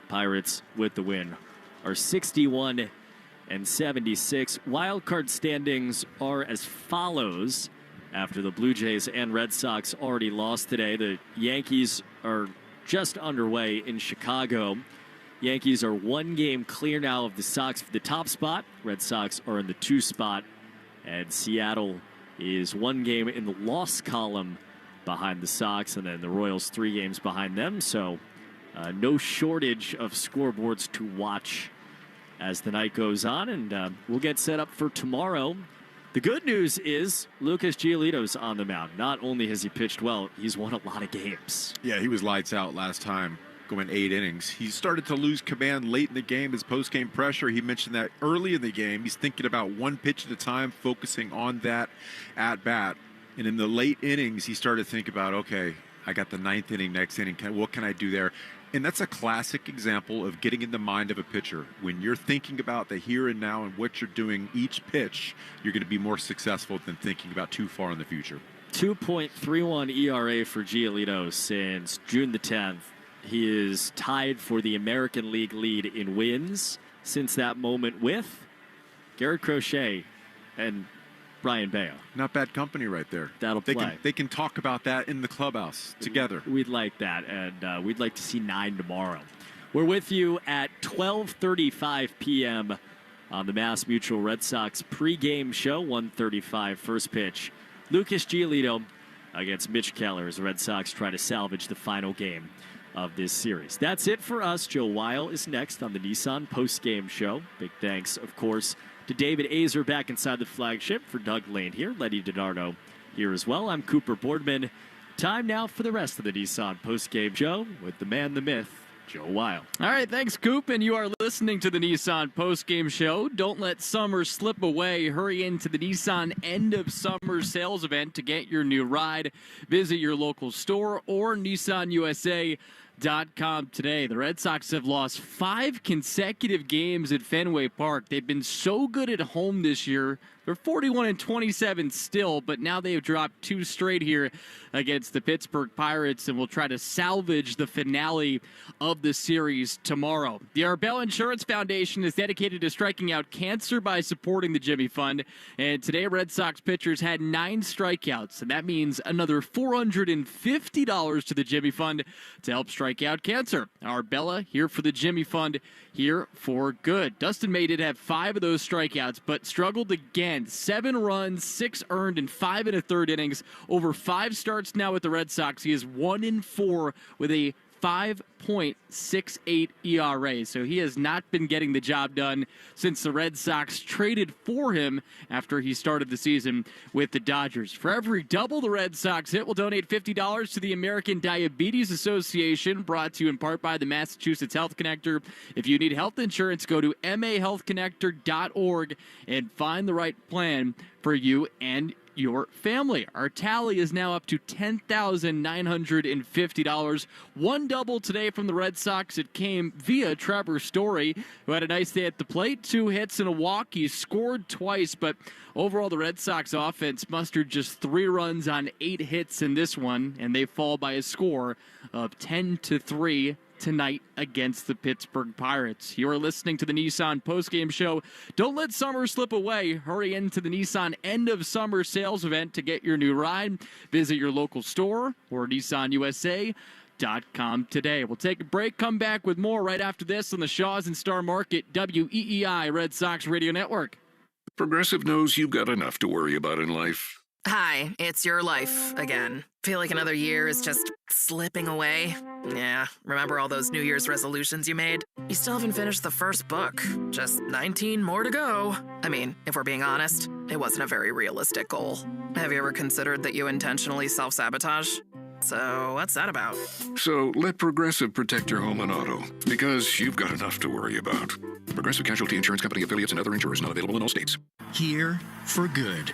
Speaker 3: Pirates, with the win, are 61-76. Wildcard standings are as follows. After the Blue Jays and Red Sox already lost today, the Yankees are just underway in Chicago. Yankees are 1 game clear now of the Sox for the top spot. Red Sox are in the 2 spot. And Seattle is 1 game in the loss column behind the Sox. And then the Royals 3 games behind them. So no shortage of scoreboards to watch as the night goes on. And we'll get set up for tomorrow. The good news is Lucas Giolito's on the mound. Not only has he pitched well, he's won a lot of games.
Speaker 14: Yeah, he was lights out last time, going 8 innings. He started to lose command late in the game, his post-game pressure. He mentioned that early in the game, he's thinking about 1 pitch at a time, focusing on that at-bat. And in the late innings, he started to think about, okay, I got the 9th inning, next inning. What can I do there? And that's a classic example of getting in the mind of a pitcher. When you're thinking about the here and now and what you're doing each pitch, you're going to be more successful than thinking about too far in the future.
Speaker 3: 2.31 ERA for Giolito since June the 10th. He is tied for the American League lead in wins since that moment with Garrett Crochet and Brian Bayo.
Speaker 14: Not bad company right there.
Speaker 3: That'll play.
Speaker 14: They can talk about that in the clubhouse together.
Speaker 3: We'd like that, and we'd like to see 9 tomorrow. We're with you at 12:35 p.m. on the Mass Mutual Red Sox pregame show, 1:35 first pitch. Lucas Giolito against Mitch Keller as the Red Sox try to salvage the final game of this series. That's it for us. Joe Weil is next on the Nissan postgame show. Big thanks, of course, to David Azer back inside the flagship, for Doug Lane here, Letty Dinardo here as well. I'm Cooper Boardman. Time now for the rest of the Nissan postgame show with the man, the myth, Joe Weil.
Speaker 17: All right, thanks, Coop, and you are listening to the Nissan postgame show. Don't let summer slip away. Hurry into the Nissan end of summer sales event to get your new ride. Visit your local store or NissanUSA.com today. The Red Sox have lost 5 consecutive games at Fenway Park. They've been so good at home this year They're 41-27 still, but now they've dropped 2 straight here against the Pittsburgh Pirates, and will try to salvage the finale of the series tomorrow. The Arbella Insurance Foundation is dedicated to striking out cancer by supporting the Jimmy Fund, and today Red Sox pitchers had 9 strikeouts, and that means another $450 to the Jimmy Fund to help strike out cancer. Arbella here for the Jimmy Fund, here for good. Dustin May did have 5 of those strikeouts, but struggled again. 7 runs, 6 earned in 5 1/3 innings. Over 5 starts now with the Red Sox. He is 1-4 with a 5.68 ERA. So he has not been getting the job done since the Red Sox traded for him after he started the season with the Dodgers. For every double the Red Sox hit, we'll donate $50 to the American Diabetes Association, brought to you in part by the Massachusetts Health Connector. If you need health insurance, go to mahealthconnector.org and find the right plan for you and your family. Our tally is now up to $10,950. 1 double today from the Red Sox. It came via Trevor Story, who had a nice day at the plate. 2 hits and a walk. He scored twice, but overall the Red Sox offense mustered just 3 runs on 8 hits in this one, and they fall by a score of 10-3 tonight against the Pittsburgh Pirates. You are listening to the Nissan postgame show. Don't let summer slip away. Hurry into the Nissan end of summer sales event to get your new ride. Visit your local store or nissanusa.com today. We'll take a break, come back with more right after this on the Shaws and Star Market WEEI Red Sox Radio Network.
Speaker 1: Progressive knows you've got enough to worry about in life.
Speaker 9: Hi, it's your life again. Feel like another year is just slipping away? Yeah, remember all those New Year's resolutions you made? You still haven't finished the first book. Just 19 more to go. I mean, if we're being honest, it wasn't a very realistic goal. Have you ever considered that you intentionally self-sabotage? So, what's that about?
Speaker 1: So, let Progressive protect your home and auto, because you've got enough to worry about. Progressive Casualty Insurance Company affiliates and other insurers not available in all states.
Speaker 11: Here for good.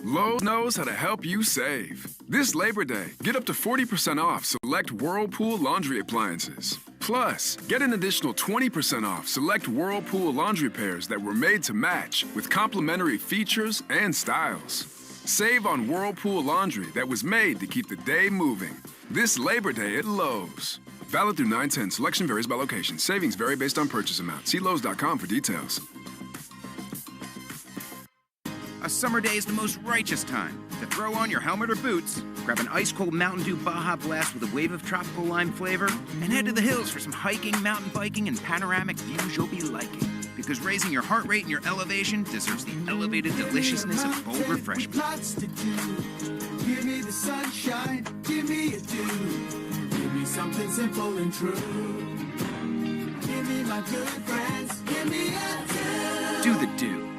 Speaker 10: Lowe's knows how to help you save. This Labor Day, get up to 40% off select Whirlpool laundry appliances. Plus, get an additional 20% off select Whirlpool laundry pairs that were made to match with complimentary features and styles. Save on Whirlpool laundry that was made to keep the day moving. This Labor Day at Lowe's. Valid through 9/10. Selection varies by location. Savings vary based on purchase amount. See Lowe's.com for details.
Speaker 20: A summer day is the most righteous time to throw on your helmet or boots, grab an ice-cold Mountain Dew Baja Blast with a wave of tropical lime flavor, and head to the hills for some hiking, mountain biking, and panoramic views you'll be liking. Because raising your heart rate and your elevation deserves the elevated deliciousness of bold refreshment.
Speaker 8: Lots to do. Give me the sunshine, give me a dew. Give me something simple and true. Give me my good friends, give me a dew.
Speaker 20: Do the dew.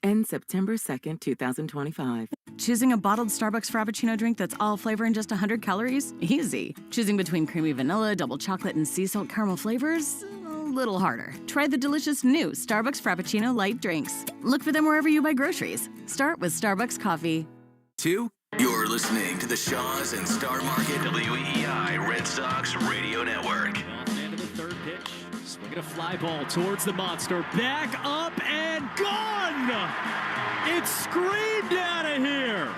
Speaker 21: End September 2nd, 2025.
Speaker 18: Choosing a bottled Starbucks Frappuccino drink that's all flavor and just 100 calories? Easy. Choosing between creamy vanilla, double chocolate, and sea salt caramel flavors? A little harder. Try the delicious new Starbucks Frappuccino light drinks. Look for them wherever you buy groceries. Start with Starbucks coffee.
Speaker 11: 2. You're listening to the Shaws and Star Market WEEI Red Sox Radio Network.
Speaker 3: Into the 3rd pitch. Swinging a fly ball towards the monster. Back up and gone! It's screamed out of here!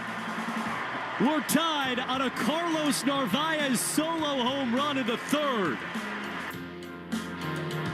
Speaker 3: We're tied on a Carlos Narvaez solo home run in the 3rd.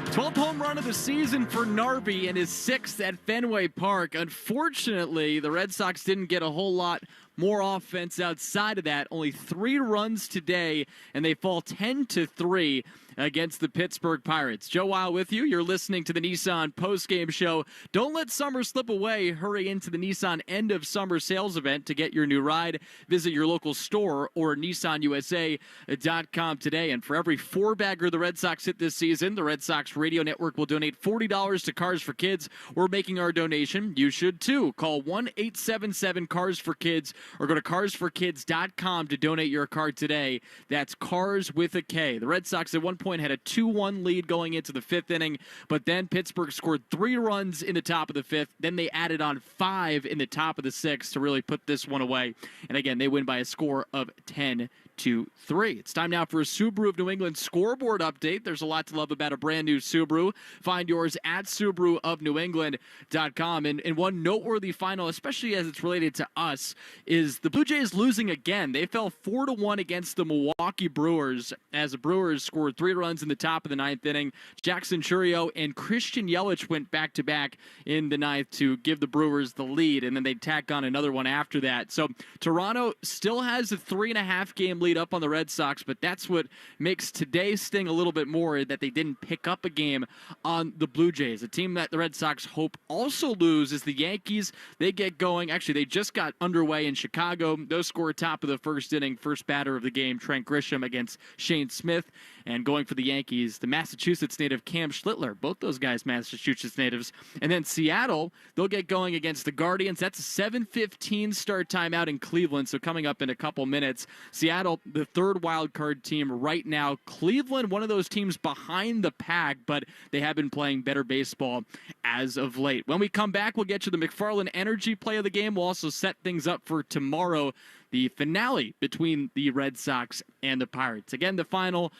Speaker 17: 12th home run of the season for Narby and his 6th at Fenway Park. Unfortunately, the Red Sox didn't get a whole lot more offense outside of that. Only 3 runs today, and they fall 10-3 against the Pittsburgh Pirates. Joe Weil with you. You're listening to the Nissan postgame show. Don't let summer slip away. Hurry into the Nissan end of summer sales event to get your new ride. Visit your local store or nissanusa.com today. And for every 4-bagger the Red Sox hit this season, the Red Sox Radio Network will donate $40 to Cars for Kids. We're making our donation. You should too. Call 1-877-CARS-FOR-KIDS or go to carsforkids.com to donate your card today. That's Cars with a K. The Red Sox at one point had a 2-1 lead going into the 5th inning, but then Pittsburgh scored 3 runs in the top of the 5th. Then they added on 5 in the top of the 6th to really put this one away. And again, they win by a score of 10-3. 5-2-3. It's time now for a Subaru of New England scoreboard update. There's a lot to love about a brand new Subaru. Find yours at SubaruofNewEngland.com. And one noteworthy final, especially as it's related to us, is the Blue Jays losing again. They fell 4-1 against the Milwaukee Brewers as the Brewers scored 3 runs in the top of the 9th inning. Jackson Chourio and Christian Yelich went back-to-back in the 9th to give the Brewers the lead, and then they tack on another one after that. So Toronto still has a 3.5-game lead up on the Red Sox, but that's what makes today sting a little bit more, that they didn't pick up a game on the Blue Jays. A team that the Red Sox hope also lose is the Yankees. They get going. Actually, they just got underway in Chicago. Those score top of the first inning. First batter of the game, Trent Grisham against Shane Smith. And going for the Yankees, the Massachusetts native Cam Schlittler. Both those guys Massachusetts natives. And then Seattle, they'll get going against the Guardians. That's a 7:15 start time out in Cleveland, so coming up in a couple minutes. Seattle, the third wild card team right now. Cleveland, one of those teams behind the pack, but they have been playing better baseball as of late. When we come back, we'll get you the McFarland Energy play of the game. We'll also set things up for tomorrow, the finale between the Red Sox and the Pirates. Again, the final,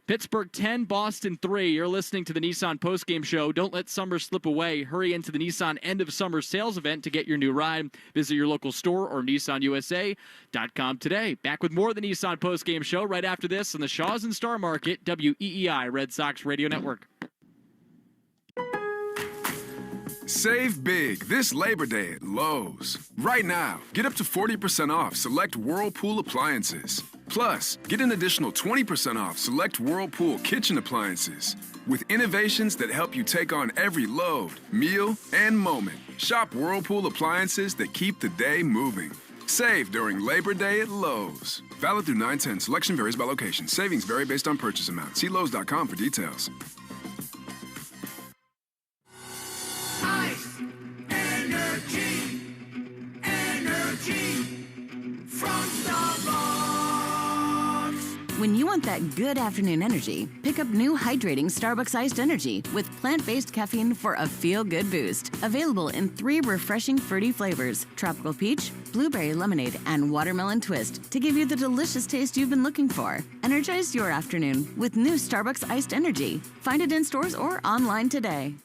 Speaker 17: Pittsburgh 10, Boston 3. You're listening to the Nissan postgame show. Don't let summer slip away. Hurry into the Nissan end of summer sales event to get your new ride. Visit your local store or nissanusa.com today. Back with more of the Nissan postgame show right after this on the Shaws and Star Market, WEEI Red Sox Radio Network.
Speaker 10: Save big this Labor Day at Lowe's. Right now, get up to 40% off select Whirlpool appliances. Plus, get an additional 20% off select Whirlpool kitchen appliances. With innovations that help you take on every load, meal, and moment. Shop Whirlpool appliances that keep the day moving. Save during Labor Day at Lowe's. Valid through 9/10. Selection varies by location. Savings vary based on purchase amount. See Lowe's.com for details.
Speaker 8: Ice, energy, energy from Starbucks.
Speaker 18: When you want that good afternoon energy, pick up new hydrating Starbucks iced energy with plant-based caffeine for a feel-good boost. Available in 3 refreshing fruity flavors: tropical peach, blueberry lemonade, and watermelon twist, to give you the delicious taste you've been looking for. Energize your afternoon with new Starbucks iced energy. Find it in stores or online today.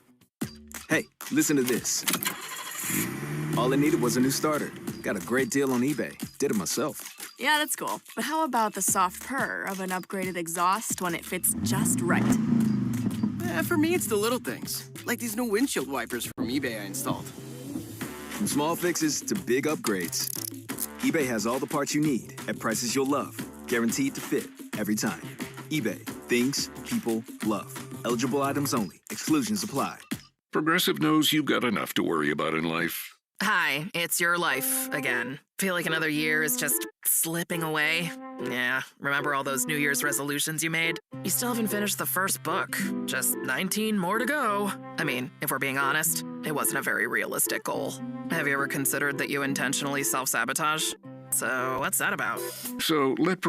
Speaker 12: Hey, listen to this. All I needed was a new starter. Got a great deal on eBay. Did it myself.
Speaker 13: Yeah, that's cool. But how about the soft purr of an upgraded exhaust when it fits just right?
Speaker 23: For me, it's the little things, like these new windshield wipers from eBay I installed.
Speaker 12: From small fixes to big upgrades, eBay has all the parts you need at prices you'll love. Guaranteed to fit every time. eBay. Things people love. Eligible items only. Exclusions apply.
Speaker 1: Progressive knows you've got enough to worry about in life.
Speaker 9: Hi, it's your life again. Feel like another year is just slipping away? Yeah, remember all those New Year's resolutions you made? You still haven't finished the first book. Just 19 more to go. I mean, if we're being honest, it wasn't a very realistic goal. Have you ever considered that you intentionally self-sabotage? So what's that about?
Speaker 1: So let